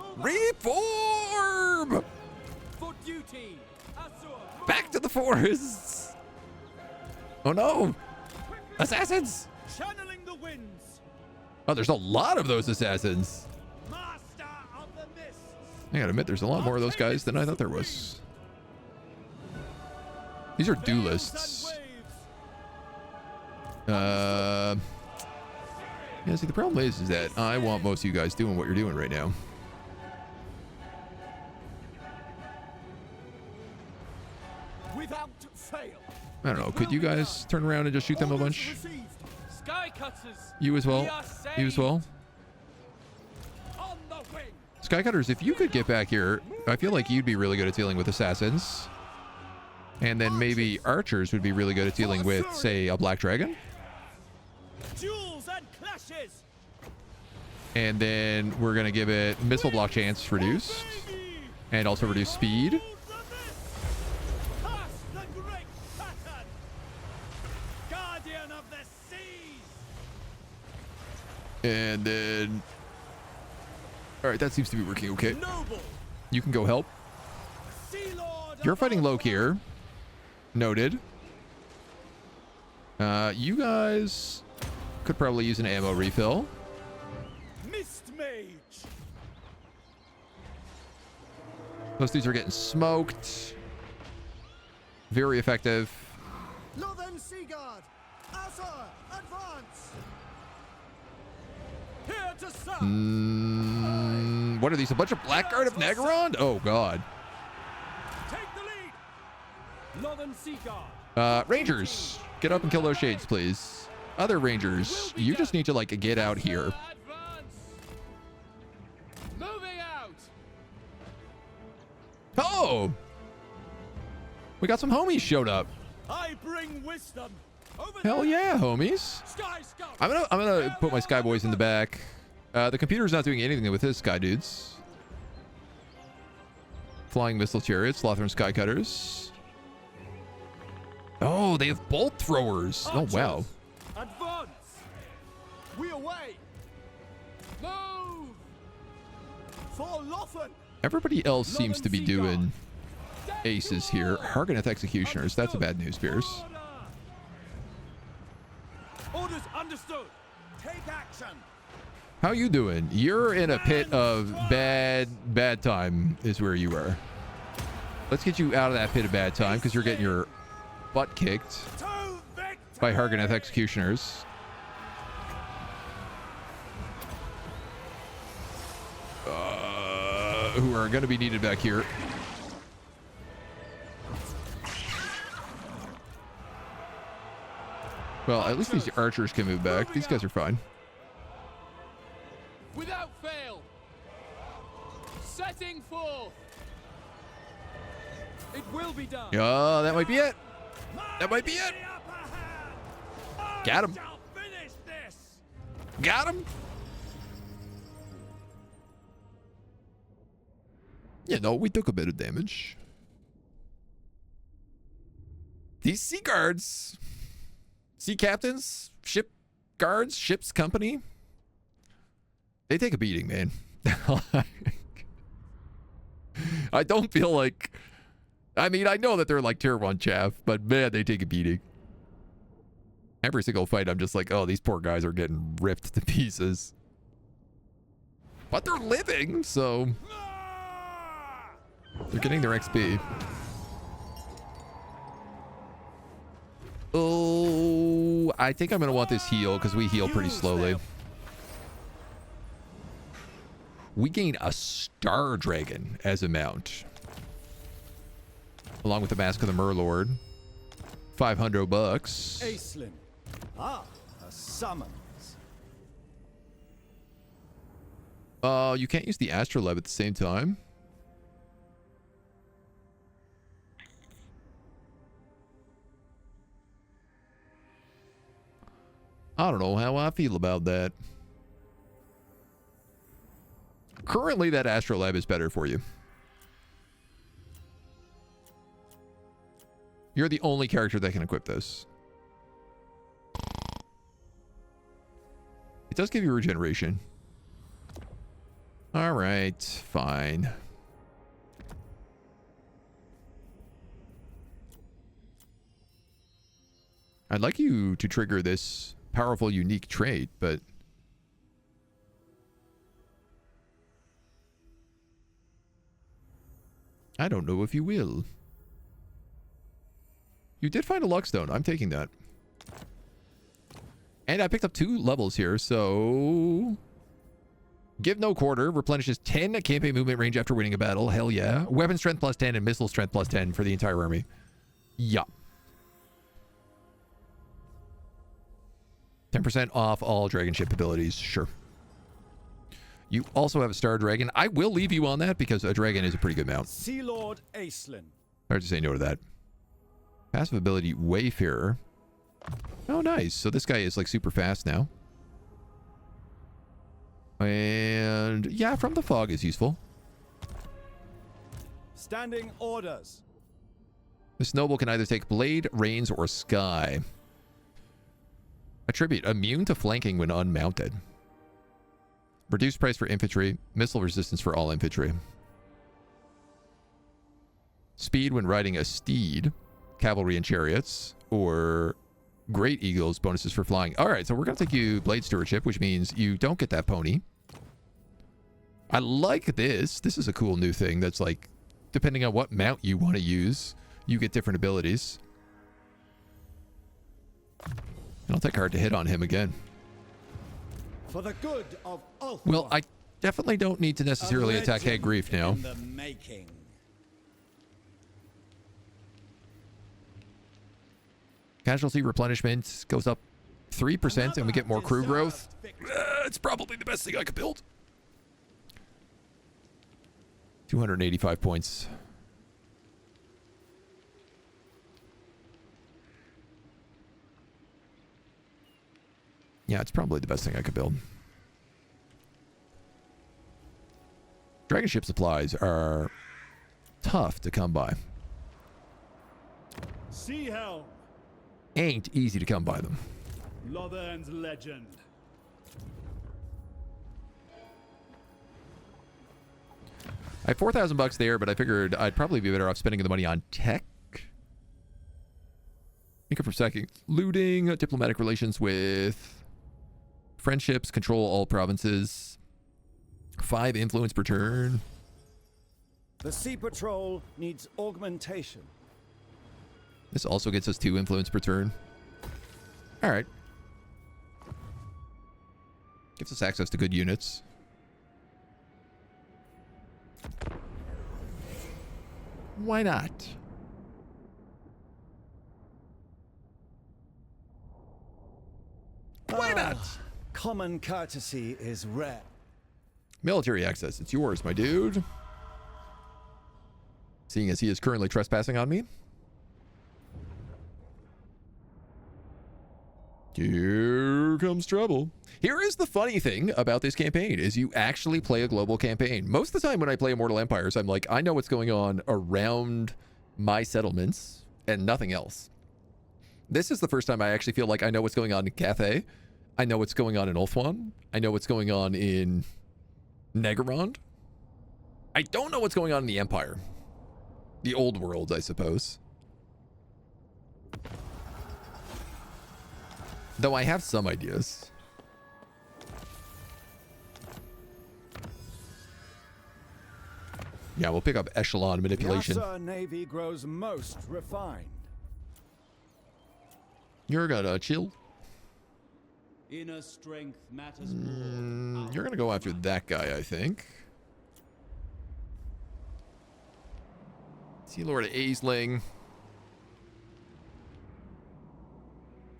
For duty. Asa. Back to the forests. Oh no. Assassins. Channeling the winds. Oh, there's a lot of those assassins. Master of the Mists. I gotta admit, there's a lot more of those guys than I thought there was. These are duelists. Yeah, see, the problem is that I want most of you guys doing what you're doing right now. Without fail. I don't know. Could you guys turn around and just shoot them a bunch? You as well. You as well. Skycutters, if you could get back here, I feel like you'd be really good at dealing with assassins. And then maybe archers would be really good at dealing with, say, a black dragon. Duels and clashes. And then we're going to give it missile block chance reduced. And also reduce speed. And then... Alright, that seems to be working okay. You can go help. You're fighting Loke here. Noted. You guys could probably use an ammo refill. Mist Mage. Those dudes are getting smoked. Very effective. Northern Seaguard. Asa, advance. Here to serve. What are these? A bunch of Blackguard of Nagaron? Oh, God. Take the lead. Northern Seaguard. Rangers, get up and kill those shades, please. Other Rangers, you just need to, like, get out here. Moving out. Oh! We got some homies showed up. I bring wisdom. Hell yeah, homies. I'm gonna put my Sky Boys in the back. The computer's not doing anything with his Sky Dudes. Flying Missile Chariots, Lothran Sky Cutters. Oh, they have bolt throwers. Oh, wow. Advance. We away. Move. For Lothran. Everybody else seems to be doing aces here. Harganeth Executioners. That's a bad news, Pierce. Orders understood. Take action. How you doing? You're in a pit of bad time is where you are. Let's get you out of that pit of bad time because you're getting your butt kicked by Harganeth Executioners. Who are going to be needed back here. Well, at least these archers can move back. These guys are fine. Without fail. Setting forth. It will be done. Yeah, that might be it. That might be it. Got him. Got him. Yeah, no, we took a bit of damage. These sea guards, sea captains, ship guards, ship's company, they take a beating, man. I don't feel like... I mean, I know that they're like tier 1 chaff, but man, they take a beating. Every single fight, I'm just like, oh, these poor guys are getting ripped to pieces. But they're living, so... They're getting their XP. Oh, I think I'm going to want this heal because we heal pretty slowly. We gain a Star Dragon as a mount. Along with the Mask of the Murlord. $500 bucks. Aislinn. Ah, a summons. You can't use the Astrolabe at the same time. I don't know how I feel about that. Currently, that Astrolabe is better for you. You're the only character that can equip this. It does give you regeneration. All right, fine. I'd like you to trigger this powerful, unique trait, but... I don't know if you will. You did find a Luckstone. I'm taking that. And I picked up 2 levels here, so... Give no quarter, replenishes 10 campaign movement range after winning a battle. Hell yeah. Weapon strength plus 10 and missile strength plus 10 for the entire army. Yeah. 10% off all dragon ship abilities. Sure. You also have a Star Dragon. I will leave you on that because a dragon is a pretty good mount. Sea Lord Aeslin. Hard to say no to that. Passive ability Wayfarer. Oh, nice. So this guy is like super fast now. And yeah, From the Fog is useful. Standing orders. This noble can either take Blade, Reins, or Sky. Attribute immune to flanking when unmounted. Reduced price for infantry. Missile resistance for all infantry. Speed when riding a steed. Cavalry and chariots. Or Great Eagles, bonuses for flying. Alright, so we're going to take you Blade Stewardship, which means you don't get that pony. I like this. This is a cool new thing that's like, depending on what mount you want to use, you get different abilities. I don't think hard to hit on him again. For the good of Ulthuan. Well, I definitely don't need to necessarily attack Hag Grief now. In the making. Casualty replenishment goes up 3% and we get more crew growth. It's probably the best thing I could build. 285 points. Yeah, it's probably the best thing I could build. Dragon ship supplies are tough to come by. Sea Helm. Ain't easy to come by them. Lothern's legend. I have 4,000 bucks there, but I figured I'd probably be better off spending the money on tech. Income from sacking, looting, diplomatic relations with friendships, control all provinces, 5 influence per turn. The Sea Patrol needs augmentation. This also gets us 2 influence per turn. All right. Gives us access to good units. Why not? Why not? Common courtesy is rare. Military access. It's yours, my dude. Seeing as he is currently trespassing on me. Here comes trouble. Here is the funny thing about this campaign is you actually play a global campaign. Most of the time when I play Immortal Empires, I'm like, I know what's going on around my settlements and nothing else. This is the first time I actually feel like I know what's going on in Cathay. I know what's going on in Ulthuan. I know what's going on in Negorond. I don't know what's going on in the Empire. The old world, I suppose. Though I have some ideas. Yeah, we'll pick up echelon manipulation. The Navy grows most refined. You're gonna chill. Inner strength matters more. You're gonna go after that guy, I think. Sea Lord Aisling.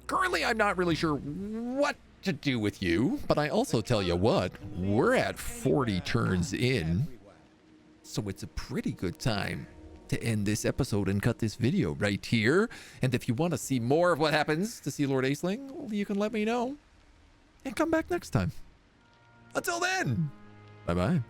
Currently, I'm not really sure what to do with you, but I also tell you what, we're at 40 turns in, so it's a pretty good time to end this episode and cut this video right here. And if you want to see more of what happens to Sea Lord Aisling, well, you can let me know and come back next time. Until then, bye-bye.